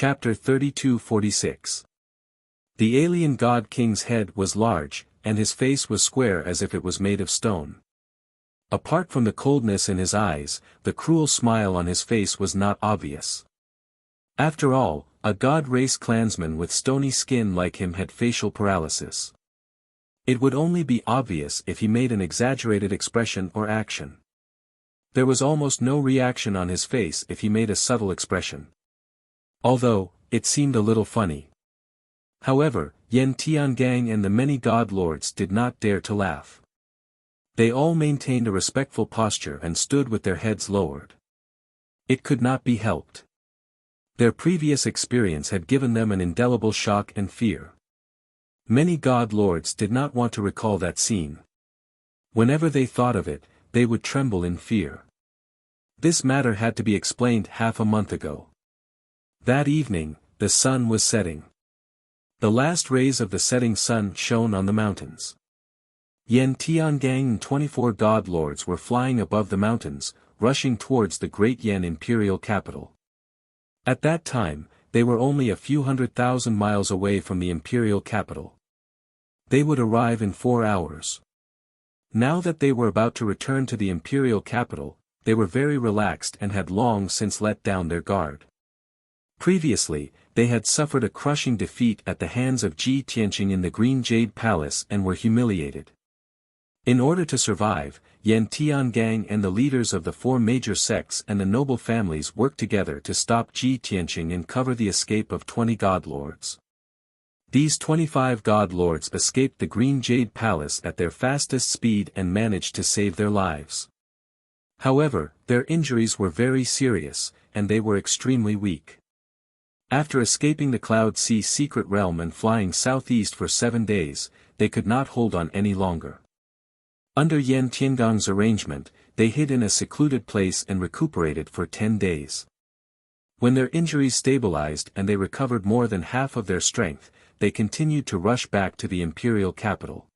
Chapter 32-46. The alien god king's head was large, and his face was square as if it was made of stone. Apart from the coldness in his eyes, the cruel smile on his face was not obvious. After all, a god race clansman with stony skin like him had facial paralysis. It would only be obvious if he made an exaggerated expression or action. There was almost no reaction on his face if he made a subtle expression. Although, it seemed a little funny. However, Yen Tiangang and the many god lords did not dare to laugh. They all maintained a respectful posture and stood with their heads lowered. It could not be helped. Their previous experience had given them an indelible shock and fear. Many god lords did not want to recall that scene. Whenever they thought of it, they would tremble in fear. This matter had to be explained half a month ago. That evening, the sun was setting. The last rays of the setting sun shone on the mountains. Yen Tiangang and 24 god lords were flying above the mountains, rushing towards the great Yen imperial capital. At that time, they were only a few 100,000 miles away from the imperial capital. They would arrive in 4 hours. Now that they were about to return to the imperial capital, they were very relaxed and had long since let down their guard. Previously, they had suffered a crushing defeat at the hands of Ji Tianqing in the Green Jade Palace and were humiliated. In order to survive, Yen Tiangang and the leaders of the 4 major sects and the noble families worked together to stop Ji Tianqing and cover the escape of 20 god lords. These 25 god lords escaped the Green Jade Palace at their fastest speed and managed to save their lives. However, their injuries were very serious, and they were extremely weak. After escaping the Cloud Sea secret realm and flying southeast for 7 days, they could not hold on any longer. Under Yen Tiangang's arrangement, they hid in a secluded place and recuperated for 10 days. When their injuries stabilized and they recovered more than half of their strength, they continued to rush back to the imperial capital.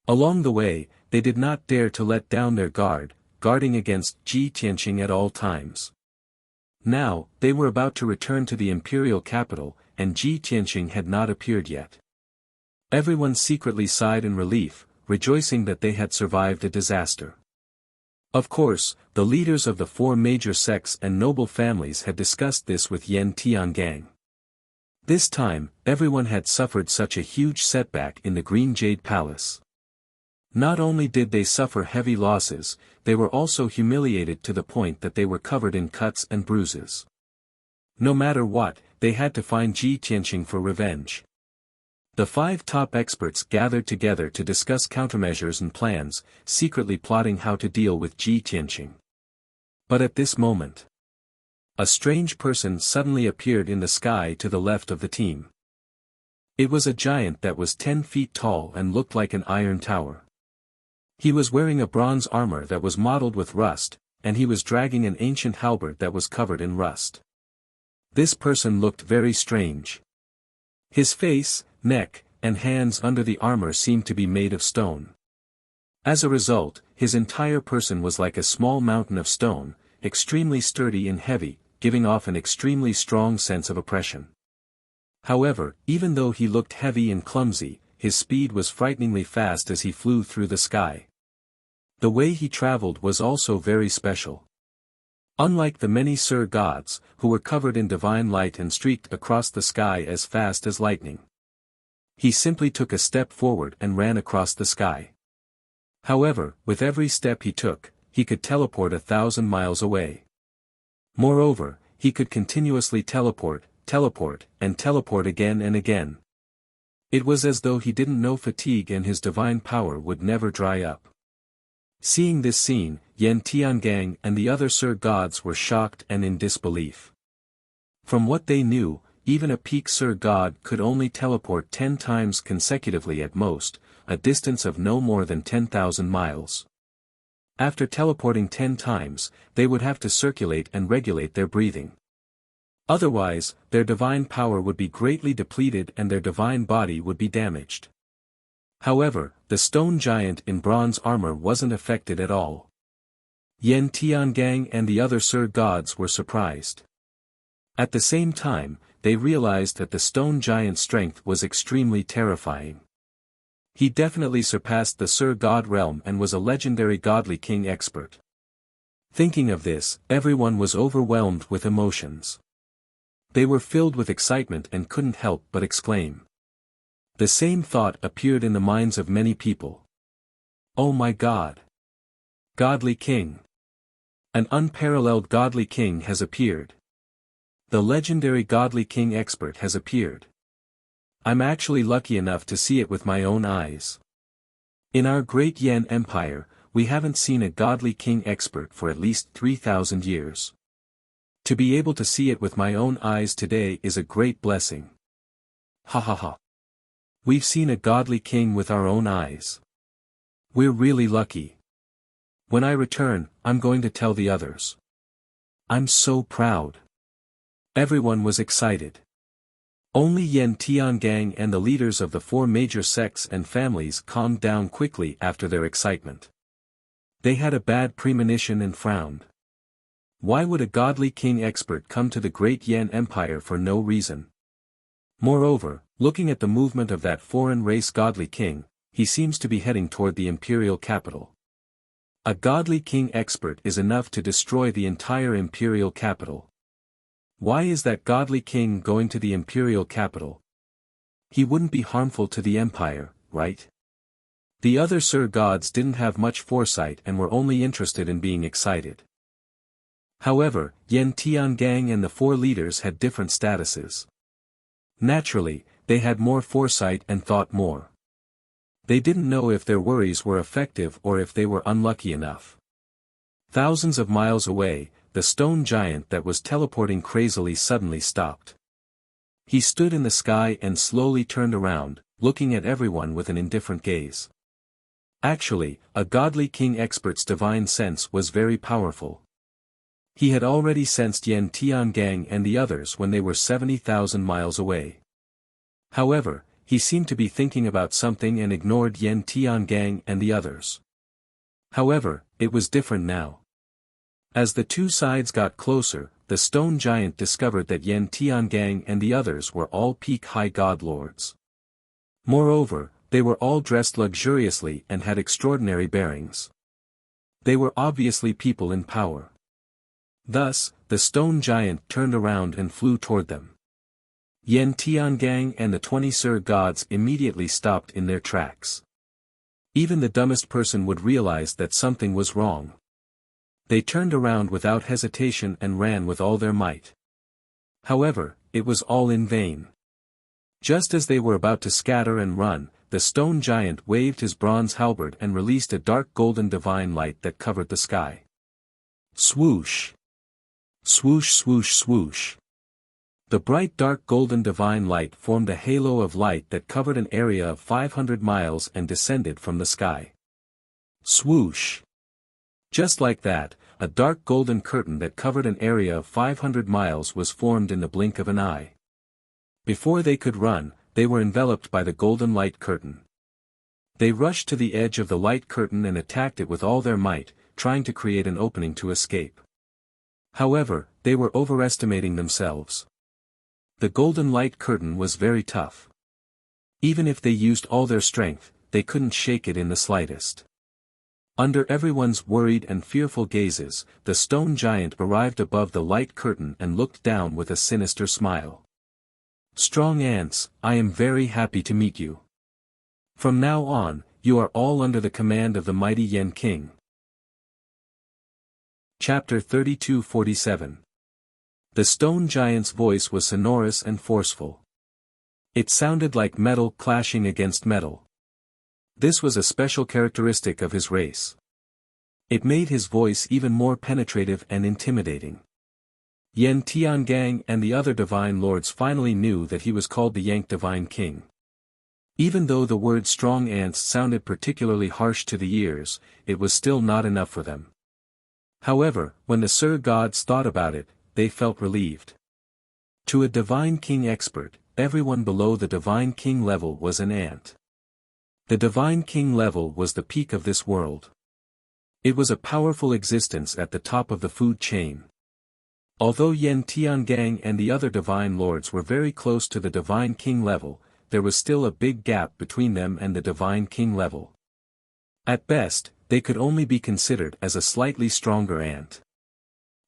Along the way, they did not dare to let down their guard, guarding against Ji Tianqing at all times. Now, they were about to return to the imperial capital, and Ji Tianqing had not appeared yet. Everyone secretly sighed in relief, rejoicing that they had survived a disaster. Of course, the leaders of the 4 major sects and noble families had discussed this with Yen Tiangang. This time, everyone had suffered such a huge setback in the Green Jade Palace. Not only did they suffer heavy losses, they were also humiliated to the point that they were covered in cuts and bruises. No matter what, they had to find Ji Tianqing for revenge. The 5 top experts gathered together to discuss countermeasures and plans, secretly plotting how to deal with Ji Tianqing. But at this moment, a strange person suddenly appeared in the sky to the left of the team. It was a giant that was 10 feet tall and looked like an iron tower. He was wearing a bronze armor that was mottled with rust, and he was dragging an ancient halberd that was covered in rust. This person looked very strange. His face, neck, and hands under the armor seemed to be made of stone. As a result, his entire person was like a small mountain of stone, extremely sturdy and heavy, giving off an extremely strong sense of oppression. However, even though he looked heavy and clumsy, his speed was frighteningly fast as he flew through the sky. The way he traveled was also very special. Unlike the many Sir gods, who were covered in divine light and streaked across the sky as fast as lightning, he simply took a step forward and ran across the sky. However, with every step he took, he could teleport 1,000 miles away. Moreover, he could continuously teleport, and teleport again and again. It was as though he didn't know fatigue and his divine power would never dry up. Seeing this scene, Yen Tiangang and the other Sir gods were shocked and in disbelief. From what they knew, even a peak Sir god could only teleport 10 times consecutively at most, a distance of no more than 10,000 miles. After teleporting 10 times, they would have to circulate and regulate their breathing. Otherwise, their divine power would be greatly depleted and their divine body would be damaged. However, the stone giant in bronze armor wasn't affected at all. Yen Tiangang and the other Sir gods were surprised. At the same time, they realized that the stone giant's strength was extremely terrifying. He definitely surpassed the Sir God realm and was a legendary godly king expert. Thinking of this, everyone was overwhelmed with emotions. They were filled with excitement and couldn't help but exclaim. The same thought appeared in the minds of many people. Oh my God! Godly King! An unparalleled godly king has appeared. The legendary godly king expert has appeared. I'm actually lucky enough to see it with my own eyes. In our great Yan Empire, we haven't seen a godly king expert for at least 3,000 years. To be able to see it with my own eyes today is a great blessing. Ha ha ha. We've seen a godly king with our own eyes. We're really lucky. When I return, I'm going to tell the others. I'm so proud. Everyone was excited. Only Yen Tiangang and the leaders of the 4 major sects and families calmed down quickly after their excitement. They had a bad premonition and frowned. Why would a godly king expert come to the great Yan Empire for no reason? Moreover, looking at the movement of that foreign race godly king, he seems to be heading toward the imperial capital. A godly king expert is enough to destroy the entire imperial capital. Why is that godly king going to the imperial capital? He wouldn't be harmful to the empire, right? The other Sir Gods didn't have much foresight and were only interested in being excited. However, Yen Tiangang and the 4 leaders had different statuses. Naturally, they had more foresight and thought more. They didn't know if their worries were effective or if they were unlucky enough. Thousands of miles away, the stone giant that was teleporting crazily suddenly stopped. He stood in the sky and slowly turned around, looking at everyone with an indifferent gaze. Actually, a godly king expert's divine sense was very powerful. He had already sensed Yen Tiangang and the others when they were 70,000 miles away. However, he seemed to be thinking about something and ignored Yen Tiangang and the others. However, it was different now. As the 2 sides got closer, the stone giant discovered that Yen Tiangang and the others were all peak high god lords. Moreover, they were all dressed luxuriously and had extraordinary bearings. They were obviously people in power. Thus, the stone giant turned around and flew toward them. Yen Tiangang and the 20 Sir Gods immediately stopped in their tracks. Even the dumbest person would realize that something was wrong. They turned around without hesitation and ran with all their might. However, it was all in vain. Just as they were about to scatter and run, the stone giant waved his bronze halberd and released a dark golden divine light that covered the sky. Swoosh! Swoosh swoosh swoosh! The bright dark golden divine light formed a halo of light that covered an area of 500 miles and descended from the sky. Swoosh! Just like that, a dark golden curtain that covered an area of 500 miles was formed in the blink of an eye. Before they could run, they were enveloped by the golden light curtain. They rushed to the edge of the light curtain and attacked it with all their might, trying to create an opening to escape. However, they were overestimating themselves. The golden light curtain was very tough. Even if they used all their strength, they couldn't shake it in the slightest. Under everyone's worried and fearful gazes, the stone giant arrived above the light curtain and looked down with a sinister smile. Strong ants, I am very happy to meet you. From now on, you are all under the command of the mighty Yen King. Chapter 32:47. The stone giant's voice was sonorous and forceful. It sounded like metal clashing against metal. This was a special characteristic of his race. It made his voice even more penetrative and intimidating. Yen Tiangang and the other divine lords finally knew that he was called the Yank Divine King. Even though the word strong ants sounded particularly harsh to the ears, it was still not enough for them. However, when the Sir Gods thought about it, they felt relieved. To a divine king expert, everyone below the divine king level was an ant. The divine king level was the peak of this world. It was a powerful existence at the top of the food chain. Although Yan Tiangang and the other divine lords were very close to the divine king level, there was still a big gap between them and the divine king level. At best, they could only be considered as a slightly stronger ant.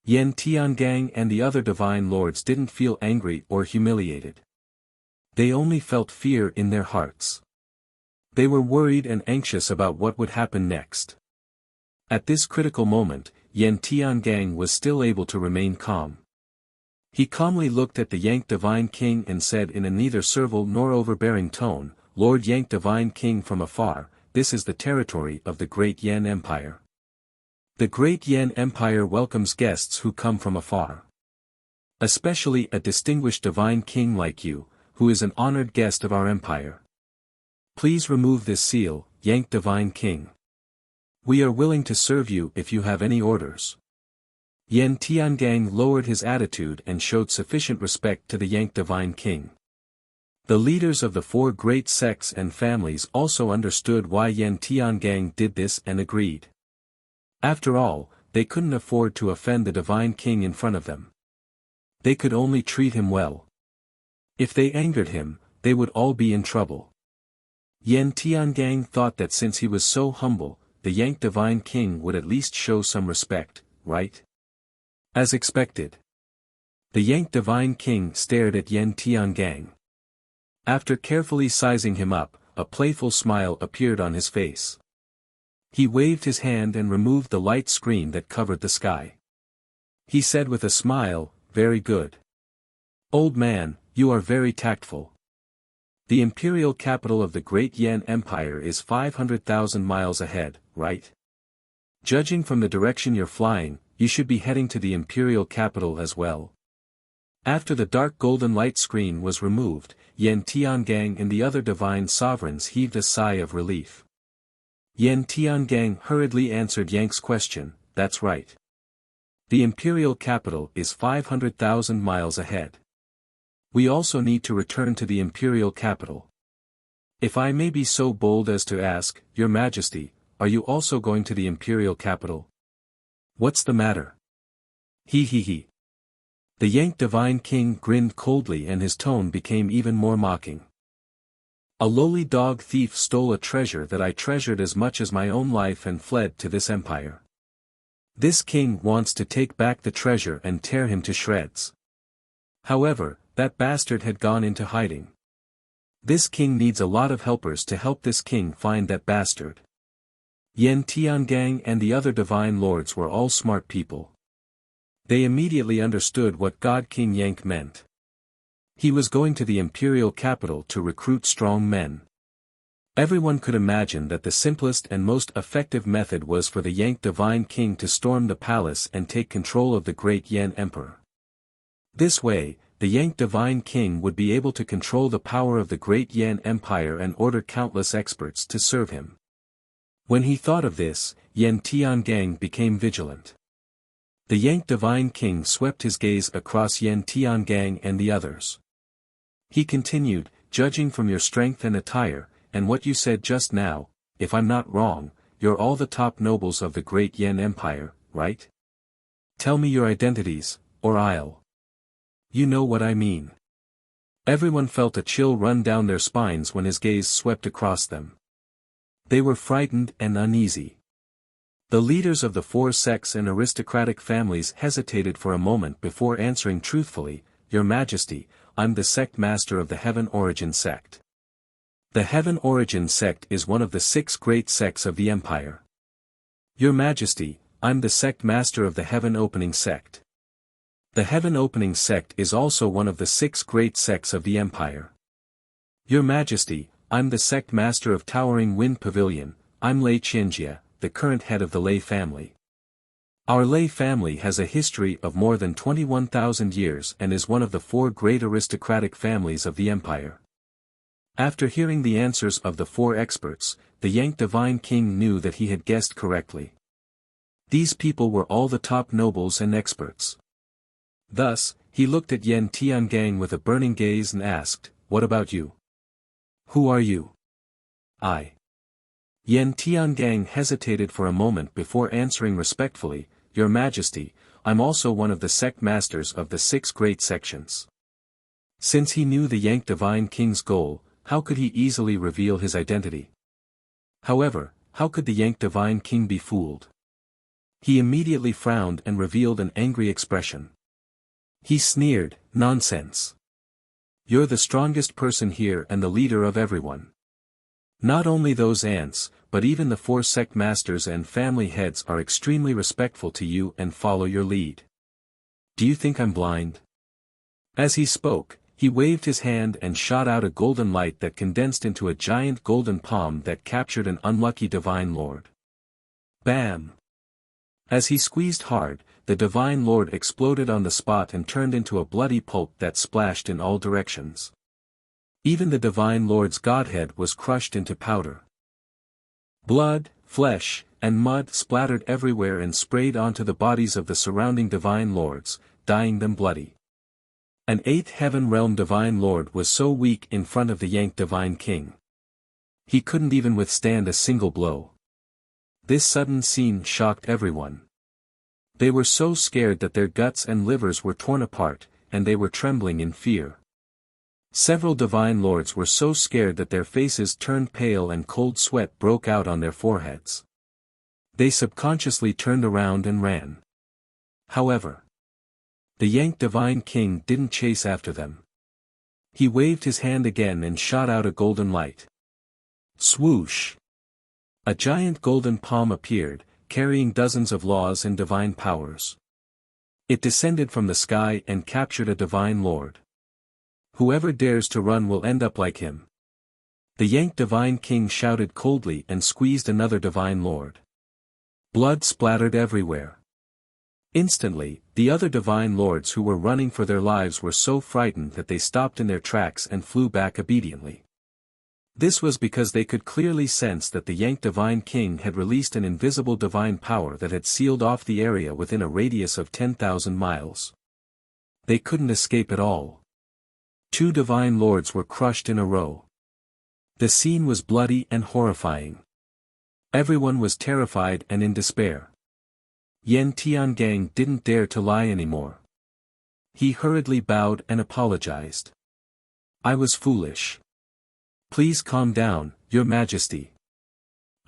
Yan Tiangang and the other divine lords didn't feel angry or humiliated. They only felt fear in their hearts. They were worried and anxious about what would happen next. At this critical moment, Yan Tiangang was still able to remain calm. He calmly looked at the Yank Divine King and said in a neither servile nor overbearing tone, "Lord Yank Divine King from afar, this is the territory of the Great Yan Empire. The Great Yan Empire welcomes guests who come from afar. Especially a distinguished divine king like you, who is an honored guest of our empire. Please remove this seal, Yank Divine King. We are willing to serve you if you have any orders." Yan Tiangang lowered his attitude and showed sufficient respect to the Yank Divine King. The leaders of the four great sects and families also understood why Yan Tiangang did this and agreed. After all, they couldn't afford to offend the Divine King in front of them. They could only treat him well. If they angered him, they would all be in trouble. Yan Tiangang thought that since he was so humble, the Yank Divine King would at least show some respect, right? As expected. The Yank Divine King stared at Yan Tiangang. After carefully sizing him up, a playful smile appeared on his face. He waved his hand and removed the light screen that covered the sky. He said with a smile, "Very good. Old man, you are very tactful. The imperial capital of the Great Yan Empire is 500,000 miles ahead, right? Judging from the direction you're flying, you should be heading to the imperial capital as well." After the dark golden light screen was removed, Yan Tiangang and the other divine sovereigns heaved a sigh of relief. Yan Tiangang hurriedly answered Yank's question, "That's right. The imperial capital is 500,000 miles ahead. We also need to return to the imperial capital. If I may be so bold as to ask, Your Majesty, are you also going to the imperial capital? What's the matter?" He. The Yank Divine King grinned coldly and his tone became even more mocking. "A lowly dog thief stole a treasure that I treasured as much as my own life and fled to this empire. This king wants to take back the treasure and tear him to shreds. However, that bastard had gone into hiding. This king needs a lot of helpers to help this king find that bastard." Yan Tiangang and the other divine lords were all smart people. They immediately understood what God King Yank meant. He was going to the imperial capital to recruit strong men. Everyone could imagine that the simplest and most effective method was for the Yank Divine King to storm the palace and take control of the Great Yan Emperor. This way, the Yank Divine King would be able to control the power of the Great Yan Empire and order countless experts to serve him. When he thought of this, Yan Tiangang became vigilant. The Yank Divine King swept his gaze across Yan Tiangang and the others. He continued, "Judging from your strength and attire, and what you said just now, if I'm not wrong, you're all the top nobles of the Great Yan Empire, right? Tell me your identities, or I'll... You know what I mean." Everyone felt a chill run down their spines when his gaze swept across them. They were frightened and uneasy. The leaders of the four sects and aristocratic families hesitated for a moment before answering truthfully, "Your Majesty, I'm the sect master of the Heaven Origin sect. The Heaven Origin sect is one of the 6 great sects of the empire. Your Majesty, I'm the sect master of the Heaven Opening sect. The Heaven Opening sect is also one of the 6 great sects of the empire. Your Majesty, I'm the sect master of Towering Wind Pavilion, I'm Lei Qianjia, the current head of the Lei family. Our Lei family has a history of more than 21,000 years and is one of the 4 great aristocratic families of the empire." After hearing the answers of the 4 experts, the Yank Divine King knew that he had guessed correctly. These people were all the top nobles and experts. Thus, he looked at Yan Tiangang with a burning gaze and asked, "What about you? Who are you?" "I." Yan Tiangang hesitated for a moment before answering respectfully, "Your Majesty, I'm also one of the sect masters of the 6 great sections. Since he knew the Yank Divine King's goal, how could he easily reveal his identity? However, how could the Yank Divine King be fooled? He immediately frowned and revealed an angry expression. He sneered, "Nonsense. You're the strongest person here and the leader of everyone. Not only those ants, but even the 4 sect masters and family heads are extremely respectful to you and follow your lead. Do you think I'm blind?" As he spoke, he waved his hand and shot out a golden light that condensed into a giant golden palm that captured an unlucky Divine Lord. Bam! As he squeezed hard, the Divine Lord exploded on the spot and turned into a bloody pulp that splashed in all directions. Even the Divine Lord's godhead was crushed into powder. Blood, flesh, and mud splattered everywhere and sprayed onto the bodies of the surrounding Divine Lords, dyeing them bloody. An 8th Heaven Realm Divine Lord was so weak in front of the Yank Divine King. He couldn't even withstand a single blow. This sudden scene shocked everyone. They were so scared that their guts and livers were torn apart, and they were trembling in fear. Several Divine Lords were so scared that their faces turned pale and cold sweat broke out on their foreheads. They subconsciously turned around and ran. However, the Yank Divine King didn't chase after them. He waved his hand again and shot out a golden light. Swoosh! A giant golden palm appeared, carrying dozens of laws and divine powers. It descended from the sky and captured a Divine Lord. Whoever dares to run will end up like him. The Yank Divine King shouted coldly and squeezed another Divine Lord. Blood splattered everywhere. Instantly, the other Divine Lords who were running for their lives were so frightened that they stopped in their tracks and flew back obediently. This was because they could clearly sense that the Yank Divine King had released an invisible divine power that had sealed off the area within a radius of 10,000 miles. They couldn't escape at all. 2 Divine Lords were crushed in a row. The scene was bloody and horrifying. Everyone was terrified and in despair. Yen Tiangang didn't dare to lie anymore. He hurriedly bowed and apologized. "I was foolish. Please calm down, Your Majesty.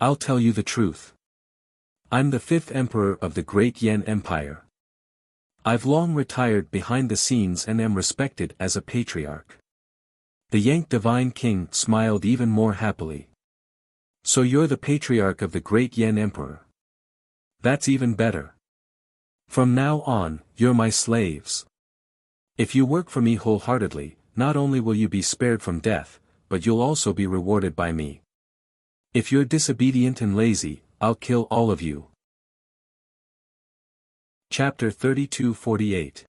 I'll tell you the truth. I'm the 5th Emperor of the Great Yen Empire. I've long retired behind the scenes and am respected as a patriarch." The Yank Divine King smiled even more happily. "So you're the patriarch of the Great Yen Emperor. That's even better. From now on, you're my slaves. If you work for me wholeheartedly, not only will you be spared from death, but you'll also be rewarded by me. If you're disobedient and lazy, I'll kill all of you." Chapter 32:48.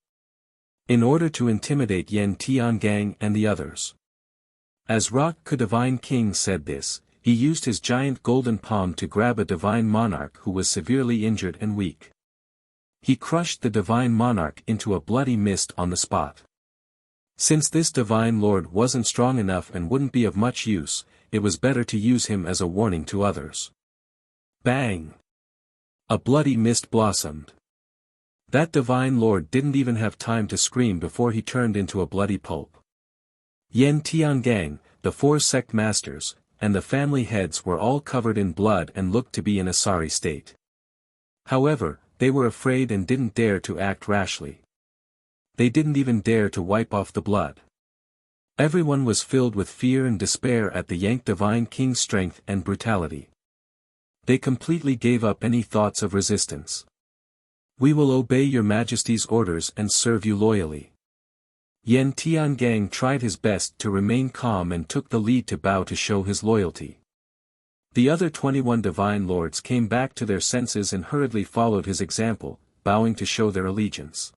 In order to intimidate Yen Tiangang and the others. As Rock Divine King said this, he used his giant golden palm to grab a divine monarch who was severely injured and weak. He crushed the divine monarch into a bloody mist on the spot. Since this Divine Lord wasn't strong enough and wouldn't be of much use, it was better to use him as a warning to others. Bang! A bloody mist blossomed. That Divine Lord didn't even have time to scream before he turned into a bloody pulp. Yen Tiangang, the 4 sect masters, and the family heads were all covered in blood and looked to be in a sorry state. However, they were afraid and didn't dare to act rashly. They didn't even dare to wipe off the blood. Everyone was filled with fear and despair at the Yank Divine King's strength and brutality. They completely gave up any thoughts of resistance. "We will obey Your Majesty's orders and serve you loyally." Yen Tiangang tried his best to remain calm and took the lead to bow to show his loyalty. The other 21 Divine Lords came back to their senses and hurriedly followed his example, bowing to show their allegiance.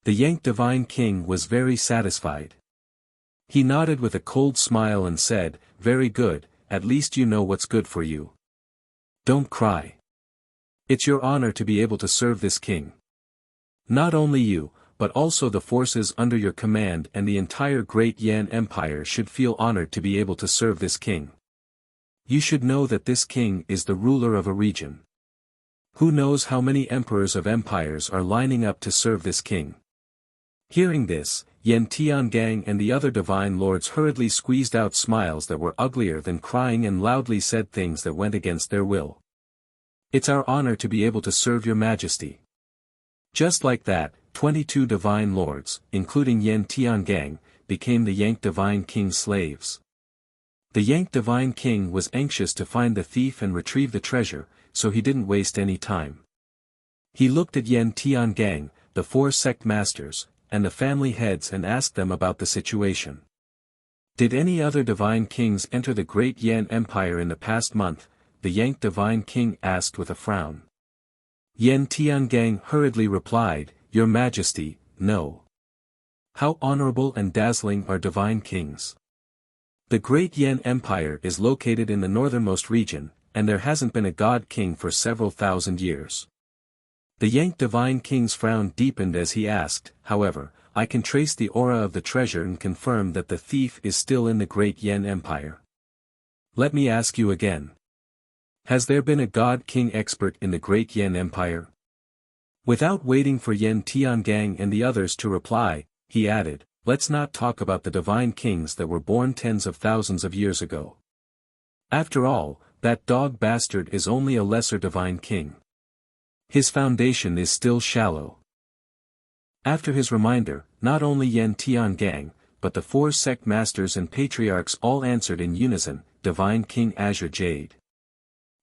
The Yank Divine King was very satisfied. He nodded with a cold smile and said, "Very good, at least you know what's good for you. Don't cry. It's your honor to be able to serve this king. Not only you, but also the forces under your command and the entire Great Yan Empire should feel honored to be able to serve this king. You should know that this king is the ruler of a region. Who knows how many emperors of empires are lining up to serve this king? Hearing this, Yan Tiangang and the other divine lords hurriedly squeezed out smiles that were uglier than crying and loudly said things that went against their will. It's our honor to be able to serve your majesty. Just like that, 22 divine lords, including Yan Tiangang, became the Yank divine king's slaves. The Yank divine king was anxious to find the thief and retrieve the treasure, so he didn't waste any time. He looked at Yan Tiangang, the 4 sect masters, and the family heads and asked them about the situation. Did any other divine kings enter the great Yan Empire in the past month? The Yank divine king asked with a frown. Yan Tiangang hurriedly replied, Your Majesty, no. How honorable and dazzling are divine kings. The great Yan Empire is located in the northernmost region, and there hasn't been a god king for several thousand years. The Yank divine king's frown deepened as he asked, however, I can trace the aura of the treasure and confirm that the thief is still in the great Yan Empire. Let me ask you again. Has there been a god king expert in the great Yan Empire? Without waiting for Yan Tiangang and the others to reply, he added, let's not talk about the divine kings that were born tens of thousands of years ago. After all, that dog bastard is only a lesser divine king. His foundation is still shallow. After his reminder, not only Yan Tiangang, but the 4 sect masters and patriarchs all answered in unison, Divine King Azure Jade.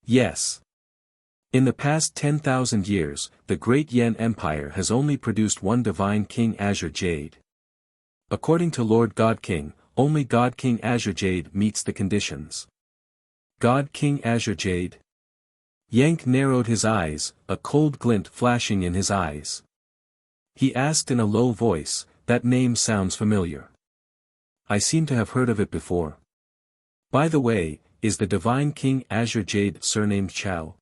Yes. In the past 10,000 years, the great Yan Empire has only produced one Divine King Azure Jade. According to Lord God King, only God King Azure Jade meets the conditions. God King Azure Jade? Yank narrowed his eyes, a cold glint flashing in his eyes. He asked in a low voice, that name sounds familiar. I seem to have heard of it before. By the way, is the Divine King Azure Jade surnamed Chao?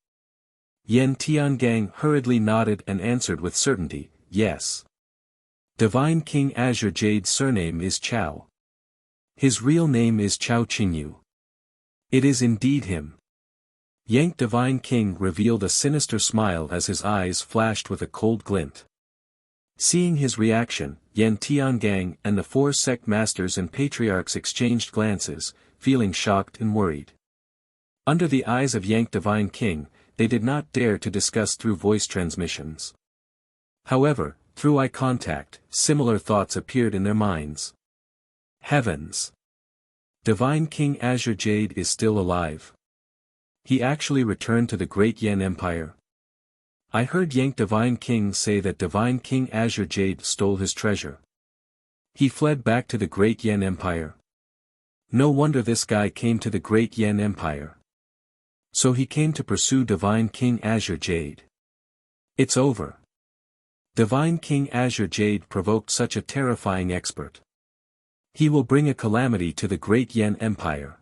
Yan Tiangang hurriedly nodded and answered with certainty, yes. Divine King Azure Jade's surname is Chao. His real name is Chao Qingyu. It is indeed him. Yank Divine King revealed a sinister smile as his eyes flashed with a cold glint. Seeing his reaction, Yan Tiangang and the 4 sect masters and patriarchs exchanged glances, feeling shocked and worried. Under the eyes of Yank Divine King, they did not dare to discuss through voice transmissions. However, through eye contact, similar thoughts appeared in their minds. Heavens! Divine King Azure Jade is still alive. He actually returned to the great Yan Empire. I heard Yank Divine King say that Divine King Azure Jade stole his treasure. He fled back to the great Yan Empire. No wonder this guy came to the great Yan Empire. So he came to pursue Divine King Azure Jade. It's over. Divine King Azure Jade provoked such a terrifying expert. He will bring a calamity to the great Yan Empire.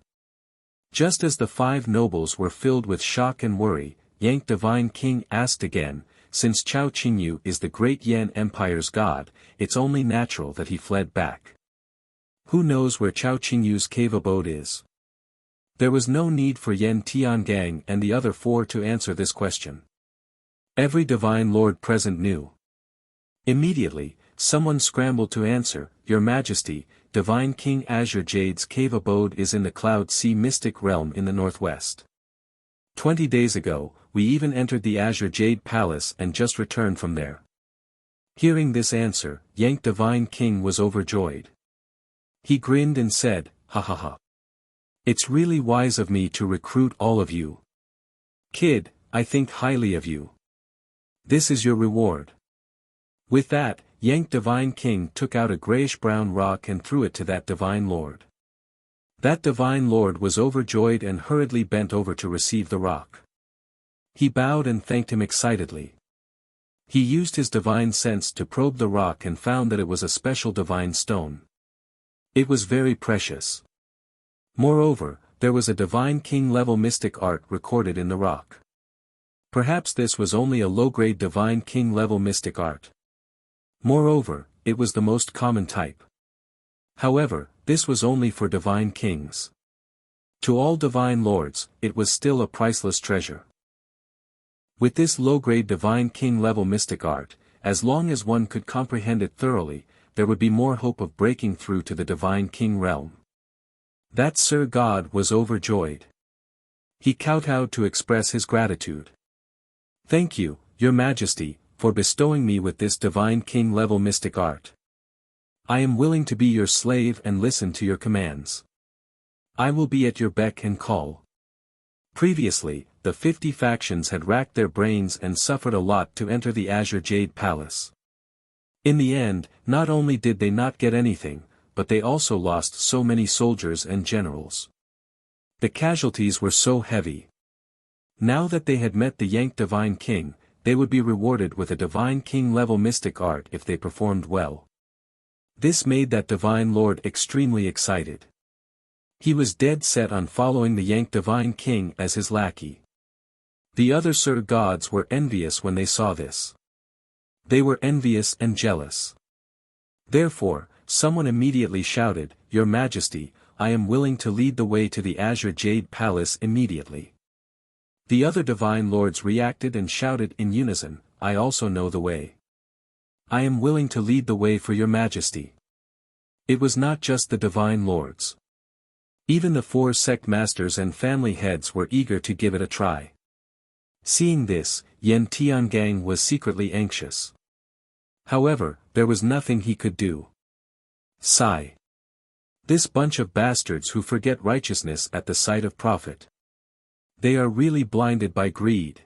Just as the 5 nobles were filled with shock and worry, Yank Divine King asked again, since Chao Qingyu is the great Yan Empire's god, it's only natural that he fled back. Who knows where Chao Qingyu's cave abode is? There was no need for Yan Tiangang and the other 4 to answer this question. Every divine lord present knew. Immediately, someone scrambled to answer, Your Majesty, Divine King Azure Jade's cave abode is in the Cloud Sea Mystic Realm in the northwest. 20 days ago, we even entered the Azure Jade Palace and just returned from there. Hearing this answer, Yank Divine King was overjoyed. He grinned and said, ha ha ha. It's really wise of me to recruit all of you. Kid, I think highly of you. This is your reward. With that, Yank Divine King took out a grayish-brown rock and threw it to that divine lord. That divine lord was overjoyed and hurriedly bent over to receive the rock. He bowed and thanked him excitedly. He used his divine sense to probe the rock and found that it was a special divine stone. It was very precious. Moreover, there was a divine king-level mystic art recorded in the rock. Perhaps this was only a low-grade divine king-level mystic art. Moreover, it was the most common type. However, this was only for divine kings. To all divine lords, it was still a priceless treasure. With this low-grade Divine King level mystic art, as long as one could comprehend it thoroughly, there would be more hope of breaking through to the Divine King realm. That Sir God was overjoyed. He kowtowed to express his gratitude. "Thank you, Your Majesty, for bestowing me with this Divine King level mystic art. I am willing to be your slave and listen to your commands. I will be at your beck and call." Previously, the 50 factions had racked their brains and suffered a lot to enter the Azure Jade Palace. In the end, not only did they not get anything, but they also lost so many soldiers and generals. The casualties were so heavy. Now that they had met the Yank Divine King, they would be rewarded with a Divine King level mystic art if they performed well. This made that Divine Lord extremely excited. He was dead set on following the Yank Divine King as his lackey. The other Sir Gods were envious when they saw this. They were envious and jealous. Therefore, someone immediately shouted, "Your Majesty, I am willing to lead the way to the Azure Jade Palace immediately." The other Divine Lords reacted and shouted in unison, "I also know the way. I am willing to lead the way for your Majesty." It was not just the Divine Lords. Even the 4 sect masters and family heads were eager to give it a try. Seeing this, Yen Tiangang was secretly anxious. However, there was nothing he could do. Sigh. This bunch of bastards who forget righteousness at the sight of profit. They are really blinded by greed.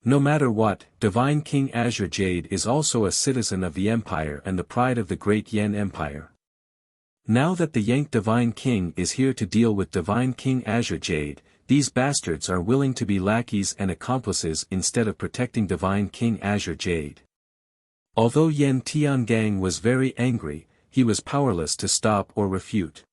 No matter what, Divine King Azure Jade is also a citizen of the Empire and the pride of the great Yen Empire. Now that the Yank Divine King is here to deal with Divine King Azure Jade, these bastards are willing to be lackeys and accomplices instead of protecting Divine King Azure Jade. Although Yen Tiangang was very angry, he was powerless to stop or refute.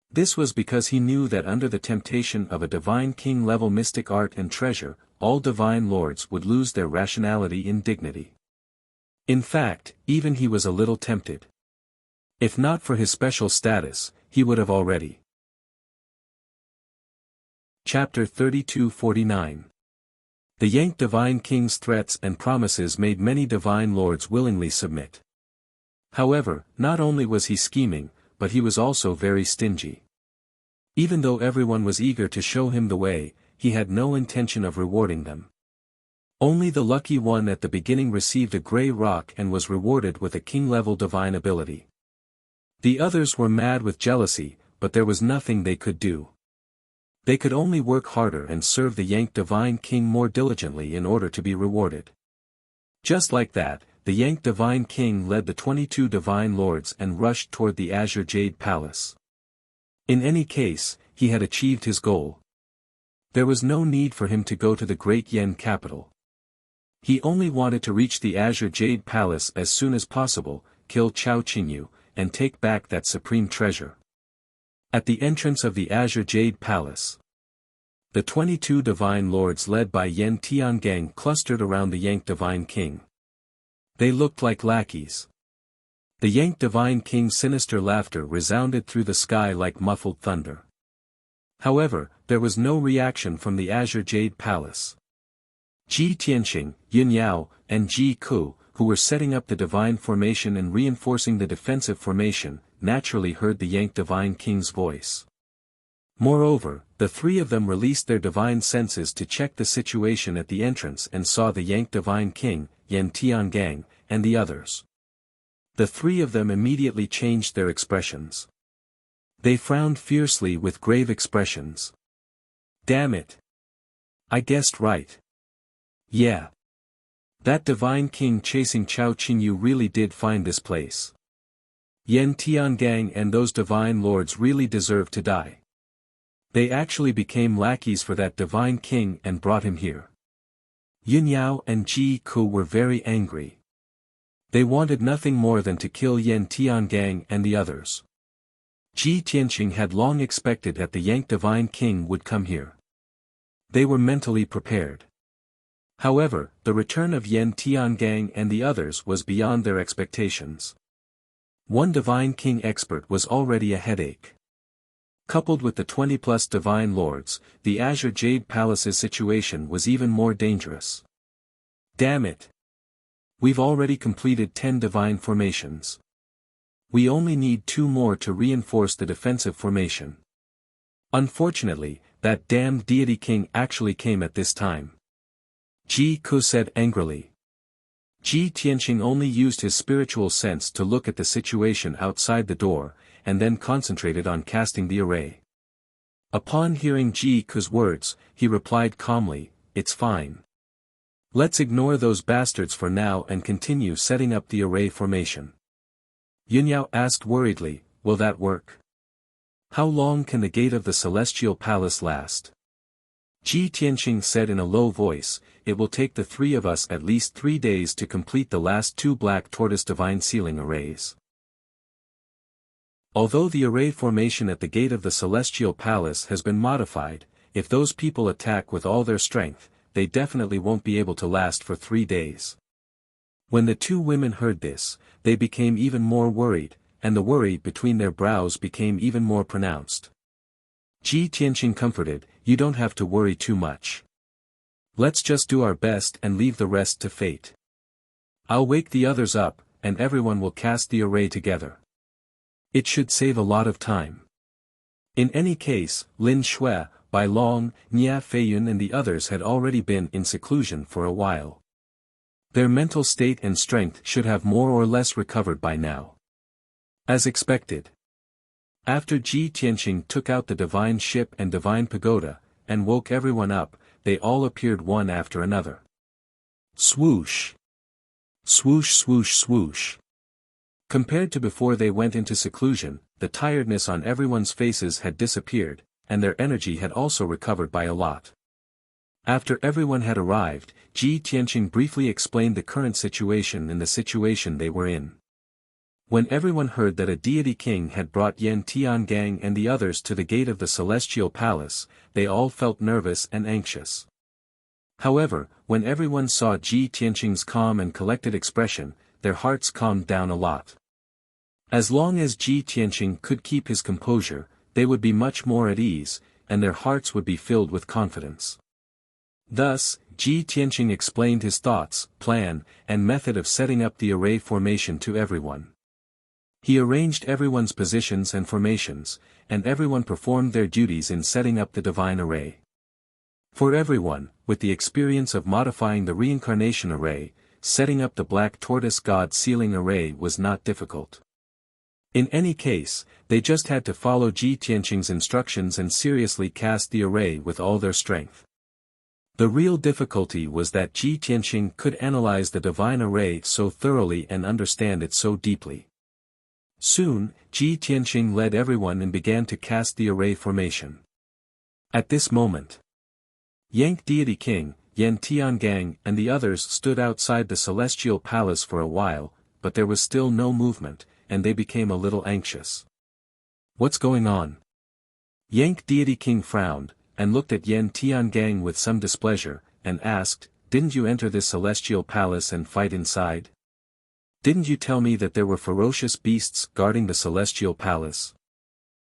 This was because he knew that under the temptation of a Divine King level mystic art and treasure, all Divine Lords would lose their rationality and dignity. In fact, even he was a little tempted. If not for his special status, he would have already. Chapter 32-49. The Yank Divine King's threats and promises made many Divine Lords willingly submit. However, not only was he scheming, but he was also very stingy. Even though everyone was eager to show him the way, he had no intention of rewarding them. Only the lucky one at the beginning received a grey rock and was rewarded with a king-level divine ability. The others were mad with jealousy, but there was nothing they could do. They could only work harder and serve the Yank Divine King more diligently in order to be rewarded. Just like that, the Yank Divine King led the 22 Divine Lords and rushed toward the Azure Jade Palace. In any case, he had achieved his goal. There was no need for him to go to the great Yen capital. He only wanted to reach the Azure Jade Palace as soon as possible, kill Chao Qingyu, and take back that supreme treasure. At the entrance of the Azure Jade Palace, the 22 Divine Lords led by Yen Tiangang clustered around the Yank Divine King. They looked like lackeys. The Yank Divine King's sinister laughter resounded through the sky like muffled thunder. However, there was no reaction from the Azure Jade Palace. Ji Tianxing, Yin Yao, and Ji Ku, who were setting up the divine formation and reinforcing the defensive formation, naturally heard the Yank Divine King's voice. Moreover, the 3 of them released their divine senses to check the situation at the entrance and saw the Yank Divine King, Yen Tiangang, and the others. The 3 of them immediately changed their expressions. They frowned fiercely with grave expressions. Damn it! I guessed right. Yeah. That Divine King chasing Chao Qingyu really did find this place. Yen Tiangang and those Divine Lords really deserve to die. They actually became lackeys for that Divine King and brought him here. Yin Yao and Ji Ku were very angry. They wanted nothing more than to kill Yen Tiangang and the others. Ji Tianxing had long expected that the Yank Divine King would come here. They were mentally prepared. However, the return of Yen Tiangang and the others was beyond their expectations. One Divine King expert was already a headache. Coupled with the 20-plus divine lords, the Azure Jade Palace's situation was even more dangerous. Damn it! We've already completed 10 divine formations. We only need 2 more to reinforce the defensive formation. Unfortunately, that damned deity king actually came at this time. Ji Ke said angrily. Ji Tianqing only used his spiritual sense to look at the situation outside the door, and then concentrated on casting the array. Upon hearing Ji Ke's words, he replied calmly, "It's fine. Let's ignore those bastards for now and continue setting up the array formation." Yunyao asked worriedly, "Will that work? How long can the gate of the Celestial Palace last?" Ji Tianqing said in a low voice, "It will take the 3 of us at least 3 days to complete the last 2 black tortoise divine sealing arrays." Although the array formation at the gate of the Celestial Palace has been modified, if those people attack with all their strength, they definitely won't be able to last for 3 days. When the 2 women heard this, they became even more worried, and the worry between their brows became even more pronounced. Ji Tianqing comforted, "You don't have to worry too much. Let's just do our best and leave the rest to fate. I'll wake the others up, and everyone will cast the array together. It should save a lot of time." In any case, Lin Shui, Bai Long, Nia Feiyun and the others had already been in seclusion for a while. Their mental state and strength should have more or less recovered by now. As expected. After Ji Tianqing took out the divine ship and divine pagoda, and woke everyone up, they all appeared one after another. Swoosh! Swoosh swoosh swoosh! Compared to before they went into seclusion, the tiredness on everyone's faces had disappeared, and their energy had also recovered by a lot. After everyone had arrived, Ji Tianqing briefly explained the current situation and the situation they were in. When everyone heard that a deity king had brought Yan Tiangang and the others to the gate of the Celestial Palace, they all felt nervous and anxious. However, when everyone saw Ji Tianqing's calm and collected expression, their hearts calmed down a lot. As long as Ji Tianqing could keep his composure, they would be much more at ease, and their hearts would be filled with confidence. Thus, Ji Tianqing explained his thoughts, plan, and method of setting up the array formation to everyone. He arranged everyone's positions and formations, and everyone performed their duties in setting up the divine array. For everyone, with the experience of modifying the reincarnation array, setting up the black tortoise god sealing array was not difficult. In any case, they just had to follow Ji Tianqing's instructions and seriously cast the array with all their strength. The real difficulty was that Ji Tianqing could analyze the divine array so thoroughly and understand it so deeply. Soon, Ji Tianqing led everyone and began to cast the array formation. At this moment, Yank Deity King, Yan Tiangang and the others stood outside the Celestial Palace for a while, but there was still no movement, and they became a little anxious. "What's going on?" Yank Deity King frowned, and looked at Yan Tiangang with some displeasure, and asked, "Didn't you enter this Celestial Palace and fight inside? Didn't you tell me that there were ferocious beasts guarding the Celestial Palace?"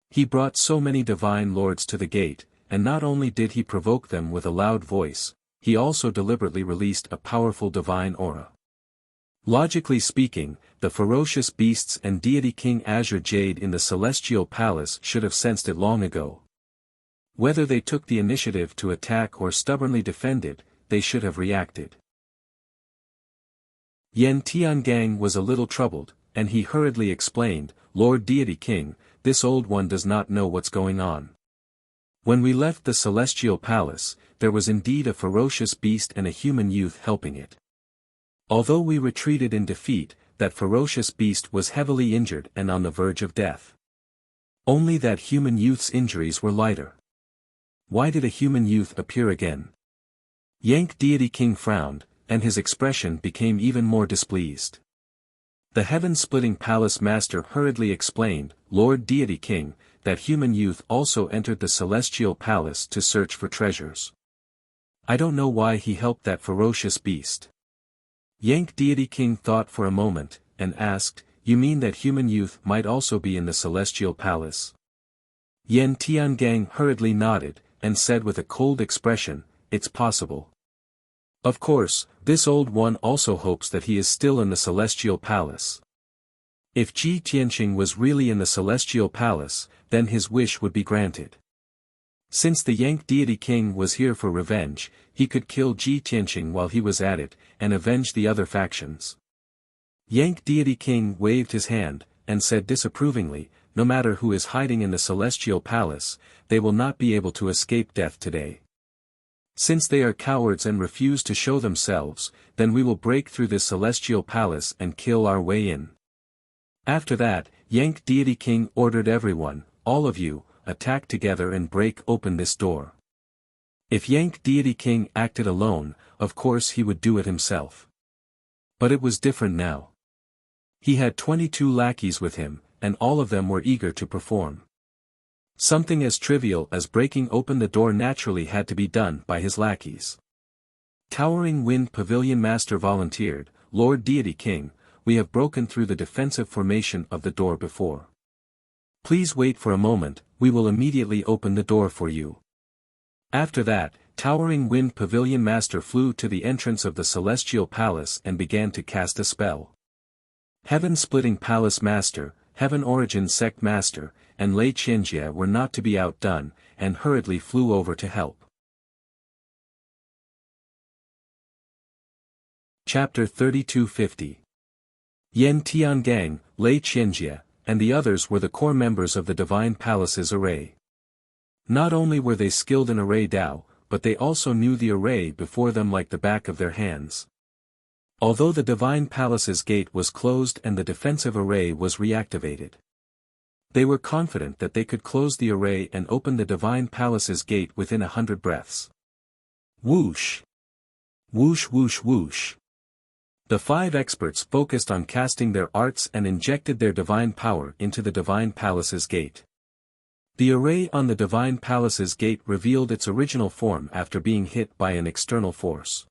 He brought so many divine lords to the gate, and not only did he provoke them with a loud voice, he also deliberately released a powerful divine aura. Logically speaking, the ferocious beasts and deity King Azure Jade in the Celestial Palace should have sensed it long ago. Whether they took the initiative to attack or stubbornly defended, they should have reacted. Yan Tiangang was a little troubled, and he hurriedly explained, "Lord Deity King, this old one does not know what's going on. When we left the Celestial Palace, there was indeed a ferocious beast and a human youth helping it. Although we retreated in defeat, that ferocious beast was heavily injured and on the verge of death. Only that human youth's injuries were lighter. Why did a human youth appear again?" Yank Deity King frowned, and his expression became even more displeased. The heaven-splitting palace master hurriedly explained, "Lord Deity King, that human youth also entered the Celestial Palace to search for treasures. I don't know why he helped that ferocious beast." Yank Deity King thought for a moment, and asked, "You mean that human youth might also be in the Celestial Palace?" Yan Tiangang hurriedly nodded, and said with a cold expression, "It's possible." Of course, this old one also hopes that he is still in the Celestial Palace. If Ji Tianqing was really in the Celestial Palace, then his wish would be granted. Since the Yank Deity King was here for revenge, he could kill Ji Tianqing while he was at it, and avenge the other factions. Yank Deity King waved his hand, and said disapprovingly, "No matter who is hiding in the Celestial Palace, they will not be able to escape death today. Since they are cowards and refuse to show themselves, then we will break through this Celestial Palace and kill our way in." After that, Yank Deity King ordered everyone, "All of you, attack together and break open this door." If Yank Deity King acted alone, of course he would do it himself. But it was different now. He had 22 lackeys with him, and all of them were eager to perform. Something as trivial as breaking open the door naturally had to be done by his lackeys. Towering Wind Pavilion Master volunteered, "Lord Deity King, we have broken through the defensive formation of the door before. Please wait for a moment, we will immediately open the door for you." After that, Towering Wind Pavilion Master flew to the entrance of the Celestial Palace and began to cast a spell. Heaven-Splitting Palace Master, Heaven Origin Sect Master, and Lei Qianjie were not to be outdone, and hurriedly flew over to help. Chapter 3250. Yan Tiangang, Lei Qianjie, and the others were the core members of the Divine Palace's array. Not only were they skilled in array Dao, but they also knew the array before them like the back of their hands. Although the Divine Palace's gate was closed and the defensive array was reactivated, they were confident that they could close the array and open the Divine Palace's gate within 100 breaths. Whoosh! Whoosh whoosh whoosh! The 5 experts focused on casting their arts and injected their divine power into the Divine Palace's gate. The array on the Divine Palace's gate revealed its original form after being hit by an external force.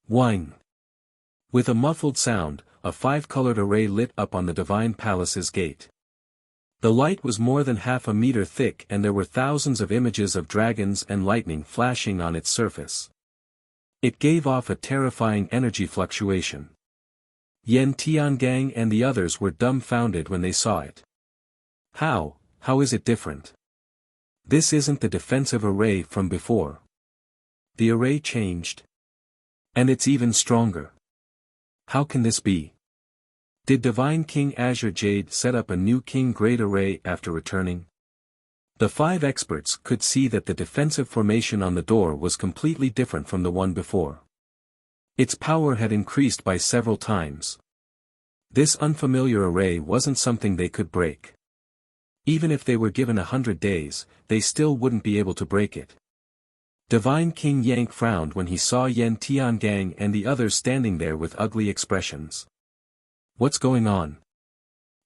Whing! With a muffled sound, a 5-colored array lit up on the Divine Palace's gate. The light was more than half a meter thick and there were thousands of images of dragons and lightning flashing on its surface. It gave off a terrifying energy fluctuation. Yan Tiangang and the others were dumbfounded when they saw it. How is it different? This isn't the defensive array from before. The array changed. And it's even stronger. How can this be? Did Divine King Azure Jade set up a new king-grade array after returning? The 5 experts could see that the defensive formation on the door was completely different from the one before. Its power had increased by several times. This unfamiliar array wasn't something they could break. Even if they were given 100 days, they still wouldn't be able to break it. Divine King Yank frowned when he saw Yan Tiangang and the others standing there with ugly expressions. What's going on?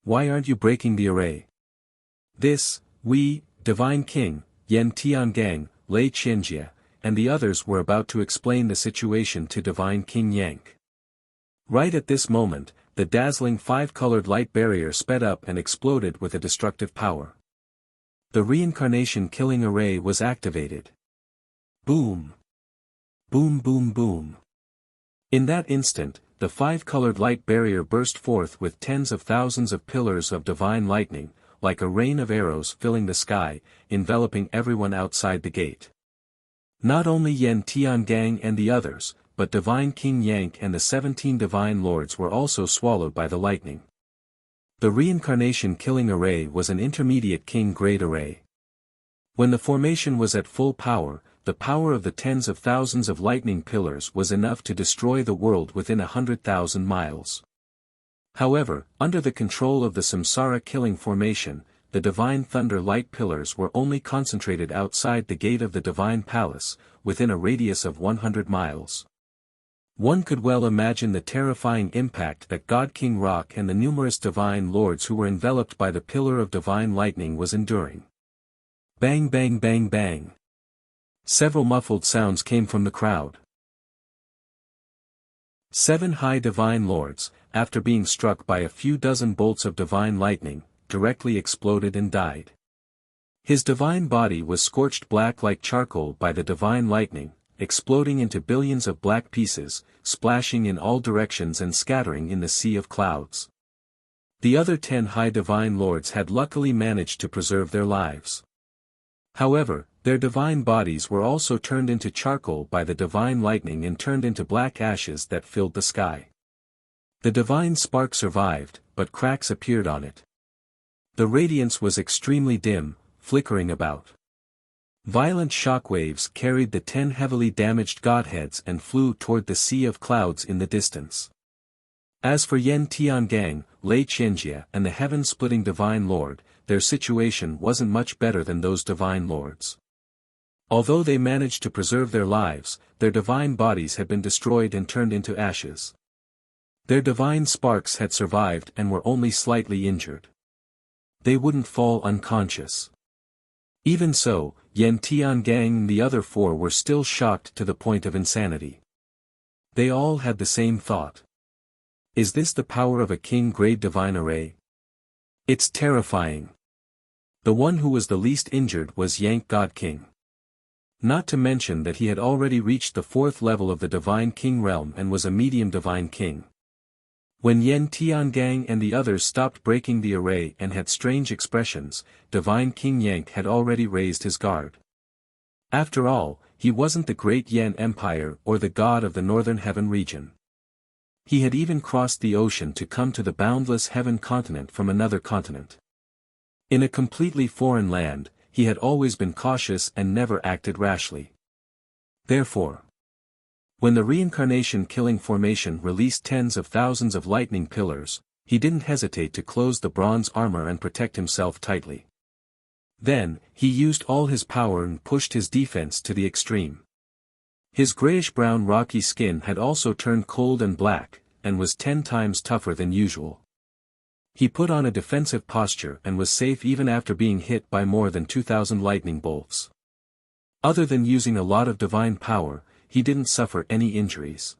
Why aren't you breaking the array? Divine King, Yan Tiangang, Lei Qianjie, and the others were about to explain the situation to Divine King Yank. Right at this moment, the dazzling 5-colored light barrier sped up and exploded with a destructive power. The reincarnation killing array was activated. Boom! Boom boom boom! In that instant, the 5-colored light barrier burst forth with tens of thousands of pillars of divine lightning, like a rain of arrows filling the sky, enveloping everyone outside the gate. Not only Yan Tiangang and the others, but Divine King Yank and the 17 divine lords were also swallowed by the lightning. The reincarnation killing array was an intermediate king-grade array. When the formation was at full power, the power of the tens of thousands of lightning pillars was enough to destroy the world within 100,000 miles. However, under the control of the Samsara killing formation, the divine thunder light pillars were only concentrated outside the gate of the divine palace, within a radius of 100 miles. One could well imagine the terrifying impact that God King Rock and the numerous divine lords who were enveloped by the pillar of divine lightning was enduring. Bang bang bang bang. Several muffled sounds came from the crowd. 7 high divine lords, after being struck by a few dozen bolts of divine lightning, directly exploded and died. His divine body was scorched black like charcoal by the divine lightning, exploding into billions of black pieces, splashing in all directions and scattering in the sea of clouds. The other 10 high divine lords had luckily managed to preserve their lives. However, their divine bodies were also turned into charcoal by the divine lightning and turned into black ashes that filled the sky. The divine spark survived, but cracks appeared on it. The radiance was extremely dim, flickering about. Violent shock waves carried the 10 heavily damaged godheads and flew toward the sea of clouds in the distance. As for Yen Tiangang, Lei Qianjie and the heaven-splitting divine lord, their situation wasn't much better than those divine lords. Although they managed to preserve their lives, their divine bodies had been destroyed and turned into ashes. Their divine sparks had survived and were only slightly injured. They wouldn't fall unconscious. Even so, Yen Tiangang and the other 4 were still shocked to the point of insanity. They all had the same thought. Is this the power of a king-grade divine array? It's terrifying. The one who was the least injured was Yank God King. Not to mention that he had already reached the 4th level of the divine king realm and was a medium divine king. When Yen Tiangang and the others stopped breaking the array and had strange expressions, divine King Yank had already raised his guard. After all, he wasn't the great Yen Empire or the god of the northern heaven region. He had even crossed the ocean to come to the boundless heaven continent from another continent. In a completely foreign land, he had always been cautious and never acted rashly. Therefore, when the reincarnation killing formation released tens of thousands of lightning pillars, he didn't hesitate to close the bronze armor and protect himself tightly. Then, he used all his power and pushed his defense to the extreme. His grayish-brown rocky skin had also turned cold and black, and was 10 times tougher than usual. He put on a defensive posture and was safe even after being hit by more than 2,000 lightning bolts. Other than using a lot of divine power, he didn't suffer any injuries.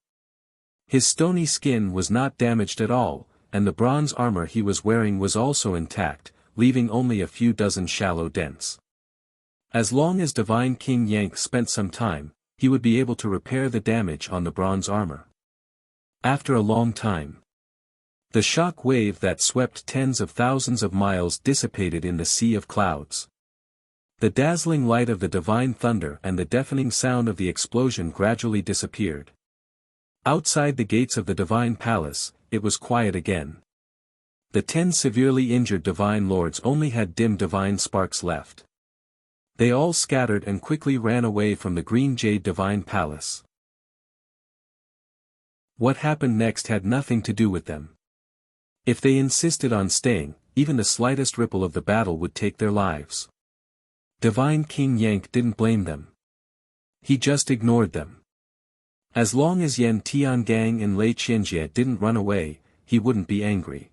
His stony skin was not damaged at all, and the bronze armor he was wearing was also intact, leaving only a few dozen shallow dents. As long as Divine King Yank spent some time, he would be able to repair the damage on the bronze armor. After a long time, the shock wave that swept tens of thousands of miles dissipated in the sea of clouds. The dazzling light of the divine thunder and the deafening sound of the explosion gradually disappeared. Outside the gates of the divine palace, it was quiet again. The 10 severely injured divine lords only had dim divine sparks left. They all scattered and quickly ran away from the green jade divine palace. What happened next had nothing to do with them. If they insisted on staying, even the slightest ripple of the battle would take their lives. Divine King Yank didn't blame them. He just ignored them. As long as Yen Tiangang and Lei Qianjie didn't run away, he wouldn't be angry.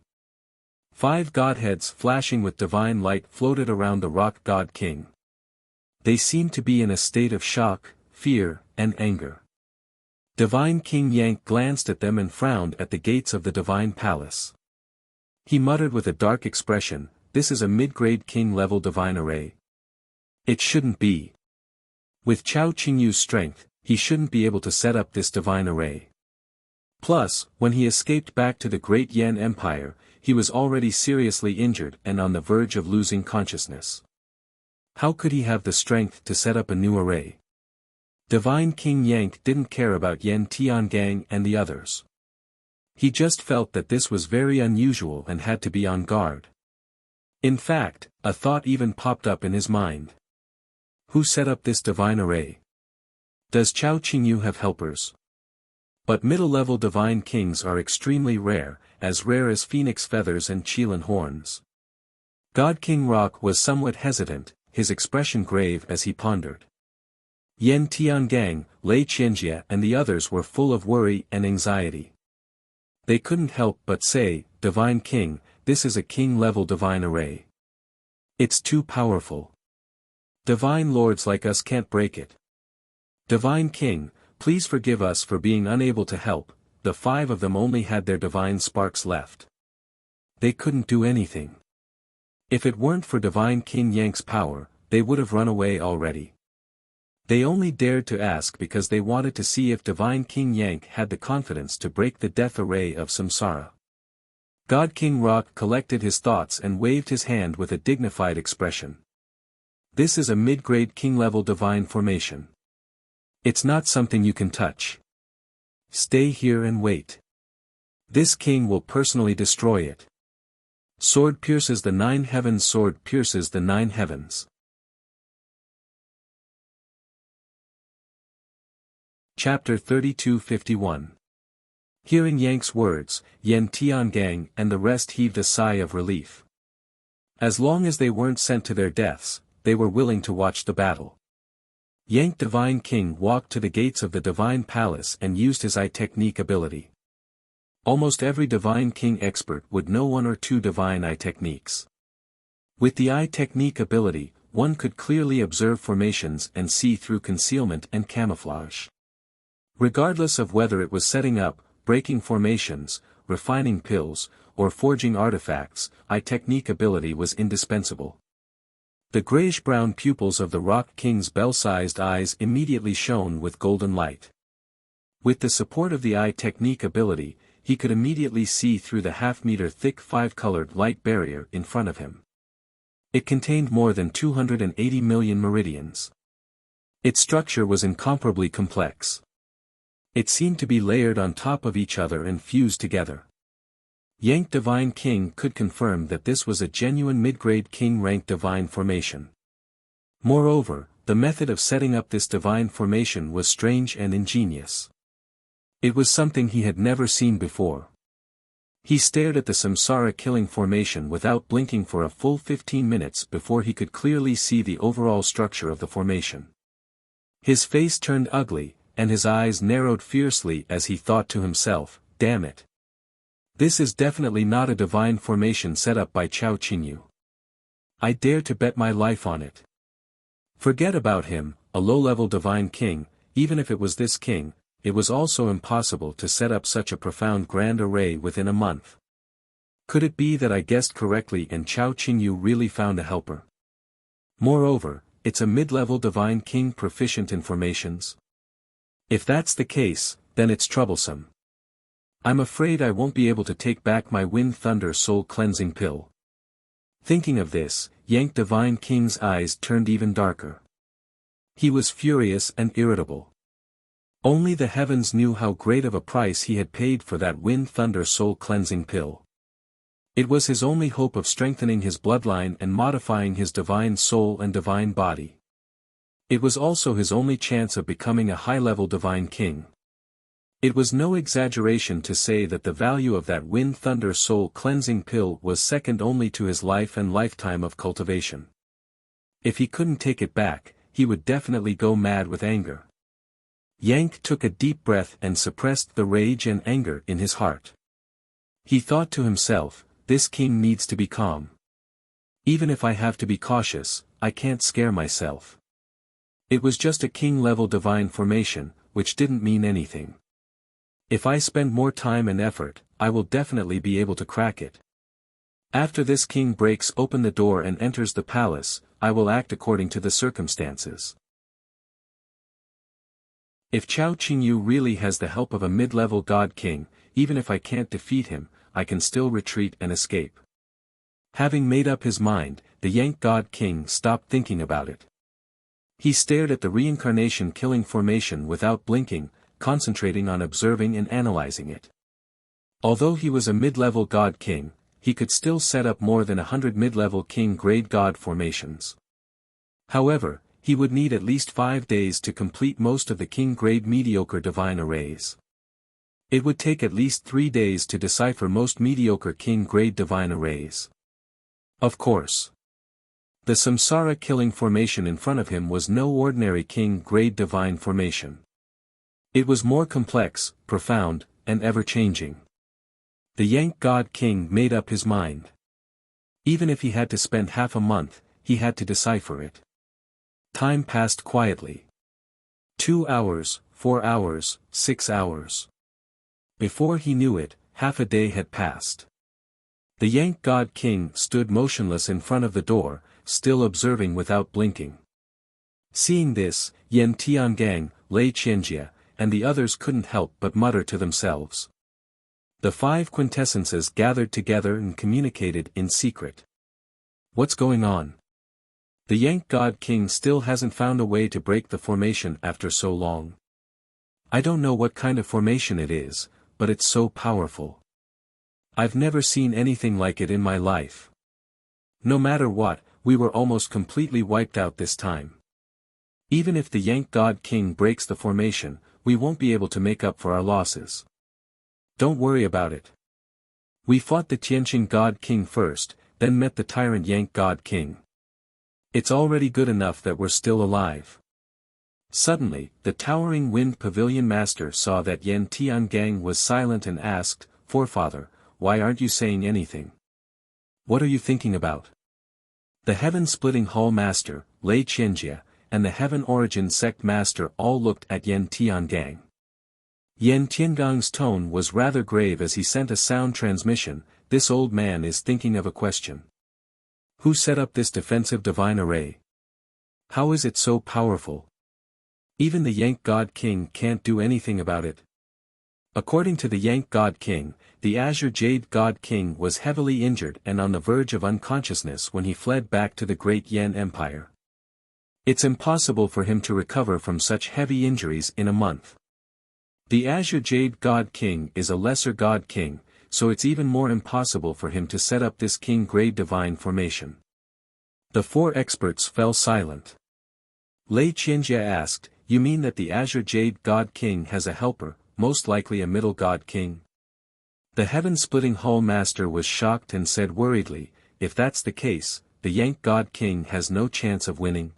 5 godheads flashing with divine light floated around the rock god king. They seemed to be in a state of shock, fear, and anger. Divine King Yank glanced at them and frowned at the gates of the divine palace. He muttered with a dark expression, "This is a mid-grade king-level divine array. It shouldn't be. With Chao Qingyu's strength, he shouldn't be able to set up this divine array." Plus, when he escaped back to the great Yen Empire, he was already seriously injured and on the verge of losing consciousness. How could he have the strength to set up a new array? Divine King Yank didn't care about Yen Tiangang and the others. He just felt that this was very unusual and had to be on guard. In fact, a thought even popped up in his mind. Who set up this divine array? Does Chao Qingyu have helpers? But middle-level divine kings are extremely rare as phoenix feathers and Qilin horns. God King Rock was somewhat hesitant, his expression grave as he pondered. Yen Tiangang, Lei Qianjie and the others were full of worry and anxiety. They couldn't help but say, "Divine King, this is a king-level divine array. It's too powerful. Divine lords like us can't break it. Divine King, please forgive us for being unable to help." The 5 of them only had their divine sparks left. They couldn't do anything. If it weren't for Divine King Yank's power, they would have run away already. They only dared to ask because they wanted to see if Divine King Yang had the confidence to break the death array of samsara. God King Rock collected his thoughts and waved his hand with a dignified expression. This is a mid-grade king-level divine formation. It's not something you can touch. Stay here and wait. This king will personally destroy it. Sword pierces the 9 heavens. Sword pierces the 9 heavens. Chapter 32:51. Hearing Yang's words, Yen Tiangang and the rest heaved a sigh of relief. As long as they weren't sent to their deaths, they were willing to watch the battle. Yang Divine King walked to the gates of the Divine Palace and used his eye technique ability. Almost every Divine King expert would know 1 or 2 divine eye techniques. With the eye technique ability, one could clearly observe formations and see through concealment and camouflage. Regardless of whether it was setting up, breaking formations, refining pills, or forging artifacts, eye technique ability was indispensable. The grayish-brown pupils of the Rock King's bell-sized eyes immediately shone with golden light. With the support of the eye technique ability, he could immediately see through the half-meter thick 5-colored light barrier in front of him. It contained more than 280 million meridians. Its structure was incomparably complex. It seemed to be layered on top of each other and fused together. Yang Divine King could confirm that this was a genuine mid-grade king-rank divine formation. Moreover, the method of setting up this divine formation was strange and ingenious. It was something he had never seen before. He stared at the samsara killing formation without blinking for a full 15 minutes before he could clearly see the overall structure of the formation. His face turned ugly, and his eyes narrowed fiercely as he thought to himself, "Damn it. This is definitely not a divine formation set up by Chao Qingyu. I dare to bet my life on it." Forget about him, a low-level divine king. Even if it was this king, it was also impossible to set up such a profound grand array within a month. Could it be that I guessed correctly and Chao Qingyu really found a helper? Moreover, it's a mid-level divine king proficient in formations. If that's the case, then it's troublesome. I'm afraid I won't be able to take back my Wind Thunder Soul Cleansing Pill. Thinking of this, Yang Divine King's eyes turned even darker. He was furious and irritable. Only the heavens knew how great of a price he had paid for that Wind Thunder Soul Cleansing Pill. It was his only hope of strengthening his bloodline and modifying his divine soul and divine body. It was also his only chance of becoming a high-level divine king. It was no exaggeration to say that the value of that Wind Thunder Soul Cleansing Pill was second only to his life and lifetime of cultivation. If he couldn't take it back, he would definitely go mad with anger. Yang took a deep breath and suppressed the rage and anger in his heart. He thought to himself, this king needs to be calm. Even if I have to be cautious, I can't scare myself. It was just a king-level divine formation, which didn't mean anything. If I spend more time and effort, I will definitely be able to crack it. After this king breaks open the door and enters the palace, I will act according to the circumstances. If Chao Qingyu really has the help of a mid-level god king, even if I can't defeat him, I can still retreat and escape. Having made up his mind, the Yang God King stopped thinking about it. He stared at the reincarnation killing formation without blinking, concentrating on observing and analyzing it. Although he was a mid-level god king, he could still set up more than 100 mid-level king-grade god formations. However, he would need at least 5 days to complete most of the king-grade mediocre divine arrays. It would take at least 3 days to decipher most mediocre king-grade divine arrays. Of course. The samsara killing formation in front of him was no ordinary king-grade divine formation. It was more complex, profound, and ever-changing. The Yang God King made up his mind. Even if he had to spend half a month, he had to decipher it. Time passed quietly. 2 hours, 4 hours, 6 hours. Before he knew it, half a day had passed. The Yang God King stood motionless in front of the door, still observing without blinking. Seeing this, Yan Tiangang, Lei Qianjie, and the others couldn't help but mutter to themselves. The 5 quintessences gathered together and communicated in secret. What's going on? The Yank God King still hasn't found a way to break the formation after so long. I don't know what kind of formation it is, but it's so powerful. I've never seen anything like it in my life. No matter what, we were almost completely wiped out this time. Even if the Yank God King breaks the formation, we won't be able to make up for our losses. Don't worry about it. We fought the Tianqing God King first, then met the tyrant Yank God King. It's already good enough that we're still alive. Suddenly, the towering Wind Pavilion Master saw that Yan Tiangang was silent and asked, "Forefather, why aren't you saying anything? What are you thinking about?" The Heaven-Splitting Hall Master, Lei Qianjie, and the Heaven Origin Sect Master all looked at Yan Tiangang. Yan Tiangang's tone was rather grave as he sent a sound transmission. This old man is thinking of a question. Who set up this defensive divine array? How is it so powerful? Even the Yank God King can't do anything about it. According to the Yank God King, the Azure Jade God King was heavily injured and on the verge of unconsciousness when he fled back to the Great Yan Empire. It's impossible for him to recover from such heavy injuries in a month. The Azure Jade God King is a lesser God King, so it's even more impossible for him to set up this king-grade divine formation. The 4 experts fell silent. Lei Qianjie asked, "You mean that the Azure Jade God King has a helper, most likely a middle God King?" The Heaven-Splitting Hall Master was shocked and said worriedly, "If that's the case, the Yank God King has no chance of winning.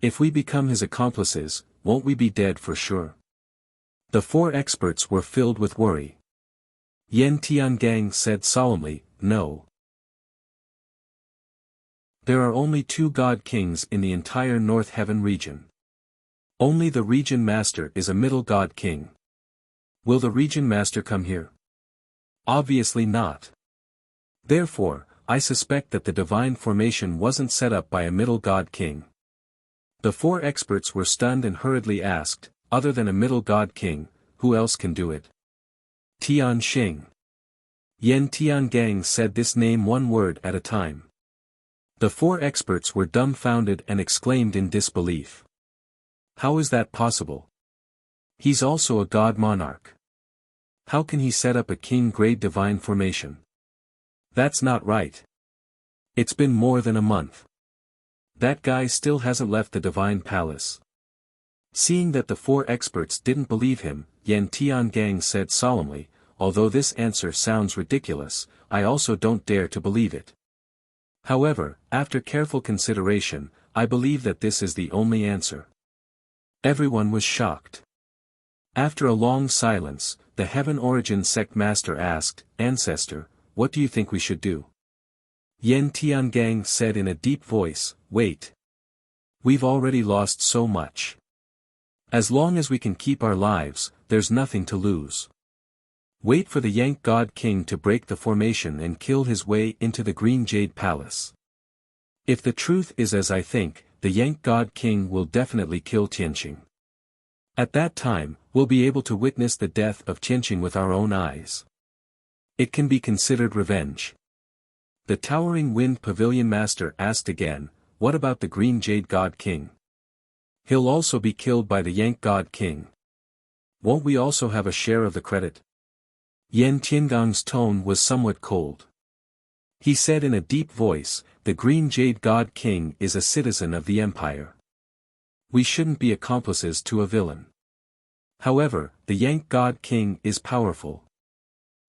If we become his accomplices, won't we be dead for sure?" The 4 experts were filled with worry. Yan Tiangang said solemnly, "No. There are only 2 God Kings in the entire North Heaven region. Only the Region Master is a middle God King. Will the Region Master come here? Obviously not. Therefore, I suspect that the divine formation wasn't set up by a middle God King." The 4 experts were stunned and hurriedly asked, "Other than a middle God King, who else can do it?" Tian Xing. Yan Tiangang said this name one word at a time. The 4 experts were dumbfounded and exclaimed in disbelief. How is that possible? He's also a god monarch. How can he set up a king-grade divine formation? That's not right. It's been more than a month. That guy still hasn't left the divine palace. Seeing that the 4 experts didn't believe him, Yan Tiangang said solemnly, "Although this answer sounds ridiculous, I also don't dare to believe it. However, after careful consideration, I believe that this is the only answer." Everyone was shocked. After a long silence, the Heaven Origin Sect Master asked, "Ancestor, what do you think we should do?" Yan Tiangang said in a deep voice, "Wait. We've already lost so much. As long as we can keep our lives, there's nothing to lose. Wait for the Yank God King to break the formation and kill his way into the Green Jade Palace. If the truth is as I think, the Yank God King will definitely kill Tianqing. At that time, we'll be able to witness the death of Tianqing with our own eyes. It can be considered revenge." The Towering Wind Pavilion Master asked again, "What about the Green Jade God King? He'll also be killed by the Yank God King. Won't we also have a share of the credit?" Yan Tiangang's tone was somewhat cold. He said in a deep voice, "The Green Jade God King is a citizen of the Empire. We shouldn't be accomplices to a villain. However, the Yank God King is powerful.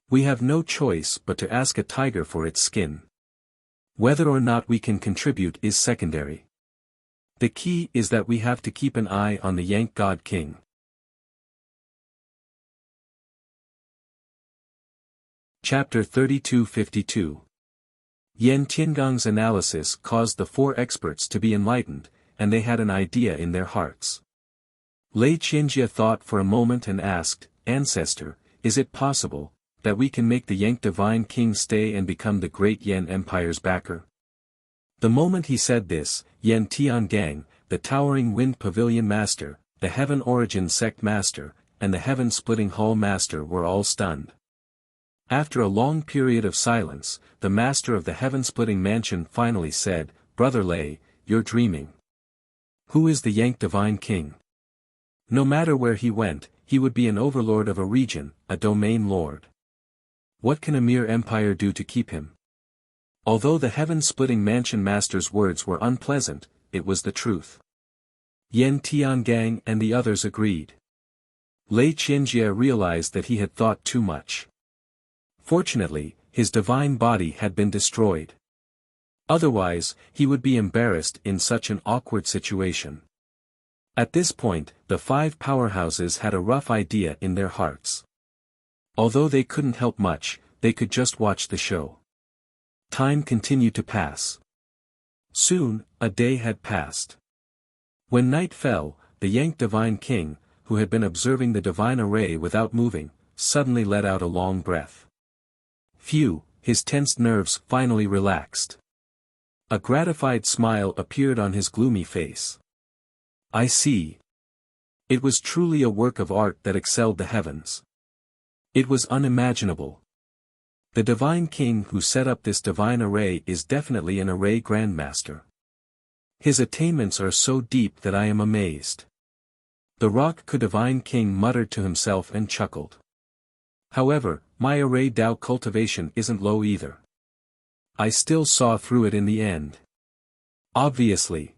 We have no choice but to ask a tiger for its skin. Whether or not we can contribute is secondary. The key is that we have to keep an eye on the Yank God King." Chapter 3252. Yan Tiangang's analysis caused the 4 experts to be enlightened, and they had an idea in their hearts. Lei Qianjie thought for a moment and asked, "Ancestor, is it possible that we can make the Yank Divine King stay and become the Great Yan Empire's backer?" The moment he said this, Yan Tiangang, the towering Wind Pavilion Master, the Heaven Origin Sect Master, and the Heaven-Splitting Hull Master were all stunned. After a long period of silence, the Master of the Heaven-Splitting Mansion finally said, "Brother Lei, you're dreaming. Who is the Yank Divine King? No matter where he went, he would be an overlord of a region, a domain lord. What can a mere empire do to keep him?" Although the Heaven-Splitting Mansion Master's words were unpleasant, it was the truth. Yan Tiangang and the others agreed. Lei Qianjie realized that he had thought too much. Fortunately, his divine body had been destroyed. Otherwise, he would be embarrassed in such an awkward situation. At this point, the 5 powerhouses had a rough idea in their hearts. Although they couldn't help much, they could just watch the show. Time continued to pass. Soon, a day had passed. When night fell, the Yank Divine King, who had been observing the divine array without moving, suddenly let out a long breath. Phew, his tensed nerves finally relaxed. A gratified smile appeared on his gloomy face. I see. It was truly a work of art that excelled the heavens. It was unimaginable. The Divine King who set up this divine array is definitely an array grandmaster. His attainments are so deep that I am amazed. The Rock-Ku Divine King muttered to himself and chuckled. However, my array Tao cultivation isn't low either. I still saw through it in the end. Obviously.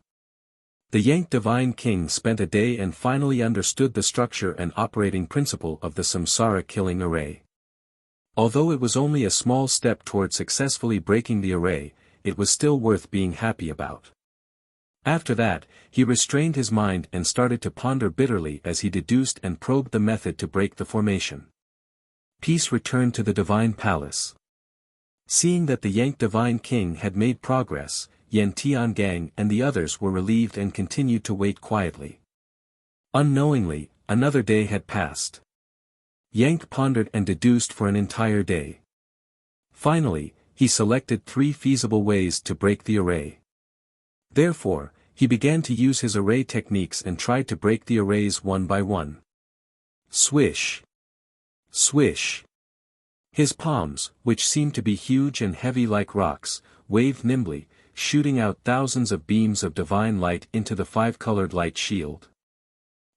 The Yank Divine King spent a day and finally understood the structure and operating principle of the Samsara killing array. Although it was only a small step toward successfully breaking the array, it was still worth being happy about. After that, he restrained his mind and started to ponder bitterly as he deduced and probed the method to break the formation. Peace returned to the Divine Palace. Seeing that the Yank Divine King had made progress, Yan Tiangang and the others were relieved and continued to wait quietly. Unknowingly, another day had passed. Yank pondered and deduced for an entire day. Finally, he selected 3 feasible ways to break the array. Therefore, he began to use his array techniques and tried to break the arrays one by one. Swish! Swish! His palms, which seemed to be huge and heavy like rocks, waved nimbly, shooting out thousands of beams of divine light into the 5-colored light shield.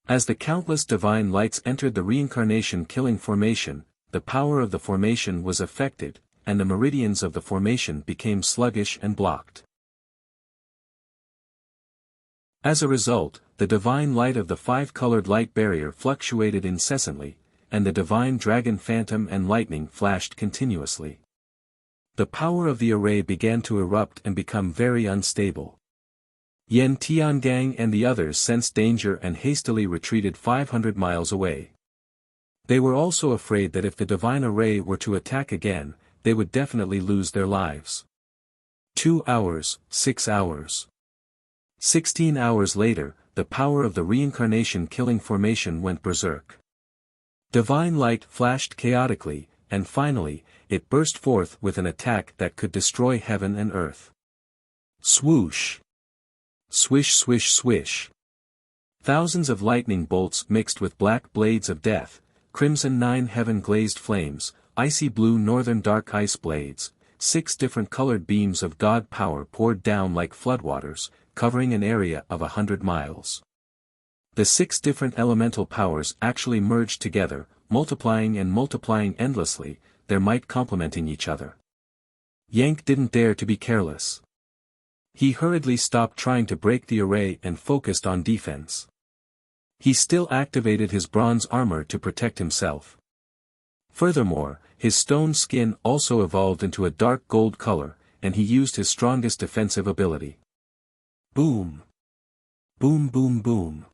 As the countless divine lights entered the reincarnation killing formation, the power of the formation was affected, and the meridians of the formation became sluggish and blocked. As a result, the divine light of the 5-colored light barrier fluctuated incessantly, and the divine dragon phantom and lightning flashed continuously. The power of the array began to erupt and become very unstable. Yan Tiangang and the others sensed danger and hastily retreated 500 miles away. They were also afraid that if the divine array were to attack again, they would definitely lose their lives. 2 hours, 6 hours. 16 hours later, the power of the reincarnation killing formation went berserk. Divine light flashed chaotically, and finally, it burst forth with an attack that could destroy heaven and earth. Swoosh! Swish swish swish! Thousands of lightning bolts mixed with black blades of death, crimson 9 heaven-glazed flames, icy blue northern dark ice blades, 6 different colored beams of God power poured down like floodwaters, covering an area of 100 miles. The 6 different elemental powers actually merged together, multiplying and multiplying endlessly, their might complementing each other. Yank didn't dare to be careless. He hurriedly stopped trying to break the array and focused on defense. He still activated his bronze armor to protect himself. Furthermore, his stone skin also evolved into a dark gold color, and he used his strongest defensive ability. Boom! Boom boom boom!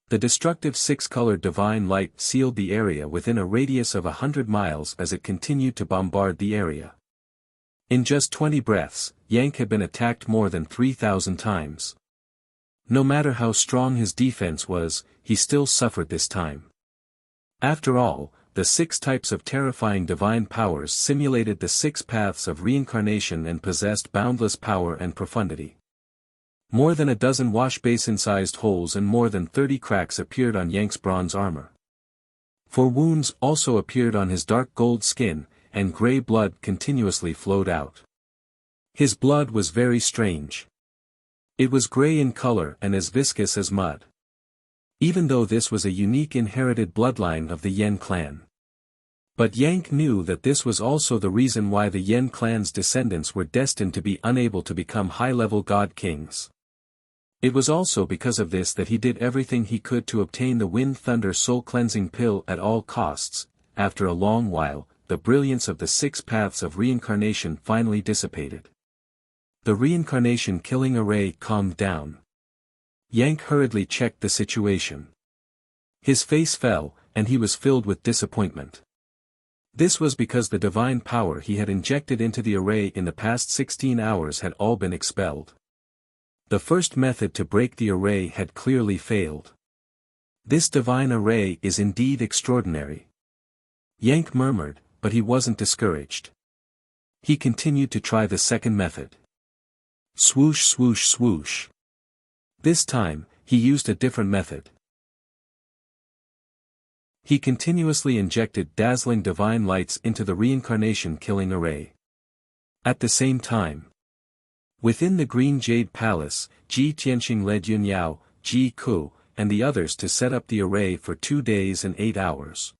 The destructive 6-colored divine light sealed the area within a radius of 100 miles as it continued to bombard the area. In just 20 breaths, Yank had been attacked more than 3,000 times. No matter how strong his defense was, he still suffered this time. After all, the 6 types of terrifying divine powers simulated the 6 paths of reincarnation and possessed boundless power and profundity. More than a dozen wash-basin-sized holes and more than 30 cracks appeared on Yank's bronze armor. 4 wounds also appeared on his dark gold skin, and gray blood continuously flowed out. His blood was very strange. It was gray in color and as viscous as mud. Even though this was a unique inherited bloodline of the Yen clan. But Yank knew that this was also the reason why the Yen clan's descendants were destined to be unable to become high-level god kings. It was also because of this that he did everything he could to obtain the Wind Thunder soul-cleansing pill at all costs. After a long while, the brilliance of the 6 paths of reincarnation finally dissipated. The reincarnation killing array calmed down. Yank hurriedly checked the situation. His face fell, and he was filled with disappointment. This was because the divine power he had injected into the array in the past 16 hours had all been expelled. The first method to break the array had clearly failed. This divine array is indeed extraordinary. Yank murmured, but he wasn't discouraged. He continued to try the second method. Swoosh swoosh swoosh. This time, he used a different method. He continuously injected dazzling divine lights into the reincarnation killing array. At the same time, within the Green Jade Palace, Ji Tianxing led Yun Yao, Ji Ku, and the others to set up the array for 2 days and 8 hours.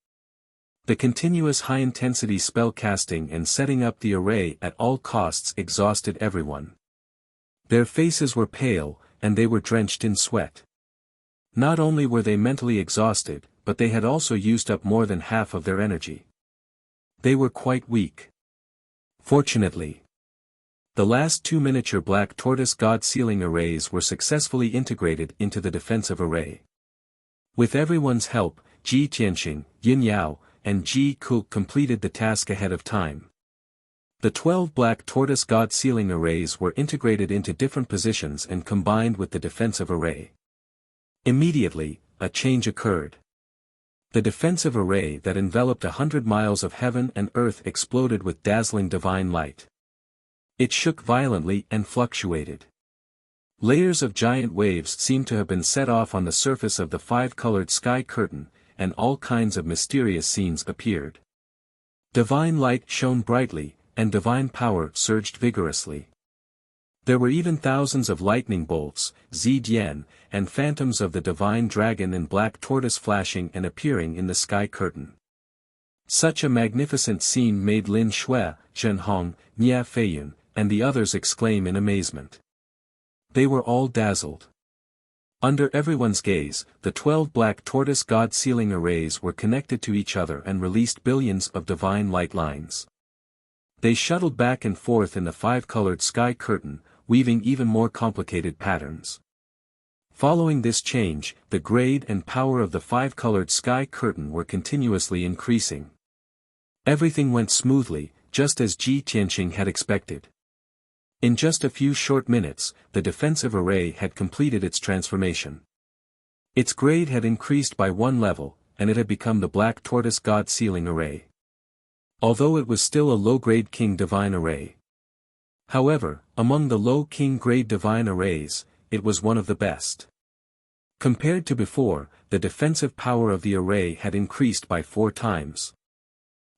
The continuous high-intensity spell casting and setting up the array at all costs exhausted everyone. Their faces were pale, and they were drenched in sweat. Not only were they mentally exhausted, but they had also used up more than half of their energy. They were quite weak. Fortunately, the last 2 miniature black tortoise god sealing arrays were successfully integrated into the defensive array. With everyone's help, Ji Tianxing, Yin Yao, and Ji Ku completed the task ahead of time. The 12 black tortoise god sealing arrays were integrated into different positions and combined with the defensive array. Immediately, a change occurred. The defensive array that enveloped 100 miles of heaven and earth exploded with dazzling divine light. It shook violently and fluctuated. Layers of giant waves seemed to have been set off on the surface of the 5-colored sky curtain, and all kinds of mysterious scenes appeared. Divine light shone brightly, and divine power surged vigorously. There were even thousands of lightning bolts, Zidian, and phantoms of the divine dragon and black tortoise flashing and appearing in the sky curtain. Such a magnificent scene made Lin Shui, Zhen Hong, Nia Feiyun, and the others exclaim in amazement. They were all dazzled. Under everyone's gaze, the 12 black tortoise god sealing arrays were connected to each other and released billions of divine light lines. They shuttled back and forth in the 5-colored sky curtain, weaving even more complicated patterns. Following this change, the grade and power of the 5-colored sky curtain were continuously increasing. Everything went smoothly, just as Ji Tianxing had expected. In just a few short minutes, the defensive array had completed its transformation. Its grade had increased by 1 level, and it had become the black tortoise god sealing array. Although it was still a low-grade king divine array. However, among the low king grade divine arrays, it was one of the best. Compared to before, the defensive power of the array had increased by 4 times.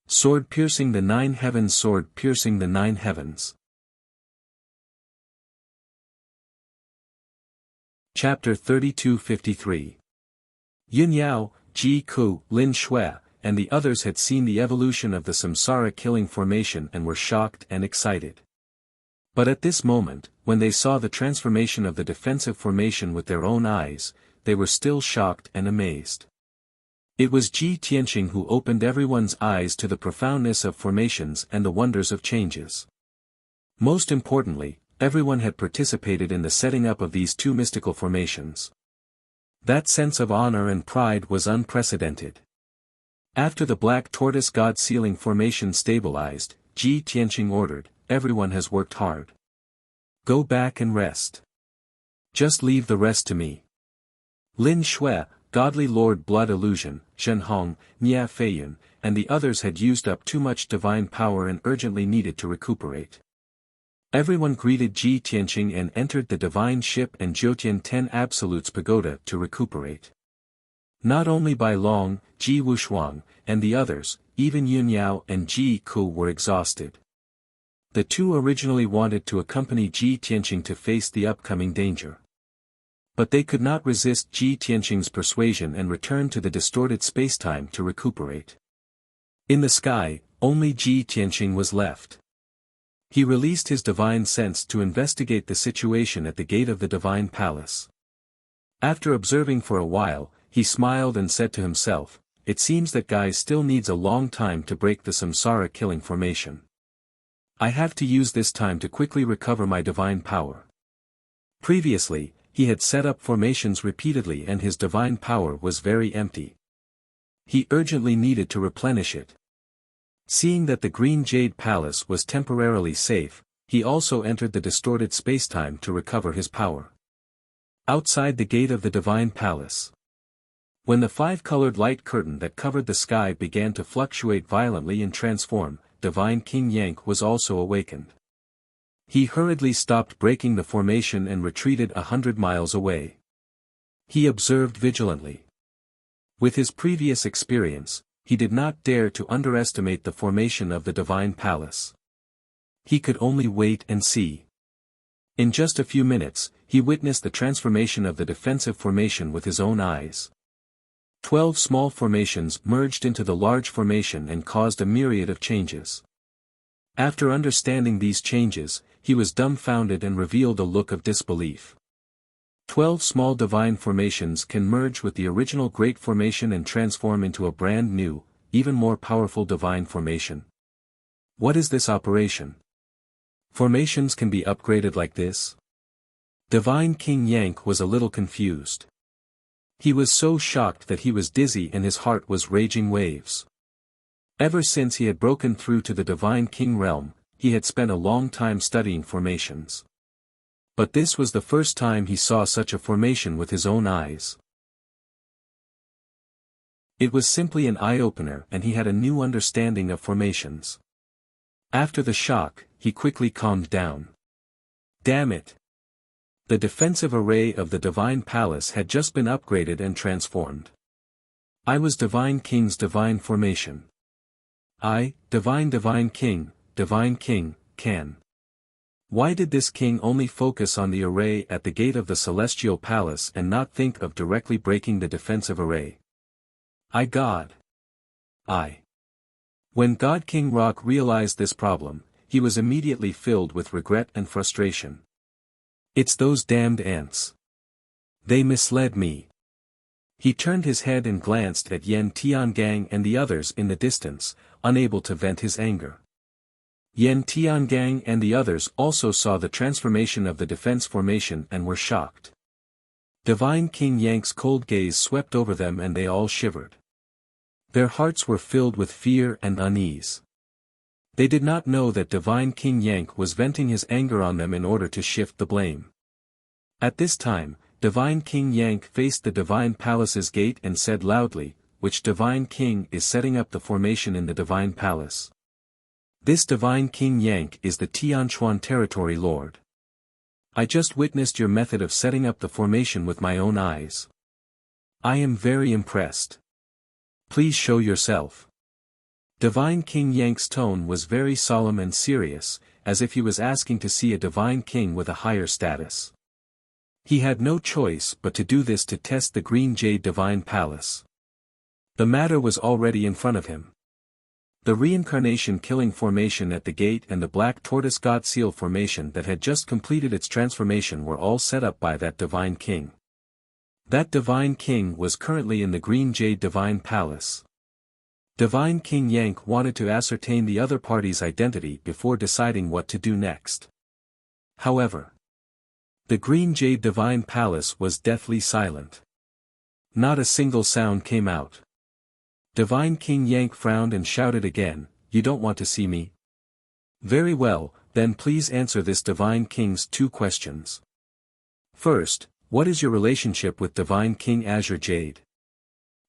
Sword piercing the 9 heavens, sword piercing the 9 heavens. Chapter 3253. Yun Yao, Ji Ku, Lin Shui, and the others had seen the evolution of the Samsara killing formation and were shocked and excited. But at this moment, when they saw the transformation of the defensive formation with their own eyes, they were still shocked and amazed. It was Ji Tianxing who opened everyone's eyes to the profoundness of formations and the wonders of changes. Most importantly, everyone had participated in the setting up of these 2 mystical formations. That sense of honor and pride was unprecedented. After the black tortoise god sealing formation stabilized, Ji Tianxing ordered, "Everyone has worked hard. Go back and rest. Just leave the rest to me." Lin Shui, Godly Lord Blood Illusion, Zhenhong, Nia Feiyun, and the others had used up too much divine power and urgently needed to recuperate. Everyone greeted Ji Tianqing and entered the divine ship and Jiutian 10 Absolutes Pagoda to recuperate. Not only Bai Long, Ji Wushuang, and the others, even Yun Yao and Ji Ku were exhausted. The two originally wanted to accompany Ji Tianqing to face the upcoming danger. But they could not resist Ji Tianqing's persuasion and returned to the distorted spacetime to recuperate. In the sky, only Ji Tianqing was left. He released his divine sense to investigate the situation at the gate of the divine palace. After observing for a while, he smiled and said to himself, "It seems that guy still needs a long time to break the samsara killing formation. I have to use this time to quickly recover my divine power." Previously, he had set up formations repeatedly and his divine power was very empty. He urgently needed to replenish it. Seeing that the Green Jade Palace was temporarily safe, he also entered the distorted spacetime to recover his power. Outside the gate of the Divine Palace. When the five-colored light curtain that covered the sky began to fluctuate violently and transform, Divine King Yank was also awakened. He hurriedly stopped breaking the formation and retreated 100 miles away. He observed vigilantly. With his previous experience, he did not dare to underestimate the formation of the Divine Palace. He could only wait and see. In just a few minutes, he witnessed the transformation of the defensive formation with his own eyes. 12 small formations merged into the large formation and caused a myriad of changes. After understanding these changes, he was dumbfounded and revealed a look of disbelief. 12 small divine formations can merge with the original great formation and transform into a brand new, even more powerful divine formation. What is this operation? Formations can be upgraded like this? Divine King Yank was a little confused. He was so shocked that he was dizzy and his heart was raging waves. Ever since he had broken through to the Divine King realm, he had spent a long time studying formations. But this was the first time he saw such a formation with his own eyes. It was simply an eye-opener and he had a new understanding of formations. After the shock, he quickly calmed down. Damn it! The defensive array of the Divine Palace had just been upgraded and transformed. I was Divine King's divine formation. I, Divine King, can. Why did this king only focus on the array at the gate of the Celestial Palace and not think of directly breaking the defensive array? God. When God King Rock realized this problem, he was immediately filled with regret and frustration. It's those damned ants. They misled me. He turned his head and glanced at Yen Tiangang and the others in the distance, unable to vent his anger. Yen Tiangang and the others also saw the transformation of the defense formation and were shocked. Divine King Yank's cold gaze swept over them and they all shivered. Their hearts were filled with fear and unease. They did not know that Divine King Yank was venting his anger on them in order to shift the blame. At this time, Divine King Yank faced the Divine Palace's gate and said loudly, "Which Divine King is setting up the formation in the Divine Palace?" "This Divine King Yank is the Tianchuan Territory Lord. I just witnessed your method of setting up the formation with my own eyes. I am very impressed. Please show yourself." Divine King Yank's tone was very solemn and serious, as if he was asking to see a divine king with a higher status. He had no choice but to do this to test the Green Jade Divine Palace. The matter was already in front of him. The reincarnation killing formation at the gate and the Black Tortoise God Seal formation that had just completed its transformation were all set up by that Divine King. That Divine King was currently in the Green Jade Divine Palace. Divine King Yank wanted to ascertain the other party's identity before deciding what to do next. However, the Green Jade Divine Palace was deathly silent. Not a single sound came out. Divine King Yank frowned and shouted again, "You don't want to see me? Very well, then please answer this Divine King's 2 questions. First, what is your relationship with Divine King Azure Jade?"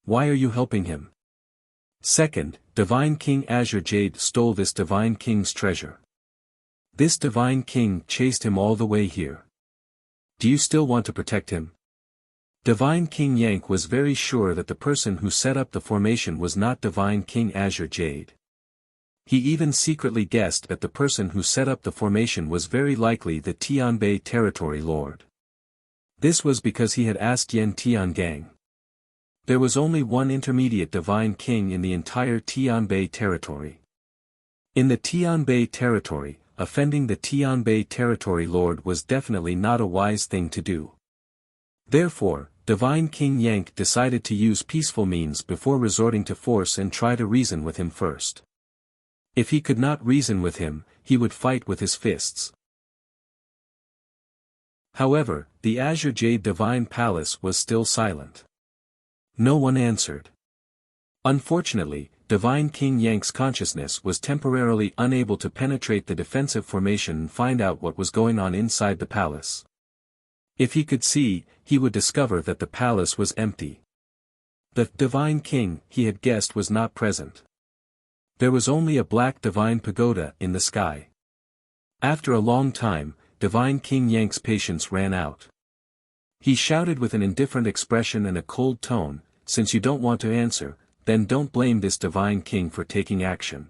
Why are you helping him? Second, Divine King Azure Jade stole this Divine King's treasure. This Divine King chased him all the way here. Do you still want to protect him? Divine King Yank was very sure that the person who set up the formation was not Divine King Azure Jade. He even secretly guessed that the person who set up the formation was very likely the Tianbei territory lord. This was because he had asked Yen Tiangang. There was only one intermediate Divine King in the entire Tianbei territory. In the Tianbei territory, offending the Tianbei territory lord was definitely not a wise thing to do. Therefore, Divine King Yank decided to use peaceful means before resorting to force and try to reason with him first. If he could not reason with him, he would fight with his fists. However, the Azure Jade Divine Palace was still silent. No one answered. Unfortunately, Divine King Yank's consciousness was temporarily unable to penetrate the defensive formation and find out what was going on inside the palace. If he could see, he would discover that the palace was empty. The Divine King, he had guessed, was not present. There was only a black divine pagoda in the sky. After a long time, Divine King Yank's patience ran out. He shouted with an indifferent expression and a cold tone, "Since you don't want to answer, then don't blame this Divine King for taking action.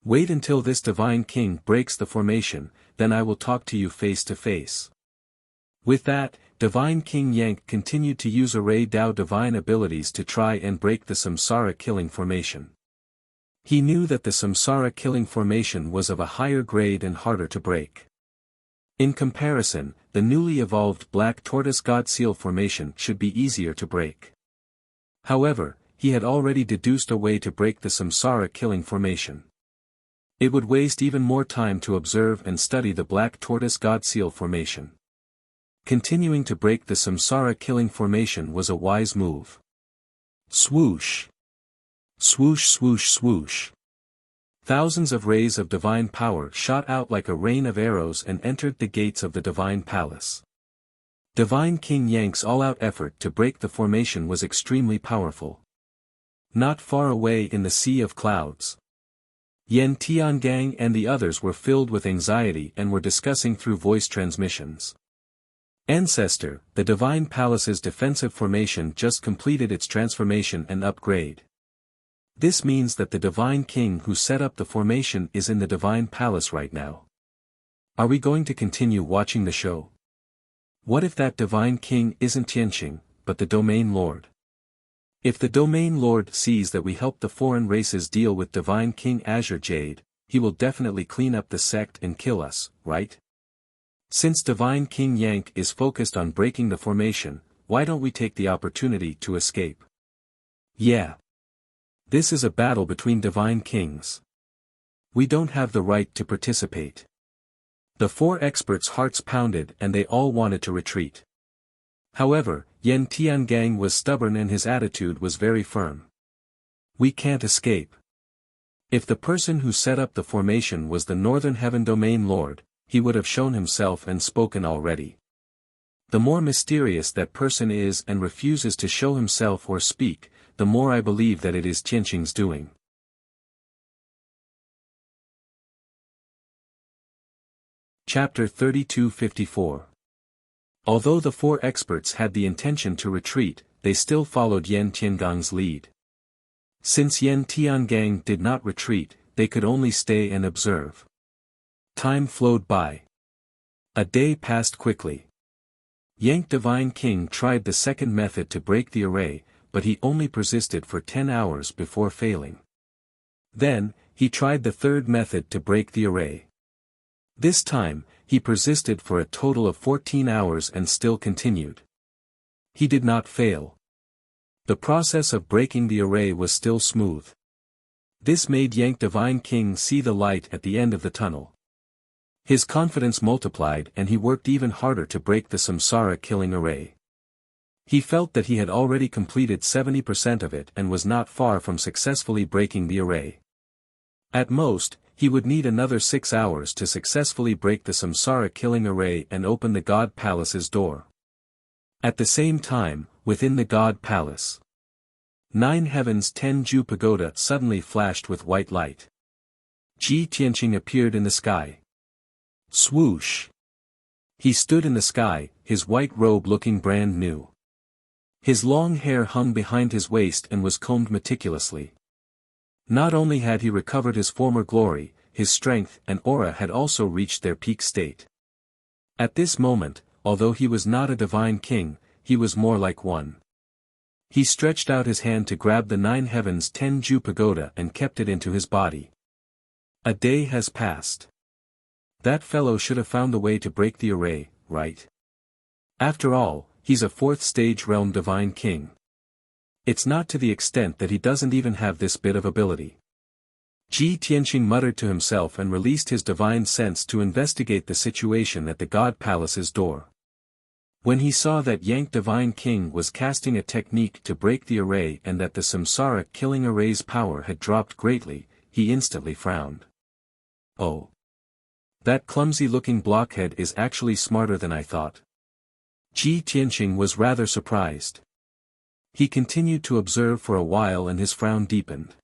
Wait until this Divine King breaks the formation, then I will talk to you face to face." With that, Divine King Yank continued to use Array Dao divine abilities to try and break the Samsara killing formation. He knew that the Samsara killing formation was of a higher grade and harder to break. In comparison, the newly evolved Black Tortoise God Seal formation should be easier to break. However, he had already deduced a way to break the Samsara killing formation. It would waste even more time to observe and study the Black Tortoise God Seal formation. Continuing to break the Samsara killing formation was a wise move. Swoosh! Swoosh swoosh swoosh! Thousands of rays of divine power shot out like a rain of arrows and entered the gates of the divine palace. Divine King Yank's all-out effort to break the formation was extremely powerful. Not far away in the sea of clouds, Yen Tiangang and the others were filled with anxiety and were discussing through voice transmissions. Ancestor, the divine palace's defensive formation just completed its transformation and upgrade. This means that the Divine King who set up the formation is in the Divine Palace right now. Are we going to continue watching the show? What if that Divine King isn't Tianqing, but the Domain Lord? If the Domain Lord sees that we help the foreign races deal with Divine King Azure Jade, he will definitely clean up the sect and kill us, right? Since Divine King Yank is focused on breaking the formation, why don't we take the opportunity to escape? Yeah. This is a battle between divine kings. We don't have the right to participate. The four experts' hearts pounded and they all wanted to retreat. However, Yen Tiangang was stubborn and his attitude was very firm. We can't escape. If the person who set up the formation was the Northern Heaven Domain Lord, he would have shown himself and spoken already. The more mysterious that person is and refuses to show himself or speak, the more I believe that it is Tianqing's doing. Chapter 3254. Although the four experts had the intention to retreat, they still followed Yen Tiangang's lead. Since Yen Tiangang did not retreat, they could only stay and observe. Time flowed by. A day passed quickly. Yank Divine King tried the second method to break the array, but he only persisted for 10 hours before failing. Then, he tried the third method to break the array. This time, he persisted for a total of 14 hours and still continued. He did not fail. The process of breaking the array was still smooth. This made Yank Divine King see the light at the end of the tunnel. His confidence multiplied and he worked even harder to break the Samsara killing array. He felt that he had already completed 70% of it and was not far from successfully breaking the array. At most, he would need another 6 hours to successfully break the Samsara killing array and open the God Palace's door. At the same time, within the God Palace, 9 heavens 10 Ju pagoda suddenly flashed with white light. Ji Tianqing appeared in the sky. Swoosh! He stood in the sky, his white robe looking brand new. His long hair hung behind his waist and was combed meticulously. Not only had he recovered his former glory, his strength and aura had also reached their peak state. At this moment, although he was not a divine king, he was more like one. He stretched out his hand to grab the 9 heavens 10 Ju pagoda and kept it into his body. A day has passed. That fellow should have found a way to break the array, right? After all, he's a 4th stage realm divine king. It's not to the extent that he doesn't even have this bit of ability. Ji Tianqing muttered to himself and released his divine sense to investigate the situation at the God Palace's door. When he saw that Yank Divine King was casting a technique to break the array and that the Samsara killing array's power had dropped greatly, he instantly frowned. Oh! That clumsy-looking blockhead is actually smarter than I thought. Ji Tianqing was rather surprised. He continued to observe for a while and his frown deepened.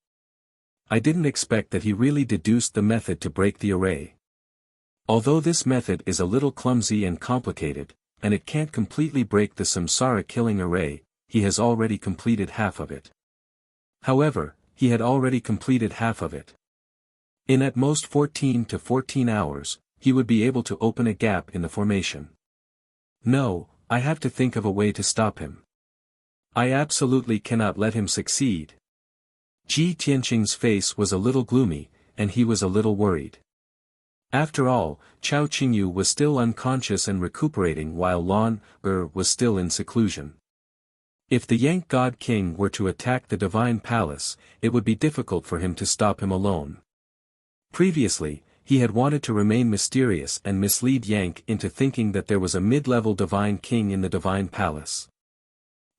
I didn't expect that he really deduced the method to break the array. Although this method is a little clumsy and complicated, and it can't completely break the Samsara killing array, he has already completed half of it. However, he had already completed half of it. In at most 14 to 14 hours, he would be able to open a gap in the formation. No, I have to think of a way to stop him. I absolutely cannot let him succeed. Ji Tianqing's face was a little gloomy, and he was a little worried. After all, Chao Qingyu was still unconscious and recuperating while Lan Er was still in seclusion. If the Yank God King were to attack the Divine Palace, it would be difficult for him to stop him alone. Previously, he had wanted to remain mysterious and mislead Yank into thinking that there was a mid-level Divine King in the Divine Palace.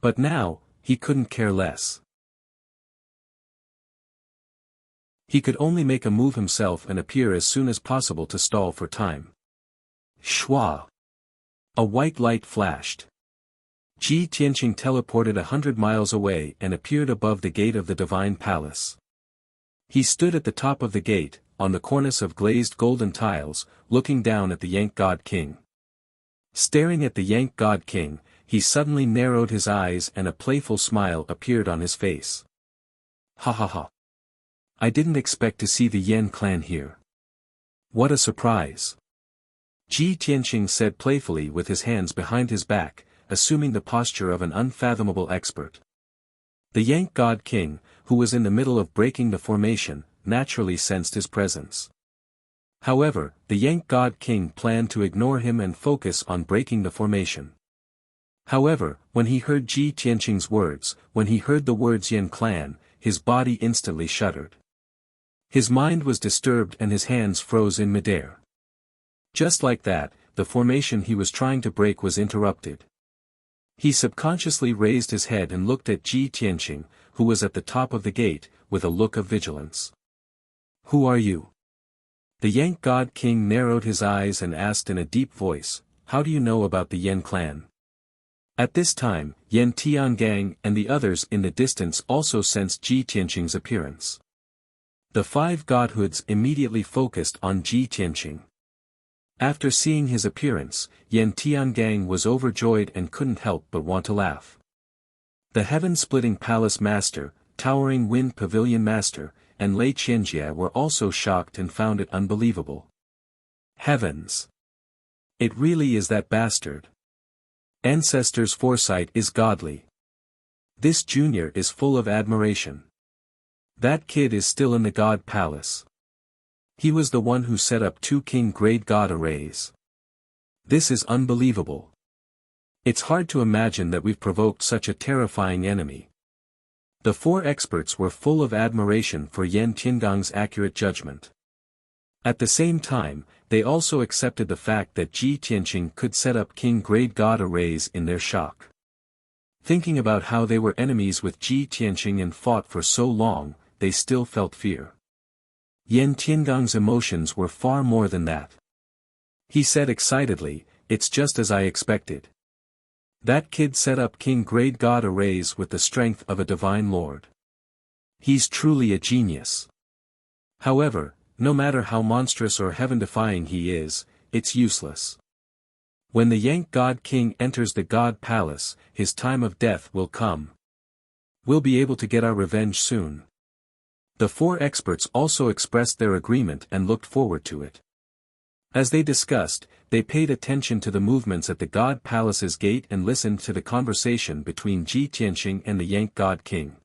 But now, he couldn't care less. He could only make a move himself and appear as soon as possible to stall for time. Shwa! A white light flashed. Ji Tianqing teleported 100 miles away and appeared above the gate of the Divine Palace. He stood at the top of the gate, on the cornice of glazed golden tiles, looking down at the Yank God King. Staring at the Yank God King, he suddenly narrowed his eyes and a playful smile appeared on his face. Ha ha ha. I didn't expect to see the Yen clan here. What a surprise. Ji Tianqing said playfully with his hands behind his back, assuming the posture of an unfathomable expert. The Yank God King, who was in the middle of breaking the formation, naturally sensed his presence. However, the Yank God King planned to ignore him and focus on breaking the formation. However, when he heard Ji Tianqing's words, when he heard the words Yen clan, his body instantly shuddered. His mind was disturbed and his hands froze in midair. Just like that, the formation he was trying to break was interrupted. He subconsciously raised his head and looked at Ji Tianqing, who was at the top of the gate, with a look of vigilance. Who are you? The Yank God King narrowed his eyes and asked in a deep voice, how do you know about the Yen clan? At this time, Yen Tiangang and the others in the distance also sensed Ji Tianqing's appearance. The 5 godhoods immediately focused on Ji Tianqing. After seeing his appearance, Yen Tiangang was overjoyed and couldn't help but want to laugh. The heaven-splitting palace master, towering wind pavilion master, and Lei Qianjie were also shocked and found it unbelievable. Heavens! It really is that bastard. Ancestors' foresight is godly. This junior is full of admiration. That kid is still in the God Palace. He was the one who set up 2 king-grade God arrays. This is unbelievable. It's hard to imagine that we've provoked such a terrifying enemy. The 4 experts were full of admiration for Yen Tiangang's accurate judgment. At the same time, they also accepted the fact that Ji Tianqing could set up king-grade God arrays in their shock. Thinking about how they were enemies with Ji Tianqing and fought for so long, they still felt fear. Yen Tiangang's emotions were far more than that. He said excitedly, it's just as I expected. That kid set up King Grade God arrays with the strength of a divine lord. He's truly a genius. However, no matter how monstrous or heaven-defying he is, it's useless. When the Yank God King enters the God Palace, his time of death will come. We'll be able to get our revenge soon. The four experts also expressed their agreement and looked forward to it. As they discussed, they paid attention to the movements at the God Palace's gate and listened to the conversation between Ji Tianqing and the Yank God King.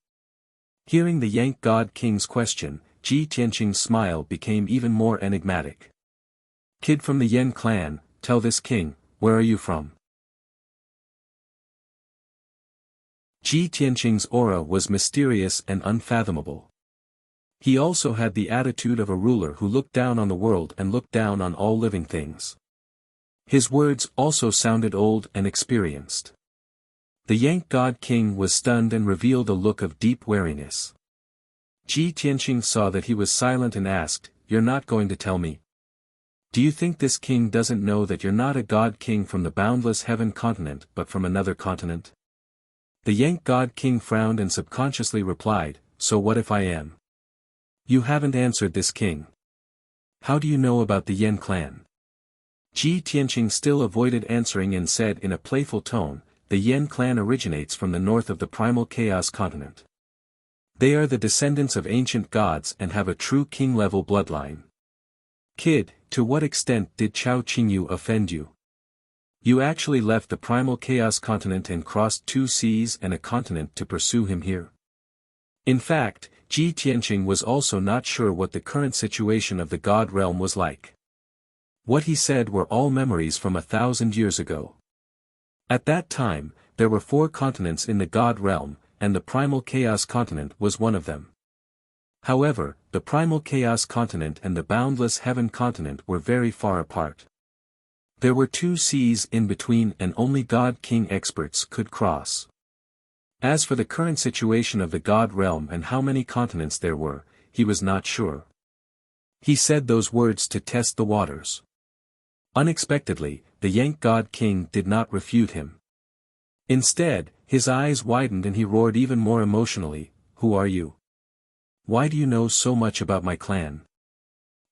Hearing the Yank God King's question, Ji Tianqing's smile became even more enigmatic. Kid from the Yen clan, tell this king, where are you from? Ji Tianqing's aura was mysterious and unfathomable. He also had the attitude of a ruler who looked down on the world and looked down on all living things. His words also sounded old and experienced. The Yank God King was stunned and revealed a look of deep wariness. Ji Tianqing saw that he was silent and asked, "You're not going to tell me? Do you think this king doesn't know that you're not a God King from the boundless heaven continent but from another continent?" The Yank God King frowned and subconsciously replied, "So what if I am?" "You haven't answered this king. How do you know about the Yen clan?" Ji Tianqing still avoided answering and said in a playful tone, "The Yen clan originates from the north of the primal chaos continent. They are the descendants of ancient gods and have a true king-level bloodline. Kid, to what extent did Chao Qingyu offend you? You actually left the primal chaos continent and crossed 2 seas and a continent to pursue him here." In fact, Ji Tianqing was also not sure what the current situation of the God realm was like. What he said were all memories from 1,000 years ago. At that time, there were 4 continents in the God realm, and the primal chaos continent was one of them. However, the primal chaos continent and the boundless heaven continent were very far apart. There were 2 seas in between and only God King experts could cross. As for the current situation of the God realm and how many continents there were, he was not sure. He said those words to test the waters. Unexpectedly, the Yank God King did not refute him. Instead, his eyes widened and he roared even more emotionally, "Who are you? Why do you know so much about my clan?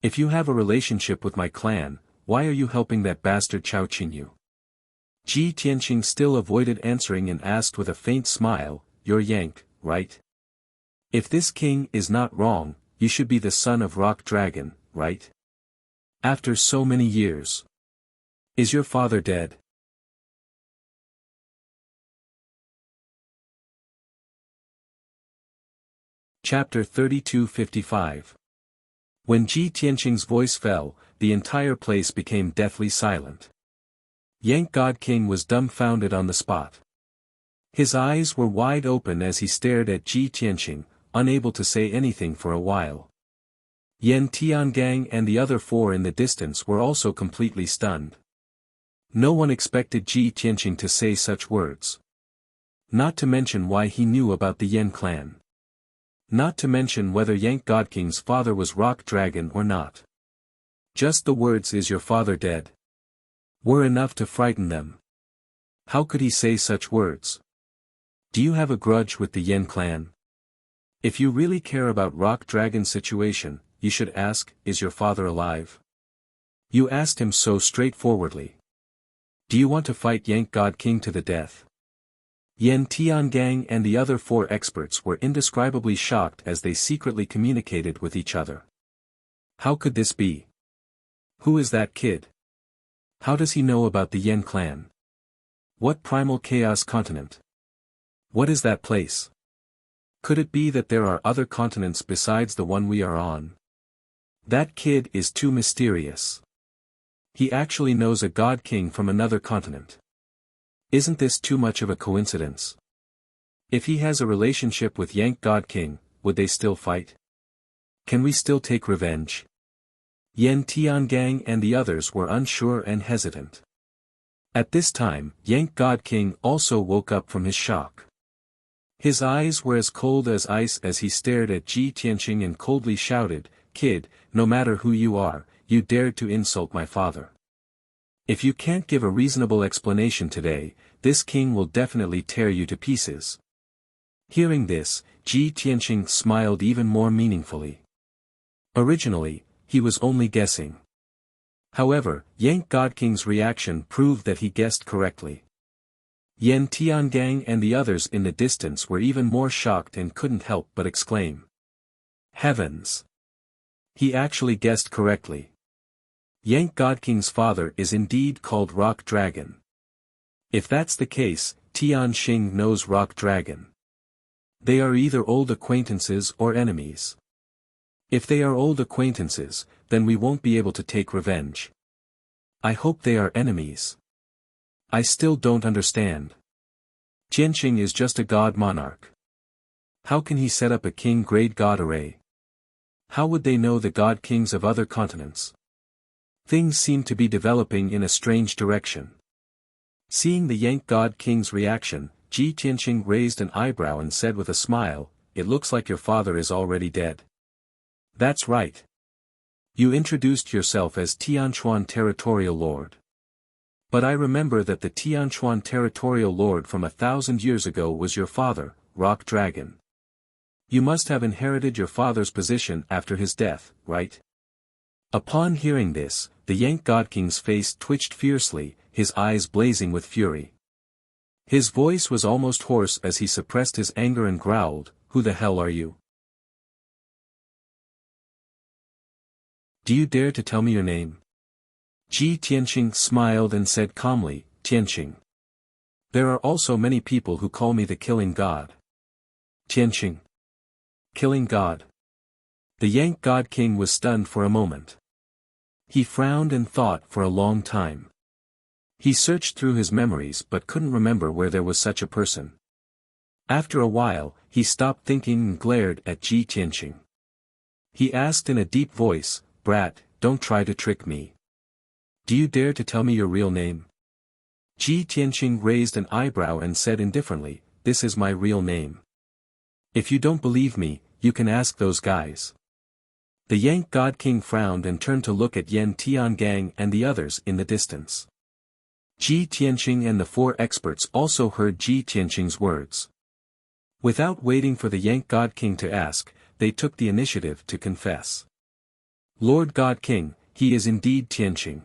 If you have a relationship with my clan, why are you helping that bastard Chao Qingyu?" Ji Tianqing still avoided answering and asked with a faint smile, "You're Yank, right? If this king is not wrong, you should be the son of Rock Dragon, right? After so many years. Is your father dead?" Chapter 32:55. When Ji Tianqing's voice fell, the entire place became deathly silent. Yank God King was dumbfounded on the spot. His eyes were wide open as he stared at Ji Tianqing, unable to say anything for a while. Yen Tiangang and the other 4 in the distance were also completely stunned. No one expected Ji Tianqing to say such words. Not to mention why he knew about the Yen clan. Not to mention whether Yank God King's father was Rock Dragon or not. Just the words "Is your father dead?" were enough to frighten them. How could he say such words? Do you have a grudge with the Yen clan? If you really care about Rock Dragon's situation, you should ask, "Is your father alive?" You asked him so straightforwardly. Do you want to fight Yank God King to the death? Yen Tiangang and the other 4 experts were indescribably shocked as they secretly communicated with each other. How could this be? Who is that kid? How does he know about the Yen clan? What primal chaos continent? What is that place? Could it be that there are other continents besides the one we are on? That kid is too mysterious. He actually knows a God King from another continent. Isn't this too much of a coincidence? If he has a relationship with Yank God King, would they still fight? Can we still take revenge? Yen Tiangang and the others were unsure and hesitant. At this time, Yank God King also woke up from his shock. His eyes were as cold as ice as he stared at Ji Tianqing and coldly shouted, "Kid, no matter who you are, you dared to insult my father. If you can't give a reasonable explanation today, this king will definitely tear you to pieces. Hearing this, Ji Tianqing smiled even more meaningfully. Originally, he was only guessing. However, Yang God King's reaction proved that he guessed correctly. Yan Tiangang and the others in the distance were even more shocked and couldn't help but exclaim. Heavens! He actually guessed correctly. Yang God King's father is indeed called Rock Dragon. If that's the case, Tianqing knows Rock Dragon. They are either old acquaintances or enemies. If they are old acquaintances, then we won't be able to take revenge. I hope they are enemies. I still don't understand. Tianqing is just a god monarch. How can he set up a king-grade god array? How would they know the god kings of other continents? Things seem to be developing in a strange direction. Seeing the Yank god king's reaction, Ji Tianqing raised an eyebrow and said with a smile, "It looks like your father is already dead." "That's right. You introduced yourself as Tianquan Territorial Lord. But I remember that the Tianquan Territorial Lord from 1,000 years ago was your father, Rock Dragon. You must have inherited your father's position after his death, right?" Upon hearing this, the Yank God King's face twitched fiercely, his eyes blazing with fury. His voice was almost hoarse as he suppressed his anger and growled, "Who the hell are you? Do you dare to tell me your name?" Ji Tianqing smiled and said calmly, "Tianqing. There are also many people who call me the Killing God." "Tianqing. Killing God?" The Yank God King was stunned for a moment. He frowned and thought for a long time. He searched through his memories but couldn't remember where there was such a person. After a while, he stopped thinking and glared at Ji Tianqing. He asked in a deep voice, "Brat, don't try to trick me. Do you dare to tell me your real name?" Ji Tianqing raised an eyebrow and said indifferently, "This is my real name. If you don't believe me, you can ask those guys." The Yank God King frowned and turned to look at Yan Tiangang and the others in the distance. Ji Tianqing and the four experts also heard Ji Tianqing's words. Without waiting for the Yank God King to ask, they took the initiative to confess. "Lord God King, he is indeed Tianqing.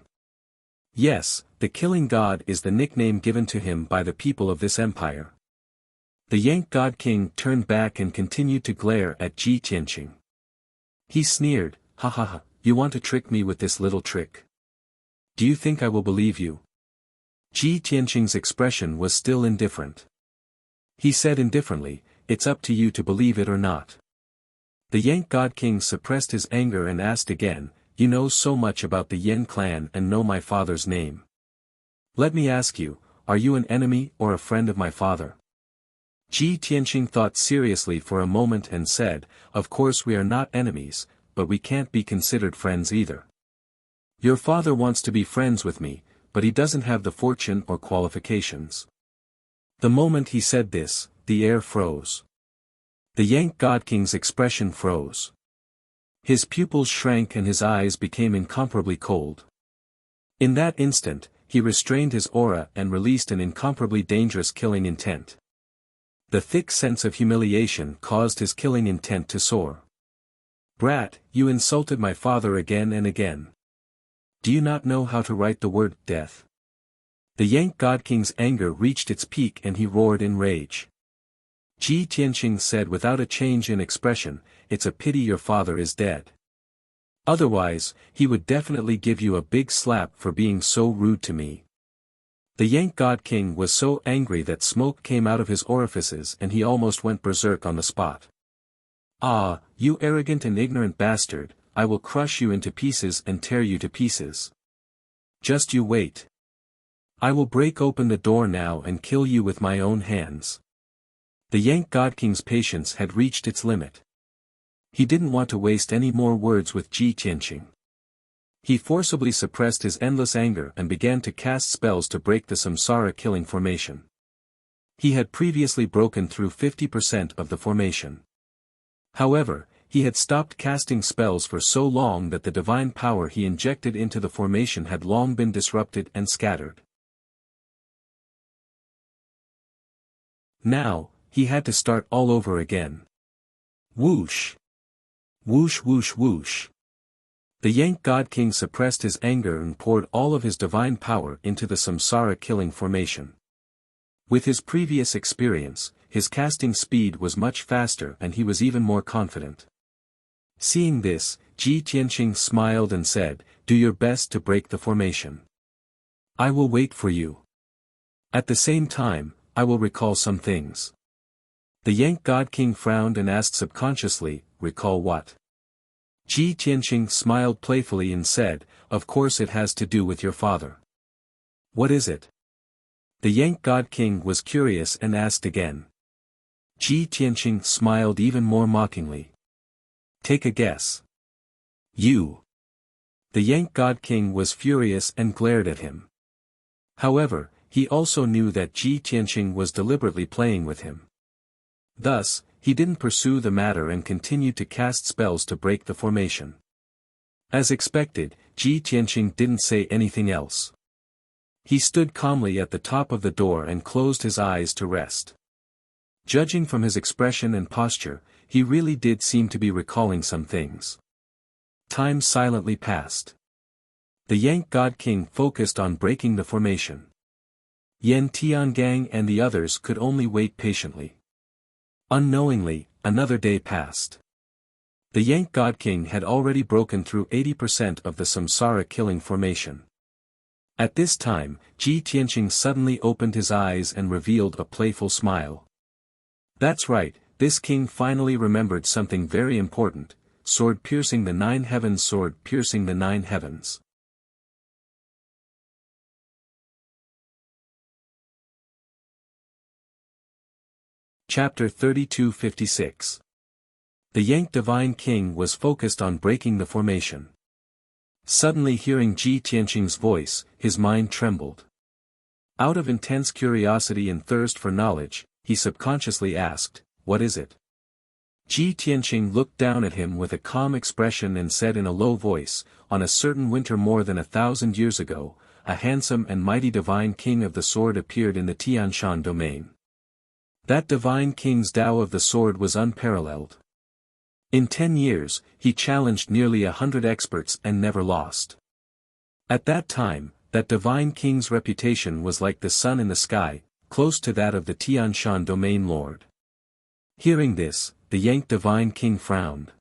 Yes, the Killing God is the nickname given to him by the people of this empire." The Yank God King turned back and continued to glare at Ji Tianqing. He sneered, "Ha ha ha, you want to trick me with this little trick? Do you think I will believe you?" Ji Tianqing's expression was still indifferent. He said indifferently, "It's up to you to believe it or not." The Yank God King suppressed his anger and asked again, "You know so much about the Yen clan and know my father's name. Let me ask you, are you an enemy or a friend of my father?" Ji Tianqing thought seriously for a moment and said, "Of course we are not enemies, but we can't be considered friends either. Your father wants to be friends with me, but he doesn't have the fortune or qualifications." The moment he said this, the air froze. The Yank God King's expression froze. His pupils shrank and his eyes became incomparably cold. In that instant, he restrained his aura and released an incomparably dangerous killing intent. The thick sense of humiliation caused his killing intent to soar. "Brat, you insulted my father again and again. Do you not know how to write the word death?" The Yank God King's anger reached its peak and he roared in rage. Ji Tianqing said without a change in expression, "It's a pity your father is dead. Otherwise, he would definitely give you a big slap for being so rude to me." The Yank God King was so angry that smoke came out of his orifices and he almost went berserk on the spot. "Ah, you arrogant and ignorant bastard, I will crush you into pieces and tear you to pieces. Just you wait. I will break open the door now and kill you with my own hands." The Yank God King's patience had reached its limit. He didn't want to waste any more words with Ji Tianqing. He forcibly suppressed his endless anger and began to cast spells to break the Samsara killing formation. He had previously broken through 50% of the formation. However, he had stopped casting spells for so long that the divine power he injected into the formation had long been disrupted and scattered. Now, he had to start all over again. Whoosh! Whoosh whoosh whoosh! The Yank God King suppressed his anger and poured all of his divine power into the samsara-killing formation. With his previous experience, his casting speed was much faster and he was even more confident. Seeing this, Ji Tianqing smiled and said, "Do your best to break the formation. I will wait for you. At the same time, I will recall some things." The Yank God King frowned and asked subconsciously, "Recall what?" Ji Tianqing smiled playfully and said, "Of course it has to do with your father." "What is it?" The Yank God King was curious and asked again. Ji Tianqing smiled even more mockingly. "Take a guess." "You." The Yank God King was furious and glared at him. However, he also knew that Ji Tianqing was deliberately playing with him. Thus, he didn't pursue the matter and continued to cast spells to break the formation. As expected, Ji Tianqing didn't say anything else. He stood calmly at the top of the door and closed his eyes to rest. Judging from his expression and posture, he really did seem to be recalling some things. Time silently passed. The Yank God King focused on breaking the formation. Yan Tiangang and the others could only wait patiently. Unknowingly, another day passed. The Yank God King had already broken through 80% of the samsara-killing formation. At this time, Ji Tianqing suddenly opened his eyes and revealed a playful smile. That's right, this king finally remembered something very important: sword piercing the 9 heavens, sword piercing the 9 heavens. Chapter 3256. The Yank Divine King was focused on breaking the formation. Suddenly hearing Ji Tianqing's voice, his mind trembled. Out of intense curiosity and thirst for knowledge, he subconsciously asked, "What is it?" Ji Tianqing looked down at him with a calm expression and said in a low voice, "On a certain winter more than 1,000 years ago, a handsome and mighty divine king of the sword appeared in the Tianshan domain. That divine king's Tao of the sword was unparalleled. In 10 years, he challenged nearly 100 experts and never lost. At that time, that divine king's reputation was like the sun in the sky, close to that of the Tianshan domain lord." Hearing this, the Yank Divine King frowned.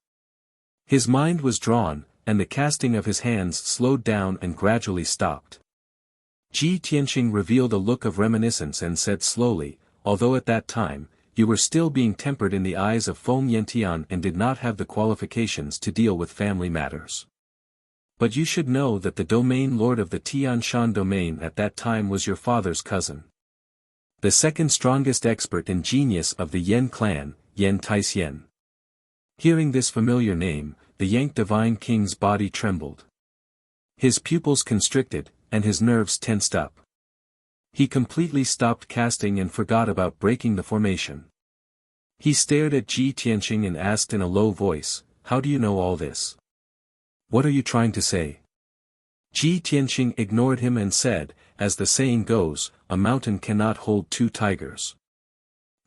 His mind was drawn, and the casting of his hands slowed down and gradually stopped. Ji Tianqing revealed a look of reminiscence and said slowly, "Although at that time, you were still being tempered in the eyes of Feng Yentian and did not have the qualifications to deal with family matters. But you should know that the domain lord of the Tianshan domain at that time was your father's cousin. The second strongest expert and genius of the Yan clan, Yan Taixian." Hearing this familiar name, the Yank Divine King's body trembled. His pupils constricted, and his nerves tensed up. He completely stopped casting and forgot about breaking the formation. He stared at Ji Tianqing and asked in a low voice, "How do you know all this? What are you trying to say?" Ji Tianqing ignored him and said, "As the saying goes, a mountain cannot hold 2 tigers.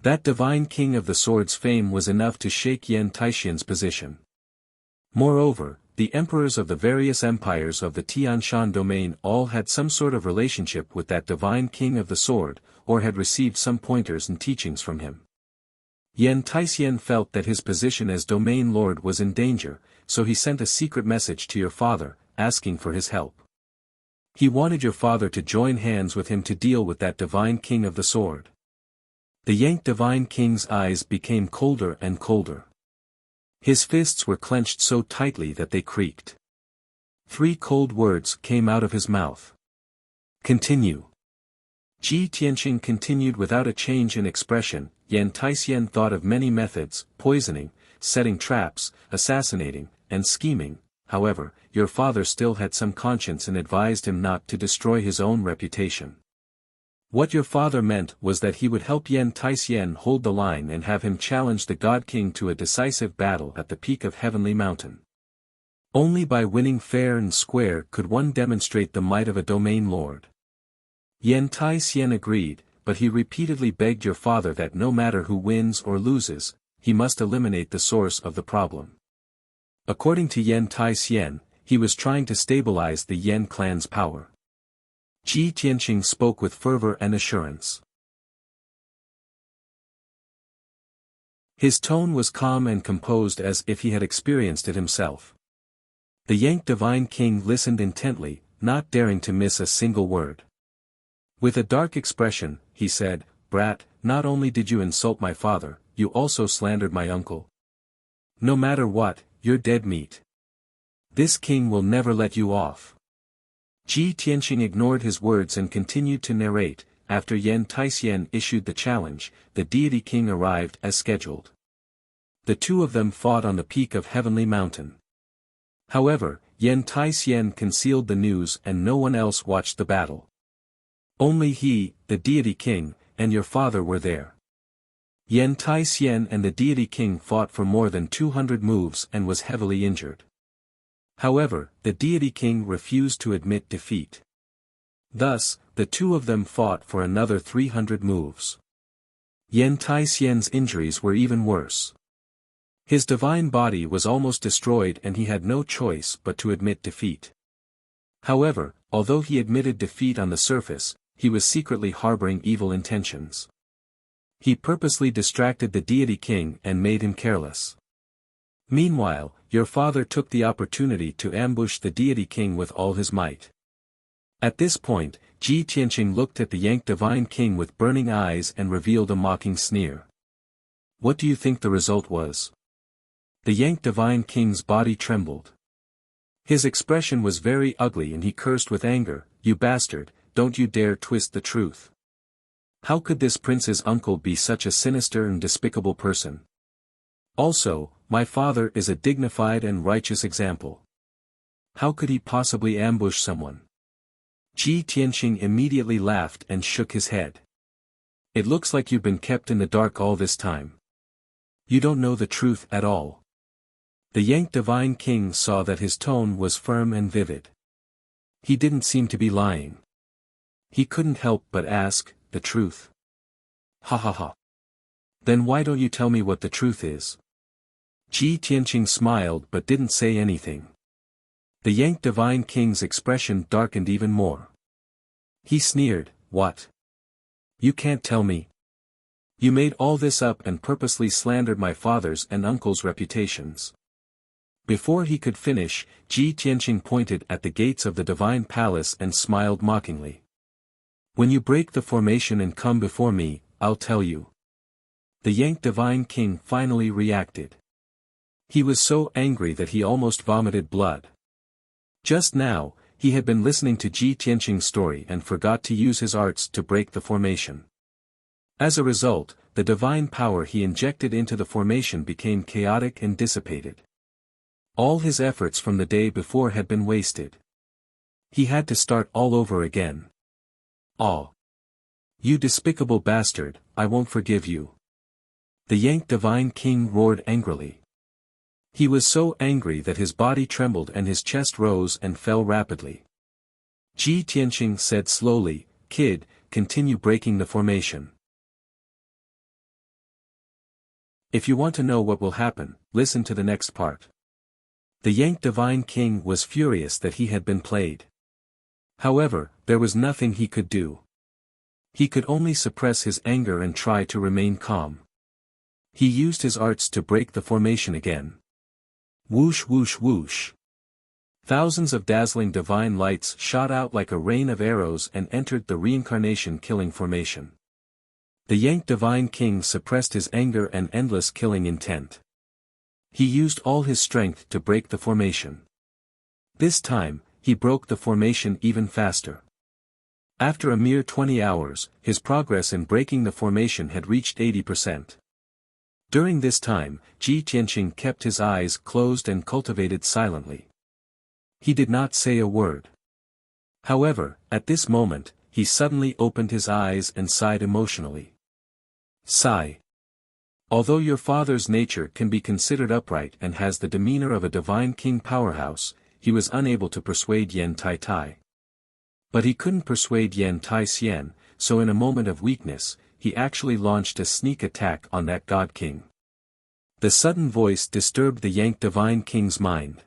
That divine king of the sword's fame was enough to shake Yan Taixian's position. Moreover, the emperors of the various empires of the Tianshan domain all had some sort of relationship with that divine king of the sword, or had received some pointers and teachings from him. Yan Taixian felt that his position as domain lord was in danger, so he sent a secret message to your father, asking for his help. He wanted your father to join hands with him to deal with that divine king of the sword." The Yank Divine King's eyes became colder and colder. His fists were clenched so tightly that they creaked. 3 cold words came out of his mouth. "Continue." Ji Tianqing continued without a change in expression. Yan Taixian thought of many methods: poisoning, setting traps, assassinating, and scheming. However, your father still had some conscience and advised him not to destroy his own reputation. What your father meant was that he would help Yan Taixian hold the line and have him challenge the God King to a decisive battle at the peak of Heavenly Mountain. Only by winning fair and square could one demonstrate the might of a domain lord. Yan Taixian agreed, but he repeatedly begged your father that no matter who wins or loses, he must eliminate the source of the problem. According to Yan Tai-hsien, he was trying to stabilize the Yan clan's power. Ji Tianqing spoke with fervor and assurance. His tone was calm and composed as if he had experienced it himself. The Yang Divine King listened intently, not daring to miss a single word. With a dark expression, he said, "Brat, not only did you insult my father, you also slandered my uncle. No matter what, you're dead meat. This king will never let you off." Ji Tianqing ignored his words and continued to narrate. After Yan Tai-hsien issued the challenge, the deity king arrived as scheduled. The two of them fought on the peak of Heavenly Mountain. However, Yan Tai-hsien concealed the news and no one else watched the battle. Only he, the deity king, and your father were there. Yan Tai-hsien and the deity king fought for more than 200 moves and was heavily injured. However, the deity king refused to admit defeat. Thus, the two of them fought for another 300 moves. Yan Tai-hsien's injuries were even worse. His divine body was almost destroyed and he had no choice but to admit defeat. However, although he admitted defeat on the surface, he was secretly harboring evil intentions. He purposely distracted the deity king and made him careless. Meanwhile, your father took the opportunity to ambush the deity king with all his might. At this point, Ji Tianqing looked at the Yang Divine King with burning eyes and revealed a mocking sneer. What do you think the result was? The Yang Divine King's body trembled. His expression was very ugly and he cursed with anger, "You bastard, don't you dare twist the truth. How could this prince's uncle be such a sinister and despicable person? Also, my father is a dignified and righteous example. How could he possibly ambush someone?" Ji Tianqing immediately laughed and shook his head. "It looks like you've been kept in the dark all this time. You don't know the truth at all." The Yang Divine King saw that his tone was firm and vivid. He didn't seem to be lying. He couldn't help but ask, "The truth? Ha ha ha. Then why don't you tell me what the truth is?" Ji Tianqing smiled but didn't say anything. The Yang Divine King's expression darkened even more. He sneered, "What? You can't tell me? You made all this up and purposely slandered my father's and uncle's reputations." Before he could finish, Ji Tianqing pointed at the gates of the divine palace and smiled mockingly. "When you break the formation and come before me, I'll tell you." The Yang Divine King finally reacted. He was so angry that he almost vomited blood. Just now, he had been listening to Ji Tianqing's story and forgot to use his arts to break the formation. As a result, the divine power he injected into the formation became chaotic and dissipated. All his efforts from the day before had been wasted. He had to start all over again. "Ah! You despicable bastard, I won't forgive you." The Yang Divine King roared angrily. He was so angry that his body trembled and his chest rose and fell rapidly. Ji Tianqing said slowly, "Kid, continue breaking the formation. If you want to know what will happen, listen to the next part." The Yang Divine King was furious that he had been played. However, there was nothing he could do. He could only suppress his anger and try to remain calm. He used his arts to break the formation again. Whoosh whoosh whoosh. Thousands of dazzling divine lights shot out like a rain of arrows and entered the reincarnation-killing formation. The Yang Divine King suppressed his anger and endless killing intent. He used all his strength to break the formation. This time, he broke the formation even faster. After a mere 20 hours, his progress in breaking the formation had reached 80%. During this time, Ji Tianqing kept his eyes closed and cultivated silently. He did not say a word. However, at this moment, he suddenly opened his eyes and sighed emotionally. Sigh. Although your father's nature can be considered upright and has the demeanor of a divine king powerhouse, he was unable to persuade Yan Tai Tai. But he couldn't persuade Yan Tai-hsien, so in a moment of weakness, he actually launched a sneak attack on that God King. The sudden voice disturbed the Yang Divine King's mind.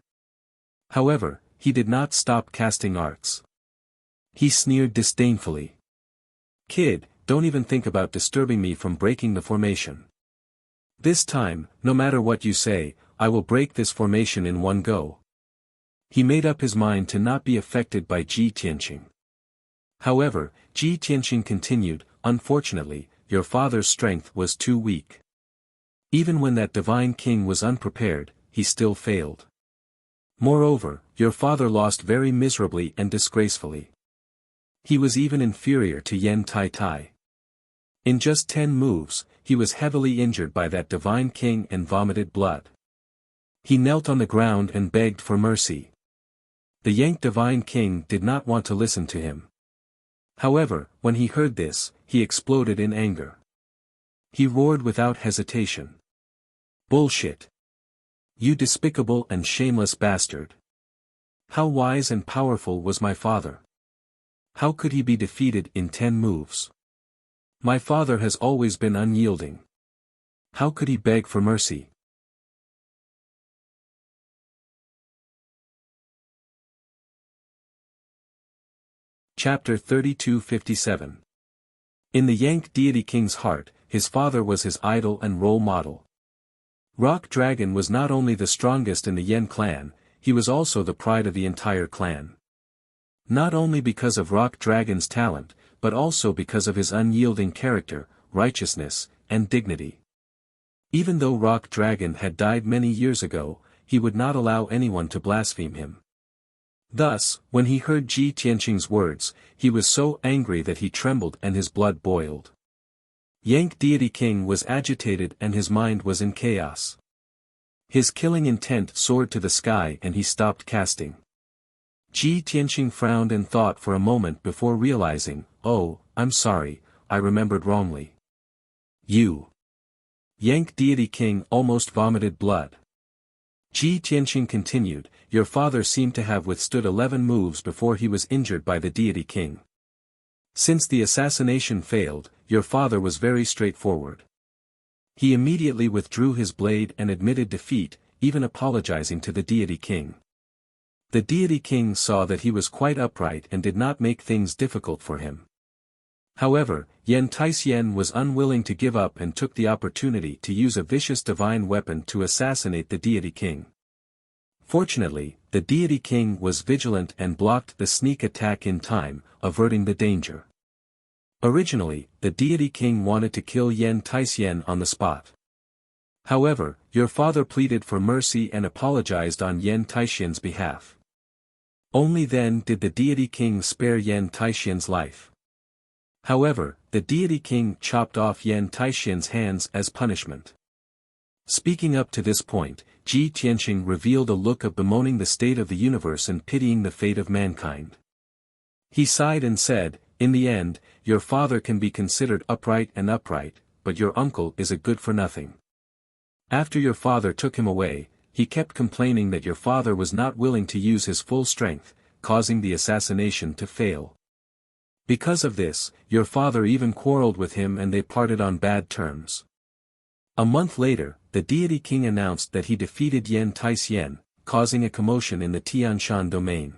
However, he did not stop casting arts. He sneered disdainfully. "Kid, don't even think about disturbing me from breaking the formation. This time, no matter what you say, I will break this formation in one go." He made up his mind to not be affected by Ji Tianqing. However, Ji Tianqing continued, "Unfortunately, your father's strength was too weak. Even when that divine king was unprepared, he still failed. Moreover, your father lost very miserably and disgracefully. He was even inferior to Yan Tai Tai. In just 10 moves, he was heavily injured by that divine king and vomited blood. He knelt on the ground and begged for mercy. The Yang Divine King did not want to listen to him. However, when he heard this, he exploded in anger. He roared without hesitation. "Bullshit! You despicable and shameless bastard! How wise and powerful was my father? How could he be defeated in 10 moves? My father has always been unyielding. How could he beg for mercy?" Chapter 3257. In the Yang Deity King's heart, his father was his idol and role model. Rock Dragon was not only the strongest in the Yen clan, he was also the pride of the entire clan. Not only because of Rock Dragon's talent, but also because of his unyielding character, righteousness, and dignity. Even though Rock Dragon had died many years ago, he would not allow anyone to blaspheme him. Thus, when he heard Ji Tianqing's words, he was so angry that he trembled and his blood boiled. Yang Deity King was agitated and his mind was in chaos. His killing intent soared to the sky and he stopped casting. Ji Tianqing frowned and thought for a moment before realizing, "Oh, I'm sorry, I remembered wrongly. You." Yang Deity King almost vomited blood. Ji Tianqing continued, "Your father seemed to have withstood 11 moves before he was injured by the Deity King. Since the assassination failed, your father was very straightforward. He immediately withdrew his blade and admitted defeat, even apologizing to the Deity King. The Deity King saw that he was quite upright and did not make things difficult for him. However, Yan Taixian was unwilling to give up and took the opportunity to use a vicious divine weapon to assassinate the Deity King. Fortunately, the Deity King was vigilant and blocked the sneak attack in time, averting the danger. Originally, the Deity King wanted to kill Yan Taixian on the spot. However, your father pleaded for mercy and apologized on Yan Taixian's behalf. Only then did the Deity King spare Yan Taixian's life. However, the Deity King chopped off Yan Taixian's hands as punishment. Speaking up to this point, Ji Tianqing revealed a look of bemoaning the state of the universe and pitying the fate of mankind. He sighed and said, "In the end, your father can be considered upright, but your uncle is a good-for-nothing. After your father took him away, he kept complaining that your father was not willing to use his full strength, causing the assassination to fail. Because of this, your father even quarreled with him and they parted on bad terms." A month later, the Deity King announced that he defeated Yan Taixian, causing a commotion in the Tianshan domain.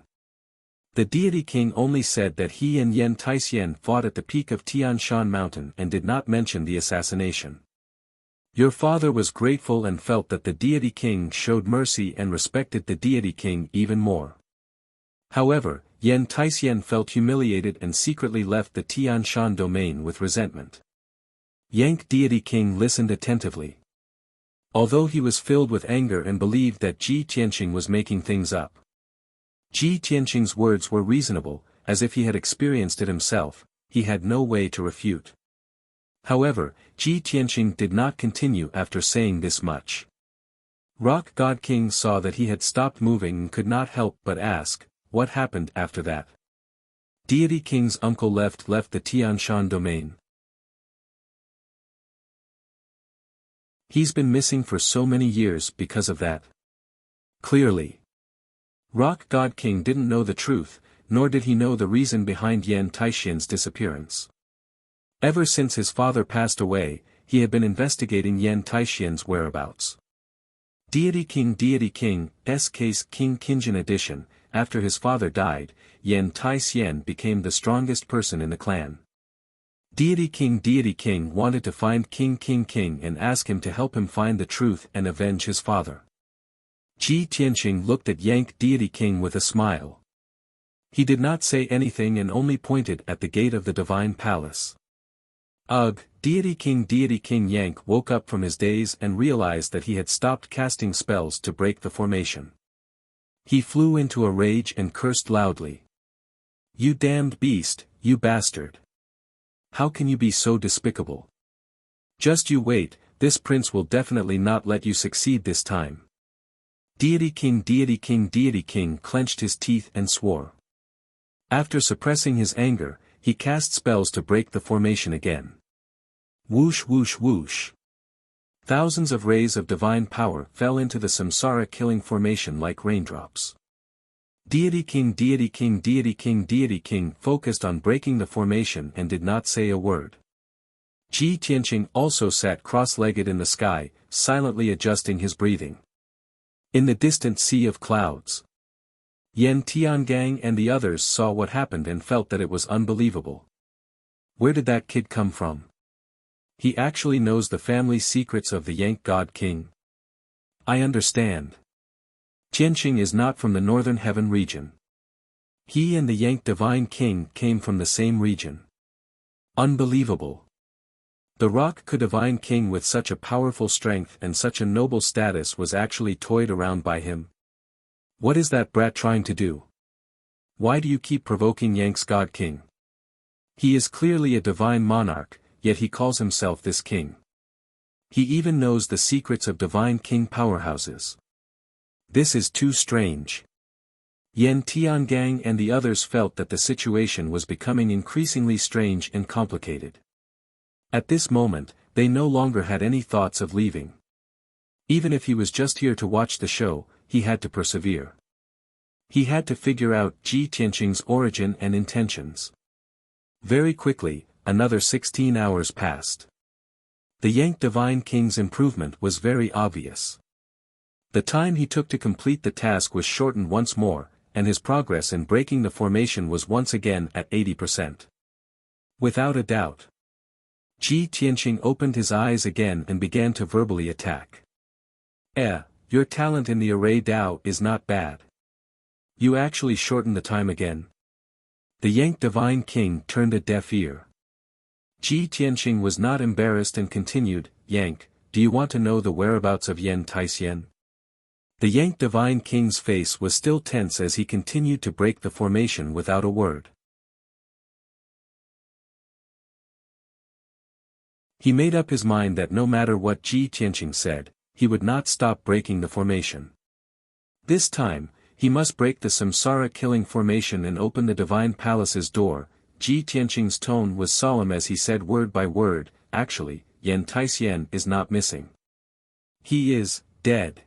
The Deity King only said that he and Yan Taixian fought at the peak of Tianshan Mountain and did not mention the assassination. Your father was grateful and felt that the Deity King showed mercy and respected the Deity King even more. However, Yan Taixian felt humiliated and secretly left the Tianshan domain with resentment. Yang Deity King listened attentively. Although he was filled with anger and believed that Ji Tianqing was making things up. Ji Tianqing's words were reasonable, as if he had experienced it himself, he had no way to refute. However, Ji Tianqing did not continue after saying this much. Rock God King saw that he had stopped moving and could not help but ask, what happened after that? Deity King's uncle left the Tianshan domain. He's been missing for so many years because of that. Clearly. Rock God King didn't know the truth, nor did he know the reason behind Yan Taixian's disappearance. Ever since his father passed away, he had been investigating Yan Taixian's whereabouts. Deity King's Case King Qingjin Edition. After his father died, Yan Taixian became the strongest person in the clan. Deity King wanted to find King and ask him to help him find the truth and avenge his father. Ji Tianqing looked at Deity King with a smile. He did not say anything and only pointed at the gate of the divine palace. Ugh, Deity King Yank woke up from his daze and realized that he had stopped casting spells to break the formation. He flew into a rage and cursed loudly. You damned beast, you bastard! How can you be so despicable? Just you wait, this prince will definitely not let you succeed this time. Deity King clenched his teeth and swore. After suppressing his anger, he cast spells to break the formation again. Whoosh whoosh whoosh. Thousands of rays of divine power fell into the samsara killing formation like raindrops. Deity King focused on breaking the formation and did not say a word. Ji Tianqing also sat cross-legged in the sky, silently adjusting his breathing. In the distant sea of clouds, Yan Tiangang and the others saw what happened and felt that it was unbelievable. Where did that kid come from? He actually knows the family secrets of the Yank God King. I understand. Tianqing is not from the Northern Heaven region. He and the Yank Divine King came from the same region. Unbelievable. The Rock Divine King with such a powerful strength and such a noble status was actually toyed around by him. What is that brat trying to do? Why do you keep provoking Yank's God King? He is clearly a divine monarch, yet he calls himself this king. He even knows the secrets of divine king powerhouses. This is too strange. Yan Tiangang and the others felt that the situation was becoming increasingly strange and complicated. At this moment, they no longer had any thoughts of leaving. Even if he was just here to watch the show, he had to persevere. He had to figure out Ji Tianqing's origin and intentions. Very quickly, another 16 hours passed. The Yank Divine King's improvement was very obvious. The time he took to complete the task was shortened once more, and his progress in breaking the formation was once again at 80%. Without a doubt. Ji Tianqing opened his eyes again and began to verbally attack. Your talent in the array Dao is not bad. You actually shortened the time again. The Yank Divine King turned a deaf ear. Ji Tianqing was not embarrassed and continued, Yank, do you want to know the whereabouts of Yan Taixian? The Yank Divine King's face was still tense as he continued to break the formation without a word. He made up his mind that no matter what Ji Tianqing said, he would not stop breaking the formation. This time, he must break the samsara killing formation and open the divine palace's door. Ji Tianqing's tone was solemn as he said word by word, actually, Yan Taixian is not missing. He is dead.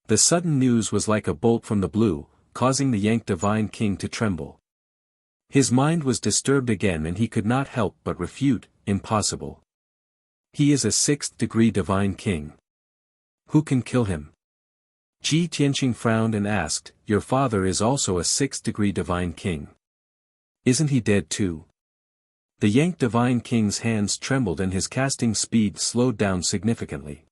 The sudden news was like a bolt from the blue, causing the Yank Divine King to tremble. His mind was disturbed again and he could not help but refute, impossible. He is a 6th-degree Divine King. Who can kill him? Ji Tianqing frowned and asked, your father is also a 6th-degree Divine King. Isn't he dead too? The Yank Divine King's hands trembled and his casting speed slowed down significantly.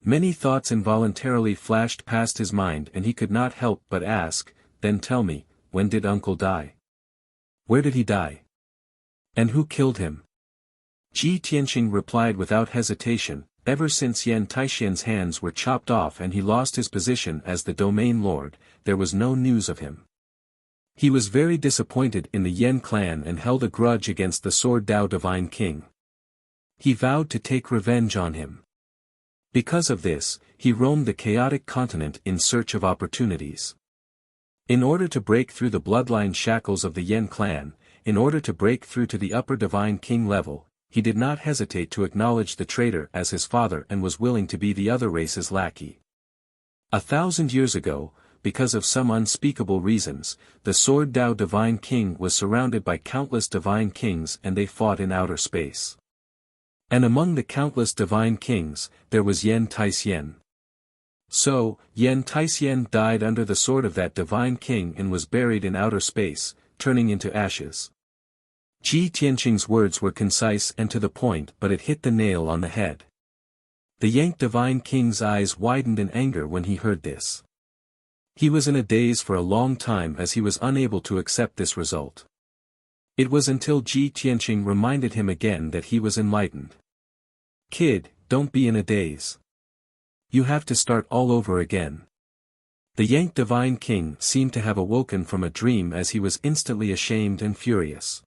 Many thoughts involuntarily flashed past his mind and he could not help but ask, then tell me, when did uncle die? Where did he die? And who killed him? Ji Tianqing replied without hesitation, ever since Yan Taixian's hands were chopped off and he lost his position as the domain lord, there was no news of him. He was very disappointed in the Yan clan and held a grudge against the Sword Dao Divine King. He vowed to take revenge on him. Because of this, he roamed the chaotic continent in search of opportunities. In order to break through the bloodline shackles of the Yan clan, in order to break through to the upper Divine King level, he did not hesitate to acknowledge the traitor as his father and was willing to be the other race's lackey. 1,000 years ago, because of some unspeakable reasons, the Sword Dao Divine King was surrounded by countless Divine Kings and they fought in outer space. And among the countless Divine Kings, there was Yan Taisien. So, Yan Taisien died under the sword of that Divine King and was buried in outer space, turning into ashes. Ji Tianqing's words were concise and to the point, but it hit the nail on the head. The Yang Divine King's eyes widened in anger when he heard this. He was in a daze for a long time as he was unable to accept this result. It was until Ji Tianqing reminded him again that he was enlightened. "Kid, don't be in a daze. You have to start all over again." The Yang Divine King seemed to have awoken from a dream as he was instantly ashamed and furious.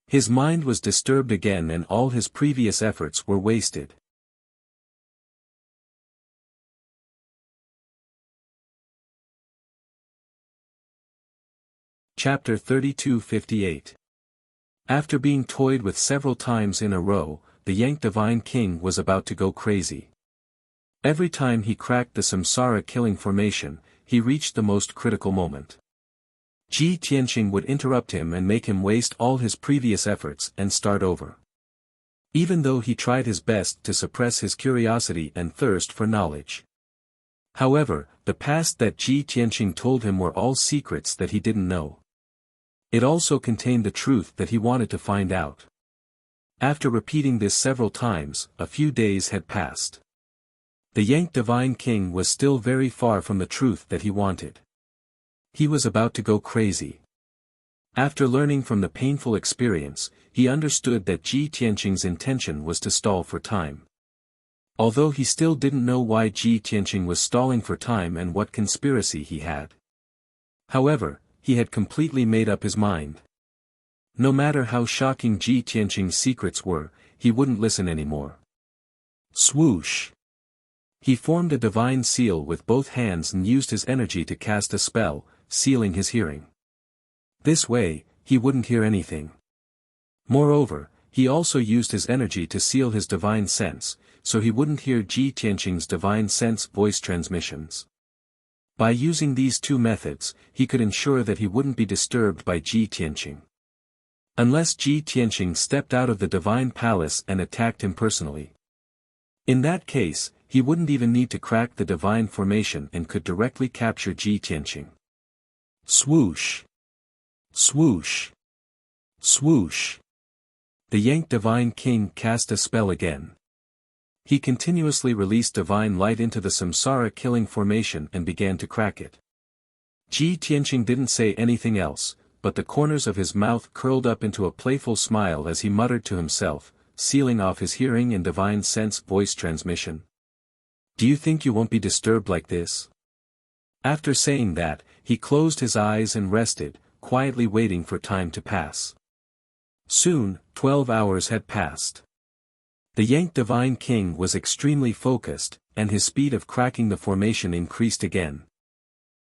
His mind was disturbed again and all his previous efforts were wasted. Chapter 32:58. After being toyed with several times in a row, the Yang Divine King was about to go crazy. Every time he cracked the Samsara killing formation, he reached the most critical moment. Ji Tianqing would interrupt him and make him waste all his previous efforts and start over. Even though he tried his best to suppress his curiosity and thirst for knowledge. However, the past that Ji Tianqing told him were all secrets that he didn't know. It also contained the truth that he wanted to find out. After repeating this several times, a few days had passed. The Yang Divine King was still very far from the truth that he wanted. He was about to go crazy. After learning from the painful experience, he understood that Ji Tianqing's intention was to stall for time. Although he still didn't know why Ji Tianqing was stalling for time and what conspiracy he had. However, he had completely made up his mind. No matter how shocking Ji Tianqing's secrets were, he wouldn't listen anymore. Swoosh! He formed a divine seal with both hands and used his energy to cast a spell, sealing his hearing. This way, he wouldn't hear anything. Moreover, he also used his energy to seal his divine sense, so he wouldn't hear Ji Tianqing's divine sense voice transmissions. By using these two methods, he could ensure that he wouldn't be disturbed by Ji Tianqing. Unless Ji Tianqing stepped out of the divine palace and attacked him personally. In that case, he wouldn't even need to crack the divine formation and could directly capture Ji Tianqing. Swoosh! Swoosh! Swoosh! The Yang Divine King cast a spell again. He continuously released divine light into the Samsara killing formation and began to crack it. Ji Tianqing didn't say anything else, but the corners of his mouth curled up into a playful smile as he muttered to himself, sealing off his hearing and divine sense voice transmission. "Do you think you won't be disturbed like this?" After saying that, he closed his eyes and rested, quietly waiting for time to pass. Soon, 12 hours had passed. The Yang Divine King was extremely focused, and his speed of cracking the formation increased again.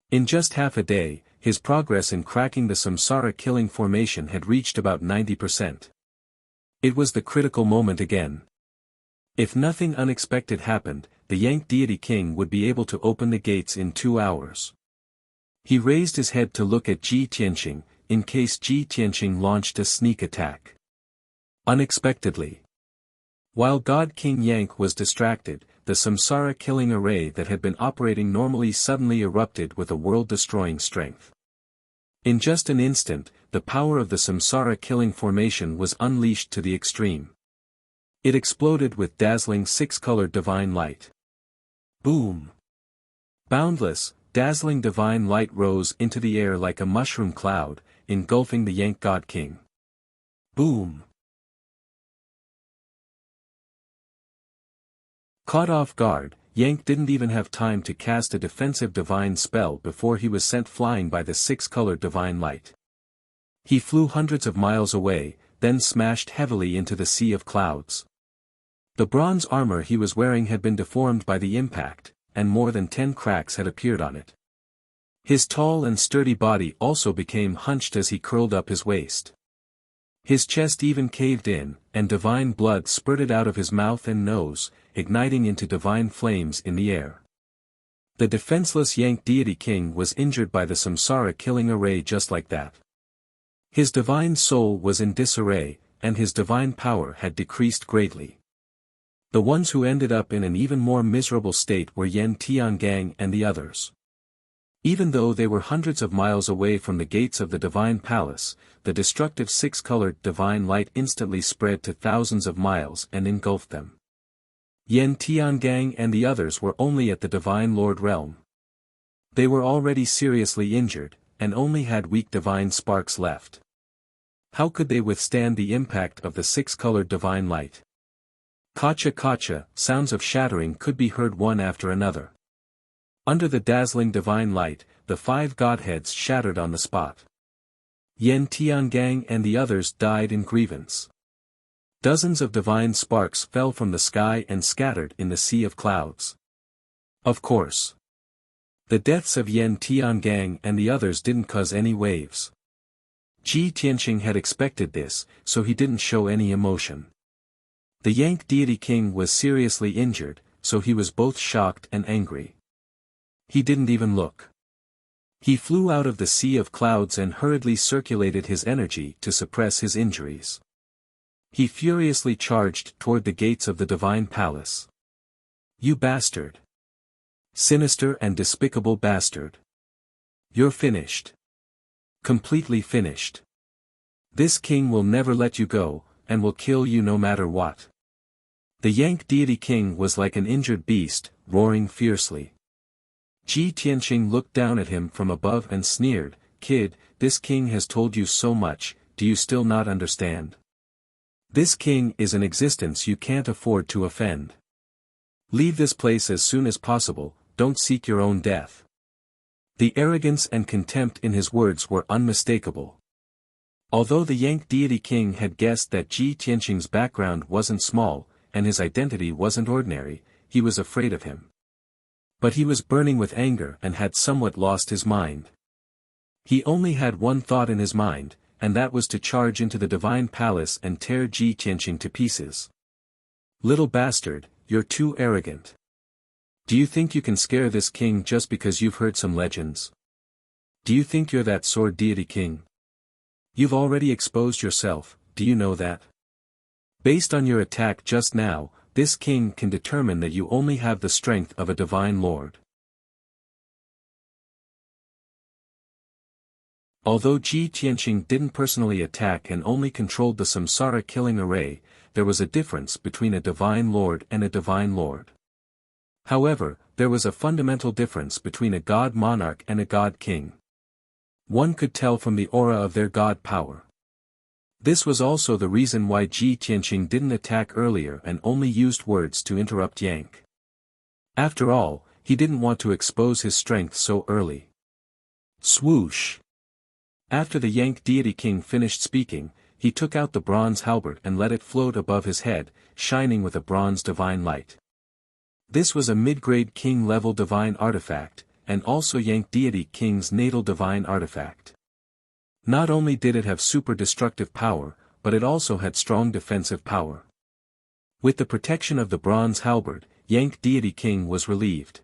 In just half a day, his progress in cracking the Samsara killing formation had reached about 90%. It was the critical moment again. If nothing unexpected happened, the Yang Deity King would be able to open the gates in 2 hours. He raised his head to look at Ji Tianqing, in case Ji Tianqing launched a sneak attack. Unexpectedly. While God King Yang was distracted, the Samsara killing array that had been operating normally suddenly erupted with a world-destroying strength. In just an instant, the power of the Samsara killing formation was unleashed to the extreme. It exploded with dazzling six-colored divine light. Boom! Boundless, dazzling divine light rose into the air like a mushroom cloud, engulfing the Yang God King. Boom! Caught off guard, Yang didn't even have time to cast a defensive divine spell before he was sent flying by the six-colored divine light. He flew hundreds of miles away, then smashed heavily into the sea of clouds. The bronze armor he was wearing had been deformed by the impact, and more than 10 cracks had appeared on it. His tall and sturdy body also became hunched as he curled up his waist. His chest even caved in, and divine blood spurted out of his mouth and nose, igniting into divine flames in the air. The defenseless Yank deity king was injured by the samsara killing array just like that. His divine soul was in disarray, and his divine power had decreased greatly. The ones who ended up in an even more miserable state were Yen Tiangang and the others. Even though they were hundreds of miles away from the gates of the divine palace, the destructive six-colored divine light instantly spread to thousands of miles and engulfed them. Yen Tiangang and the others were only at the divine lord realm. They were already seriously injured, and only had weak divine sparks left. How could they withstand the impact of the six-colored divine light? Kacha kacha, sounds of shattering could be heard one after another. Under the dazzling divine light, the five godheads shattered on the spot. Yen Tiangang and the others died in grievance. Dozens of divine sparks fell from the sky and scattered in the sea of clouds. Of course. The deaths of Yen Tiangang and the others didn't cause any waves. Ji Tianqing had expected this, so he didn't show any emotion. The Yank deity king was seriously injured, so he was both shocked and angry. He didn't even look. He flew out of the sea of clouds and hurriedly circulated his energy to suppress his injuries. He furiously charged toward the gates of the divine palace. You bastard! Sinister and despicable bastard! You're finished. Completely finished. This king will never let you go, and will kill you no matter what. The Yank deity king was like an injured beast, roaring fiercely. Ji Tianqing looked down at him from above and sneered, "Kid, this king has told you so much, do you still not understand? This king is an existence you can't afford to offend. Leave this place as soon as possible, don't seek your own death." The arrogance and contempt in his words were unmistakable. Although the Yank deity king had guessed that Ji Tianqing's background wasn't small, and his identity wasn't ordinary, he was afraid of him. But he was burning with anger and had somewhat lost his mind. He only had one thought in his mind, and that was to charge into the divine palace and tear Ji Tianqing to pieces. Little bastard, you're too arrogant. Do you think you can scare this king just because you've heard some legends? Do you think you're that sword deity king? You've already exposed yourself, do you know that? Based on your attack just now, this king can determine that you only have the strength of a divine lord. Although Ji Tianqing didn't personally attack and only controlled the samsara killing array, there was a difference between a divine lord and a divine lord. However, there was a fundamental difference between a god monarch and a god king. One could tell from the aura of their god power. This was also the reason why Ji Tianqing didn't attack earlier and only used words to interrupt Yank. After all, he didn't want to expose his strength so early. Swoosh! After the Yank deity king finished speaking, he took out the bronze halberd and let it float above his head, shining with a bronze divine light. This was a mid-grade king-level divine artifact, and also Yank deity king's natal divine artifact. Not only did it have super destructive power, but it also had strong defensive power. With the protection of the bronze halberd, Yank deity king was relieved.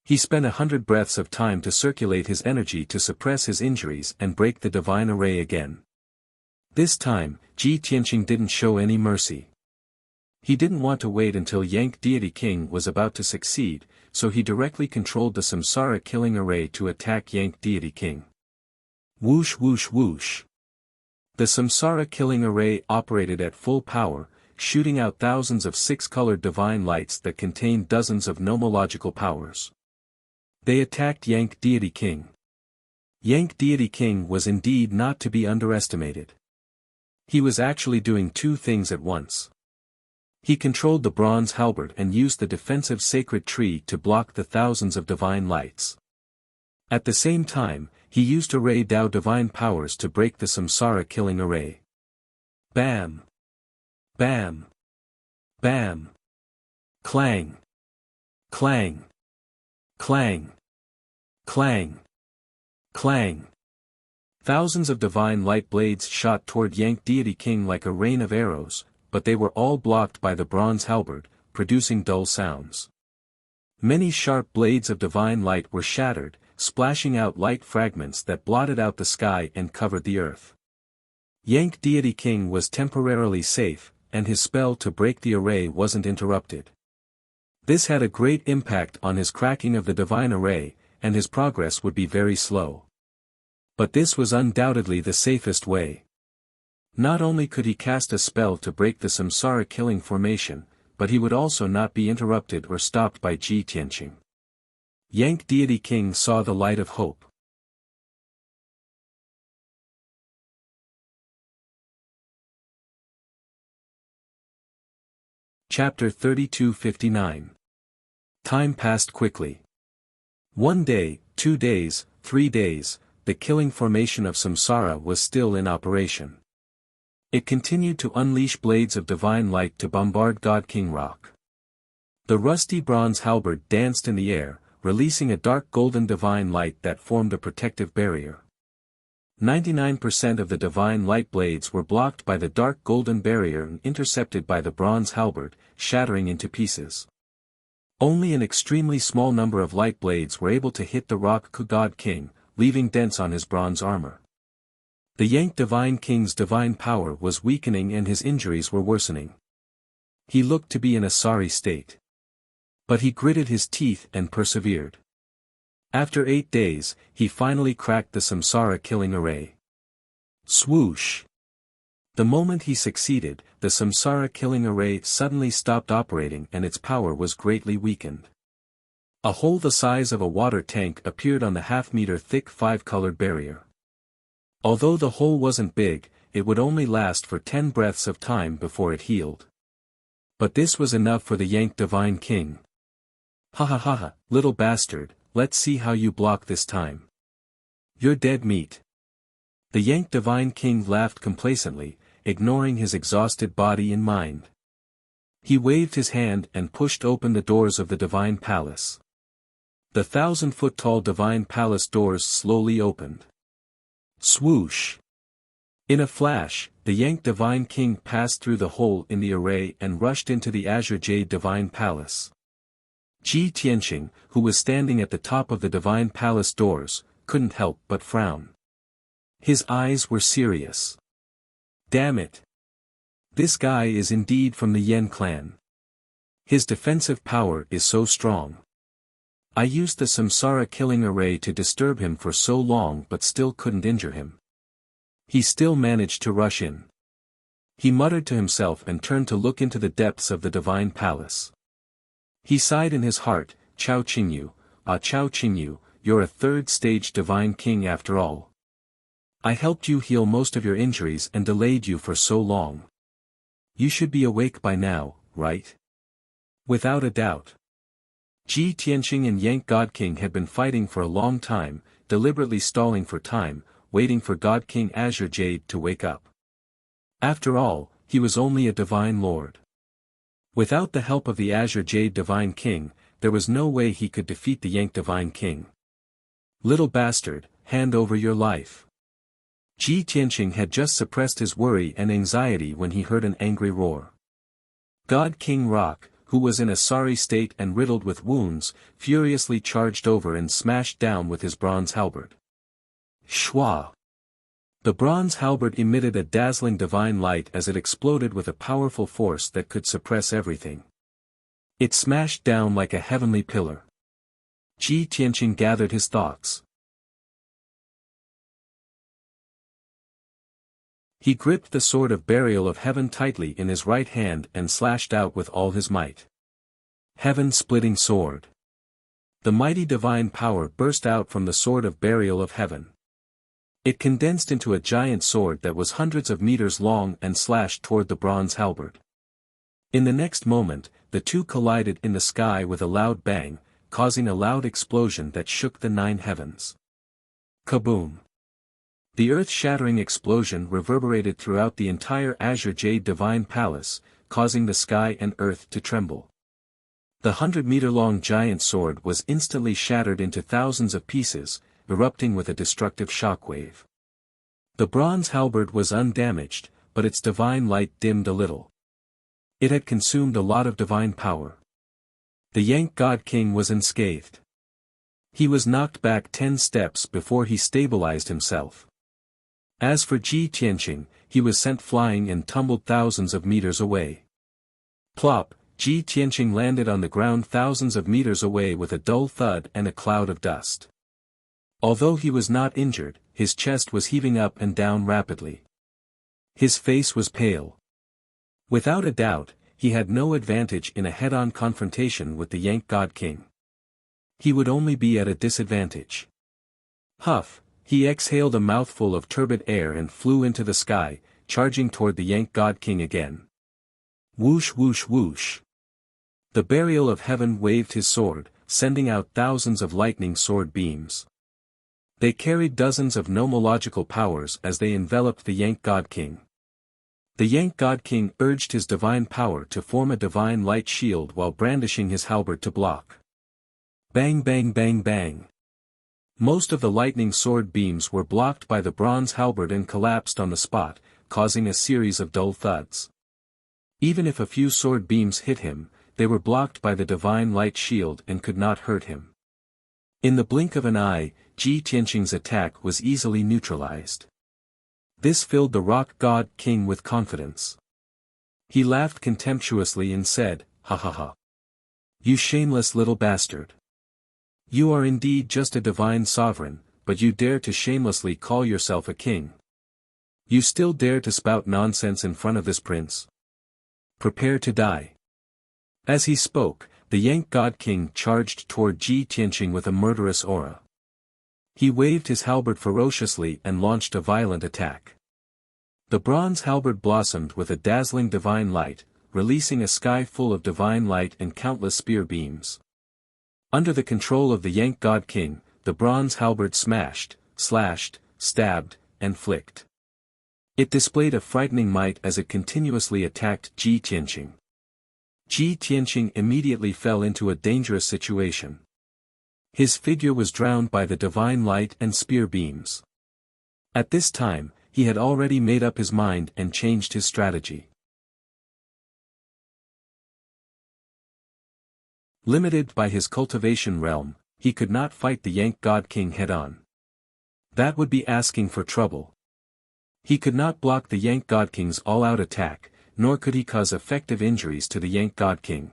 He spent 100 breaths of time to circulate his energy to suppress his injuries and break the divine array again. This time, Ji Tianqing didn't show any mercy. He didn't want to wait until Yank deity king was about to succeed, so he directly controlled the samsara killing array to attack Yank deity king. Whoosh whoosh whoosh. The samsara killing array operated at full power, shooting out thousands of six-colored divine lights that contained dozens of nomological powers. They attacked Yank deity king. Yank deity king was indeed not to be underestimated. He was actually doing two things at once. He controlled the bronze halberd and used the defensive sacred tree to block the thousands of divine lights. At the same time, he used array Dao divine powers to break the samsara killing array. Bam! Bam! Bam! Clang! Clang! Clang! Clang! Clang! Thousands of divine light blades shot toward Yank deity king like a rain of arrows, but they were all blocked by the bronze halberd, producing dull sounds. Many sharp blades of divine light were shattered, splashing out light fragments that blotted out the sky and covered the earth. Yank Deity King was temporarily safe, and his spell to break the array wasn't interrupted. This had a great impact on his cracking of the divine array, and his progress would be very slow. But this was undoubtedly the safest way. Not only could he cast a spell to break the Samsara killing formation, but he would also not be interrupted or stopped by Ji Tianqing. Yank Deity King saw the light of hope. Chapter 3259. Time passed quickly. 1 day, 2 days, 3 days, the killing formation of Samsara was still in operation. It continued to unleash blades of divine light to bombard God King Rock. The rusty bronze halberd danced in the air, releasing a dark golden divine light that formed a protective barrier. 99% of the divine light blades were blocked by the dark golden barrier and intercepted by the bronze halberd, shattering into pieces. Only an extremely small number of light blades were able to hit the Rock God King, leaving dents on his bronze armor. The Yank Divine King's divine power was weakening and his injuries were worsening. He looked to be in a sorry state. But he gritted his teeth and persevered. After 8 days, he finally cracked the Samsara killing array. Swoosh! The moment he succeeded, the Samsara killing array suddenly stopped operating and its power was greatly weakened. A hole the size of a water tank appeared on the half-meter thick 5-colored barrier. Although the hole wasn't big, it would only last for 10 breaths of time before it healed. But this was enough for the Yank Divine King. Ha ha ha ha, little bastard, let's see how you block this time. You're dead meat. The Yank Divine King laughed complacently, ignoring his exhausted body and mind. He waved his hand and pushed open the doors of the Divine Palace. The 1,000-foot-tall Divine Palace doors slowly opened. Swoosh! In a flash, the Yank Divine King passed through the hole in the array and rushed into the Azure Jade Divine Palace. Ji Tianqing, who was standing at the top of the Divine Palace doors, couldn't help but frown. His eyes were serious. Damn it! This guy is indeed from the Yen clan. His defensive power is so strong. I used the Samsara killing array to disturb him for so long but still couldn't injure him. He still managed to rush in. He muttered to himself and turned to look into the depths of the Divine Palace. He sighed in his heart, Chao Qingyu, Chao Qingyu, you're a third-stage Divine King after all. I helped you heal most of your injuries and delayed you for so long. You should be awake by now, right? Without a doubt. Ji Tianqing and Yank God King had been fighting for a long time, deliberately stalling for time, waiting for God King Azure Jade to wake up. After all, he was only a divine lord. Without the help of the Azure Jade Divine King, there was no way he could defeat the Yank Divine King. Little bastard, hand over your life. Ji Tianqing had just suppressed his worry and anxiety when he heard an angry roar. God King Rock, who was in a sorry state and riddled with wounds, furiously charged over and smashed down with his bronze halberd. Shwa! The bronze halberd emitted a dazzling divine light as it exploded with a powerful force that could suppress everything. It smashed down like a heavenly pillar. Ji Tianqing gathered his thoughts. He gripped the sword of burial of heaven tightly in his right hand and slashed out with all his might. Heaven-splitting sword. The mighty divine power burst out from the sword of burial of heaven. It condensed into a giant sword that was hundreds of meters long and slashed toward the bronze halberd. In the next moment, the two collided in the sky with a loud bang, causing a loud explosion that shook the 9 heavens. Kaboom! The earth-shattering explosion reverberated throughout the entire Azure Jade Divine Palace, causing the sky and earth to tremble. The 100-meter-long giant sword was instantly shattered into thousands of pieces, erupting with a destructive shockwave. The bronze halberd was undamaged, but its divine light dimmed a little. It had consumed a lot of divine power. The Yank God King was unscathed. He was knocked back 10 steps before he stabilized himself. As for Ji Tianqing, he was sent flying and tumbled thousands of meters away. Plop, Ji Tianqing landed on the ground thousands of meters away with a dull thud and a cloud of dust. Although he was not injured, his chest was heaving up and down rapidly. His face was pale. Without a doubt, he had no advantage in a head-on confrontation with the Yank God King. He would only be at a disadvantage. Huff, he exhaled a mouthful of turbid air and flew into the sky, charging toward the Yank God King again. Whoosh whoosh whoosh. The Burial of Heaven waved his sword, sending out thousands of lightning sword beams. They carried dozens of nomological powers as they enveloped the Yank God King. The Yank God King urged his divine power to form a divine light shield while brandishing his halberd to block. Bang bang bang bang. Most of the lightning sword beams were blocked by the bronze halberd and collapsed on the spot, causing a series of dull thuds. Even if a few sword beams hit him, they were blocked by the divine light shield and could not hurt him. In the blink of an eye, Ji Tianqing's attack was easily neutralized. This filled the Rock God King with confidence. He laughed contemptuously and said, "Ha ha ha. You shameless little bastard. You are indeed just a divine sovereign, but you dare to shamelessly call yourself a king. You still dare to spout nonsense in front of this prince? Prepare to die." As he spoke, the Yank God King charged toward Ji Tianqing with a murderous aura. He waved his halberd ferociously and launched a violent attack. The bronze halberd blossomed with a dazzling divine light, releasing a sky full of divine light and countless spear beams. Under the control of the Yank God King, the bronze halberd smashed, slashed, stabbed, and flicked. It displayed a frightening might as it continuously attacked Ji Tianqing. Ji Tianqing immediately fell into a dangerous situation. His figure was drowned by the divine light and spear beams. At this time, he had already made up his mind and changed his strategy. Limited by his cultivation realm, he could not fight the Yank God King head-on. That would be asking for trouble. He could not block the Yank God King's all-out attack, nor could he cause effective injuries to the Yank God King.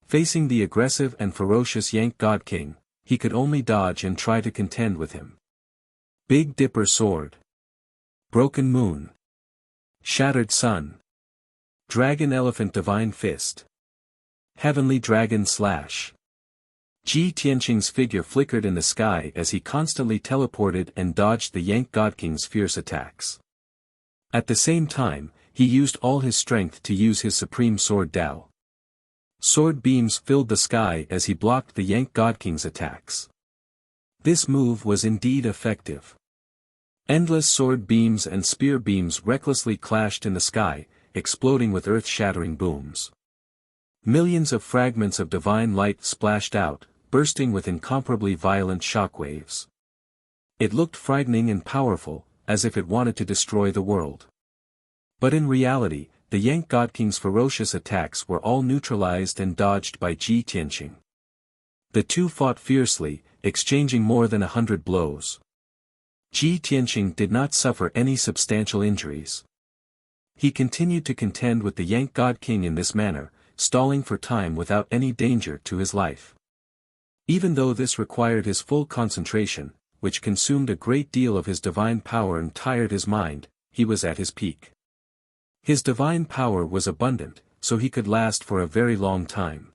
Facing the aggressive and ferocious Yank God King, he could only dodge and try to contend with him. Big Dipper Sword. Broken Moon. Shattered Sun. Dragon Elephant Divine Fist. Heavenly Dragon Slash. Ji Tianqing's figure flickered in the sky as he constantly teleported and dodged the Yank God King's fierce attacks. At the same time, he used all his strength to use his supreme sword Dao. Sword beams filled the sky as he blocked the Yank God King's attacks. This move was indeed effective. Endless sword beams and spear beams recklessly clashed in the sky, exploding with earth-shattering booms. Millions of fragments of divine light splashed out, bursting with incomparably violent shockwaves. It looked frightening and powerful, as if it wanted to destroy the world. But in reality, the Yank God King's ferocious attacks were all neutralized and dodged by Ji Tianqing. The two fought fiercely, exchanging more than 100 blows. Ji Tianqing did not suffer any substantial injuries. He continued to contend with the Yank God King in this manner, stalling for time without any danger to his life. Even though this required his full concentration, which consumed a great deal of his divine power and tired his mind, he was at his peak. His divine power was abundant, so he could last for a very long time.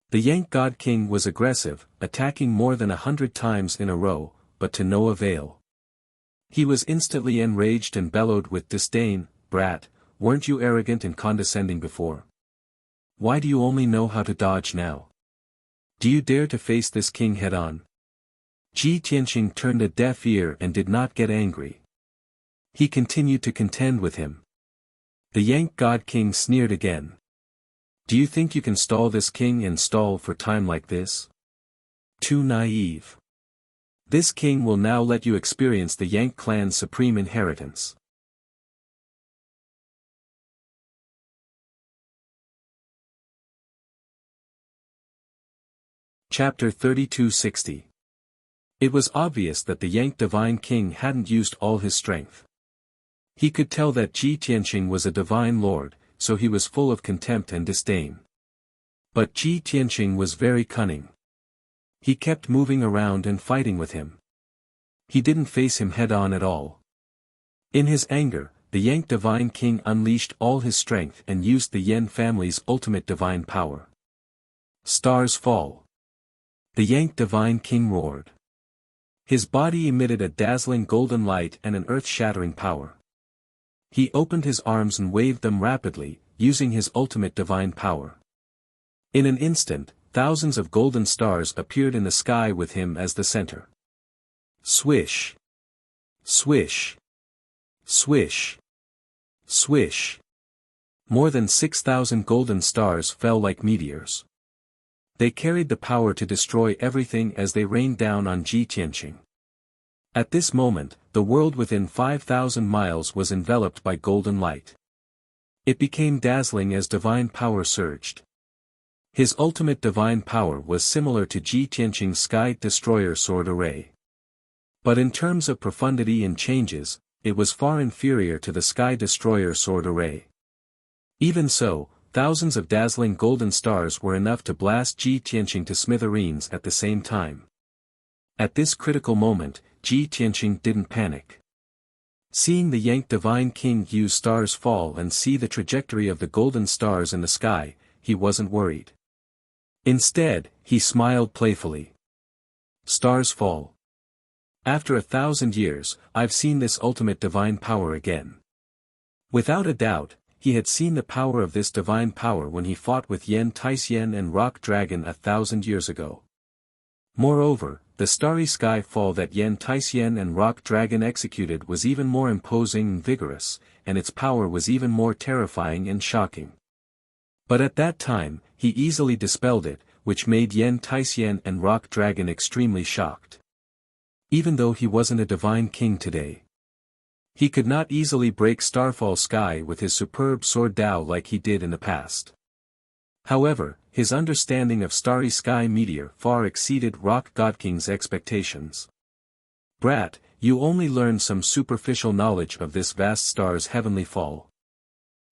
The Yank God King was aggressive, attacking more than 100 times in a row, but to no avail. He was instantly enraged and bellowed with disdain, "Brat, weren't you arrogant and condescending before? Why do you only know how to dodge now? Do you dare to face this king head-on?" Ji Tianqing turned a deaf ear and did not get angry. He continued to contend with him. The Yank God King sneered again. "Do you think you can stall this king and stall for time like this? Too naive. This king will now let you experience the Yank clan's supreme inheritance." Chapter 3260. It was obvious that the Yang Divine King hadn't used all his strength. He could tell that Ji Tianqing was a divine lord, so he was full of contempt and disdain. But Ji Tianqing was very cunning. He kept moving around and fighting with him. He didn't face him head-on at all. In his anger, the Yang Divine King unleashed all his strength and used the Yan family's ultimate divine power. Stars fall. The Yang Divine King roared. His body emitted a dazzling golden light and an earth-shattering power. He opened his arms and waved them rapidly, using his ultimate divine power. In an instant, thousands of golden stars appeared in the sky with him as the center. Swish! Swish! Swish! Swish! More than 6,000 golden stars fell like meteors. They carried the power to destroy everything as they rained down on Ji Tianqing. At this moment, the world within 5,000 miles was enveloped by golden light. It became dazzling as divine power surged. His ultimate divine power was similar to Ji Tianqing's Sky Destroyer sword array. But in terms of profundity and changes, it was far inferior to the Sky Destroyer sword array. Even so, thousands of dazzling golden stars were enough to blast Ji Tianqing to smithereens at the same time. At this critical moment, Ji Tianqing didn't panic. Seeing the Yang Divine King use stars fall and see the trajectory of the golden stars in the sky, he wasn't worried. Instead, he smiled playfully. Stars fall. After 1,000 years, I've seen this ultimate divine power again. Without a doubt, he had seen the power of this divine power when he fought with Yan Taisyan and Rock Dragon 1,000 years ago. Moreover, the starry sky fall that Yan Taisyan and Rock Dragon executed was even more imposing and vigorous, and its power was even more terrifying and shocking. But at that time, he easily dispelled it, which made Yan Taisyan and Rock Dragon extremely shocked. Even though he wasn't a divine king today, he could not easily break Starfall Sky with his superb sword Dao like he did in the past. However, his understanding of Starry Sky Meteor far exceeded Rock God King's expectations. Brat, you only learned some superficial knowledge of this vast star's heavenly fall.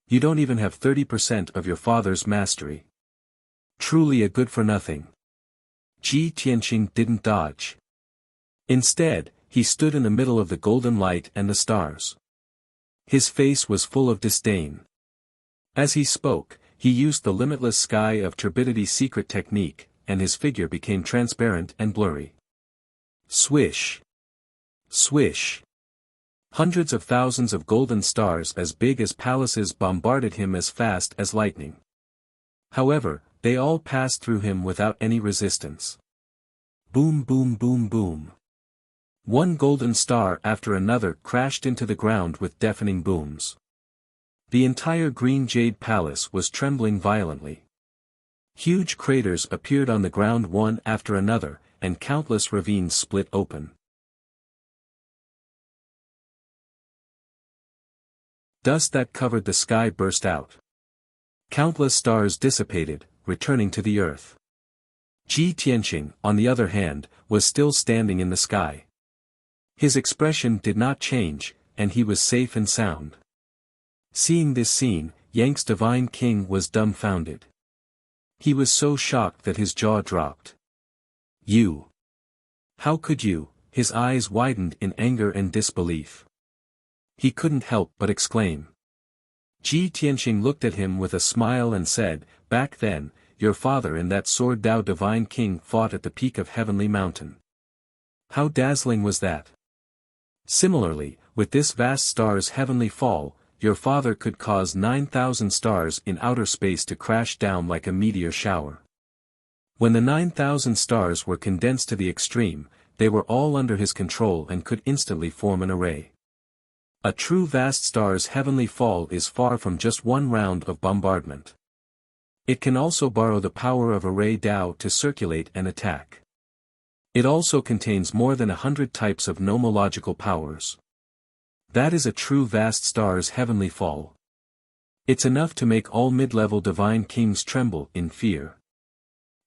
You don't even have 30% of your father's mastery. Truly a good-for-nothing. Ji Tianqing didn't dodge. Instead, he stood in the middle of the golden light and the stars. His face was full of disdain. As he spoke, he used the limitless sky of turbidity secret technique, and his figure became transparent and blurry. Swish! Swish! Hundreds of thousands of golden stars as big as palaces bombarded him as fast as lightning. However, they all passed through him without any resistance. Boom boom boom boom. One golden star after another crashed into the ground with deafening booms. The entire Green Jade Palace was trembling violently. Huge craters appeared on the ground one after another, and countless ravines split open. Dust that covered the sky burst out. Countless stars dissipated, returning to the earth. Ji Tianqing, on the other hand, was still standing in the sky. His expression did not change, and he was safe and sound. Seeing this scene, Yang's Divine King was dumbfounded. He was so shocked that his jaw dropped. You! How could you? His eyes widened in anger and disbelief. He couldn't help but exclaim. Ji Tianqing looked at him with a smile and said, "Back then, your father and that sword Dao Divine King fought at the peak of Heavenly Mountain. How dazzling was that? Similarly, with this vast star's heavenly fall, your father could cause 9,000 stars in outer space to crash down like a meteor shower. When the 9,000 stars were condensed to the extreme, they were all under his control and could instantly form an array. A true vast star's heavenly fall is far from just one round of bombardment. It can also borrow the power of array Dao to circulate and attack. It also contains more than 100 types of nomological powers. That is a true vast star's heavenly fall. It's enough to make all mid-level divine kings tremble in fear.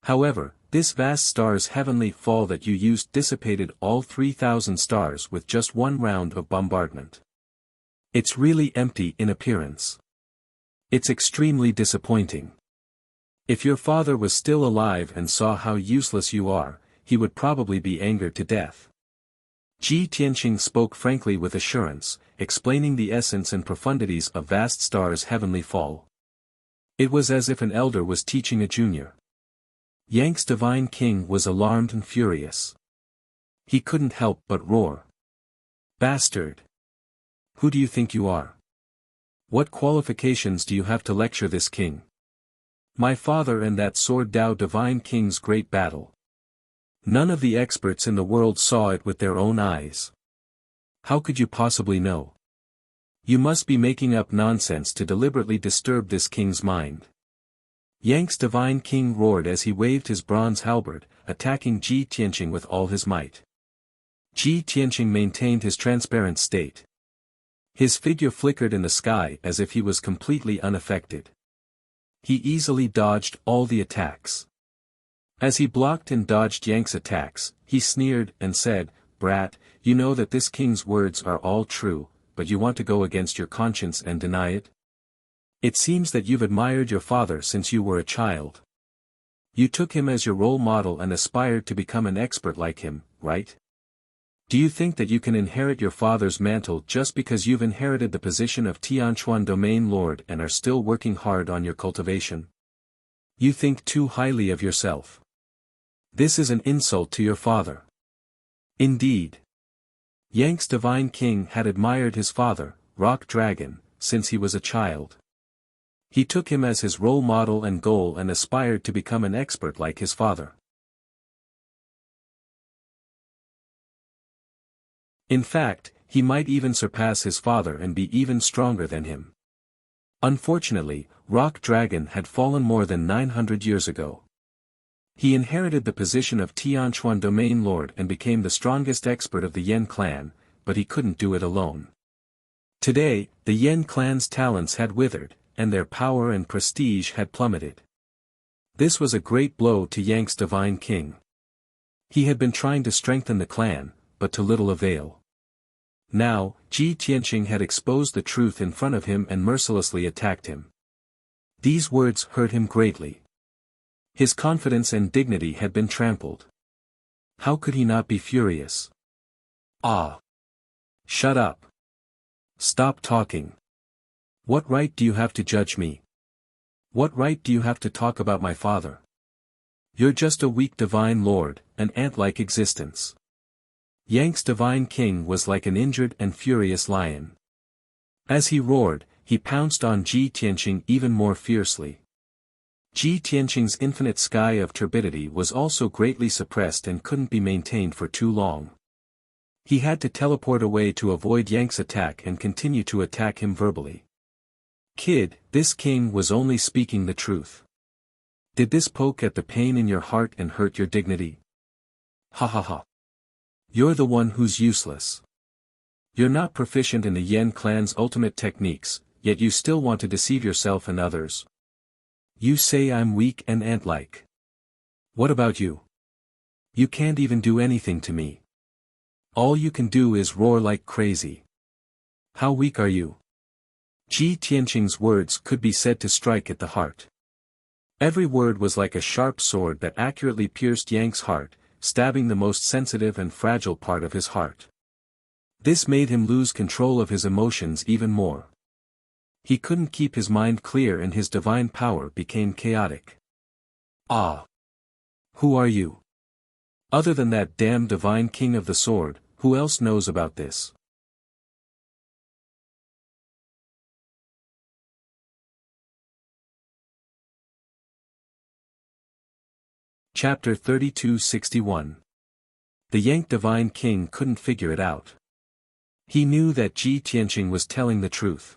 However, This vast star's heavenly fall that you used dissipated all 3,000 stars with just one round of bombardment. It's really empty in appearance. It's extremely disappointing. If your father was still alive and saw how useless you are, he would probably be angered to death. Ji Tianqing spoke frankly with assurance, explaining the essence and profundities of vast star's heavenly fall. It was as if an elder was teaching a junior. Yang's divine king was alarmed and furious. He couldn't help but roar. Bastard! Who do you think you are? What qualifications do you have to lecture this king? My father and that sword Dao divine king's great battle. None of the experts in the world saw it with their own eyes. How could you possibly know? You must be making up nonsense to deliberately disturb this king's mind. Yang's divine king roared as he waved his bronze halberd, attacking Ji Tianqing with all his might. Ji Tianqing maintained his transparent state. His figure flickered in the sky as if he was completely unaffected. He easily dodged all the attacks. As he blocked and dodged Yang's attacks, he sneered and said, "Brat, you know that this king's words are all true, but you want to go against your conscience and deny it? It seems that you've admired your father since you were a child. You took him as your role model and aspired to become an expert like him, right? Do you think that you can inherit your father's mantle just because you've inherited the position of Tianquan Domain Lord and are still working hard on your cultivation? You think too highly of yourself. This is an insult to your father." Indeed. Yang's divine king had admired his father, Rock Dragon, since he was a child. He took him as his role model and goal and aspired to become an expert like his father. In fact, he might even surpass his father and be even stronger than him. Unfortunately, Rock Dragon had fallen more than 900 years ago. He inherited the position of Tianquan Domain Lord and became the strongest expert of the Yen clan, but he couldn't do it alone. Today, the Yen clan's talents had withered, and their power and prestige had plummeted. This was a great blow to Yang's divine king. He had been trying to strengthen the clan, but to little avail. Now, Ji Tianqing had exposed the truth in front of him and mercilessly attacked him. These words hurt him greatly. His confidence and dignity had been trampled. How could he not be furious? Ah! Shut up! Stop talking! What right do you have to judge me? What right do you have to talk about my father? You're just a weak divine lord, an ant-like existence. Yang's divine king was like an injured and furious lion. As he roared, he pounced on Ji Tianqing even more fiercely. Ji Tianqing's infinite sky of turbidity was also greatly suppressed and couldn't be maintained for too long. He had to teleport away to avoid Yang's attack and continue to attack him verbally. Kid, this king was only speaking the truth. Did this poke at the pain in your heart and hurt your dignity? Ha ha ha. You're the one who's useless. You're not proficient in the Yen clan's ultimate techniques, yet you still want to deceive yourself and others. You say I'm weak and ant-like. What about you? You can't even do anything to me. All you can do is roar like crazy. How weak are you? Ji Tianqing's words could be said to strike at the heart. Every word was like a sharp sword that accurately pierced Yang's heart, stabbing the most sensitive and fragile part of his heart. This made him lose control of his emotions even more. He couldn't keep his mind clear and his divine power became chaotic. Ah! Who are you? Other than that damn divine king of the sword, who else knows about this? Chapter 3261. The Yang divine king couldn't figure it out. He knew that Ji Tianqing was telling the truth.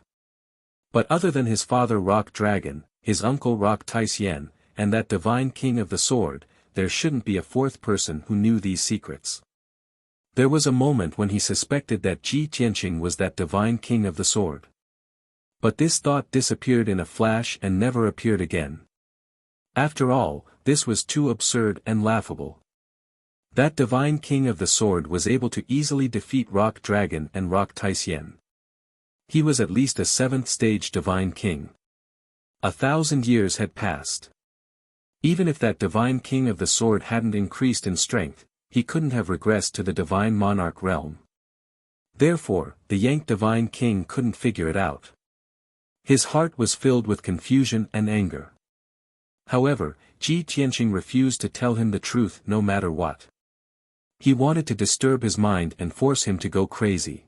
But other than his father Rock Dragon, his uncle Rock Taisyan, and that divine king of the sword, there shouldn't be a fourth person who knew these secrets. There was a moment when he suspected that Ji Tianqing was that divine king of the sword. But this thought disappeared in a flash and never appeared again. After all, this was too absurd and laughable. That divine king of the sword was able to easily defeat Rock Dragon and Rock Taisien. He was at least a 7th stage divine king. 1,000 years had passed. Even if that divine king of the sword hadn't increased in strength, he couldn't have regressed to the divine monarch realm. Therefore, the Yank divine king couldn't figure it out. His heart was filled with confusion and anger. However, Ji Tianqing refused to tell him the truth no matter what. He wanted to disturb his mind and force him to go crazy.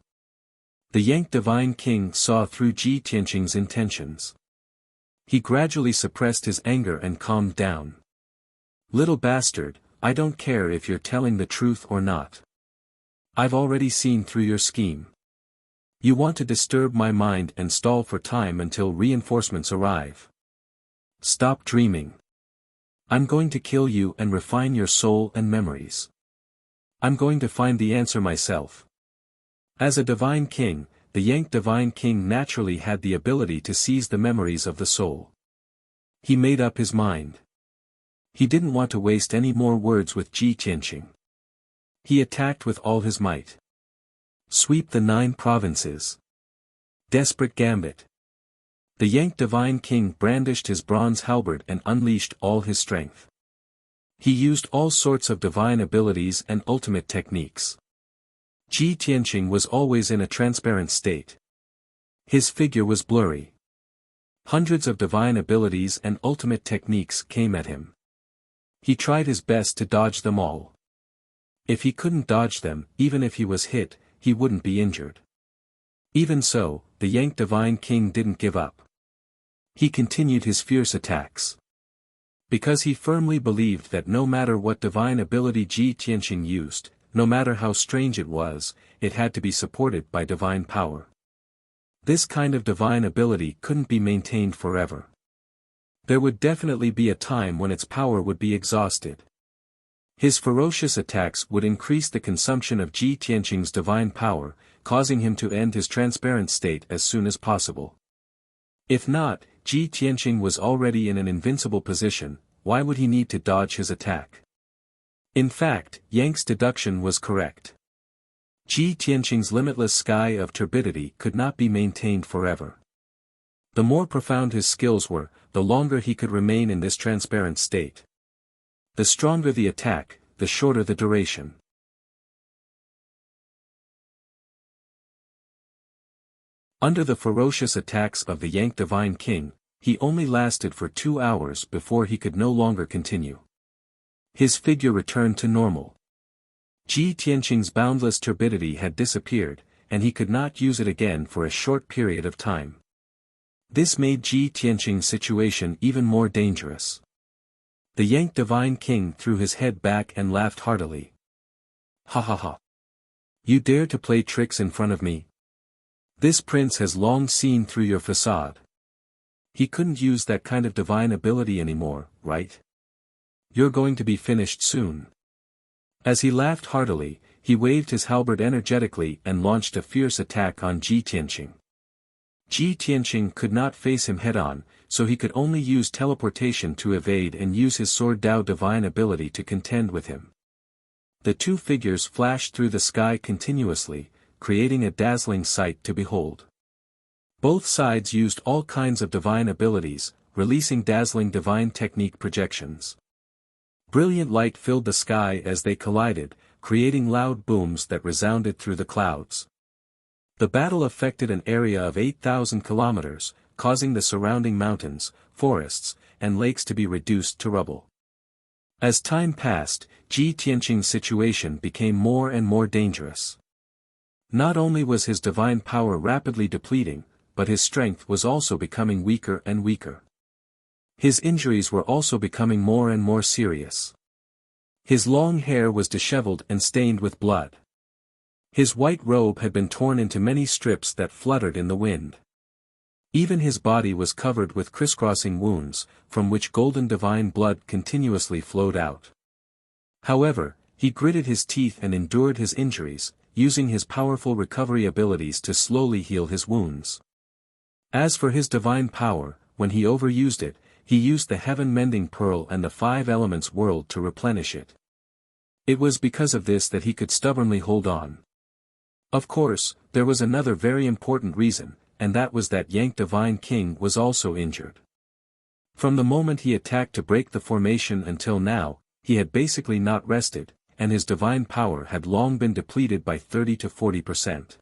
The Yank divine king saw through Ji Tianqing's intentions. He gradually suppressed his anger and calmed down. "Little bastard, I don't care if you're telling the truth or not. I've already seen through your scheme. You want to disturb my mind and stall for time until reinforcements arrive. Stop dreaming. I'm going to kill you and refine your soul and memories. I'm going to find the answer myself." As a divine king, the Yank divine king naturally had the ability to seize the memories of the soul. He made up his mind. He didn't want to waste any more words with Ji Tianqing. He attacked with all his might. Sweep the 9 provinces. Desperate gambit. The Yank divine king brandished his bronze halberd and unleashed all his strength. He used all sorts of divine abilities and ultimate techniques. Ji Tianqing was always in a transparent state. His figure was blurry. Hundreds of divine abilities and ultimate techniques came at him. He tried his best to dodge them all. If he couldn't dodge them, even if he was hit, he wouldn't be injured. Even so, the Yank divine king didn't give up. He continued his fierce attacks. Because he firmly believed that no matter what divine ability Ji Tianqing used, no matter how strange it was, it had to be supported by divine power. This kind of divine ability couldn't be maintained forever. There would definitely be a time when its power would be exhausted. His ferocious attacks would increase the consumption of Ji Tianqing's divine power, causing him to end his transparent state as soon as possible. If not, Ji Tianqing was already in an invincible position, why would he need to dodge his attack? In fact, Yank's deduction was correct. Ji Tianqing's limitless sky of turbidity could not be maintained forever. The more profound his skills were, the longer he could remain in this transparent state. The stronger the attack, the shorter the duration. Under the ferocious attacks of the Yank divine king, he only lasted for 2 hours before he could no longer continue. His figure returned to normal. Ji Tianqing's boundless turbidity had disappeared, and he could not use it again for a short period of time. This made Ji Tianqing's situation even more dangerous. The Yank divine king threw his head back and laughed heartily. "Ha ha ha. You dare to play tricks in front of me? This prince has long seen through your facade. He couldn't use that kind of divine ability anymore, right? You're going to be finished soon." As he laughed heartily, he waved his halberd energetically and launched a fierce attack on Ji Tianqing. Ji Tianqing could not face him head-on, so he could only use teleportation to evade and use his Sword Dao divine ability to contend with him. The two figures flashed through the sky continuously, creating a dazzling sight to behold. Both sides used all kinds of divine abilities, releasing dazzling divine technique projections. Brilliant light filled the sky as they collided, creating loud booms that resounded through the clouds. The battle affected an area of 8,000 kilometers, causing the surrounding mountains, forests, and lakes to be reduced to rubble. As time passed, Ji Tianqing's situation became more and more dangerous. Not only was his divine power rapidly depleting, but his strength was also becoming weaker and weaker. His injuries were also becoming more and more serious. His long hair was disheveled and stained with blood. His white robe had been torn into many strips that fluttered in the wind. Even his body was covered with crisscrossing wounds, from which golden divine blood continuously flowed out. However, he gritted his teeth and endured his injuries, using his powerful recovery abilities to slowly heal his wounds. As for his divine power, when he overused it, he used the heaven-mending pearl and the five elements world to replenish it. It was because of this that he could stubbornly hold on. Of course, there was another very important reason, and that was that Yang Divine King was also injured. From the moment he attacked to break the formation until now, he had basically not rested, and his divine power had long been depleted by 30 to 40%.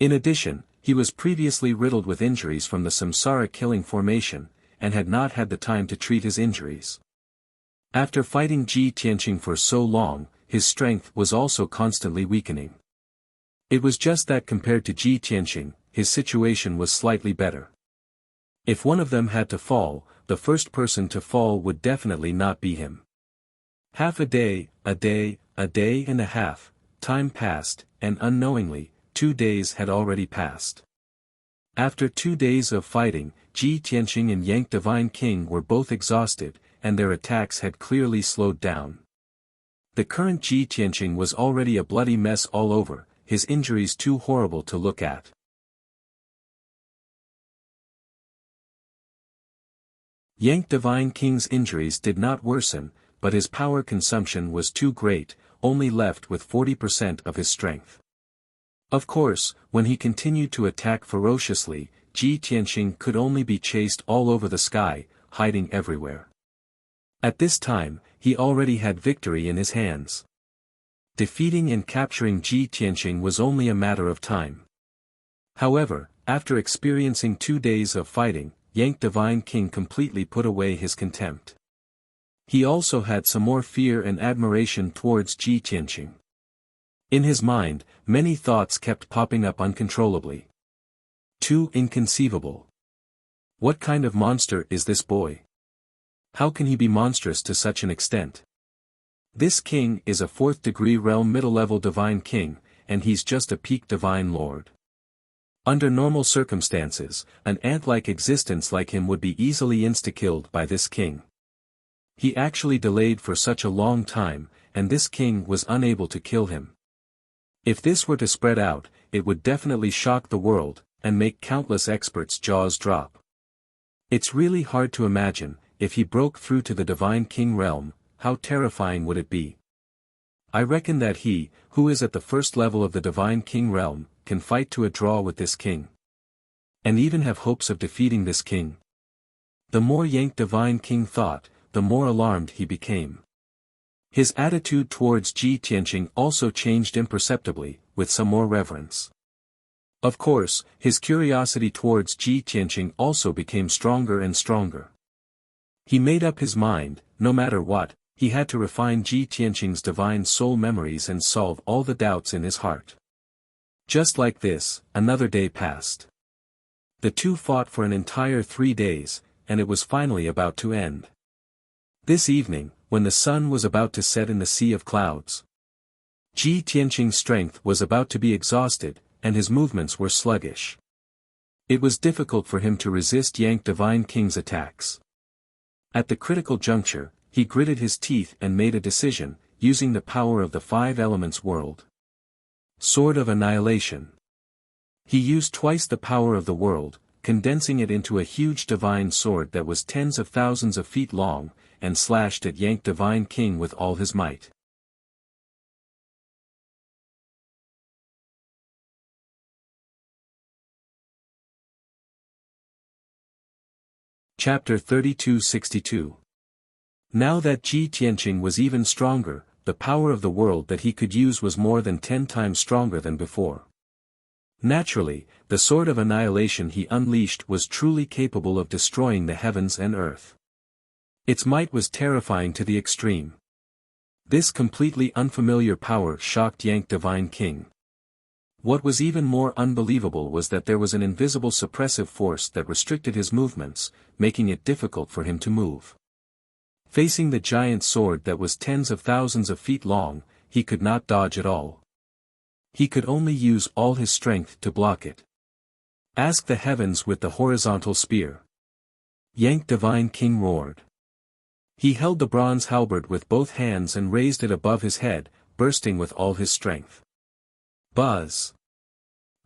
In addition, he was previously riddled with injuries from the samsara killing formation, and had not had the time to treat his injuries. After fighting Ji Tianqing for so long, his strength was also constantly weakening. It was just that compared to Ji Tianqing, his situation was slightly better. If one of them had to fall, the first person to fall would definitely not be him. Half a day and a half, time passed, and unknowingly, 2 days had already passed. After 2 days of fighting, Ji Tianqing and Yang Divine King were both exhausted, and their attacks had clearly slowed down. The current Ji Tianqing was already a bloody mess all over, his injuries too horrible to look at. Yang Divine King's injuries did not worsen, but his power consumption was too great, only left with 40% of his strength. Of course, when he continued to attack ferociously, Ji Tianqing could only be chased all over the sky, hiding everywhere. At this time, he already had victory in his hands. Defeating and capturing Ji Tianqing was only a matter of time. However, after experiencing 2 days of fighting, Yang Divine King completely put away his contempt. He also had some more fear and admiration towards Ji Tianqing. In his mind, many thoughts kept popping up uncontrollably. Too inconceivable. What kind of monster is this boy? How can he be monstrous to such an extent? This king is a 4th degree realm middle-level divine king, and he's just a peak divine lord. Under normal circumstances, an ant-like existence like him would be easily insta-killed by this king. He actually delayed for such a long time, and this king was unable to kill him. If this were to spread out, it would definitely shock the world, and make countless experts' jaws drop. It's really hard to imagine, if he broke through to the Divine King realm, how terrifying would it be? I reckon that he, who is at the first level of the Divine King realm, can fight to a draw with this king. And even have hopes of defeating this king. The more Yang Divine King thought, the more alarmed he became. His attitude towards Ji Tianqing also changed imperceptibly, with some more reverence. Of course, his curiosity towards Ji Tianqing also became stronger and stronger. He made up his mind, no matter what, he had to refine Ji Tianqing's divine soul memories and solve all the doubts in his heart. Just like this, another day passed. The two fought for an entire 3 days, and it was finally about to end. This evening, when the sun was about to set in the sea of clouds, Ji Tianqing's strength was about to be exhausted, and his movements were sluggish. It was difficult for him to resist Yang Divine King's attacks. At the critical juncture, he gritted his teeth and made a decision, using the power of the 5 elements world. Sword of Annihilation. He used twice the power of the world, condensing it into a huge divine sword that was tens of thousands of feet long, and slashed at Yang Divine King with all his might. Chapter 3262. Now that Ji Tianqing was even stronger, the power of the world that he could use was more than 10 times stronger than before. Naturally, the sword of annihilation he unleashed was truly capable of destroying the heavens and earth. Its might was terrifying to the extreme. This completely unfamiliar power shocked Yang Divine King. What was even more unbelievable was that there was an invisible suppressive force that restricted his movements, making it difficult for him to move. Facing the giant sword that was tens of thousands of feet long, he could not dodge at all. He could only use all his strength to block it. Ask the heavens with the horizontal spear. Yang Divine King roared. He held the bronze halberd with both hands and raised it above his head, bursting with all his strength. Buzz!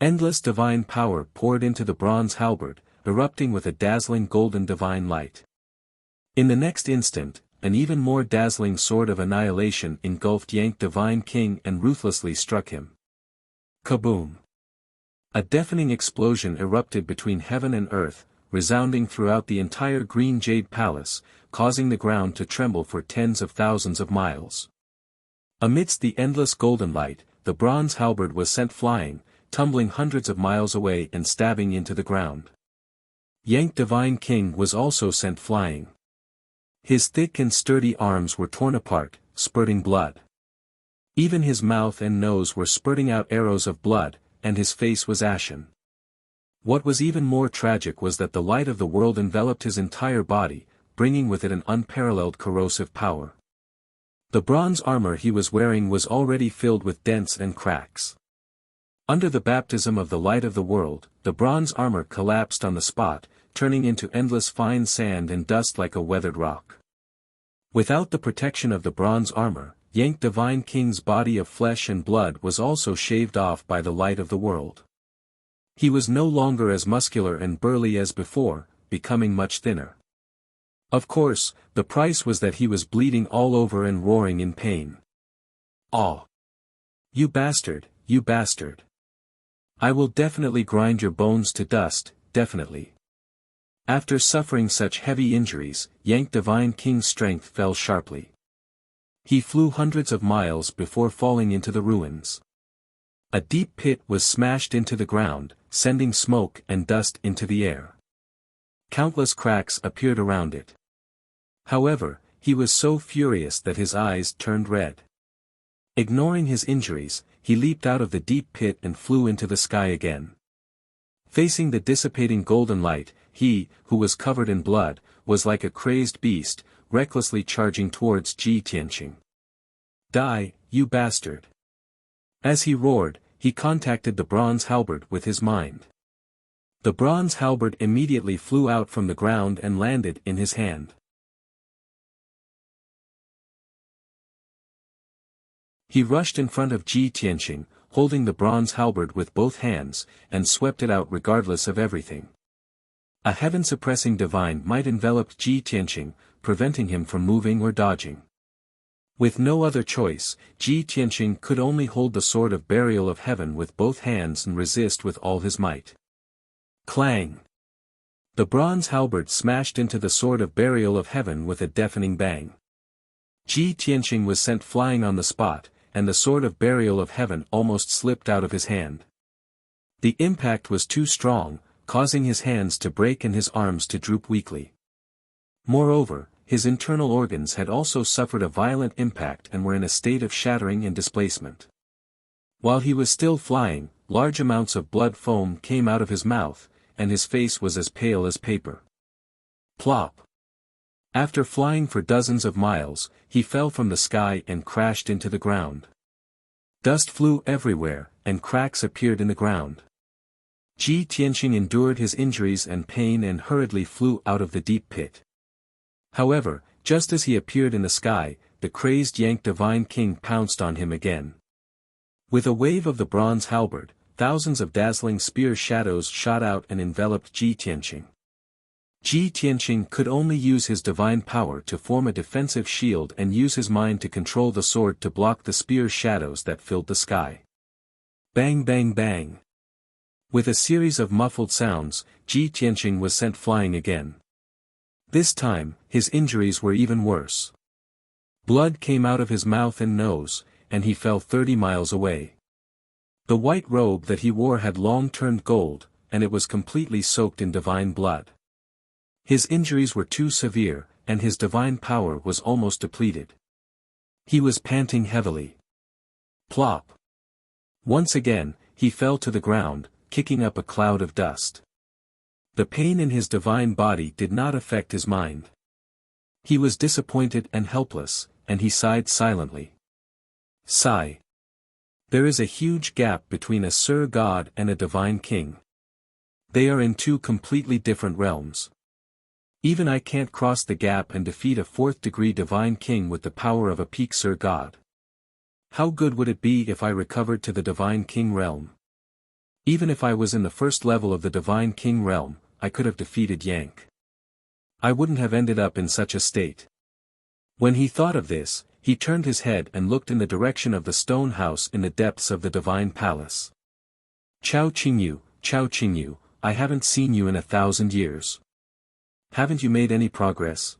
Endless divine power poured into the bronze halberd, erupting with a dazzling golden divine light. In the next instant, an even more dazzling sword of annihilation engulfed Yang Divine King and ruthlessly struck him. Kaboom! A deafening explosion erupted between heaven and earth, resounding throughout the entire green jade palace, causing the ground to tremble for tens of thousands of miles. Amidst the endless golden light, the bronze halberd was sent flying, tumbling hundreds of miles away and stabbing into the ground. Yang Divine King was also sent flying. His thick and sturdy arms were torn apart, spurting blood. Even his mouth and nose were spurting out arrows of blood, and his face was ashen. What was even more tragic was that the light of the world enveloped his entire body, bringing with it an unparalleled corrosive power. The bronze armor he was wearing was already filled with dents and cracks. Under the baptism of the light of the world, the bronze armor collapsed on the spot, turning into endless fine sand and dust like a weathered rock. Without the protection of the bronze armor, Yang Divine King's body of flesh and blood was also shaved off by the light of the world. He was no longer as muscular and burly as before, becoming much thinner. Of course, the price was that he was bleeding all over and roaring in pain. "Ah! You bastard, you bastard! I will definitely grind your bones to dust, definitely." After suffering such heavy injuries, Yang Divine King's strength fell sharply. He flew hundreds of miles before falling into the ruins. A deep pit was smashed into the ground, sending smoke and dust into the air. Countless cracks appeared around it. However, he was so furious that his eyes turned red. Ignoring his injuries, he leaped out of the deep pit and flew into the sky again. Facing the dissipating golden light, he, who was covered in blood, was like a crazed beast, recklessly charging towards Ji Tianqing. "Die, you bastard!" As he roared, he contacted the bronze halberd with his mind. The bronze halberd immediately flew out from the ground and landed in his hand. He rushed in front of Ji Tianqing, holding the bronze halberd with both hands, and swept it out regardless of everything. A heaven-suppressing divine might envelop Ji Tianqing, preventing him from moving or dodging. With no other choice, Ji Tianqing could only hold the sword of burial of heaven with both hands and resist with all his might. Clang! The bronze halberd smashed into the sword of burial of heaven with a deafening bang. Ji Tianqing was sent flying on the spot, and the sword of burial of heaven almost slipped out of his hand. The impact was too strong, causing his hands to break and his arms to droop weakly. Moreover, his internal organs had also suffered a violent impact and were in a state of shattering and displacement. While he was still flying, large amounts of blood foam came out of his mouth, and his face was as pale as paper. Plop! After flying for dozens of miles, he fell from the sky and crashed into the ground. Dust flew everywhere, and cracks appeared in the ground. Ji Tianqing endured his injuries and pain and hurriedly flew out of the deep pit. However, just as he appeared in the sky, the crazed Yang Divine King pounced on him again. With a wave of the bronze halberd, thousands of dazzling spear shadows shot out and enveloped Ji Tianqing. Ji Tianqing could only use his divine power to form a defensive shield and use his mind to control the sword to block the spear shadows that filled the sky. Bang bang bang! With a series of muffled sounds, Ji Tianqing was sent flying again. This time, his injuries were even worse. Blood came out of his mouth and nose, and he fell 30 miles away. The white robe that he wore had long turned gold, and it was completely soaked in divine blood. His injuries were too severe, and his divine power was almost depleted. He was panting heavily. Plop! Once again, he fell to the ground, kicking up a cloud of dust. The pain in his divine body did not affect his mind. He was disappointed and helpless, and he sighed silently. Sigh. There is a huge gap between a Sir God and a divine king. They are in two completely different realms. Even I can't cross the gap and defeat a fourth-degree divine king with the power of a peak Sir God. How good would it be if I recovered to the divine king realm? Even if I was in the first level of the divine king realm, I could have defeated Yank. I wouldn't have ended up in such a state. When he thought of this, he turned his head and looked in the direction of the stone house in the depths of the divine palace. Chao Qingyu, I haven't seen you in 1,000 years. Haven't you made any progress?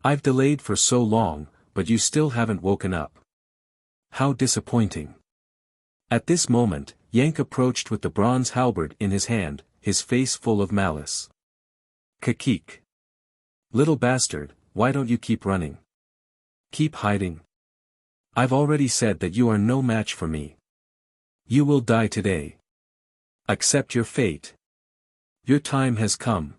I've delayed for so long, but you still haven't woken up. How disappointing. At this moment, Yank approached with the bronze halberd in his hand, his face full of malice. Kakik. Little bastard, why don't you keep running? Keep hiding. I've already said that you are no match for me. You will die today. Accept your fate. Your time has come.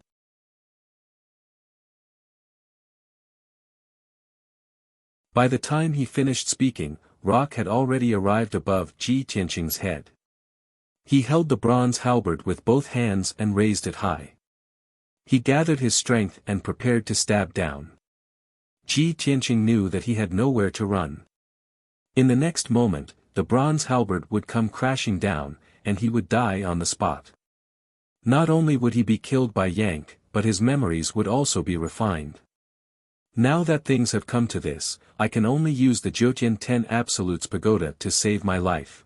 By the time he finished speaking, Rock had already arrived above Ji Tianqing's head. He held the bronze halberd with both hands and raised it high. He gathered his strength and prepared to stab down. Ji Tianqing knew that he had nowhere to run. In the next moment, the bronze halberd would come crashing down, and he would die on the spot. Not only would he be killed by Yank, but his memories would also be refined. Now that things have come to this, I can only use the Jiutian 10 Absolutes Pagoda to save my life.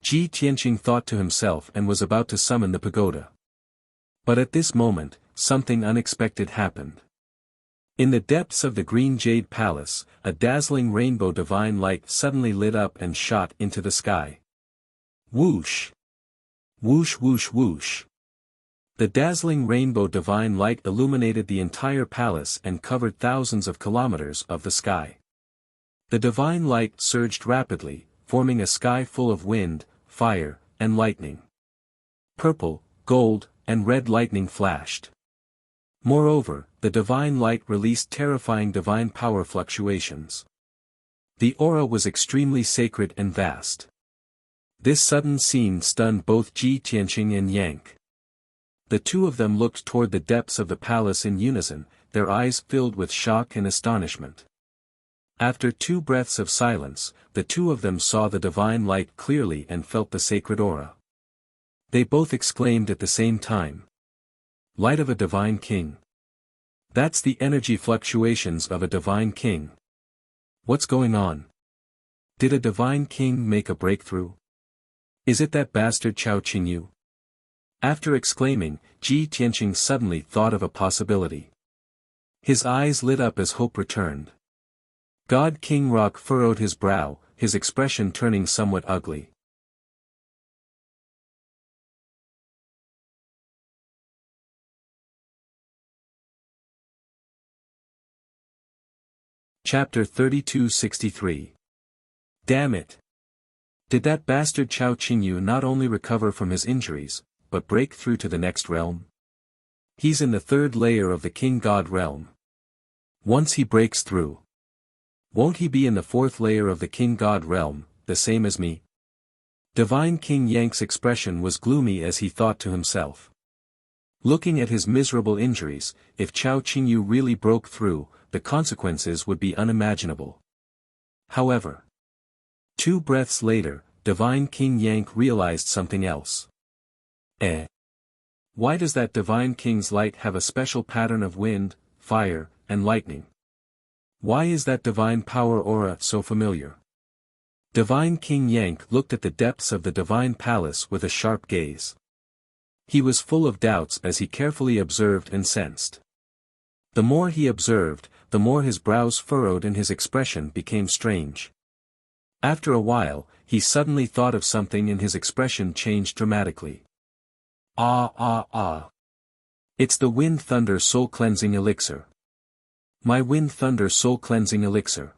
Ji Tianqing thought to himself and was about to summon the pagoda. But at this moment, something unexpected happened. In the depths of the Green Jade Palace, a dazzling rainbow divine light suddenly lit up and shot into the sky. Whoosh! Whoosh whoosh whoosh! The dazzling rainbow divine light illuminated the entire palace and covered thousands of kilometers of the sky. The divine light surged rapidly, forming a sky full of wind, fire, and lightning. Purple, gold, and red lightning flashed. Moreover, the divine light released terrifying divine power fluctuations. The aura was extremely sacred and vast. This sudden scene stunned both Ji Tianqing and Yank. The two of them looked toward the depths of the palace in unison, their eyes filled with shock and astonishment. After 2 breaths of silence, the two of them saw the divine light clearly and felt the sacred aura. They both exclaimed at the same time. Light of a divine king. That's the energy fluctuations of a divine king. What's going on? Did a divine king make a breakthrough? Is it that bastard Chao Qingyu? After exclaiming, Ji Tianqing suddenly thought of a possibility. His eyes lit up as hope returned. God King Rock furrowed his brow, his expression turning somewhat ugly. Chapter 3263. Damn it! Did that bastard Chao Qingyu not only recover from his injuries, but break through to the next realm? He's in the 3rd layer of the King God realm. Once he breaks through, won't he be in the 4th layer of the King God realm, the same as me? Divine King Yank's expression was gloomy as he thought to himself. Looking at his miserable injuries, if Chao Qingyu really broke through, the consequences would be unimaginable. However, 2 breaths later, Divine King Yank realized something else. Why does that Divine King's light have a special pattern of wind, fire, and lightning? Why is that divine power aura so familiar? Divine King Yank looked at the depths of the divine palace with a sharp gaze. He was full of doubts as he carefully observed and sensed. The more he observed, the more his brows furrowed and his expression became strange. After a while, he suddenly thought of something and his expression changed dramatically. It's the Wind Thunder Soul Cleansing Elixir. My Wind Thunder Soul Cleansing Elixir.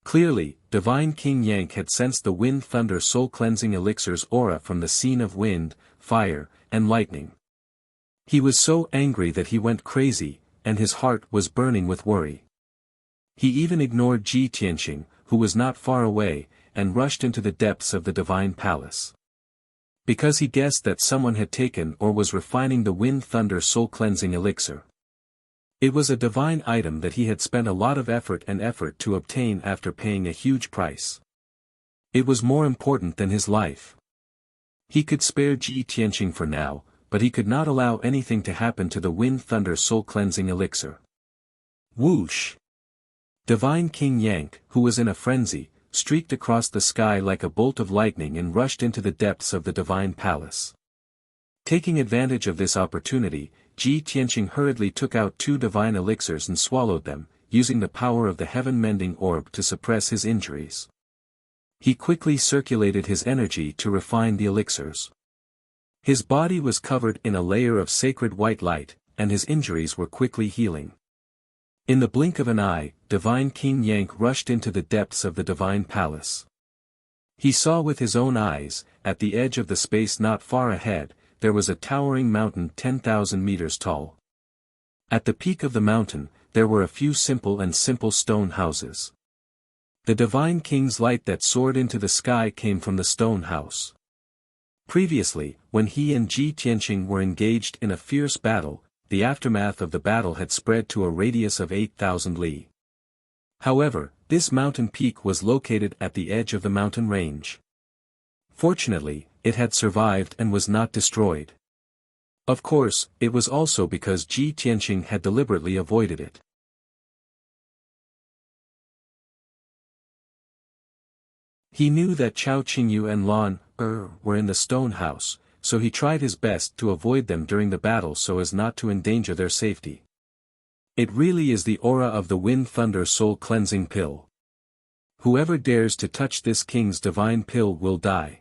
Clearly, Divine King Yank had sensed the Wind Thunder Soul Cleansing Elixir's aura from the scene of wind, fire, and lightning. He was so angry that he went crazy, and his heart was burning with worry. He even ignored Ji Tianqing, who was not far away, and rushed into the depths of the divine palace. Because he guessed that someone had taken or was refining the Wind Thunder Soul Cleansing Elixir. It was a divine item that he had spent a lot of effort to obtain after paying a huge price. It was more important than his life. He could spare Ji Tianqing for now, but he could not allow anything to happen to the Wind Thunder soul-cleansing elixir. Whoosh! Divine King Yank, who was in a frenzy, streaked across the sky like a bolt of lightning and rushed into the depths of the divine palace. Taking advantage of this opportunity, Ji Tianqing hurriedly took out 2 divine elixirs and swallowed them, using the power of the heaven-mending orb to suppress his injuries. He quickly circulated his energy to refine the elixirs. His body was covered in a layer of sacred white light, and his injuries were quickly healing. In the blink of an eye, Divine King Yank rushed into the depths of the divine palace. He saw with his own eyes, at the edge of the space not far ahead, there was a towering mountain 10,000 meters tall. At the peak of the mountain, there were a few simple stone houses. The divine king's light that soared into the sky came from the stone house. Previously, when he and Ji Tianqing were engaged in a fierce battle, the aftermath of the battle had spread to a radius of 8,000 li. However, this mountain peak was located at the edge of the mountain range. Fortunately, it had survived and was not destroyed. Of course, it was also because Ji Tianqing had deliberately avoided it. He knew that Chao Qingyu and Lan were in the stone house, so he tried his best to avoid them during the battle so as not to endanger their safety. It really is the aura of the Wind Thunder soul-cleansing pill. Whoever dares to touch this king's divine pill will die.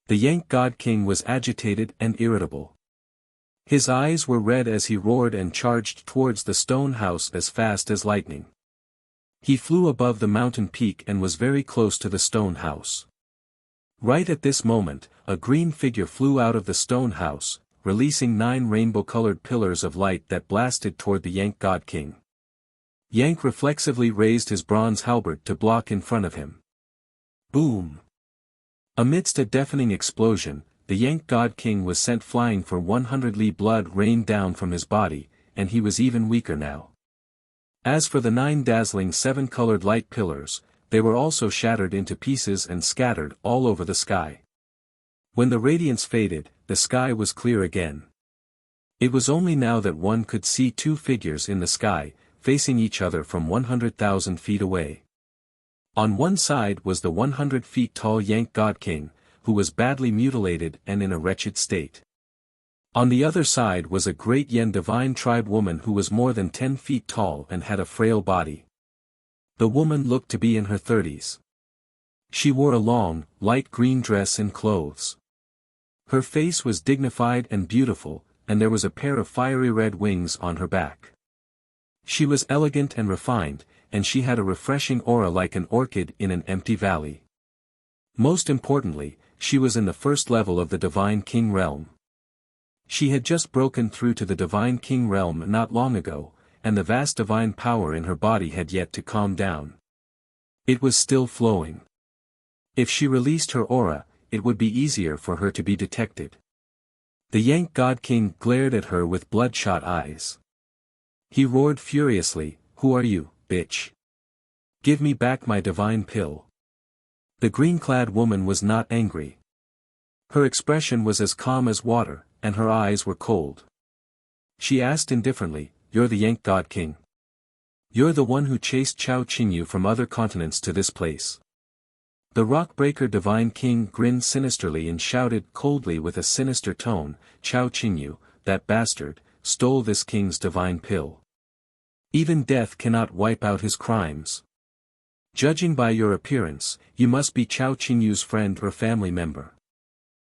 The Yank God King was agitated and irritable. His eyes were red as he roared and charged towards the stone house as fast as lightning. He flew above the mountain peak and was very close to the stone house. Right at this moment, a green figure flew out of the stone house, releasing 9 rainbow-colored pillars of light that blasted toward the Yank God King. Yank reflexively raised his bronze halberd to block in front of him. Boom! Amidst a deafening explosion, the Yank God King was sent flying for 100 li. Blood rained down from his body, and he was even weaker now. As for the 9 dazzling 7-colored light pillars, they were also shattered into pieces and scattered all over the sky. When the radiance faded, the sky was clear again. It was only now that one could see 2 figures in the sky, facing each other from 100,000 feet away. On one side was the 100 feet tall Yank God King, who was badly mutilated and in a wretched state. On the other side was a great Yen divine tribe woman who was more than 10 feet tall and had a frail body. The woman looked to be in her 30s. She wore a long, light green dress and clothes. Her face was dignified and beautiful, and there was a pair of fiery red wings on her back. She was elegant and refined, and she had a refreshing aura like an orchid in an empty valley. Most importantly, she was in the first level of the Divine King realm. She had just broken through to the Divine King realm not long ago, and the vast divine power in her body had yet to calm down. It was still flowing. If she released her aura, it would be easier for her to be detected. The Yank God King glared at her with bloodshot eyes. He roared furiously, "Who are you, bitch? Give me back my divine pill." The green-clad woman was not angry. Her expression was as calm as water, and her eyes were cold. She asked indifferently, "You're the Yank God King? You're the one who chased Chao Qingyu from other continents to this place?" The Rockbreaker Divine King grinned sinisterly and shouted coldly with a sinister tone, "Chao Qingyu, that bastard, stole this king's divine pill. Even death cannot wipe out his crimes. Judging by your appearance, you must be Chao Qingyu's friend or family member.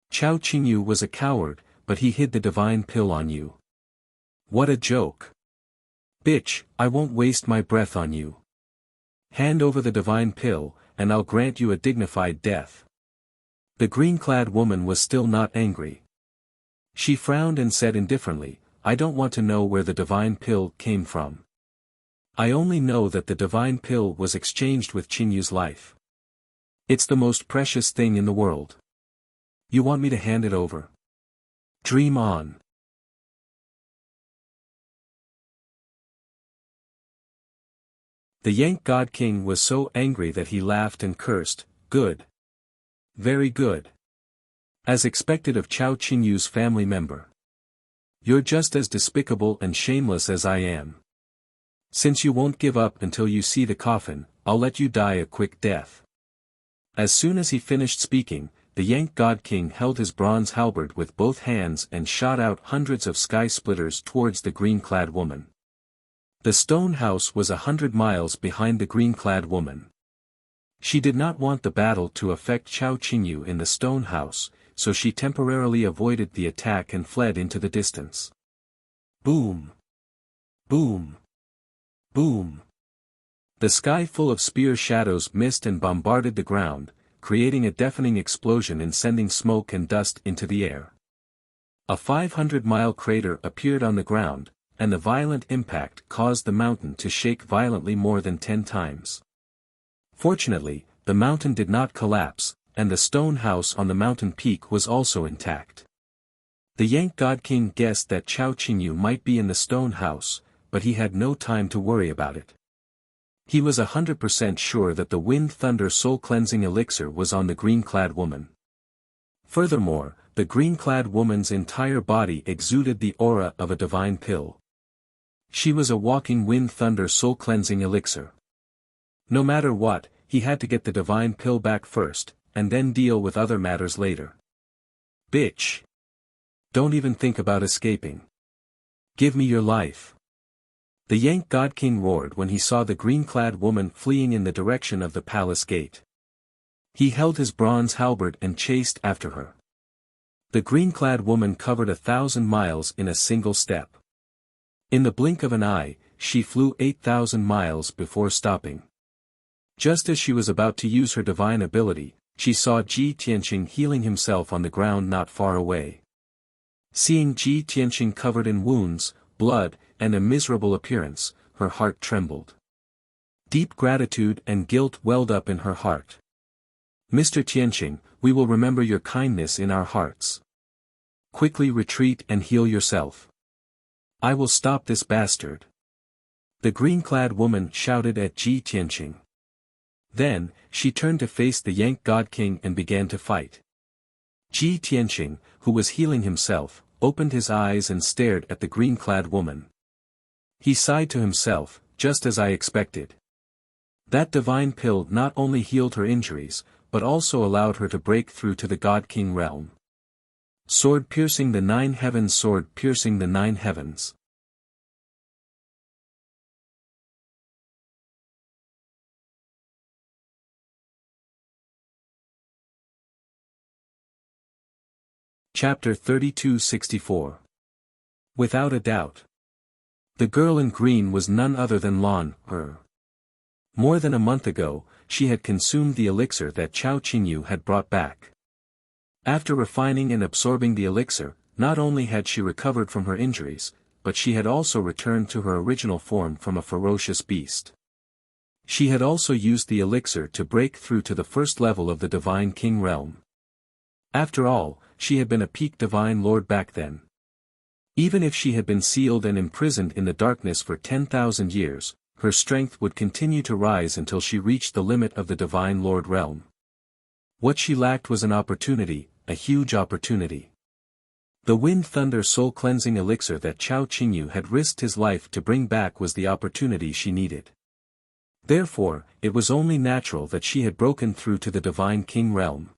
Chao Qingyu was a coward, but he hid the divine pill on you. What a joke. Bitch, I won't waste my breath on you. Hand over the divine pill, and I'll grant you a dignified death." The green-clad woman was still not angry. She frowned and said indifferently, "I don't want to know where the divine pill came from. I only know that the divine pill was exchanged with Qingyu's life. It's the most precious thing in the world. You want me to hand it over? Dream on." The Yank God King was so angry that he laughed and cursed, "Good. Very good. As expected of Chao Qingyu's family member. You're just as despicable and shameless as I am. Since you won't give up until you see the coffin, I'll let you die a quick death." As soon as he finished speaking, the Yank God King held his bronze halberd with both hands and shot out hundreds of sky splitters towards the green-clad woman. The stone house was 100 miles behind the green-clad woman. She did not want the battle to affect Chao Qingyu in the stone house, so she temporarily avoided the attack and fled into the distance. Boom! Boom! Boom! The sky full of spear shadows missed and bombarded the ground, creating a deafening explosion and sending smoke and dust into the air. A 500-mile crater appeared on the ground, and the violent impact caused the mountain to shake violently more than 10 times. Fortunately, the mountain did not collapse, and the stone house on the mountain peak was also intact. The Yank God King guessed that Chao Qingyu might be in the stone house, but he had no time to worry about it. He was 100% sure that the Wind Thunder Soul Cleansing Elixir was on the green-clad woman. Furthermore, the green-clad woman's entire body exuded the aura of a divine pill. She was a walking Wind Thunder Soul Cleansing Elixir. No matter what, he had to get the divine pill back first, and then deal with other matters later. Bitch! Don't even think about escaping. Give me your life. The Yank God King roared when he saw the green-clad woman fleeing in the direction of the palace gate. He held his bronze halberd and chased after her. The green-clad woman covered 1,000 miles in a single step. In the blink of an eye, she flew 8,000 miles before stopping. Just as she was about to use her divine ability, she saw Ji Tianqing healing himself on the ground not far away. Seeing Ji Tianqing covered in wounds, blood, and a miserable appearance, her heart trembled. Deep gratitude and guilt welled up in her heart. "Mr. Tianqing, we will remember your kindness in our hearts. Quickly retreat and heal yourself. I will stop this bastard." The green-clad woman shouted at Ji Tianqing. Then, she turned to face the Yank God King and began to fight. Ji Tianqing, who was healing himself, opened his eyes and stared at the green-clad woman. He sighed to himself, just as I expected. That divine pill not only healed her injuries, but also allowed her to break through to the God King realm. Sword piercing the 9 heavens, sword piercing the 9 heavens. Chapter 3264. Without a doubt. The girl in green was none other than Lan Er. More than a month ago, she had consumed the elixir that Chao Qingyu had brought back. After refining and absorbing the elixir, not only had she recovered from her injuries, but she had also returned to her original form from a ferocious beast. She had also used the elixir to break through to the first level of the Divine King realm. After all, she had been a peak Divine Lord back then. Even if she had been sealed and imprisoned in the darkness for 10,000 years, her strength would continue to rise until she reached the limit of the Divine Lord realm. What she lacked was an opportunity, a huge opportunity. The Wind Thunder Soul Cleansing Elixir that Chao Qingyu had risked his life to bring back was the opportunity she needed. Therefore, it was only natural that she had broken through to the Divine King realm.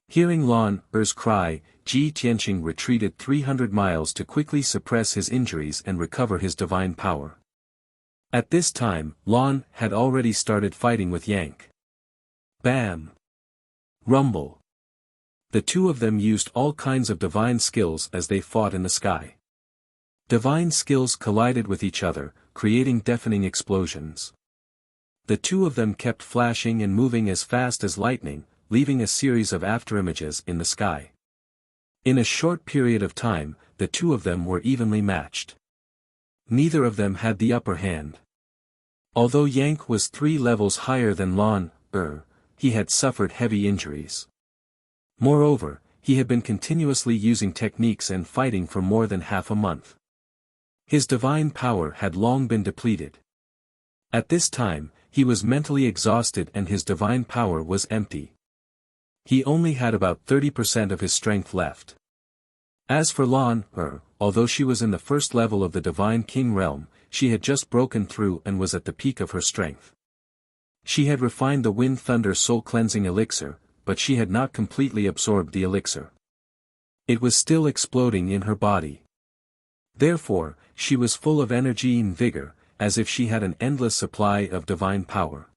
Hearing Lan Er's cry, Ji Tianqing retreated 300 miles to quickly suppress his injuries and recover his divine power. At this time, Lan had already started fighting with Yank. Bam! Rumble! The two of them used all kinds of divine skills as they fought in the sky. Divine skills collided with each other, creating deafening explosions. The two of them kept flashing and moving as fast as lightning, leaving a series of afterimages in the sky. In a short period of time, the two of them were evenly matched. Neither of them had the upper hand. Although Yank was 3 levels higher than Lan Er, he had suffered heavy injuries. Moreover, he had been continuously using techniques and fighting for more than half a month. His divine power had long been depleted. At this time, he was mentally exhausted and his divine power was empty. He only had about 30% of his strength left. As for Lan Er, although she was in the first level of the Divine King realm, she had just broken through and was at the peak of her strength. She had refined the Wind Thunder Soul Cleansing Elixir, but she had not completely absorbed the elixir. It was still exploding in her body. Therefore, she was full of energy and vigor, as if she had an endless supply of divine power.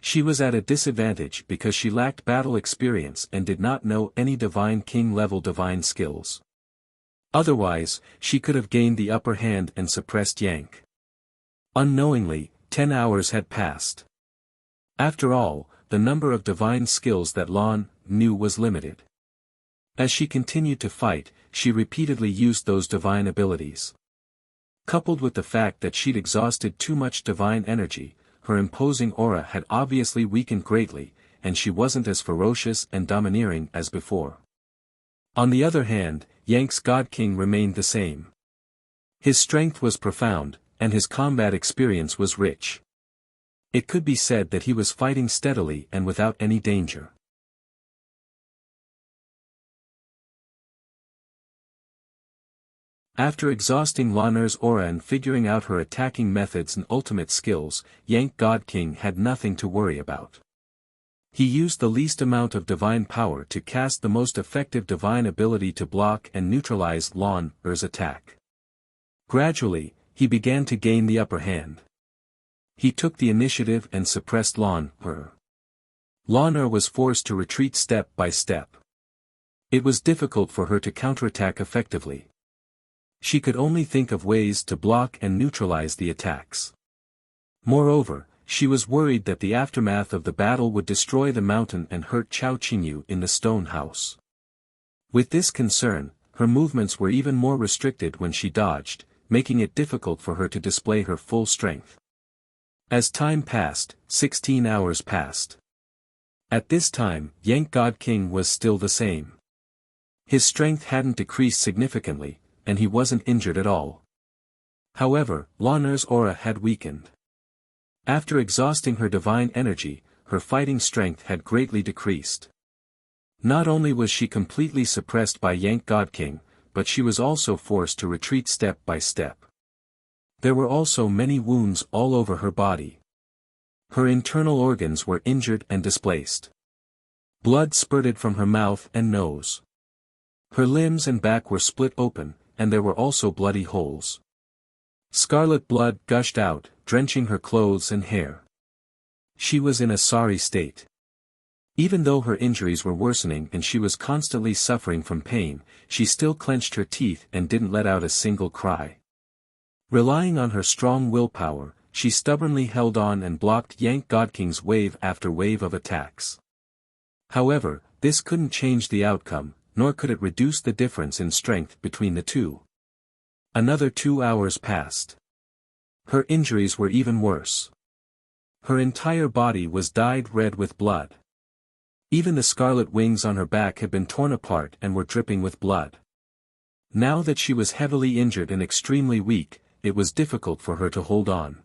She was at a disadvantage because she lacked battle experience and did not know any Divine King level divine skills. Otherwise, she could have gained the upper hand and suppressed Yank. Unknowingly, 10 hours had passed. After all, the number of divine skills that Lan knew was limited. As she continued to fight, she repeatedly used those divine abilities. Coupled with the fact that she'd exhausted too much divine energy, her imposing aura had obviously weakened greatly, and she wasn't as ferocious and domineering as before. On the other hand, Yank's God King remained the same. His strength was profound, and his combat experience was rich. It could be said that he was fighting steadily and without any danger. After exhausting Lan'er's aura and figuring out her attacking methods and ultimate skills, Yank God King had nothing to worry about. He used the least amount of divine power to cast the most effective divine ability to block and neutralize Lan'er's attack. Gradually, he began to gain the upper hand. He took the initiative and suppressed Lan'er. Lan'er was forced to retreat step by step. It was difficult for her to counterattack effectively. She could only think of ways to block and neutralize the attacks. Moreover, she was worried that the aftermath of the battle would destroy the mountain and hurt Chao Qingyu in the stone house. With this concern, her movements were even more restricted when she dodged, making it difficult for her to display her full strength. As time passed, 16 hours passed. At this time, Yank God King was still the same. His strength hadn't decreased significantly, and he wasn't injured at all. However, Lan'er's aura had weakened. After exhausting her divine energy, her fighting strength had greatly decreased. Not only was she completely suppressed by Yank God King, but she was also forced to retreat step by step. There were also many wounds all over her body. Her internal organs were injured and displaced. Blood spurted from her mouth and nose. Her limbs and back were split open, and there were also bloody holes. Scarlet blood gushed out, drenching her clothes and hair. She was in a sorry state. Even though her injuries were worsening and she was constantly suffering from pain, she still clenched her teeth and didn't let out a single cry. Relying on her strong willpower, she stubbornly held on and blocked Yank God King's wave after wave of attacks. However, this couldn't change the outcome, nor could it reduce the difference in strength between the two. Another 2 hours passed. Her injuries were even worse. Her entire body was dyed red with blood. Even the scarlet wings on her back had been torn apart and were dripping with blood. Now that she was heavily injured and extremely weak, it was difficult for her to hold on.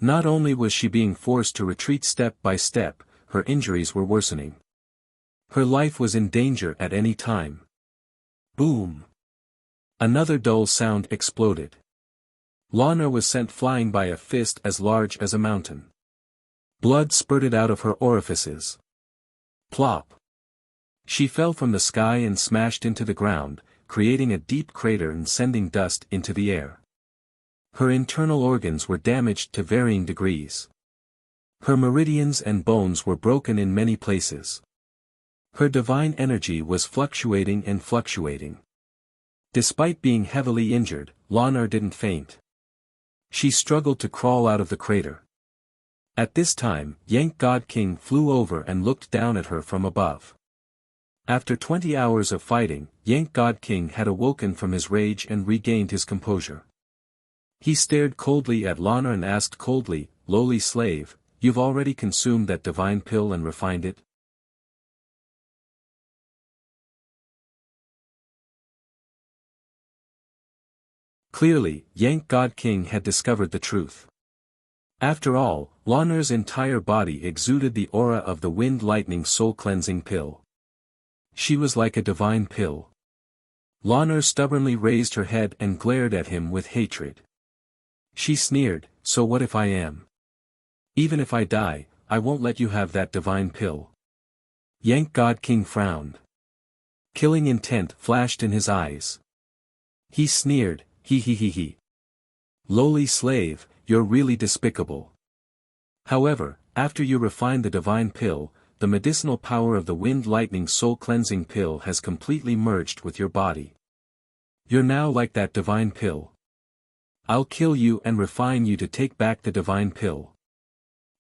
Not only was she being forced to retreat step by step, her injuries were worsening. Her life was in danger at any time. Boom! Another dull sound exploded. Lan'er was sent flying by a fist as large as a mountain. Blood spurted out of her orifices. Plop! She fell from the sky and smashed into the ground, creating a deep crater and sending dust into the air. Her internal organs were damaged to varying degrees. Her meridians and bones were broken in many places. Her divine energy was fluctuating and fluctuating. Despite being heavily injured, Lan'er didn't faint. She struggled to crawl out of the crater. At this time, Yank God King flew over and looked down at her from above. After 20 hours of fighting, Yank God King had awoken from his rage and regained his composure. He stared coldly at Lan'er and asked coldly, "Lowly slave, you've already consumed that divine pill and refined it?" Clearly, Yank God King had discovered the truth. After all, Lan'er's entire body exuded the aura of the Wind Lightning Soul Cleansing Pill. She was like a divine pill. Lan'er stubbornly raised her head and glared at him with hatred. She sneered, "So what if I am? Even if I die, I won't let you have that divine pill." Yank God King frowned. Killing intent flashed in his eyes. He sneered, he. Lowly slave, you're really despicable. However, after you refine the divine pill, the medicinal power of the wind lightning soul cleansing pill has completely merged with your body. You're now like that divine pill. I'll kill you and refine you to take back the divine pill.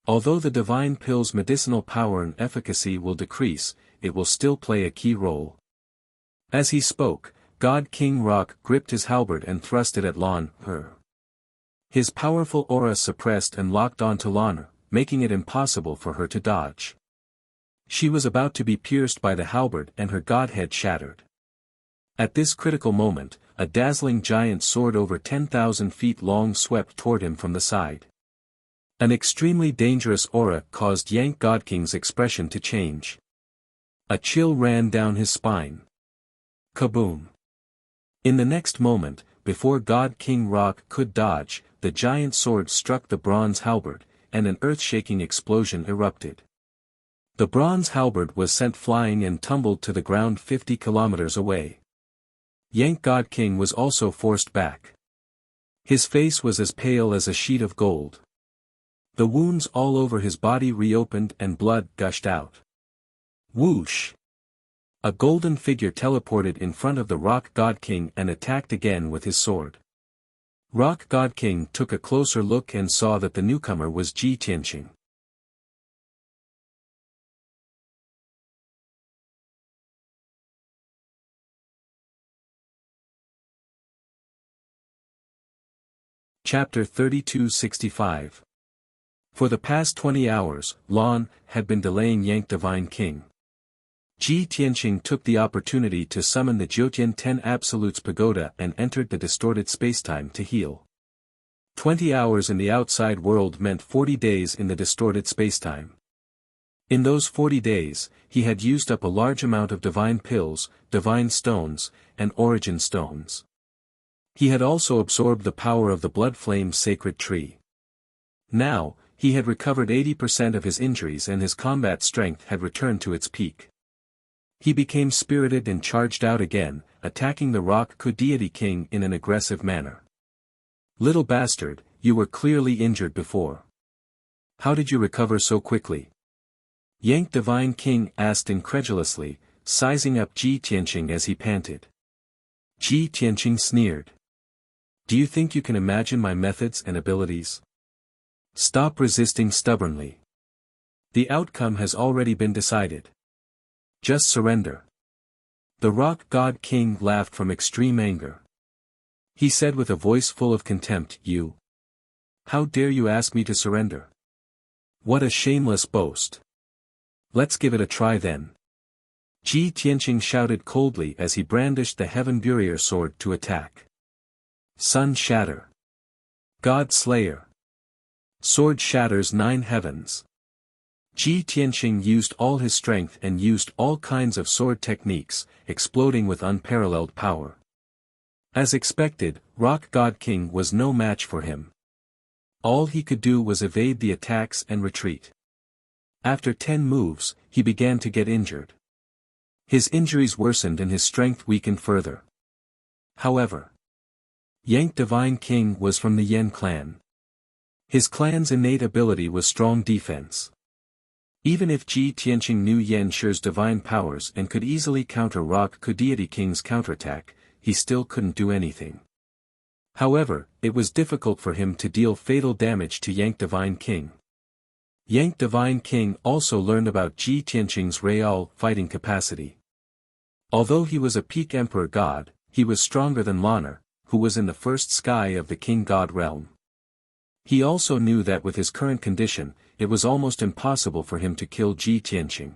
Although the divine pill's medicinal power and efficacy will decrease, it will still play a key role. As he spoke, God King Rock gripped his halberd and thrust it at Lan'er. His powerful aura suppressed and locked onto Lan'er, making it impossible for her to dodge. She was about to be pierced by the halberd and her godhead shattered. At this critical moment, a dazzling giant sword over 10,000 feet long swept toward him from the side. An extremely dangerous aura caused Yank God King's expression to change. A chill ran down his spine. Kaboom! In the next moment, before God King Rock could dodge, the giant sword struck the bronze halberd, and an earth-shaking explosion erupted. The bronze halberd was sent flying and tumbled to the ground 50 kilometers away. Yank God King was also forced back. His face was as pale as a sheet of gold. The wounds all over his body reopened and blood gushed out. Whoosh! A golden figure teleported in front of the Rock God King and attacked again with his sword. Rock God King took a closer look and saw that the newcomer was Ji Tianqing. Chapter 3265. For the past 20 hours, Lan had been delaying Yank Divine King. Ji Tianqing took the opportunity to summon the Jiutian 10 Absolutes Pagoda and entered the distorted spacetime to heal. 20 hours in the outside world meant 40 days in the distorted spacetime. In those 40 days, he had used up a large amount of divine pills, divine stones, and origin stones. He had also absorbed the power of the blood flame sacred tree. Now, he had recovered 80% of his injuries and his combat strength had returned to its peak. He became spirited and charged out again, attacking the Rock Deity King in an aggressive manner. "Little bastard, you were clearly injured before. How did you recover so quickly?" Yank Divine King asked incredulously, sizing up Ji Tianqing as he panted. Ji Tianqing sneered. "Do you think you can imagine my methods and abilities? Stop resisting stubbornly. The outcome has already been decided. Just surrender." The Rock God King laughed from extreme anger. He said with a voice full of contempt, How dare you ask me to surrender? What a shameless boast. Let's give it a try then." Ji Tianqing shouted coldly as he brandished the Heaven Burier sword to attack. Sun Shatter. God Slayer. Sword shatters 9 heavens. Ji Tianqing used all his strength and used all kinds of sword techniques, exploding with unparalleled power. As expected, Rock God King was no match for him. All he could do was evade the attacks and retreat. After 10 moves, he began to get injured. His injuries worsened and his strength weakened further. However, Yank Divine King was from the Yen clan. His clan's innate ability was strong defense. Even if Ji Tianqing knew Yan Shi's divine powers and could easily counter Rock Deity King's counterattack, he still couldn't do anything. However, it was difficult for him to deal fatal damage to Yank Divine King. Yank Divine King also learned about Ji Tianqing's real fighting capacity. Although he was a peak emperor god, he was stronger than Lan'er, who was in the first sky of the king god realm. He also knew that with his current condition, it was almost impossible for him to kill Ji Tianqing.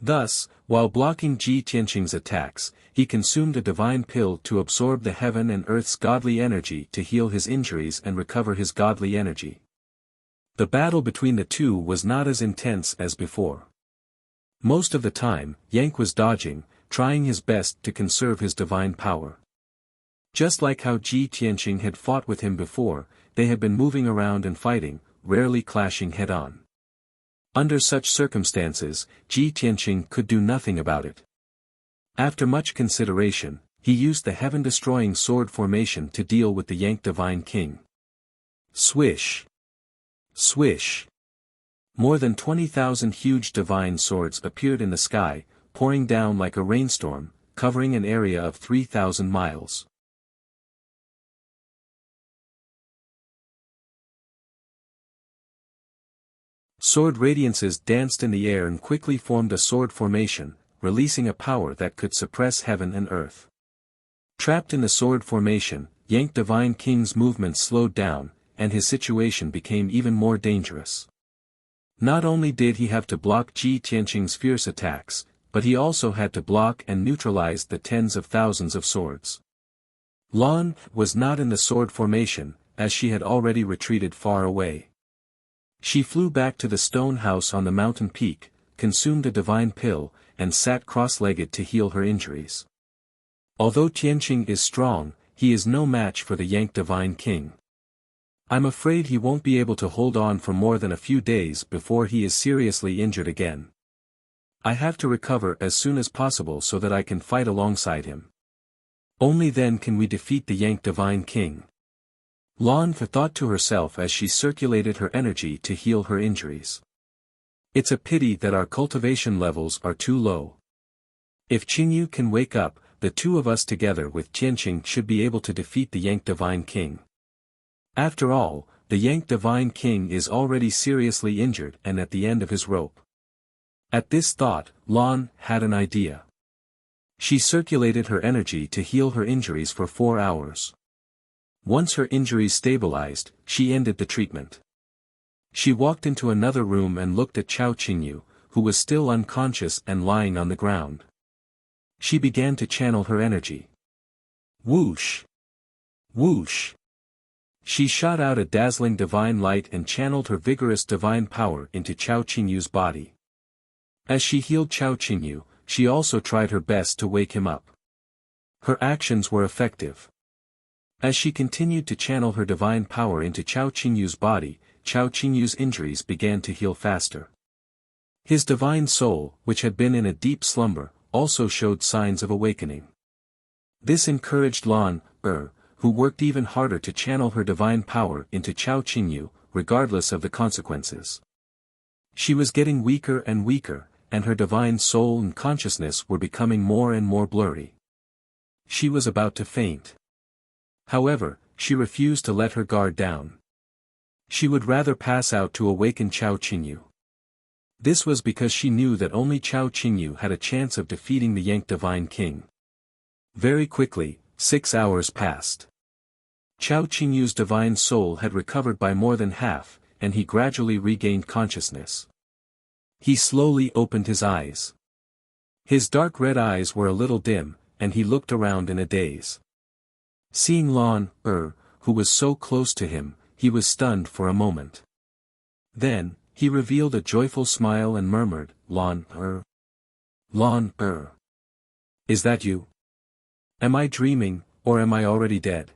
Thus, while blocking Ji Tianqing's attacks, he consumed a divine pill to absorb the heaven and earth's godly energy to heal his injuries and recover his godly energy. The battle between the two was not as intense as before. Most of the time, Yank was dodging, trying his best to conserve his divine power. Just like how Ji Tianqing had fought with him before, they had been moving around and fighting, rarely clashing head-on. Under such circumstances, Ji Tianqing could do nothing about it. After much consideration, he used the heaven-destroying sword formation to deal with the Yang Divine King. Swish! Swish! More than 20,000 huge divine swords appeared in the sky, pouring down like a rainstorm, covering an area of 3,000 miles. Sword radiances danced in the air and quickly formed a sword formation, releasing a power that could suppress heaven and earth. Trapped in the sword formation, Yang Divine King's movements slowed down, and his situation became even more dangerous. Not only did he have to block Ji Tianqing's fierce attacks, but he also had to block and neutralize the tens of thousands of swords. Lan was not in the sword formation, as she had already retreated far away. She flew back to the stone house on the mountain peak, consumed a divine pill, and sat cross-legged to heal her injuries. Although Tianqing is strong, he is no match for the Yang Divine King. I'm afraid he won't be able to hold on for more than a few days before he is seriously injured again. I have to recover as soon as possible so that I can fight alongside him. Only then can we defeat the Yang Divine King. Lan thought to herself as she circulated her energy to heal her injuries. It's a pity that our cultivation levels are too low. If Qingyu can wake up, the two of us together with Tianqing should be able to defeat the Yang Divine King. After all, the Yang Divine King is already seriously injured and at the end of his rope. At this thought, Lan had an idea. She circulated her energy to heal her injuries for 4 hours. Once her injuries stabilized, she ended the treatment. She walked into another room and looked at Chao Qingyu, who was still unconscious and lying on the ground. She began to channel her energy. Whoosh! Whoosh! She shot out a dazzling divine light and channeled her vigorous divine power into Chao Qingyu's body. As she healed Chao Qingyu, she also tried her best to wake him up. Her actions were effective. As she continued to channel her divine power into Chao Qingyu's body, Chao Qingyu's injuries began to heal faster. His divine soul, which had been in a deep slumber, also showed signs of awakening. This encouraged Lan, who worked even harder to channel her divine power into Chao Qingyu, regardless of the consequences. She was getting weaker and weaker, and her divine soul and consciousness were becoming more and more blurry. She was about to faint. However, she refused to let her guard down. She would rather pass out to awaken Chao Qingyu. This was because she knew that only Chao Qingyu had a chance of defeating the Yang Divine King. Very quickly, 6 hours passed. Chao Qingyu's divine soul had recovered by more than half, and he gradually regained consciousness. He slowly opened his eyes. His dark red eyes were a little dim, and he looked around in a daze. Seeing Lan, who was so close to him, he was stunned for a moment. Then, he revealed a joyful smile and murmured, Lan, Lan, Is that you? Am I dreaming, or am I already dead?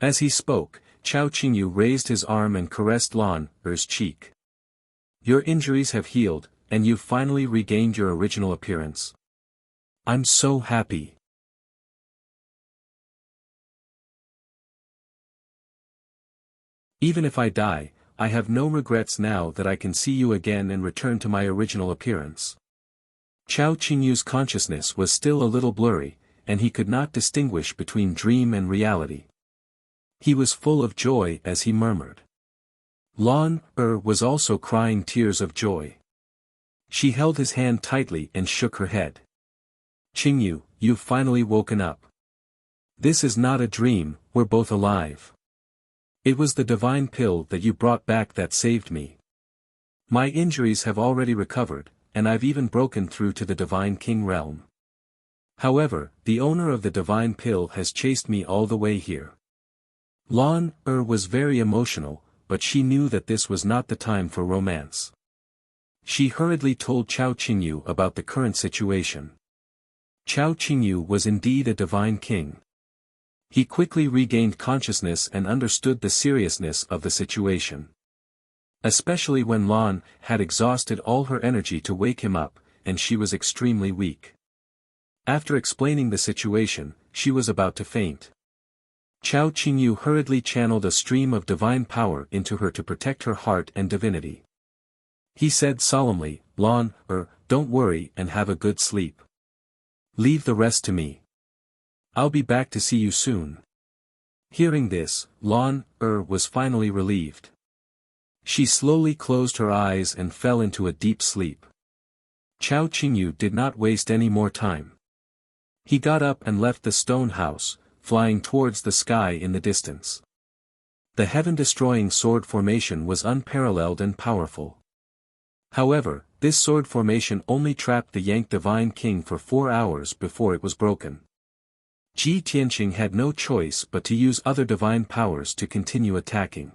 As he spoke, Chao Qingyu raised his arm and caressed Lan's cheek. Your injuries have healed, and you've finally regained your original appearance. I'm so happy. Even if I die, I have no regrets now that I can see you again and return to my original appearance. Chao Qingyu's consciousness was still a little blurry, and he could not distinguish between dream and reality. He was full of joy as he murmured. Lan was also crying tears of joy. She held his hand tightly and shook her head. Qingyu, you've finally woken up. This is not a dream, we're both alive. It was the divine pill that you brought back that saved me. My injuries have already recovered, and I've even broken through to the Divine King realm. However, the owner of the divine pill has chased me all the way here. Lan was very emotional, but she knew that this was not the time for romance. She hurriedly told Chao Qingyu about the current situation. Chao Qingyu was indeed a divine king. He quickly regained consciousness and understood the seriousness of the situation. Especially when Lan had exhausted all her energy to wake him up, and she was extremely weak. After explaining the situation, she was about to faint. Chao Qingyu hurriedly channeled a stream of divine power into her to protect her heart and divinity. He said solemnly, Lan, don't worry and have a good sleep. Leave the rest to me. I'll be back to see you soon. Hearing this, Lan, was finally relieved. She slowly closed her eyes and fell into a deep sleep. Chao Qingyu did not waste any more time. He got up and left the stone house, flying towards the sky in the distance. The heaven-destroying sword formation was unparalleled and powerful. However, this sword formation only trapped the Yang Divine King for 4 hours before it was broken. Ji Tianqing had no choice but to use other divine powers to continue attacking.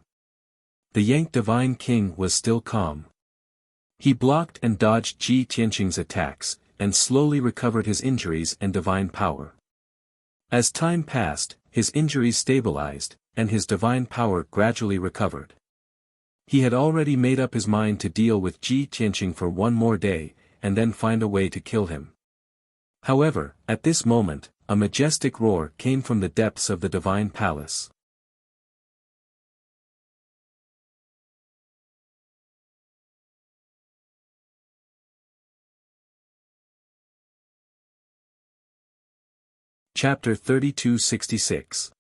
The Yang Divine King was still calm. He blocked and dodged Ji Tianqing's attacks, and slowly recovered his injuries and divine power. As time passed, his injuries stabilized, and his divine power gradually recovered. He had already made up his mind to deal with Ji Tianqing for 1 more day, and then find a way to kill him. However, at this moment, a majestic roar came from the depths of the divine palace. Chapter 3266.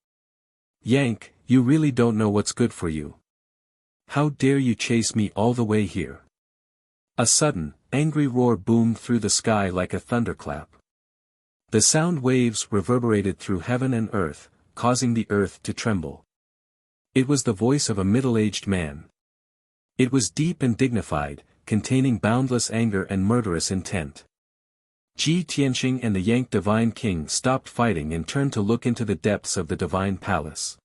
Yank, you really don't know what's good for you. How dare you chase me all the way here? A sudden, angry roar boomed through the sky like a thunderclap. The sound waves reverberated through heaven and earth, causing the earth to tremble. It was the voice of a middle-aged man. It was deep and dignified, containing boundless anger and murderous intent. Ji Tianqing and the Yang Divine King stopped fighting and turned to look into the depths of the divine palace.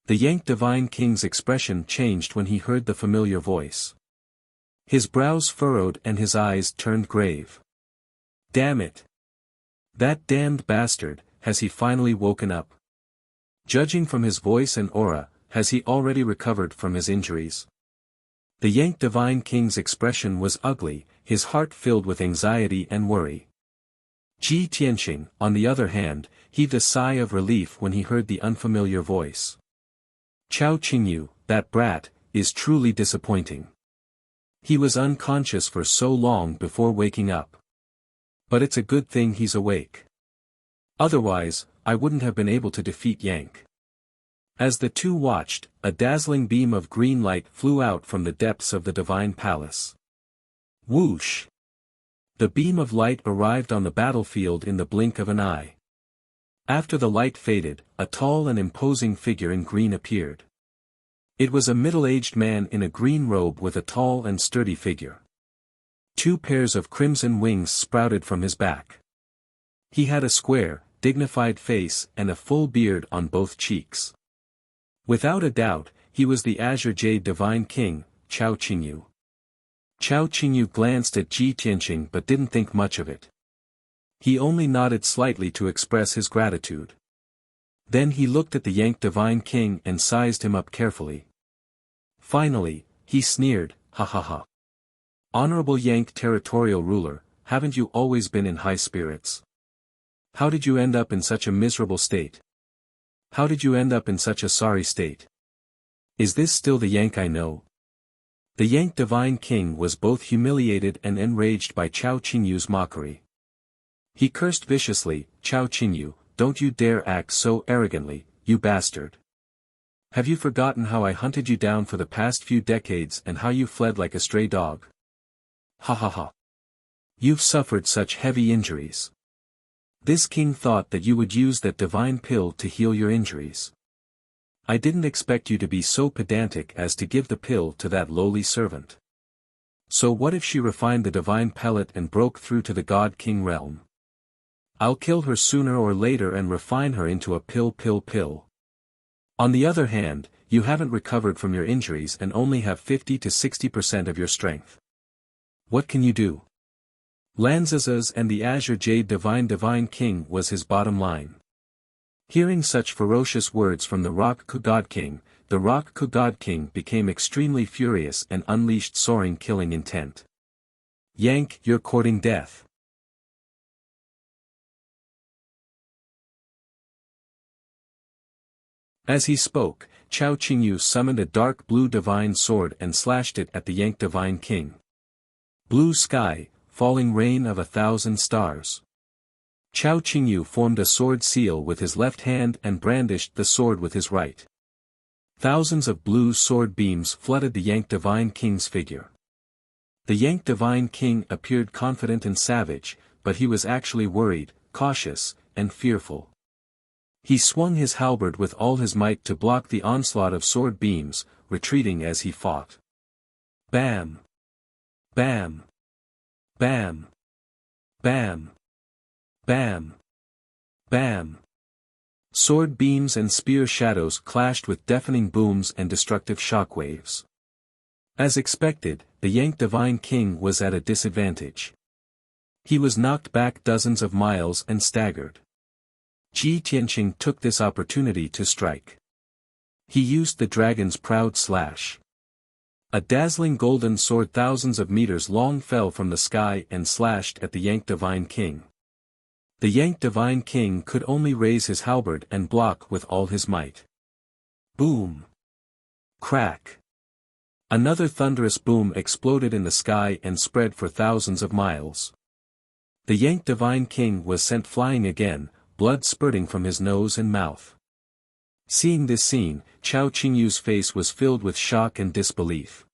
The Yang Divine King's expression changed when he heard the familiar voice. His brows furrowed and his eyes turned grave. Damn it! That damned bastard, has he finally woken up? Judging from his voice and aura, has he already recovered from his injuries? The Yang Divine King's expression was ugly, his heart filled with anxiety and worry. Ji Tianqing, on the other hand, heaved a sigh of relief when he heard the unfamiliar voice. Chao Qingyu, that brat, is truly disappointing. He was unconscious for so long before waking up. But it's a good thing he's awake. Otherwise, I wouldn't have been able to defeat Yank. As the two watched, a dazzling beam of green light flew out from the depths of the divine palace. Whoosh! The beam of light arrived on the battlefield in the blink of an eye. After the light faded, a tall and imposing figure in green appeared. It was a middle-aged man in a green robe with a tall and sturdy figure. 2 pairs of crimson wings sprouted from his back. He had a square, dignified face and a full beard on both cheeks. Without a doubt, he was the Azure Jade Divine King, Chao Qingyu. Chao Qingyu glanced at Ji Tianqing but didn't think much of it. He only nodded slightly to express his gratitude. Then he looked at the Yank Divine King and sized him up carefully. Finally, he sneered, ha ha ha. Honorable Yank territorial ruler, haven't you always been in high spirits? How did you end up in such a miserable state? How did you end up in such a sorry state? Is this still the Yank I know? The Yank Divine King was both humiliated and enraged by Chao Qingyu's mockery. He cursed viciously, Chao Qingyu, don't you dare act so arrogantly, you bastard. Have you forgotten how I hunted you down for the past few decades and how you fled like a stray dog? Ha ha ha. You've suffered such heavy injuries. This king thought that you would use that divine pill to heal your injuries. I didn't expect you to be so pedantic as to give the pill to that lowly servant. So what if she refined the divine pellet and broke through to the God King realm? I'll kill her sooner or later and refine her into a pill. On the other hand, you haven't recovered from your injuries and only have 50 to 60% of your strength. What can you do? Lanzazas and the Azure Jade Divine King was his bottom line. Hearing such ferocious words from the Rock God King, the Rock God King became extremely furious and unleashed soaring killing intent. Yank, you're courting death. As he spoke, Chao Qingyu summoned a dark blue divine sword and slashed it at the Yank Divine King. Blue sky, falling rain of 1,000 stars. Chao Qingyu formed a sword seal with his left hand and brandished the sword with his right. Thousands of blue sword beams flooded the Yank Divine King's figure. The Yank Divine King appeared confident and savage, but he was actually worried, cautious, and fearful. He swung his halberd with all his might to block the onslaught of sword beams, retreating as he fought. Bam! Bam! Bam! Bam! Bam! Bam! Sword beams and spear shadows clashed with deafening booms and destructive shockwaves. As expected, the Yank Divine King was at a disadvantage. He was knocked back dozens of miles and staggered. Ji Tianqing took this opportunity to strike. He used the dragon's proud slash. A dazzling golden sword thousands of meters long fell from the sky and slashed at the Yank Divine King. The Yank Divine King could only raise his halberd and block with all his might. Boom! Crack! Another thunderous boom exploded in the sky and spread for thousands of miles. The Yank Divine King was sent flying again, blood spurting from his nose and mouth. Seeing this scene, Chao Qingyu's face was filled with shock and disbelief.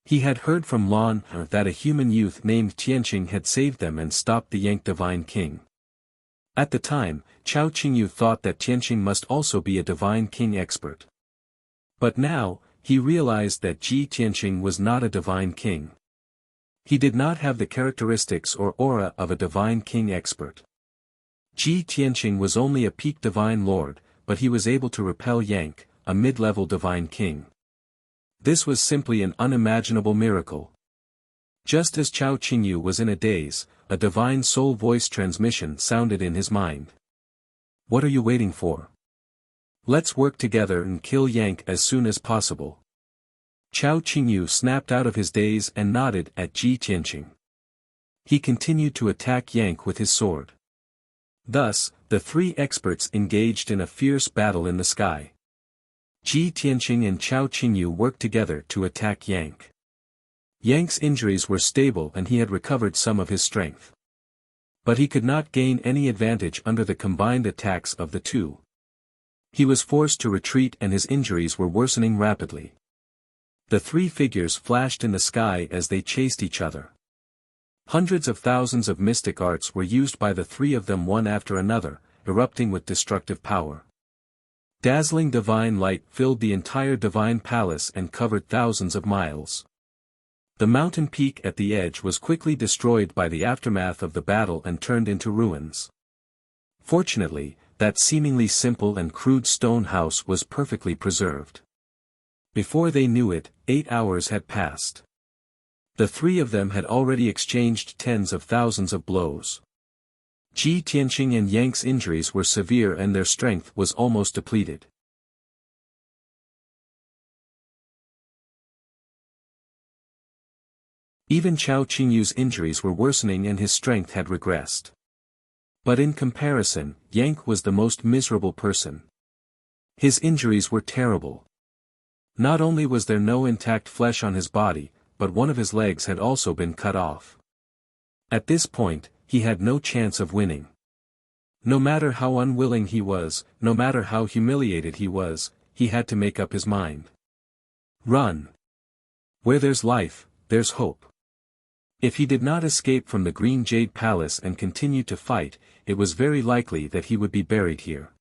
He had heard from Lan that a human youth named Tianqing had saved them and stopped the Yank Divine King. At the time, Chao Qingyu thought that Tianqing must also be a Divine King expert. But now, he realized that Ji Tianqing was not a Divine King. He did not have the characteristics or aura of a Divine King expert. Ji Tianqing was only a peak Divine Lord, but he was able to repel Yank, a mid-level Divine King. This was simply an unimaginable miracle. Just as Chao Qingyu was in a daze, a divine soul voice transmission sounded in his mind. What are you waiting for? Let's work together and kill Yank as soon as possible. Chao Qingyu snapped out of his daze and nodded at Ji Tianqing. He continued to attack Yank with his sword. Thus, the three experts engaged in a fierce battle in the sky. Ji Tianqing and Chao Qingyu worked together to attack Yank. Yank's injuries were stable and he had recovered some of his strength. But he could not gain any advantage under the combined attacks of the two. He was forced to retreat and his injuries were worsening rapidly. The three figures flashed in the sky as they chased each other. Hundreds of thousands of mystic arts were used by the three of them one after another, erupting with destructive power. Dazzling divine light filled the entire divine palace and covered thousands of miles. The mountain peak at the edge was quickly destroyed by the aftermath of the battle and turned into ruins. Fortunately, that seemingly simple and crude stone house was perfectly preserved. Before they knew it, 8 hours had passed. The three of them had already exchanged tens of thousands of blows. Ji Tianqing and Yank's injuries were severe and their strength was almost depleted. Even Chao Qingyu's injuries were worsening and his strength had regressed. But in comparison, Yank was the most miserable person. His injuries were terrible. Not only was there no intact flesh on his body, but one of his legs had also been cut off. At this point, he had no chance of winning. No matter how unwilling he was, no matter how humiliated he was, he had to make up his mind. Run. Where there's life, there's hope. If he did not escape from the Green Jade Palace and continue to fight, it was very likely that he would be buried here.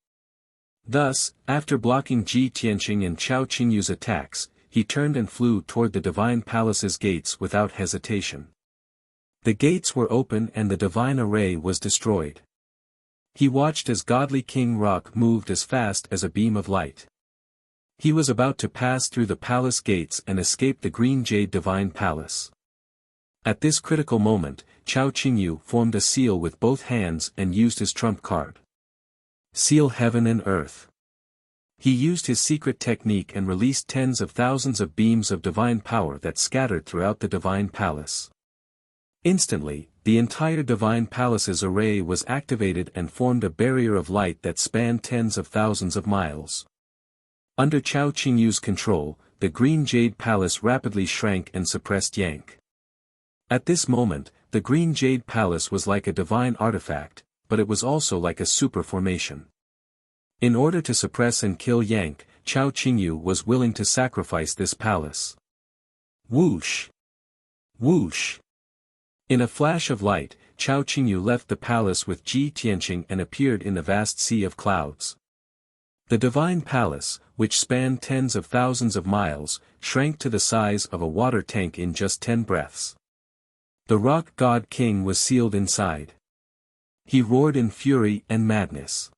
Thus, after blocking Ji Tianqing and Chao Qingyu's attacks, he turned and flew toward the Divine Palace's gates without hesitation. The gates were open and the divine array was destroyed. He watched as godly King Rock moved as fast as a beam of light. He was about to pass through the palace gates and escape the Green Jade Divine Palace. At this critical moment, Chao Qingyu formed a seal with both hands and used his trump card. Seal heaven and earth. He used his secret technique and released tens of thousands of beams of divine power that scattered throughout the divine palace. Instantly, the entire divine palace's array was activated and formed a barrier of light that spanned tens of thousands of miles. Under Chao Qingyu's control, the green jade palace rapidly shrank and suppressed Yank. At this moment, the green jade palace was like a divine artifact, but it was also like a super formation. In order to suppress and kill Yank, Chao Qingyu was willing to sacrifice this palace. Whoosh! Whoosh! In a flash of light, Chao Qingyu left the palace with Ji Tianqing and appeared in the vast sea of clouds. The divine palace, which spanned tens of thousands of miles, shrank to the size of a water tank in just 10 breaths. The rock god king was sealed inside. He roared in fury and madness.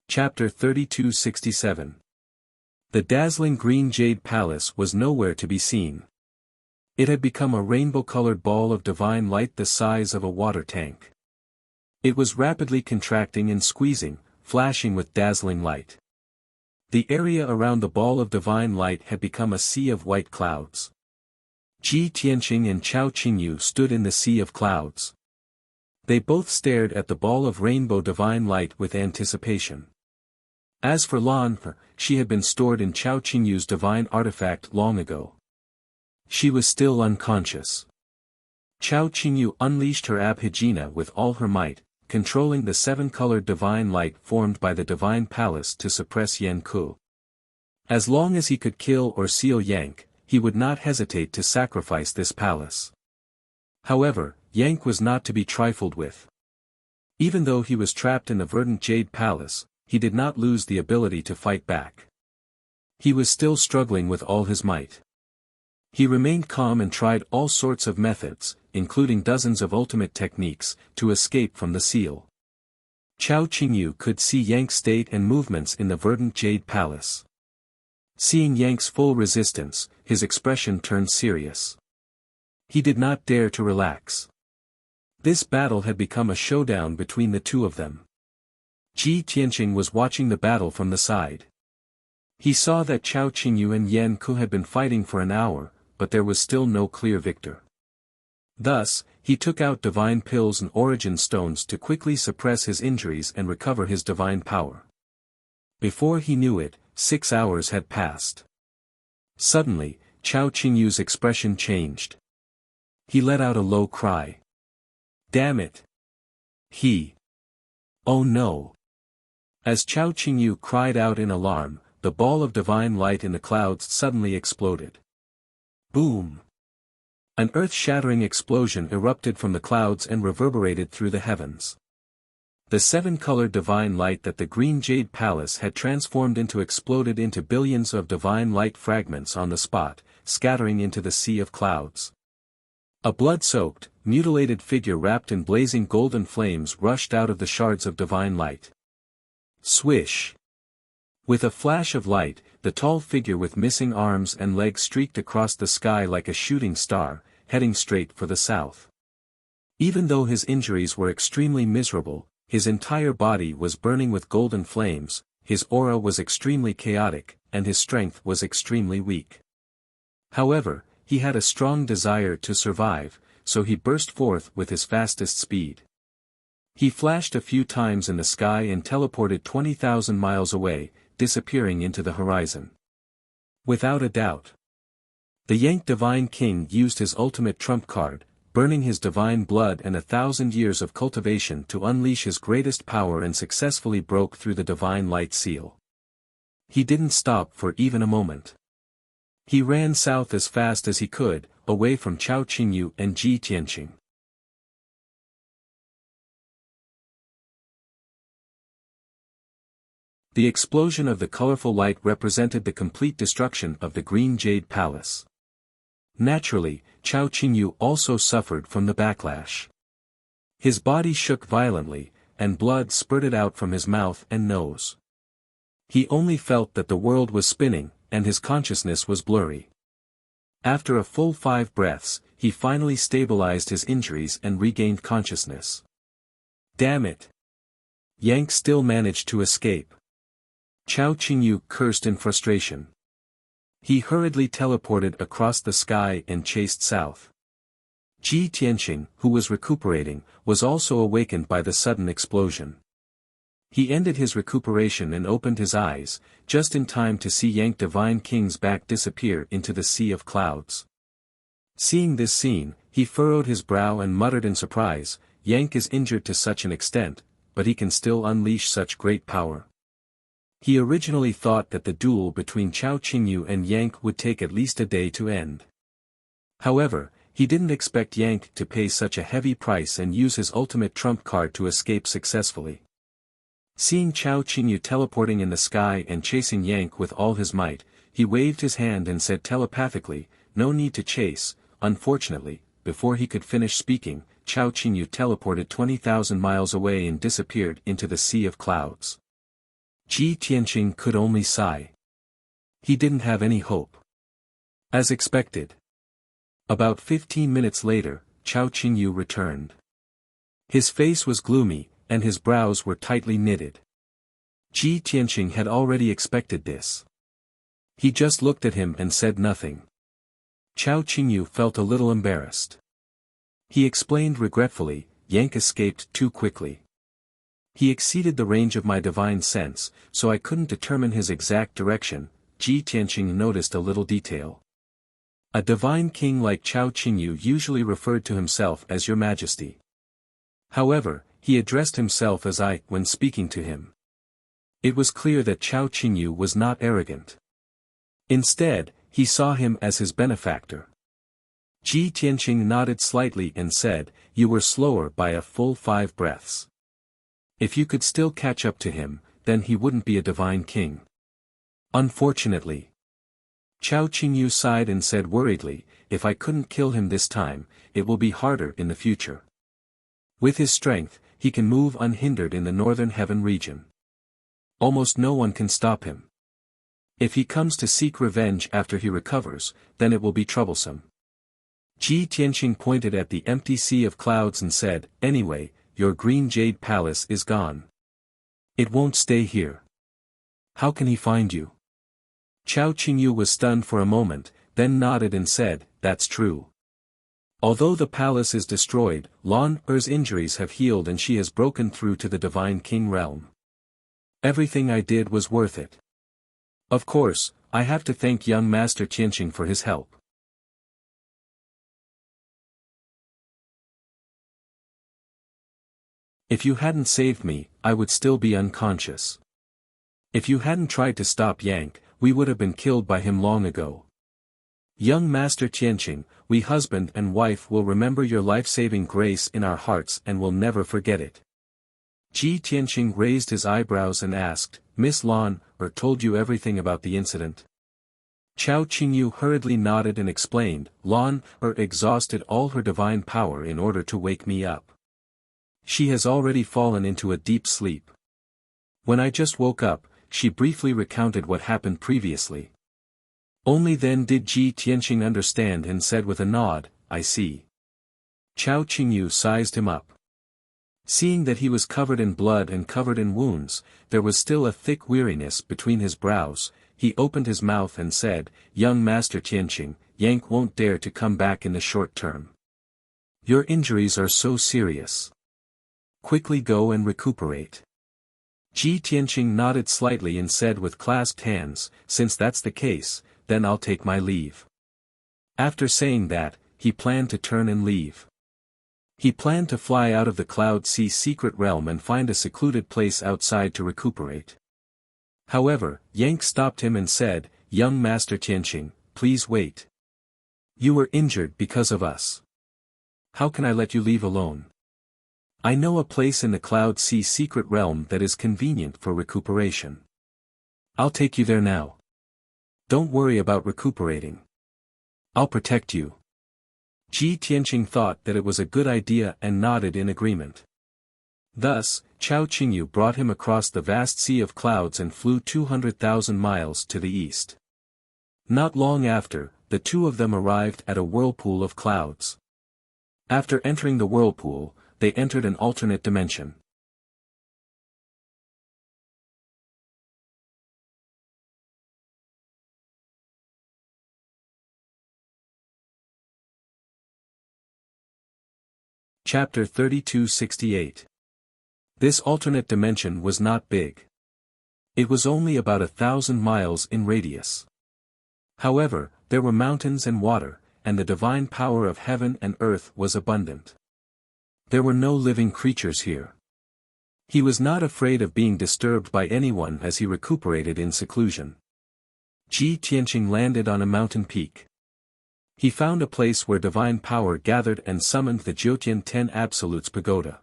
Chapter 3267. The dazzling green jade palace was nowhere to be seen. It had become a rainbow-colored ball of divine light the size of a water tank. It was rapidly contracting and squeezing, flashing with dazzling light. The area around the ball of divine light had become a sea of white clouds. Ji Tianqing and Chao Qingyu stood in the sea of clouds. They both stared at the ball of rainbow divine light with anticipation. As for Lan, she had been stored in Chao Qingyu's divine artifact long ago. She was still unconscious. Chao Qingyu unleashed her Abhijna with all her might, controlling the seven-colored divine light formed by the divine palace to suppress Yan Ku. As long as he could kill or seal Yank, he would not hesitate to sacrifice this palace. However, Yank was not to be trifled with. Even though he was trapped in the verdant jade palace, he did not lose the ability to fight back. He was still struggling with all his might. He remained calm and tried all sorts of methods, including dozens of ultimate techniques, to escape from the seal. Chao Qingyu could see Yank's state and movements in the verdant jade palace. Seeing Yank's full resistance, his expression turned serious. He did not dare to relax. This battle had become a showdown between the two of them. Ji Tianqing was watching the battle from the side. He saw that Chao Qingyu and Yan Ku had been fighting for an hour, but there was still no clear victor. Thus, he took out divine pills and origin stones to quickly suppress his injuries and recover his divine power. Before he knew it, 6 hours had passed. Suddenly, Chao Qingyu's expression changed. He let out a low cry. Damn it! Oh no! As Chao Qingyu cried out in alarm, the ball of divine light in the clouds suddenly exploded. Boom! An earth-shattering explosion erupted from the clouds and reverberated through the heavens. The seven-colored divine light that the green jade palace had transformed into exploded into billions of divine light fragments on the spot, scattering into the sea of clouds. A blood-soaked, mutilated figure wrapped in blazing golden flames rushed out of the shards of divine light. Swish! With a flash of light, the tall figure with missing arms and legs streaked across the sky like a shooting star, heading straight for the south. Even though his injuries were extremely miserable, his entire body was burning with golden flames, his aura was extremely chaotic, and his strength was extremely weak. However, he had a strong desire to survive, so he burst forth with his fastest speed. He flashed a few times in the sky and teleported 20,000 miles away, disappearing into the horizon. Without a doubt. The Yank Divine King used his ultimate trump card, burning his divine blood and 1,000 years of cultivation to unleash his greatest power and successfully broke through the divine light seal. He didn't stop for even a moment. He ran south as fast as he could, away from Chao Qingyu and Ji Tianqing. The explosion of the colorful light represented the complete destruction of the green jade palace. Naturally, Chao Qingyu also suffered from the backlash. His body shook violently, and blood spurted out from his mouth and nose. He only felt that the world was spinning, and his consciousness was blurry. After a full 5 breaths, he finally stabilized his injuries and regained consciousness. Damn it! Yank still managed to escape. Chao Qingyu cursed in frustration. He hurriedly teleported across the sky and chased south. Ji Tianqing, who was recuperating, was also awakened by the sudden explosion. He ended his recuperation and opened his eyes, just in time to see Yank Divine King's back disappear into the sea of clouds. Seeing this scene, he furrowed his brow and muttered in surprise, Yank is injured to such an extent, but he can still unleash such great power. He originally thought that the duel between Chao Qingyu and Yank would take at least a day to end. However, he didn't expect Yank to pay such a heavy price and use his ultimate trump card to escape successfully. Seeing Chao Qingyu teleporting in the sky and chasing Yank with all his might, he waved his hand and said telepathically, no need to chase. Unfortunately, before he could finish speaking, Chao Qingyu teleported 20,000 miles away and disappeared into the sea of clouds. Ji Tianqing could only sigh. He didn't have any hope. As expected. About 15 minutes later, Chao Qingyu returned. His face was gloomy, and his brows were tightly knitted. Ji Tianqing had already expected this. He just looked at him and said nothing. Chao Qingyu felt a little embarrassed. He explained regretfully, Yank escaped too quickly. He exceeded the range of my divine sense, so I couldn't determine his exact direction. Ji Tianqing noticed a little detail. A divine king like Chao Qingyu usually referred to himself as Your Majesty. However, he addressed himself as I when speaking to him. It was clear that Chao Qingyu was not arrogant. Instead, he saw him as his benefactor. Ji Tianqing nodded slightly and said, you were slower by a full 5 breaths. If you could still catch up to him, then he wouldn't be a divine king. Unfortunately. Chao Qingyu sighed and said worriedly, if I couldn't kill him this time, it will be harder in the future. With his strength, he can move unhindered in the northern heaven region. Almost no one can stop him. If he comes to seek revenge after he recovers, then it will be troublesome. Ji Tianqing pointed at the empty sea of clouds and said, anyway, your green jade palace is gone. It won't stay here. How can he find you? Chao Qingyu was stunned for a moment, then nodded and said, that's true. Although the palace is destroyed, Lan Er's injuries have healed and she has broken through to the Divine King realm. Everything I did was worth it. Of course, I have to thank young Master Tianqing for his help. If you hadn't saved me, I would still be unconscious. If you hadn't tried to stop Yank, we would have been killed by him long ago. Young Master Tianqing, we husband and wife will remember your life-saving grace in our hearts and will never forget it. Ji Tianqing raised his eyebrows and asked, Miss Lan told you everything about the incident? Chao Qingyu hurriedly nodded and explained, Lan exhausted all her divine power in order to wake me up. She has already fallen into a deep sleep. When I just woke up, she briefly recounted what happened previously. Only then did Ji Tianqing understand and said with a nod, I see. Chao Qingyu sized him up. Seeing that he was covered in blood and covered in wounds, there was still a thick weariness between his brows. He opened his mouth and said, Young Master Tianqing, Yank won't dare to come back in the short term. Your injuries are so serious. Quickly go and recuperate. Ji Tianqing nodded slightly and said with clasped hands, since that's the case, then I'll take my leave. After saying that, he planned to turn and leave. He planned to fly out of the Cloud Sea secret realm and find a secluded place outside to recuperate. However, Yank stopped him and said, Young Master Tianqing, please wait. You were injured because of us. How can I let you leave alone? I know a place in the Cloud Sea secret realm that is convenient for recuperation. I'll take you there now. Don't worry about recuperating. I'll protect you. Ji Tianqing thought that it was a good idea and nodded in agreement. Thus, Chao Qingyu brought him across the vast sea of clouds and flew 200,000 miles to the east. Not long after, the two of them arrived at a whirlpool of clouds. After entering the whirlpool, they entered an alternate dimension. Chapter 3268. This alternate dimension was not big. It was only about 1,000 miles in radius. However, there were mountains and water, and the divine power of heaven and earth was abundant. There were no living creatures here. He was not afraid of being disturbed by anyone as he recuperated in seclusion. Ji Tianqing landed on a mountain peak. He found a place where divine power gathered and summoned the Jiutian 10 Absolutes Pagoda.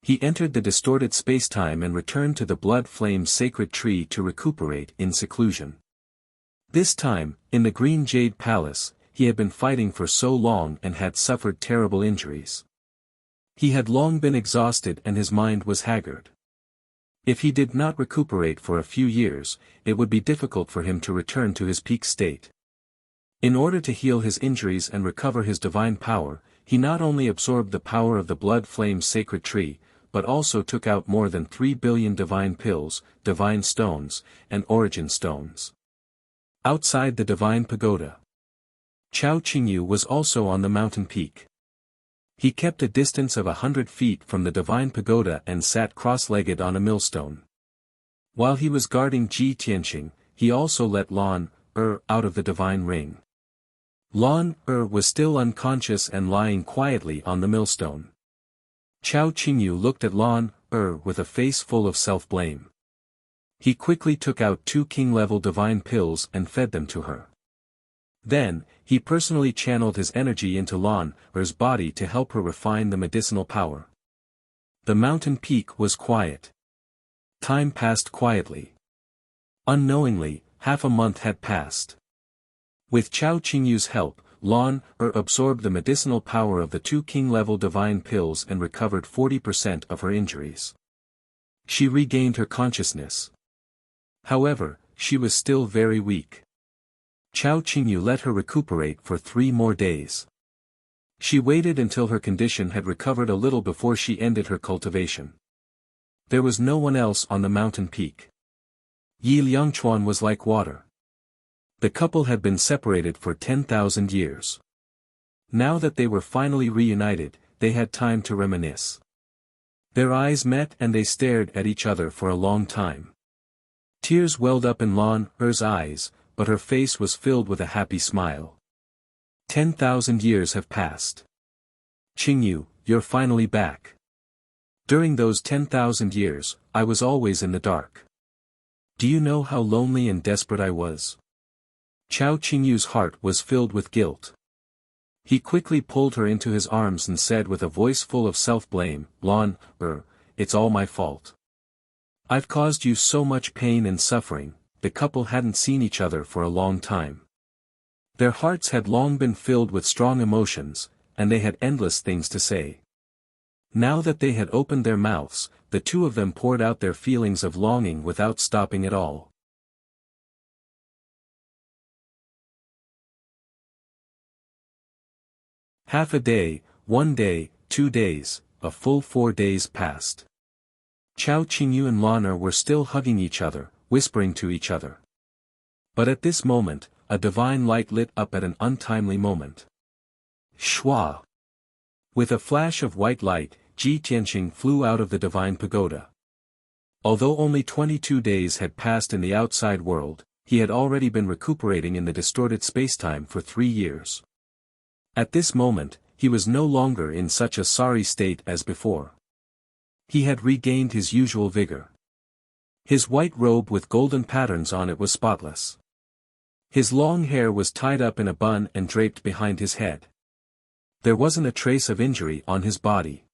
He entered the distorted spacetime and returned to the blood-flame sacred tree to recuperate in seclusion. This time, in the Green Jade Palace, he had been fighting for so long and had suffered terrible injuries. He had long been exhausted and his mind was haggard. If he did not recuperate for a few years, it would be difficult for him to return to his peak state. In order to heal his injuries and recover his divine power, he not only absorbed the power of the blood flame sacred tree, but also took out more than 3 billion divine pills, divine stones, and origin stones. Outside the divine pagoda, Chao Qingyu was also on the mountain peak. He kept a distance of 100 feet from the divine pagoda and sat cross-legged on a millstone. While he was guarding Ji Tianqing, he also let Lan out of the divine ring. Lan was still unconscious and lying quietly on the millstone. Chao Qingyu looked at Lan with a face full of self-blame. He quickly took out 2 king-level divine pills and fed them to her. Then, he personally channeled his energy into Lan's body to help her refine the medicinal power. The mountain peak was quiet. Time passed quietly. Unknowingly, half a month had passed. With Chao Qingyu's help, Lan absorbed the medicinal power of the 2 king-level divine pills and recovered 40% of her injuries. She regained her consciousness. However, she was still very weak. Chao Qingyu let her recuperate for 3 more days. She waited until her condition had recovered a little before she ended her cultivation. There was no one else on the mountain peak. Yi Liangchuan was like water. The couple had been separated for 10,000 years. Now that they were finally reunited, they had time to reminisce. Their eyes met and they stared at each other for a long time. Tears welled up in Lan's eyes, but her face was filled with a happy smile. 10,000 years have passed. Qingyu, you're finally back. During those 10,000 years, I was always in the dark. Do you know how lonely and desperate I was? Chao Qingyu's heart was filled with guilt. He quickly pulled her into his arms and said with a voice full of self-blame, Lan, it's all my fault. I've caused you so much pain and suffering. The couple hadn't seen each other for a long time. Their hearts had long been filled with strong emotions, and they had endless things to say. Now that they had opened their mouths, the two of them poured out their feelings of longing without stopping at all. Half a day, 1 day, 2 days, a full 4 days passed. Chao Qingyu and Lan were still hugging each other, whispering to each other. But at this moment, a divine light lit up at an untimely moment. Shwa! With a flash of white light, Ji Tianqing flew out of the divine pagoda. Although only 22 days had passed in the outside world, he had already been recuperating in the distorted spacetime for 3 years. At this moment, he was no longer in such a sorry state as before. He had regained his usual vigor. His white robe with golden patterns on it was spotless. His long hair was tied up in a bun and draped behind his head. There wasn't a trace of injury on his body.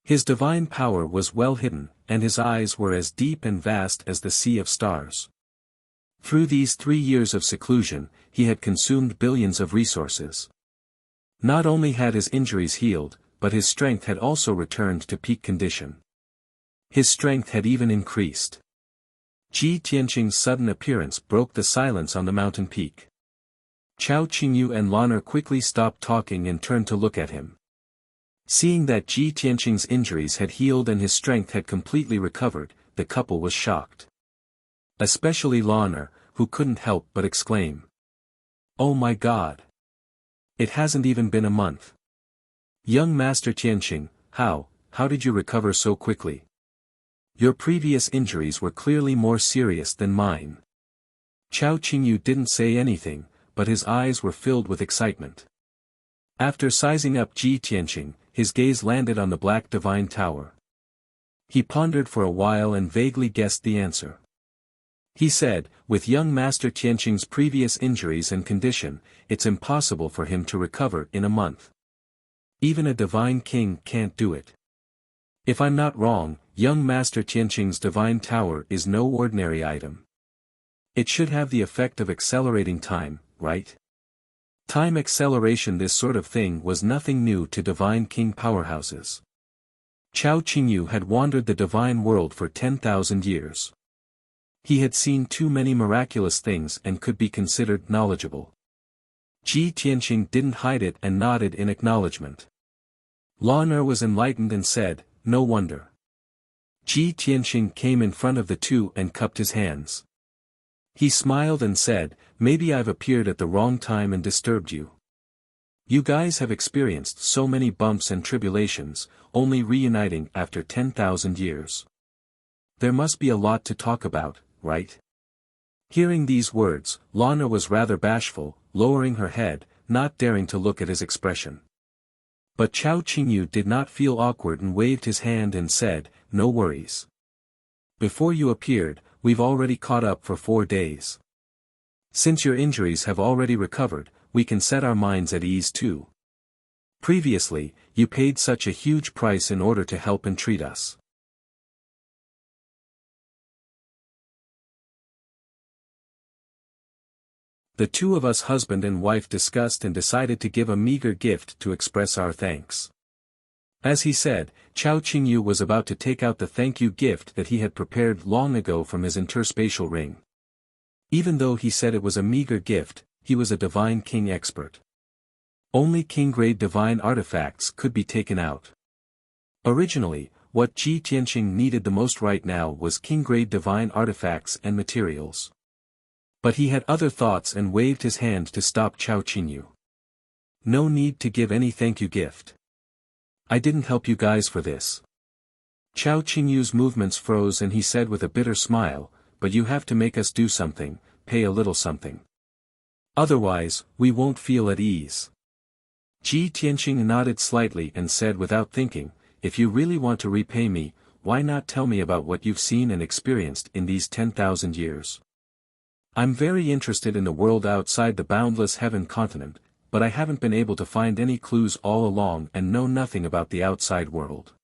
His divine power was well hidden, and his eyes were as deep and vast as the sea of stars. Through these 3 years of seclusion, he had consumed billions of resources. Not only had his injuries healed, but his strength had also returned to peak condition. His strength had even increased. Ji Tianqing's sudden appearance broke the silence on the mountain peak. Chao Qingyu and Lan Er quickly stopped talking and turned to look at him. Seeing that Ji Tianqing's injuries had healed and his strength had completely recovered, the couple was shocked. Especially Lan Er, who couldn't help but exclaim. "Oh my God! It hasn't even been a month. Young Master Tianqing, how did you recover so quickly? Your previous injuries were clearly more serious than mine." Chao Qingyu didn't say anything, but his eyes were filled with excitement. After sizing up Ji Tianqing, his gaze landed on the black divine tower. He pondered for a while and vaguely guessed the answer. He said, with young Master Tianqing's previous injuries and condition, it's impossible for him to recover in a month. Even a divine king can't do it. If I'm not wrong, young Master Tianqing's divine tower is no ordinary item. It should have the effect of accelerating time, right? Time acceleration. This sort of thing was nothing new to divine king powerhouses. Chao Qingyu had wandered the divine world for 10,000 years. He had seen too many miraculous things and could be considered knowledgeable. Ji Tianqing didn't hide it and nodded in acknowledgement. Lan Er was enlightened and said, "No wonder." Ji Tianqing came in front of the two and cupped his hands. He smiled and said, "Maybe I've appeared at the wrong time and disturbed you. You guys have experienced so many bumps and tribulations, only reuniting after 10,000 years. There must be a lot to talk about, right?" Hearing these words, Lan Er was rather bashful, lowering her head, not daring to look at his expression. But Chao Qingyu did not feel awkward and waved his hand and said, "No worries. Before you appeared, we've already caught up for 4 days. Since your injuries have already recovered, we can set our minds at ease too. Previously, you paid such a huge price in order to help and treat us. The two of us husband and wife discussed and decided to give a meager gift to express our thanks." As he said, Chao Qingyu was about to take out the thank you gift that he had prepared long ago from his interspatial ring. Even though he said it was a meager gift, he was a divine king expert. Only king-grade divine artifacts could be taken out. Originally, what Ji Tianqing needed the most right now was king-grade divine artifacts and materials. But he had other thoughts and waved his hand to stop Chao Qingyu. "No need to give any thank you gift. I didn't help you guys for this." Chao Qingyu's movements froze and he said with a bitter smile, "But you have to make us do something, pay a little something. Otherwise, we won't feel at ease." Ji Tianqing nodded slightly and said without thinking, "If you really want to repay me, why not tell me about what you've seen and experienced in these 10,000 years? I'm very interested in the world outside the boundless heaven continent, but I haven't been able to find any clues all along and know nothing about the outside world."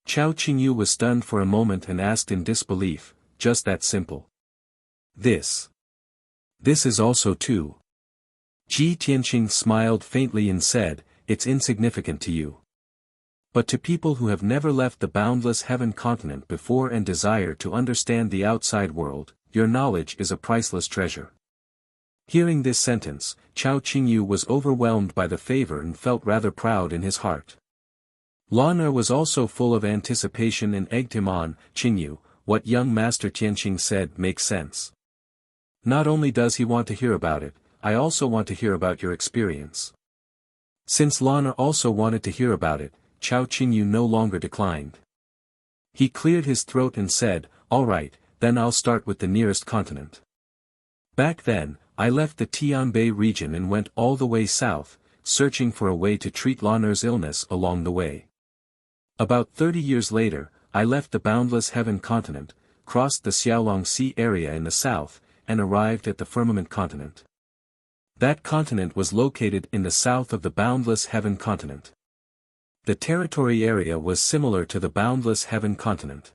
Chao Qingyu was stunned for a moment and asked in disbelief, "Just that simple? This is also too." Ji Tianqing smiled faintly and said, "It's insignificant to you. But to people who have never left the boundless heaven continent before and desire to understand the outside world, your knowledge is a priceless treasure." Hearing this sentence, Chao Qingyu was overwhelmed by the favor and felt rather proud in his heart. Lan Er was also full of anticipation and egged him on. "Qingyu, what young Master Tianqing said makes sense. Not only does he want to hear about it, I also want to hear about your experience." Since Lan Er also wanted to hear about it, Chao Qingyu no longer declined. He cleared his throat and said, "All right, then I'll start with the nearest continent. Back then, I left the Tianbei region and went all the way south, searching for a way to treat Lan Er's illness along the way. About 30 years later, I left the boundless heaven continent, crossed the Xiaolong Sea area in the south, and arrived at the firmament continent. That continent was located in the south of the boundless heaven continent. The territory area was similar to the boundless heaven continent.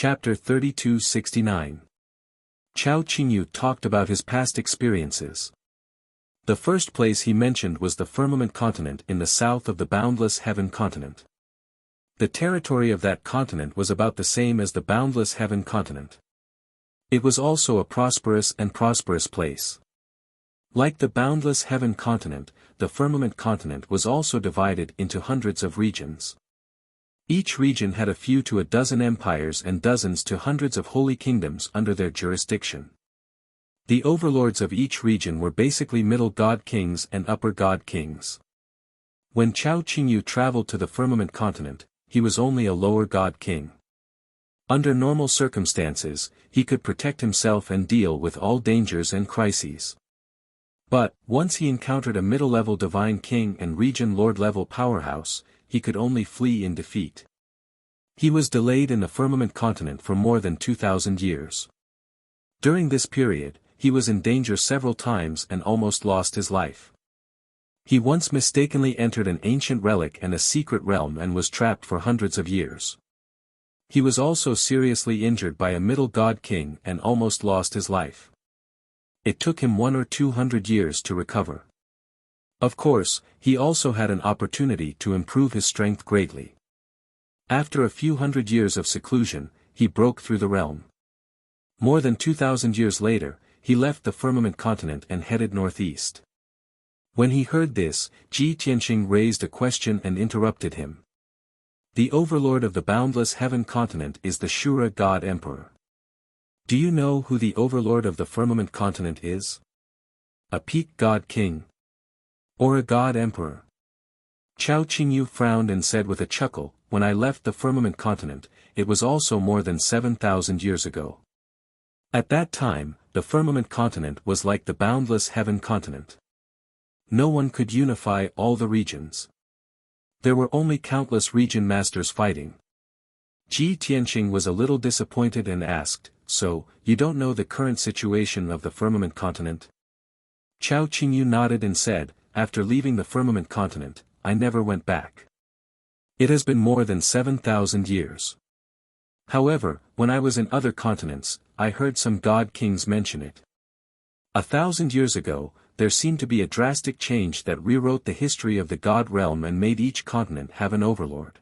Chapter 3269. Chao Qingyu talked about his past experiences. The first place he mentioned was the firmament continent in the south of the boundless heaven continent. The territory of that continent was about the same as the boundless heaven continent. It was also a prosperous place. Like the boundless heaven continent, the firmament continent was also divided into hundreds of regions. Each region had a few to a dozen empires and dozens to hundreds of holy kingdoms under their jurisdiction. The overlords of each region were basically middle god kings and upper god kings. When Chao Qingyu traveled to the firmament continent, he was only a lower god king. Under normal circumstances, he could protect himself and deal with all dangers and crises. But, once he encountered a middle-level divine king and region lord-level powerhouse, he could only flee in defeat. He was delayed in the firmament continent for more than 2,000 years. During this period, he was in danger several times and almost lost his life. He once mistakenly entered an ancient relic and a secret realm and was trapped for hundreds of years. He was also seriously injured by a middle god king and almost lost his life. It took him 100 or 200 years to recover. Of course, he also had an opportunity to improve his strength greatly. After a few hundred years of seclusion, he broke through the realm. More than 2,000 years later, he left the firmament continent and headed northeast. When he heard this, Ji Tianqing raised a question and interrupted him. The overlord of the boundless heaven continent is the Shura god emperor. Do you know who the overlord of the firmament continent is? A peak god king? Or a god emperor? Chao Qingyu frowned and said with a chuckle, when I left the firmament continent, it was also more than 7,000 years ago. At that time, the firmament continent was like the boundless heaven continent. No one could unify all the regions. There were only countless region masters fighting. Ji Tianqing was a little disappointed and asked, so, you don't know the current situation of the firmament continent? Chao Qingyu nodded and said, after leaving the firmament continent, I never went back. It has been more than 7,000 years. However, when I was in other continents, I heard some god kings mention it. 1,000 years ago, there seemed to be a drastic change that rewrote the history of the god realm and made each continent have an overlord.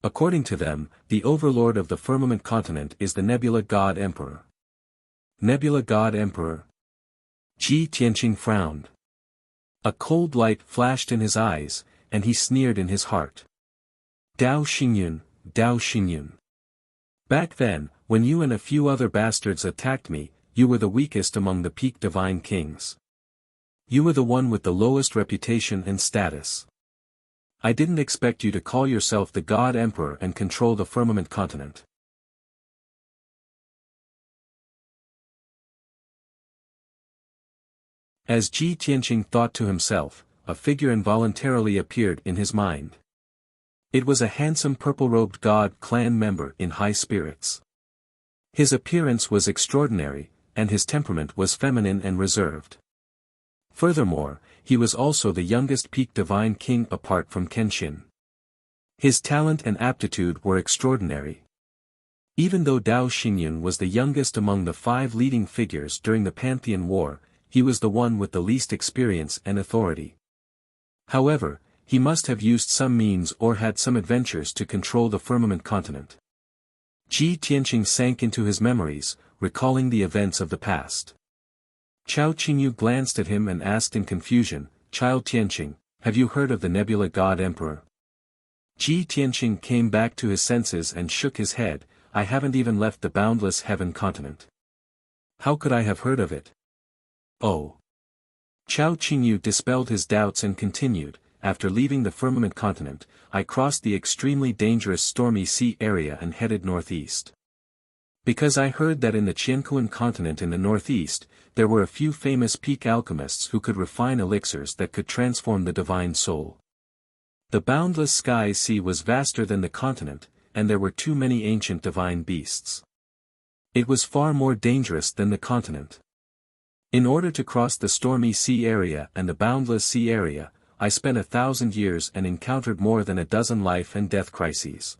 According to them, the overlord of the firmament continent is the Nebula God Emperor. Nebula God Emperor? Ji Tianqing frowned. A cold light flashed in his eyes, and he sneered in his heart. Dao Xingyun, Dao Xingyun. Back then, when you and a few other bastards attacked me, you were the weakest among the peak divine kings. You were the one with the lowest reputation and status. I didn't expect you to call yourself the God Emperor and control the firmament continent. As Ji Tianqing thought to himself, a figure involuntarily appeared in his mind. It was a handsome purple-robed god clan member in high spirits. His appearance was extraordinary, and his temperament was feminine and reserved. Furthermore, he was also the youngest peak divine king apart from Kenshin. His talent and aptitude were extraordinary. Even though Dao Xingyun was the youngest among the 5 leading figures during the Pantheon War, he was the one with the least experience and authority. However, he must have used some means or had some adventures to control the firmament continent. Ji Tianqing sank into his memories, recalling the events of the past. Chao Qingyu glanced at him and asked in confusion, Chao Tianqing, have you heard of the Nebula God Emperor? Ji Tianqing came back to his senses and shook his head, I haven't even left the boundless heaven continent. How could I have heard of it? Oh. Chao Qingyu dispelled his doubts and continued, after leaving the firmament continent, I crossed the extremely dangerous stormy sea area and headed northeast. Because I heard that in the Qiankuan continent in the northeast, there were a few famous peak alchemists who could refine elixirs that could transform the divine soul. The boundless sky sea was vaster than the continent, and there were too many ancient divine beasts. It was far more dangerous than the continent. In order to cross the stormy sea area and the boundless sea area, I spent 1,000 years and encountered more than a dozen life and death crises.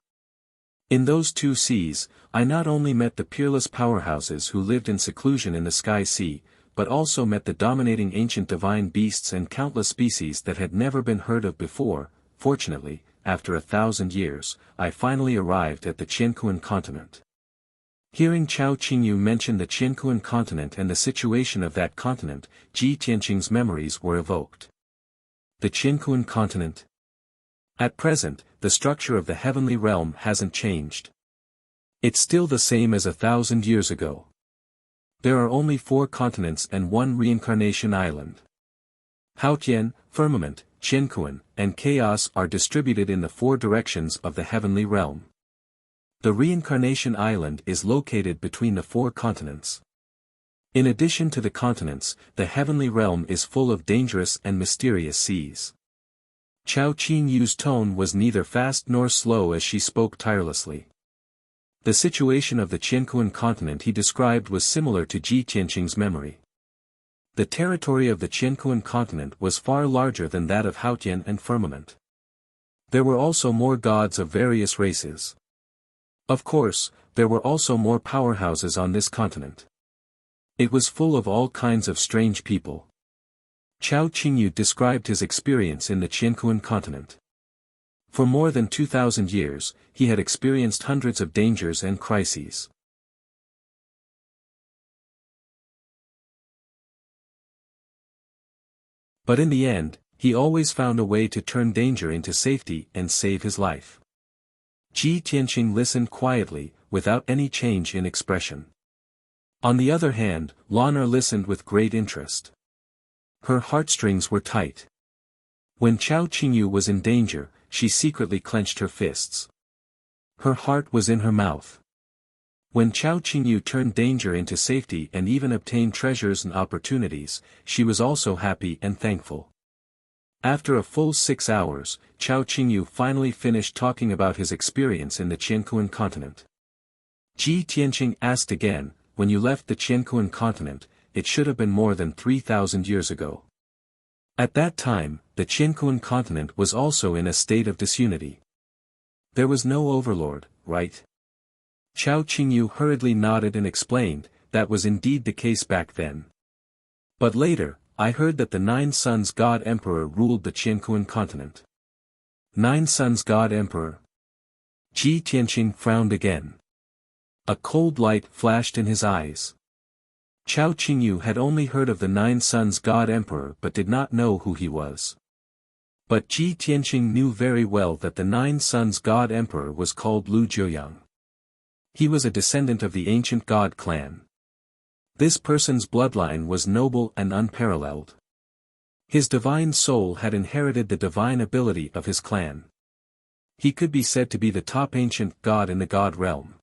In those two seas, I not only met the peerless powerhouses who lived in seclusion in the Sky Sea, but also met the dominating ancient divine beasts and countless species that had never been heard of before. Fortunately, after 1,000 years, I finally arrived at the Qiankuan continent. Hearing Chao Qingyu mention the Qiankuan continent and the situation of that continent, Ji Tianqing's memories were evoked. The Qiankuan continent. At present, the structure of the heavenly realm hasn't changed. It's still the same as 1,000 years ago. There are only 4 continents and 1 reincarnation island. Haotian, firmament, Qiankuan, and chaos are distributed in the 4 directions of the heavenly realm. The reincarnation island is located between the 4 continents. In addition to the continents, the heavenly realm is full of dangerous and mysterious seas. Chao Qingyu's tone was neither fast nor slow as she spoke tirelessly. The situation of the Qiankuan continent he described was similar to Ji Tianqing's memory. The territory of the Qiankuan continent was far larger than that of Haotian and Firmament. There were also more gods of various races. Of course, there were also more powerhouses on this continent. It was full of all kinds of strange people. Chao Qingyu described his experience in the Qiankuan continent. For more than 2,000 years, he had experienced hundreds of dangers and crises. But in the end, he always found a way to turn danger into safety and save his life. Ji Tianqing listened quietly, without any change in expression. On the other hand, Lan listened with great interest. Her heartstrings were tight. When Chao Qingyu was in danger, she secretly clenched her fists. Her heart was in her mouth. When Chao Qingyu turned danger into safety and even obtained treasures and opportunities, she was also happy and thankful. After a full 6 hours, Chao Qingyu finally finished talking about his experience in the Qiankuan continent. Ji Tianqing asked again, when you left the Qiankuan continent, it should have been more than 3,000 years ago. At that time, the Qiankuan continent was also in a state of disunity. There was no overlord, right? Chao Qingyu hurriedly nodded and explained, that was indeed the case back then. But later, I heard that the 9 Sons God Emperor ruled the Qiankuan continent. 9 Sons God Emperor? Ji Tianqing frowned again. A cold light flashed in his eyes. Chao Qingyu had only heard of the 9 Sons God Emperor but did not know who he was. But Ji Tianqing knew very well that the 9 Sons God Emperor was called Lu Jiuyang. He was a descendant of the ancient God clan. This person's bloodline was noble and unparalleled. His divine soul had inherited the divine ability of his clan. He could be said to be the top ancient god in the god realm.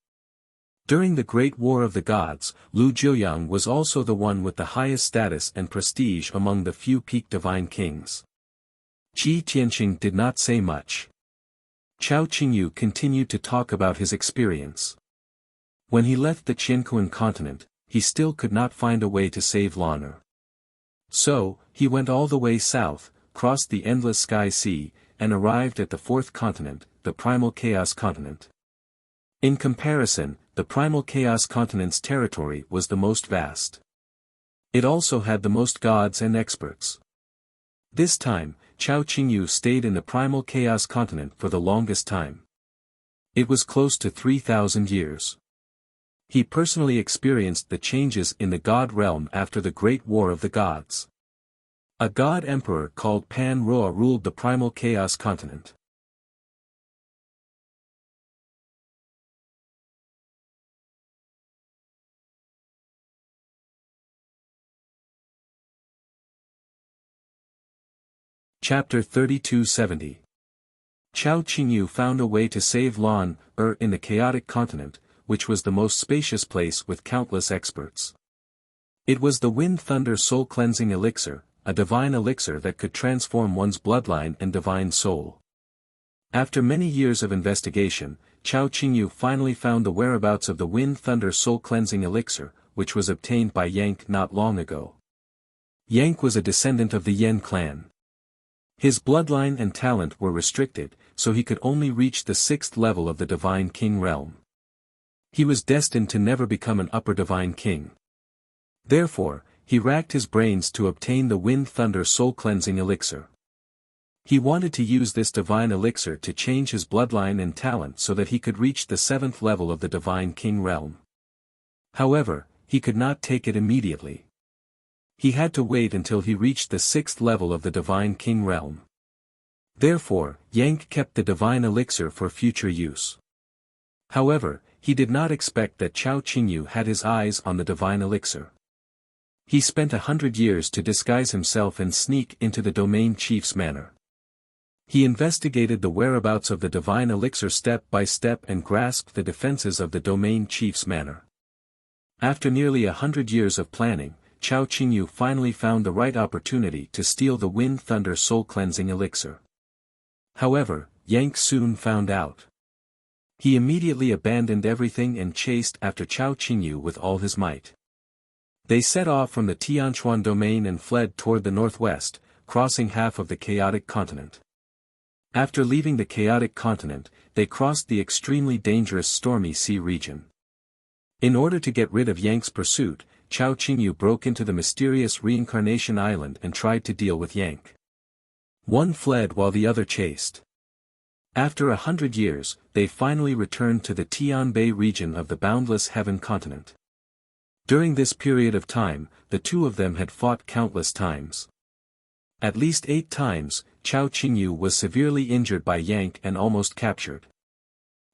During the Great War of the Gods, Lu Jiuyang was also the one with the highest status and prestige among the few peak divine kings. Ji Tianqing did not say much. Chao Qingyu continued to talk about his experience. When he left the Qiankuan continent, he still could not find a way to save Lan. So, he went all the way south, crossed the endless Sky Sea, and arrived at the 4th continent, the Primal Chaos continent. In comparison, the Primal Chaos continent's territory was the most vast. It also had the most gods and experts. This time, Chao Qingyu stayed in the Primal Chaos continent for the longest time. It was close to 3,000 years. He personally experienced the changes in the god realm after the Great War of the Gods. A god emperor called Pan Roa ruled the Primal Chaos continent. Chapter 3270. Chao Qingyu found a way to save Lan in the chaotic continent, which was the most spacious place with countless experts. It was the Wind-Thunder Soul-Cleansing Elixir, a divine elixir that could transform one's bloodline and divine soul. After many years of investigation, Chao Qingyu finally found the whereabouts of the Wind-Thunder Soul-Cleansing Elixir, which was obtained by Yank not long ago. Yank was a descendant of the Yen clan. His bloodline and talent were restricted, so he could only reach the 6th level of the Divine King realm. He was destined to never become an upper Divine King. Therefore, he racked his brains to obtain the Wind Thunder Soul Cleansing Elixir. He wanted to use this divine elixir to change his bloodline and talent so that he could reach the 7th level of the Divine King realm. However, he could not take it immediately. He had to wait until he reached the 6th level of the Divine King realm. Therefore, Yang kept the divine elixir for future use. However, he did not expect that Chao Qingyu had his eyes on the divine elixir. He spent 100 years to disguise himself and sneak into the domain chief's manor. He investigated the whereabouts of the divine elixir step by step and grasped the defenses of the domain chief's manor. After nearly 100 years of planning, Chao Qingyu finally found the right opportunity to steal the Wind Thunder Soul Cleansing Elixir. However, Yang soon found out. He immediately abandoned everything and chased after Chao Qingyu with all his might. They set off from the Tianchuan domain and fled toward the northwest, crossing half of the chaotic continent. After leaving the chaotic continent, they crossed the extremely dangerous Stormy Sea region. In order to get rid of Yang's pursuit, Chao Qingyu broke into the mysterious Reincarnation Island and tried to deal with Yang. One fled while the other chased. After 100 years, they finally returned to the Tianbei region of the boundless heaven continent. During this period of time, the two of them had fought countless times. At least 8 times, Chao Qingyu was severely injured by Yang and almost captured.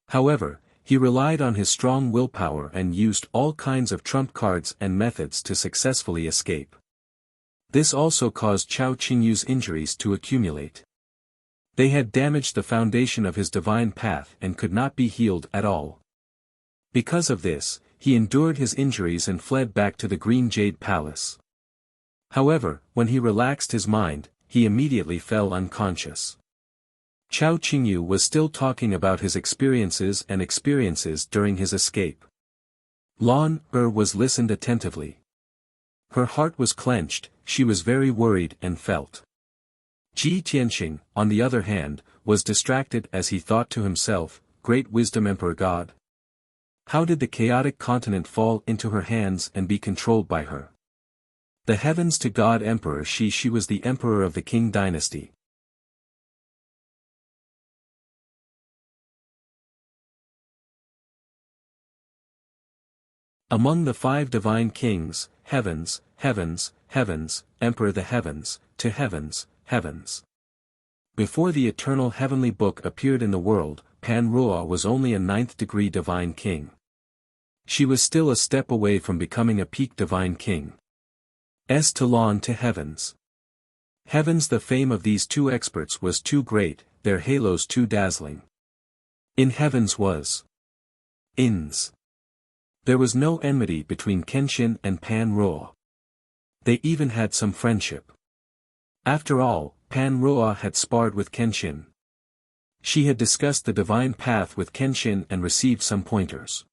However, he relied on his strong willpower and used all kinds of trump cards and methods to successfully escape. This also caused Chao Qingyu's injuries to accumulate. They had damaged the foundation of his divine path and could not be healed at all. Because of this, he endured his injuries and fled back to the Green Jade Palace. However, when he relaxed his mind, he immediately fell unconscious. Chao Qingyu was still talking about his experiences during his escape. Lan Er was listened attentively. Her heart was clenched, she was very worried and felt. Ji Tianxing, on the other hand, was distracted as he thought to himself, Great Wisdom Emperor God. How did the chaotic continent fall into her hands and be controlled by her? The heavens to God Emperor she was the emperor of the Qing dynasty. Among the 5 divine kings, heavens, emperor the heavens, to heavens, heavens. Before the eternal heavenly book appeared in the world, Pan Ruo was only a 9th degree divine king. She was still a step away from becoming a peak divine king. To Lan to heavens. Heavens, the fame of these 2 experts was too great, their halos too dazzling. In heavens was Ins. There was no enmity between Kenshin and Pan Ruo. They even had some friendship. After all, Pan Ruo had sparred with Kenshin. She had discussed the divine path with Kenshin and received some pointers.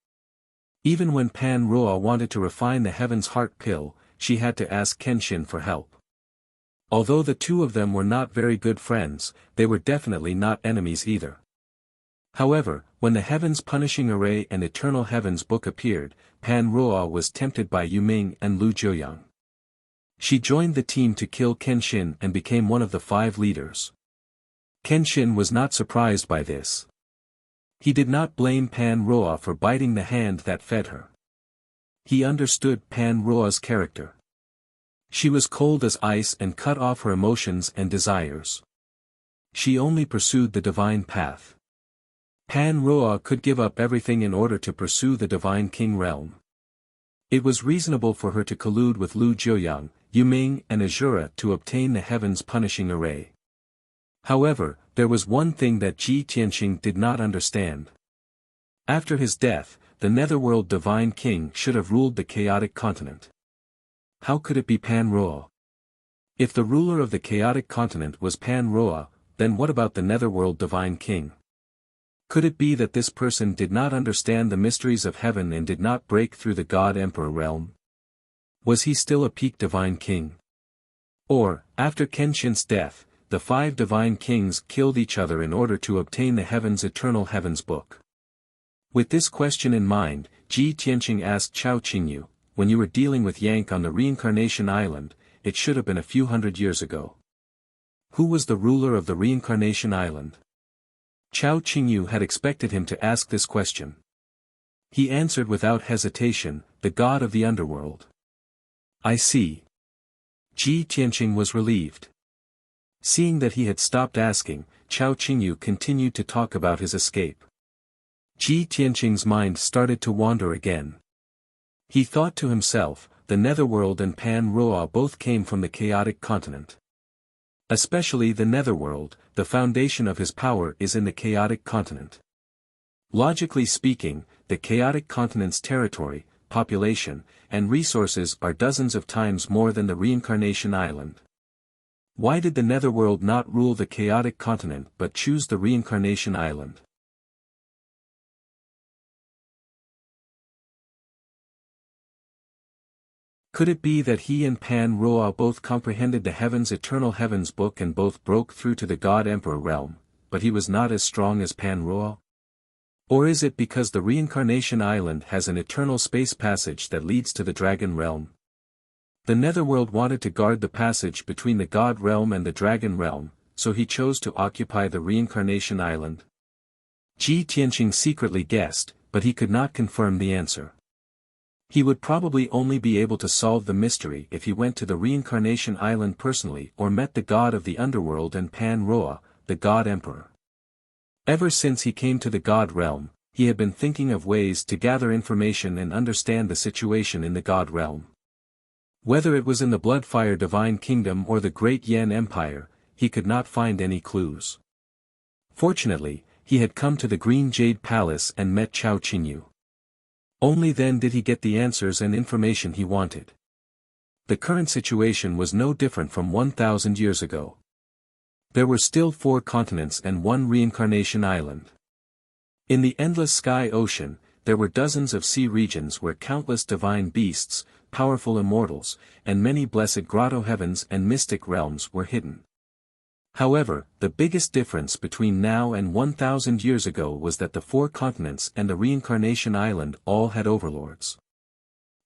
Even when Pan Ruo wanted to refine the Heaven's Heart pill, she had to ask Kenshin for help. Although the two of them were not very good friends, they were definitely not enemies either. However, when the Heaven's Punishing Array and Eternal Heavens book appeared, Pan Ruo was tempted by Yu Ming and Lu Jiuyang. She joined the team to kill Kenshin and became one of the 5 leaders. Kenshin was not surprised by this. He did not blame Pan Ruo for biting the hand that fed her. He understood Pan Ruo's character. She was cold as ice and cut off her emotions and desires. She only pursued the divine path. Pan Ruo could give up everything in order to pursue the divine king realm. It was reasonable for her to collude with Lu Jiuyang, Yu Ming and Azura to obtain the Heaven's Punishing Array. However, there was one thing that Ji Tianxing did not understand. After his death, the Netherworld Divine King should have ruled the chaotic continent. How could it be Pan Ruo? If the ruler of the chaotic continent was Pan Ruo, then what about the Netherworld Divine King? Could it be that this person did not understand the mysteries of heaven and did not break through the God Emperor realm? Was he still a peak divine king? Or, after Kenshin's death, the 5 divine kings killed each other in order to obtain the heaven's eternal heavens book. With this question in mind, Ji Tianqing asked Chao Qingyu, when you were dealing with Yank on the Reincarnation Island, it should have been a few hundred years ago. Who was the ruler of the Reincarnation Island? Chao Qingyu had expected him to ask this question. He answered without hesitation, the god of the underworld. I see. Ji Tianqing was relieved. Seeing that he had stopped asking, Chao Qingyu continued to talk about his escape. Ji Tianqing's mind started to wander again. He thought to himself, the Netherworld and Pan Roa both came from the chaotic continent. Especially the Netherworld, the foundation of his power is in the chaotic continent. Logically speaking, the chaotic continent's territory, population, and resources are dozens of times more than the Reincarnation Island. Why did the Netherworld not rule the chaotic continent but choose the Reincarnation Island? Could it be that he and Pan Roa both comprehended the heaven's eternal heavens book and both broke through to the God-Emperor realm, but he was not as strong as Pan Roa? Or is it because the Reincarnation Island has an eternal space passage that leads to the Dragon realm? The Netherworld wanted to guard the passage between the God realm and the Dragon realm, so he chose to occupy the Reincarnation Island. Ji Tianqing secretly guessed, but he could not confirm the answer. He would probably only be able to solve the mystery if he went to the Reincarnation Island personally or met the god of the underworld and Pan Roa, the God Emperor. Ever since he came to the God realm, he had been thinking of ways to gather information and understand the situation in the God realm. Whether it was in the Bloodfire Divine Kingdom or the Great Yan Empire, he could not find any clues. Fortunately, he had come to the Green Jade Palace and met Chao Qingyu. Only then did he get the answers and information he wanted. The current situation was no different from 1,000 years ago. There were still 4 continents and 1 reincarnation island. In the endless sky ocean, there were dozens of sea regions where countless divine beasts, powerful immortals, and many blessed grotto heavens and mystic realms were hidden. However, the biggest difference between now and 1,000 years ago was that the 4 continents and the reincarnation island all had overlords.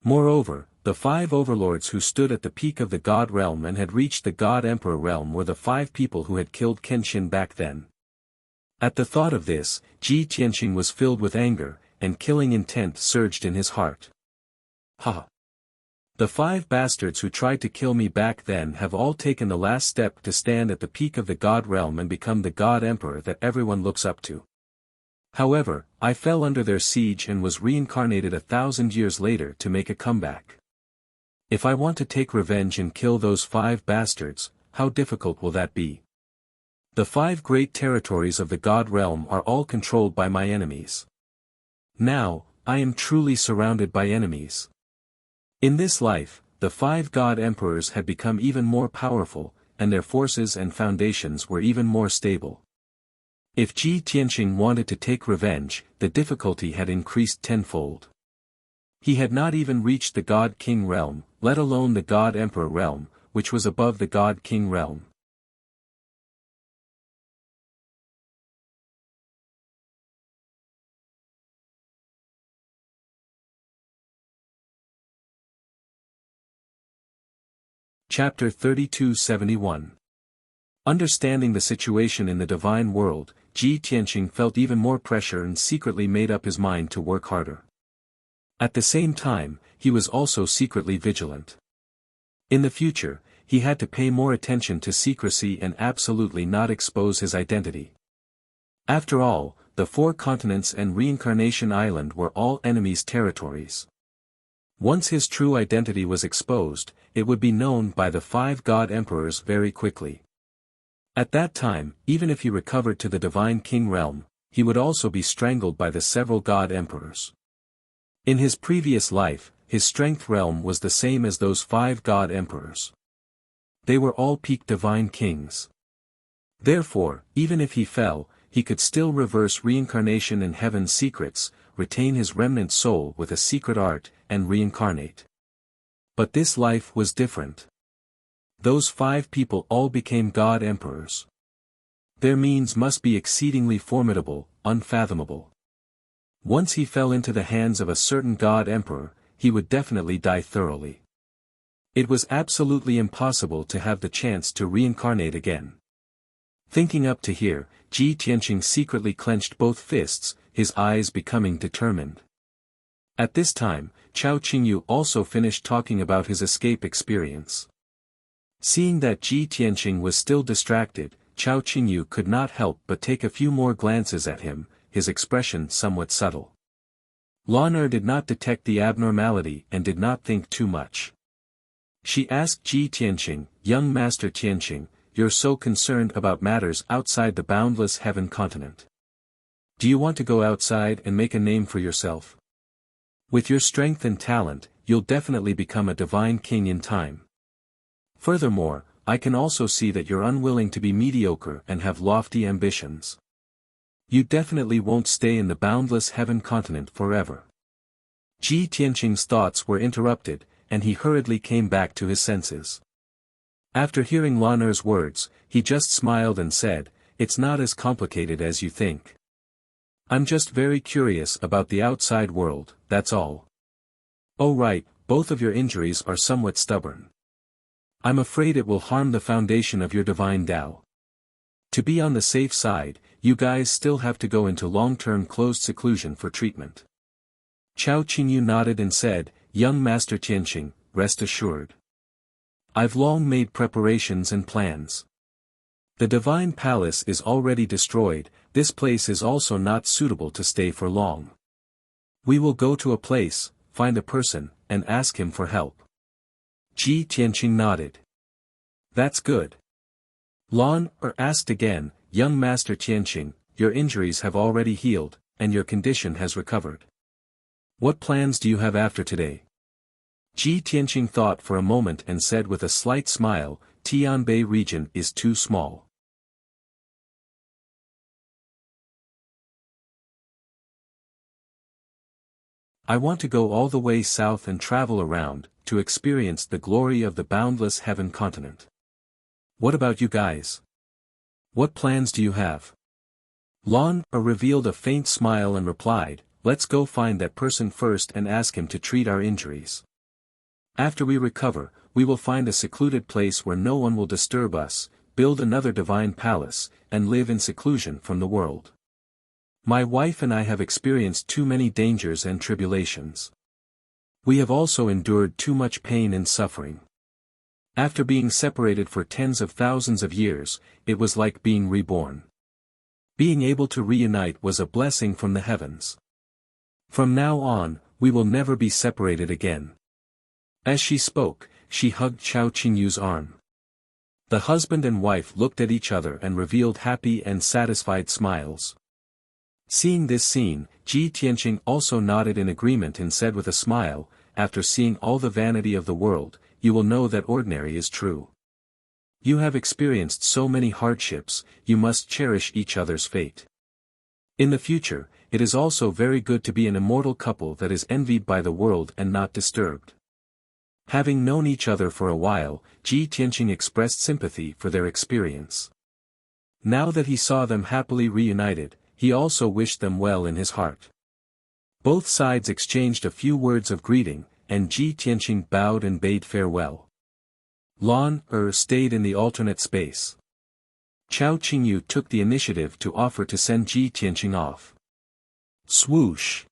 Moreover, the 5 overlords who stood at the peak of the God realm and had reached the God Emperor realm were the 5 people who had killed Kenshin back then. At the thought of this, Ji Tianqing was filled with anger, and killing intent surged in his heart. Ha! The 5 bastards who tried to kill me back then have all taken the last step to stand at the peak of the God realm and become the God Emperor that everyone looks up to. However, I fell under their siege and was reincarnated 1,000 years later to make a comeback. If I want to take revenge and kill those 5 bastards, how difficult will that be? The 5 great territories of the God realm are all controlled by my enemies. Now, I am truly surrounded by enemies. In this life, the 5 God Emperors had become even more powerful, and their forces and foundations were even more stable. If Ji Tianqing wanted to take revenge, the difficulty had increased tenfold. He had not even reached the God King realm, let alone the God Emperor realm, which was above the God King realm. Chapter 3271. Understanding the situation in the divine world, Ji Tianqing felt even more pressure and secretly made up his mind to work harder. At the same time, he was also secretly vigilant. In the future, he had to pay more attention to secrecy and absolutely not expose his identity. After all, the 4 continents and Reincarnation Island were all enemies' territories. Once his true identity was exposed, it would be known by the 5 God Emperors very quickly. At that time, even if he recovered to the Divine King realm, he would also be strangled by the several God Emperors. In his previous life, his strength realm was the same as those 5 God Emperors. They were all peak Divine Kings. Therefore, even if he fell, he could still reverse reincarnation and heaven's secrets, retain his remnant soul with a secret art, and reincarnate. But this life was different. Those 5 people all became god emperors. Their means must be exceedingly formidable, unfathomable. Once he fell into the hands of a certain god emperor, he would definitely die thoroughly. It was absolutely impossible to have the chance to reincarnate again. Thinking up to here, Ji Tianqing secretly clenched both fists, his eyes becoming determined. At this time, Chao Qingyu also finished talking about his escape experience. Seeing that Ji Tianqing was still distracted, Chao Qingyu could not help but take a few more glances at him, his expression somewhat subtle. Lan Er did not detect the abnormality and did not think too much. She asked Ji Tianqing, "Young Master Tianqing, you're so concerned about matters outside the boundless heaven continent. Do you want to go outside and make a name for yourself? With your strength and talent, you'll definitely become a divine king in time. Furthermore, I can also see that you're unwilling to be mediocre and have lofty ambitions. You definitely won't stay in the boundless heaven continent forever." Ji Tianqing's thoughts were interrupted, and he hurriedly came back to his senses. After hearing Lan Er's words, he just smiled and said, "It's not as complicated as you think. I'm just very curious about the outside world, that's all. Oh right, both of your injuries are somewhat stubborn. I'm afraid it will harm the foundation of your divine Tao. To be on the safe side, you guys still have to go into long-term closed seclusion for treatment." Chao Qingyu nodded and said, "Young Master Tianqing, rest assured. I've long made preparations and plans. The divine palace is already destroyed, this place is also not suitable to stay for long. We will go to a place, find a person, and ask him for help." Ji Tianqing nodded. "That's good." Lan Er asked again, "Young Master Tianqing, your injuries have already healed, and your condition has recovered. What plans do you have after today?" Ji Tianqing thought for a moment and said with a slight smile, "Tianbei region is too small. I want to go all the way south and travel around, to experience the glory of the boundless heaven continent. What about you guys? What plans do you have?" Lan Er revealed a faint smile and replied, "Let's go find that person first and ask him to treat our injuries. After we recover, we will find a secluded place where no one will disturb us, build another divine palace, and live in seclusion from the world. My wife and I have experienced too many dangers and tribulations. We have also endured too much pain and suffering. After being separated for tens of thousands of years, it was like being reborn. Being able to reunite was a blessing from the heavens. From now on, we will never be separated again." As she spoke, she hugged Chao Qingyu's arm. The husband and wife looked at each other and revealed happy and satisfied smiles. Seeing this scene, Ji Tianqing also nodded in agreement and said with a smile, "After seeing all the vanity of the world, you will know that ordinary is true. You have experienced so many hardships, you must cherish each other's fate. In the future, it is also very good to be an immortal couple that is envied by the world and not disturbed." Having known each other for a while, Ji Tianqing expressed sympathy for their experience. Now that he saw them happily reunited, he also wished them well in his heart. Both sides exchanged a few words of greeting, and Ji Tianqing bowed and bade farewell. Lan Er stayed in the alternate space. Chao Qingyu took the initiative to offer to send Ji Tianqing off. Swoosh!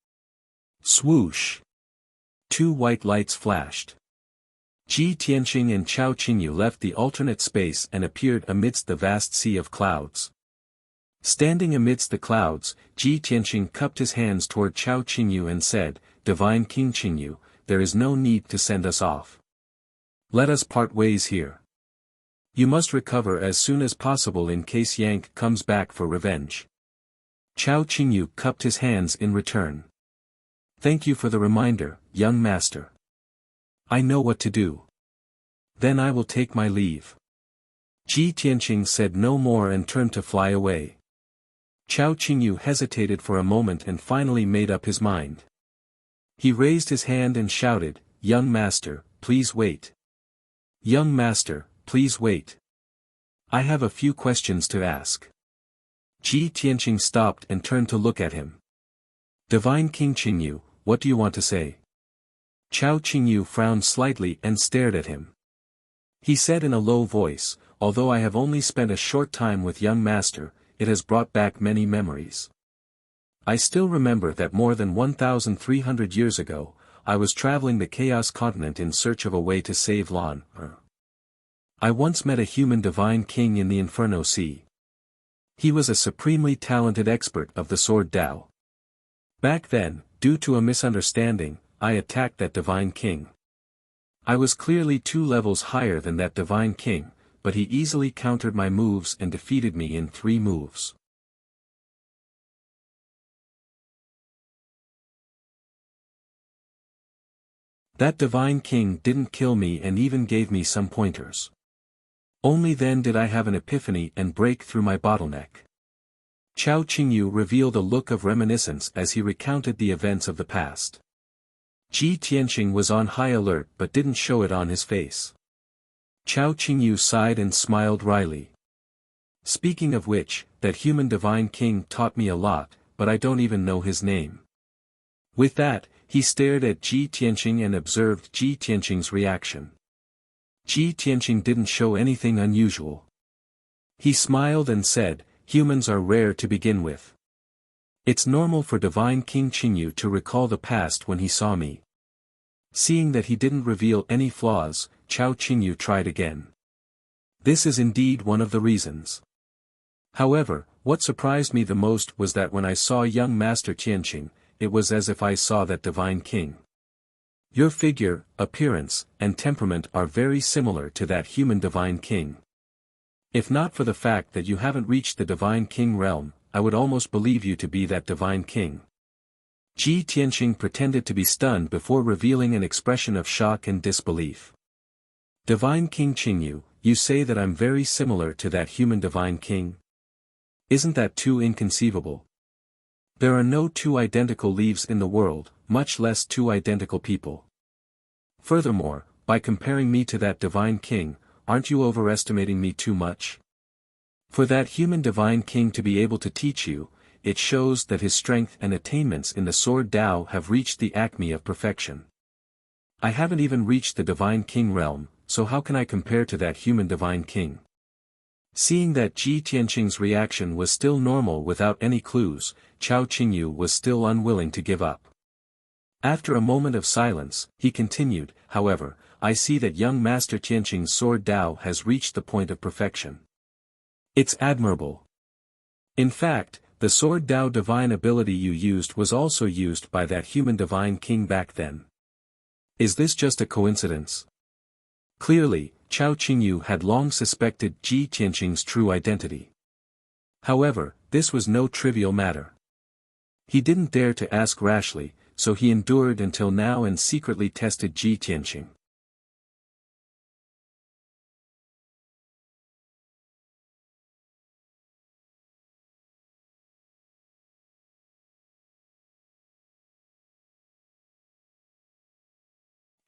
Swoosh! 2 white lights flashed. Ji Tianqing and Chao Qingyu left the alternate space and appeared amidst the vast sea of clouds. Standing amidst the clouds, Ji Tianqing cupped his hands toward Chao Qingyu and said, "Divine King Qingyu, there is no need to send us off. Let us part ways here. You must recover as soon as possible in case Yank comes back for revenge." Chao Qingyu cupped his hands in return. "Thank you for the reminder, young master. I know what to do. Then I will take my leave." Ji Tianqing said no more and turned to fly away. Chao Qingyu hesitated for a moment and finally made up his mind. He raised his hand and shouted, "Young master, please wait. Young master, please wait. I have a few questions to ask. Ji Tianqing stopped and turned to look at him. Divine King Qingyu, what do you want to say? Chao Qingyu frowned slightly and stared at him. He said in a low voice, although I have only spent a short time with young master, it has brought back many memories. I still remember that more than 1,300 years ago, I was traveling the Chaos Continent in search of a way to save Lan. I once met a human divine king in the Inferno Sea. He was a supremely talented expert of the sword Dao. Back then, due to a misunderstanding, I attacked that divine king. I was clearly 2 levels higher than that divine king, but he easily countered my moves and defeated me in 3 moves. That divine king didn't kill me and even gave me some pointers. Only then did I have an epiphany and break through my bottleneck. Chao Qingyu revealed a look of reminiscence as he recounted the events of the past. Ji Tianqing was on high alert but didn't show it on his face. Chao Qingyu sighed and smiled wryly. Speaking of which, that human divine king taught me a lot, but I don't even know his name. With that, he stared at Ji Tianqing and observed Ji Tianqing's reaction. Ji Tianqing didn't show anything unusual. He smiled and said, humans are rare to begin with. It's normal for Divine King Qingyu to recall the past when he saw me. Seeing that he didn't reveal any flaws, Chao Qingyu tried again. This is indeed one of the reasons. However, what surprised me the most was that when I saw young Master Tianqing, it was as if I saw that divine king. Your figure, appearance, and temperament are very similar to that human divine king. If not for the fact that you haven't reached the divine king realm, I would almost believe you to be that divine king. Ji Tianqing pretended to be stunned before revealing an expression of shock and disbelief. Divine King Qingyu, you say that I'm very similar to that human divine king? Isn't that too inconceivable? There are no 2 identical leaves in the world, much less 2 identical people. Furthermore, by comparing me to that divine king, aren't you overestimating me too much? For that human divine king to be able to teach you, it shows that his strength and attainments in the sword Dao have reached the acme of perfection. I haven't even reached the divine king realm, so how can I compare to that human divine king? Seeing that Ji Tianqing's reaction was still normal without any clues, Chao Qingyu was still unwilling to give up. After a moment of silence, he continued, however, I see that young Master Tianqing's sword Dao has reached the point of perfection. It's admirable. In fact, the sword Dao divine ability you used was also used by that human divine king back then. Is this just a coincidence? Clearly, Chao Qingyu had long suspected Ji Tianqing's true identity. However, this was no trivial matter. He didn't dare to ask rashly, so he endured until now and secretly tested Ji Tianqing.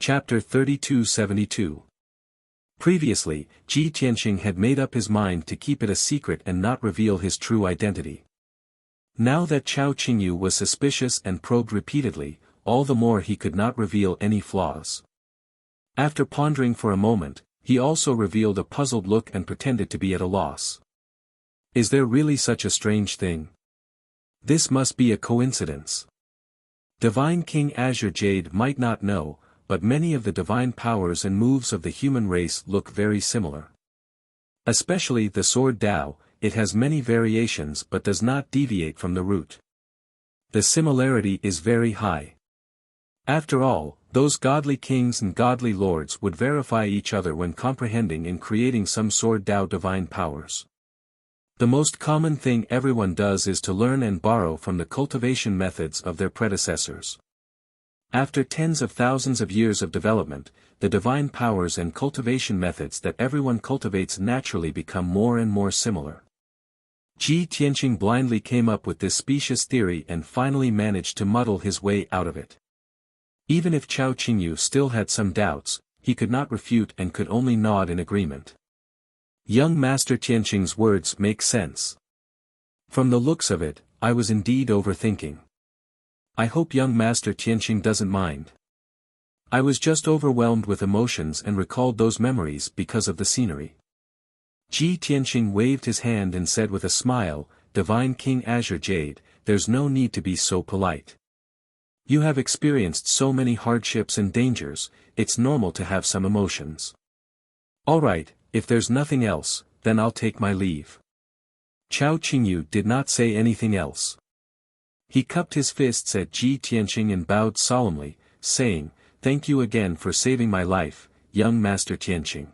Chapter 3272. Previously, Ji Tianqing had made up his mind to keep it a secret and not reveal his true identity. Now that Chao Qingyu was suspicious and probed repeatedly, all the more he could not reveal any flaws. After pondering for a moment, he also revealed a puzzled look and pretended to be at a loss. Is there really such a strange thing? This must be a coincidence. Divine King Azure Jade might not know, but many of the divine powers and moves of the human race look very similar. Especially the sword Dao, it has many variations but does not deviate from the root. The similarity is very high. After all, those godly kings and godly lords would verify each other when comprehending and creating some sword Dao divine powers. The most common thing everyone does is to learn and borrow from the cultivation methods of their predecessors. After tens of thousands of years of development, the divine powers and cultivation methods that everyone cultivates naturally become more and more similar. Ji Tianqing blindly came up with this specious theory and finally managed to muddle his way out of it. Even if Chao Qingyu still had some doubts, he could not refute and could only nod in agreement. Young Master Tianqing's words make sense. From the looks of it, I was indeed overthinking. I hope young Master Tianqing doesn't mind. I was just overwhelmed with emotions and recalled those memories because of the scenery. Ji Tianqing waved his hand and said with a smile, Divine King Azure Jade, there's no need to be so polite. You have experienced so many hardships and dangers, it's normal to have some emotions. Alright, if there's nothing else, then I'll take my leave. Chao Qingyu did not say anything else. He cupped his fists at Ji Tianqing and bowed solemnly, saying, Thank you again for saving my life, young Master Tianqing.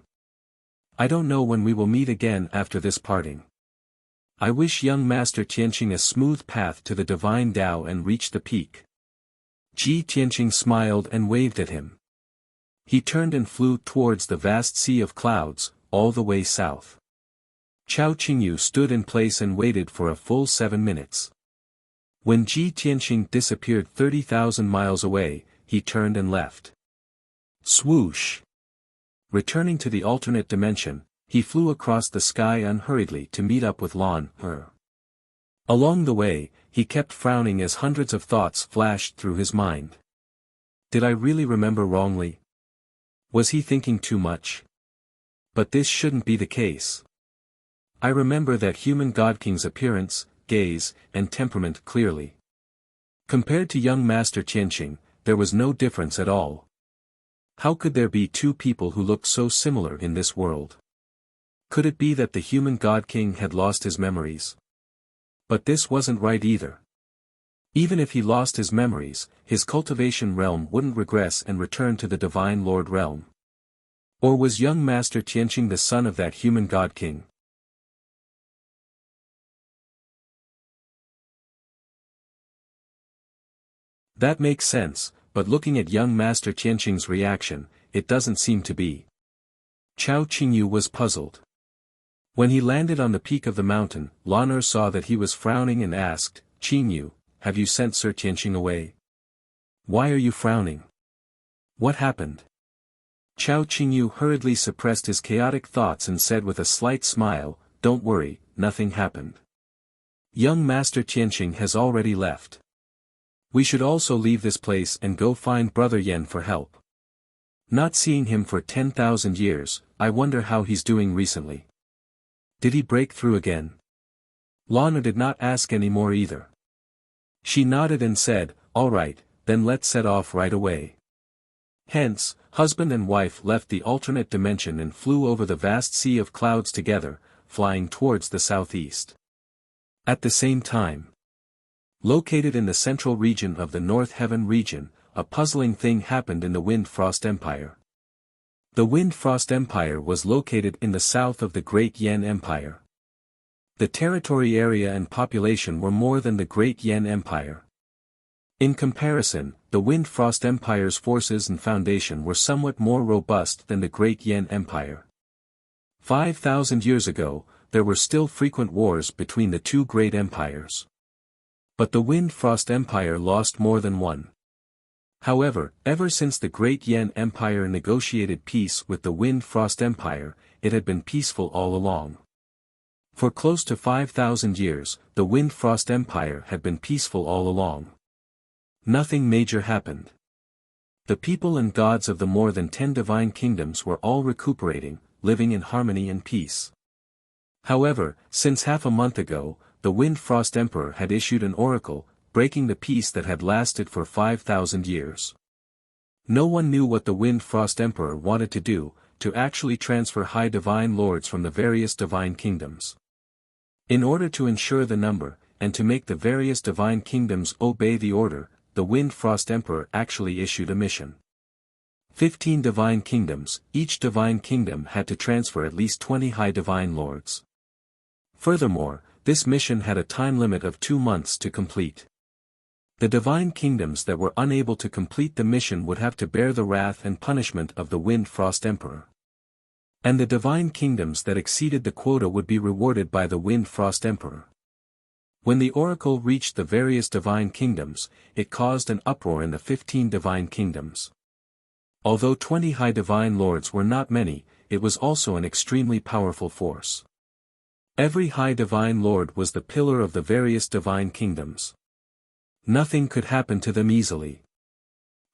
I don't know when we will meet again after this parting. I wish young Master Tianqing a smooth path to the divine Tao and reach the peak. Ji Tianqing smiled and waved at him. He turned and flew towards the vast sea of clouds, all the way south. Chao Qingyu stood in place and waited for a full 7 minutes. When Ji Tianqing disappeared 30,000 miles away, he turned and left. Swoosh! Returning to the alternate dimension, he flew across the sky unhurriedly to meet up with Lan He. Along the way, he kept frowning as hundreds of thoughts flashed through his mind. Did I really remember wrongly? Was he thinking too much? But this shouldn't be the case. I remember that human God King's appearance, gaze, and temperament clearly. Compared to young Master Tianqing, there was no difference at all. How could there be two people who looked so similar in this world? Could it be that the human God King had lost his memories? But this wasn't right either. Even if he lost his memories, his cultivation realm wouldn't regress and return to the Divine Lord realm. Or was young Master Tianqing the son of that human God King? That makes sense, but looking at young Master Tianqing's reaction, it doesn't seem to be. Chao Qingyu was puzzled. When he landed on the peak of the mountain, Lan Er saw that he was frowning and asked, Qingyu, have you sent Sir Tianqing away? Why are you frowning? What happened? Chao Qingyu hurriedly suppressed his chaotic thoughts and said with a slight smile, Don't worry, nothing happened. Young Master Tianqing has already left. We should also leave this place and go find Brother Yan for help. Not seeing him for 10,000 years, I wonder how he's doing recently. Did he break through again? Lana did not ask any more either. She nodded and said, All right, then let's set off right away. Hence, husband and wife left the alternate dimension and flew over the vast sea of clouds together, flying towards the southeast. At the same time, located in the central region of the North Heaven region, a puzzling thing happened in the Wind Frost Empire. The Wind Frost Empire was located in the south of the Great Yan Empire. The territory area and population were more than the Great Yan Empire. In comparison, the Wind Frost Empire's forces and foundation were somewhat more robust than the Great Yan Empire. 5,000 years ago, there were still frequent wars between the two great empires. But the Wind Frost Empire lost more than one. However, ever since the Great Yan Empire negotiated peace with the Wind Frost Empire, it had been peaceful all along. For close to 5,000 years, the Wind Frost Empire had been peaceful all along. Nothing major happened. The people and gods of the more than 10 divine kingdoms were all recuperating, living in harmony and peace. However, since half a month ago, the Wind Frost Emperor had issued an oracle, breaking the peace that had lasted for 5,000 years. No one knew what the Wind Frost Emperor wanted to do, to actually transfer high divine lords from the various divine kingdoms. In order to ensure the number, and to make the various divine kingdoms obey the order, the Wind Frost Emperor actually issued a mission. 15 divine kingdoms, each divine kingdom had to transfer at least 20 high divine lords. Furthermore, this mission had a time limit of 2 months to complete. The divine kingdoms that were unable to complete the mission would have to bear the wrath and punishment of the Wind Frost Emperor. And the divine kingdoms that exceeded the quota would be rewarded by the Wind Frost Emperor. When the oracle reached the various divine kingdoms, it caused an uproar in the 15 divine kingdoms. Although 20 high divine lords were not many, it was also an extremely powerful force. Every high divine lord was the pillar of the various divine kingdoms. Nothing could happen to them easily.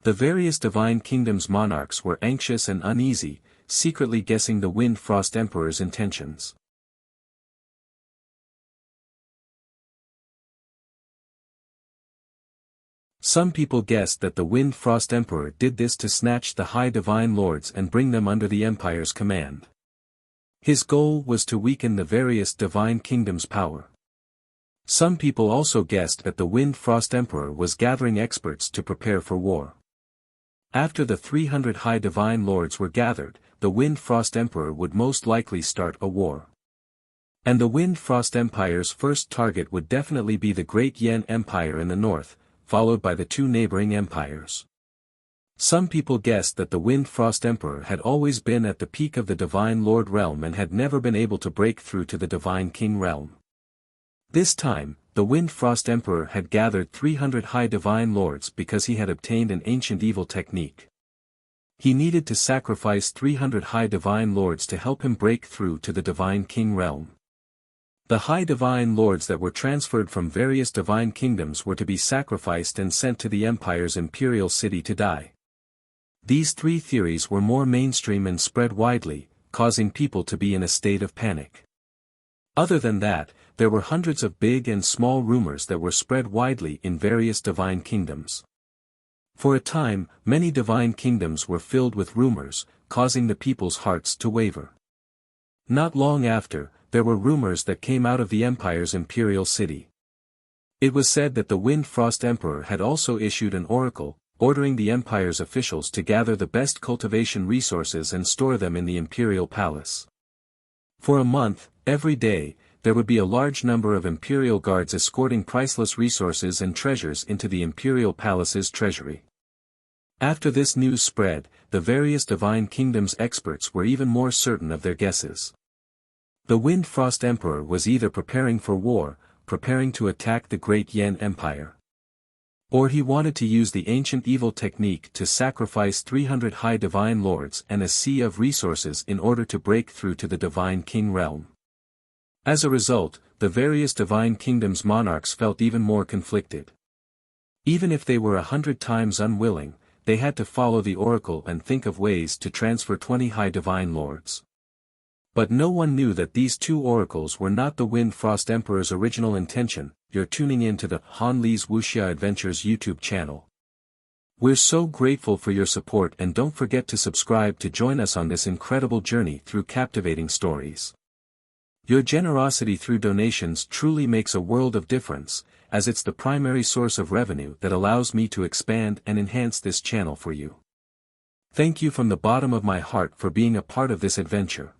The various divine kingdoms' monarchs were anxious and uneasy, secretly guessing the Wind Frost Emperor's intentions. Some people guessed that the Wind Frost Emperor did this to snatch the high divine lords and bring them under the empire's command. His goal was to weaken the various divine kingdoms' power. Some people also guessed that the Wind Frost Emperor was gathering experts to prepare for war. After the 300 high divine lords were gathered, the Wind Frost Emperor would most likely start a war. And the Wind Frost Empire's first target would definitely be the Great Yen Empire in the north, followed by the two neighboring empires. Some people guessed that the Wind Frost Emperor had always been at the peak of the Divine Lord realm and had never been able to break through to the Divine King realm. This time, the Wind Frost Emperor had gathered 300 high divine lords because he had obtained an ancient evil technique. He needed to sacrifice 300 high divine lords to help him break through to the Divine King realm. The high divine lords that were transferred from various divine kingdoms were to be sacrificed and sent to the empire's imperial city to die. These three theories were more mainstream and spread widely, causing people to be in a state of panic. Other than that, there were hundreds of big and small rumors that were spread widely in various divine kingdoms. For a time, many divine kingdoms were filled with rumors, causing the people's hearts to waver. Not long after, there were rumors that came out of the empire's imperial city. It was said that the Wind Frost Emperor had also issued an oracle, ordering the empire's officials to gather the best cultivation resources and store them in the imperial palace. For a month, every day, there would be a large number of imperial guards escorting priceless resources and treasures into the imperial palace's treasury. After this news spread, the various divine kingdoms' experts were even more certain of their guesses. The Wind Frost Emperor was either preparing for war, preparing to attack the Great Yen Empire, or he wanted to use the ancient evil technique to sacrifice 300 high divine lords and a sea of resources in order to break through to the Divine King realm. As a result, the various divine kingdoms' monarchs felt even more conflicted. Even if they were 100 times unwilling, they had to follow the oracle and think of ways to transfer 20 high divine lords. But no one knew that these two oracles were not the Wind Frost Emperor's original intention. You're tuning in to the Han Li's Wuxia Adventures YouTube channel. We're so grateful for your support, and don't forget to subscribe to join us on this incredible journey through captivating stories. Your generosity through donations truly makes a world of difference, as it's the primary source of revenue that allows me to expand and enhance this channel for you. Thank you from the bottom of my heart for being a part of this adventure.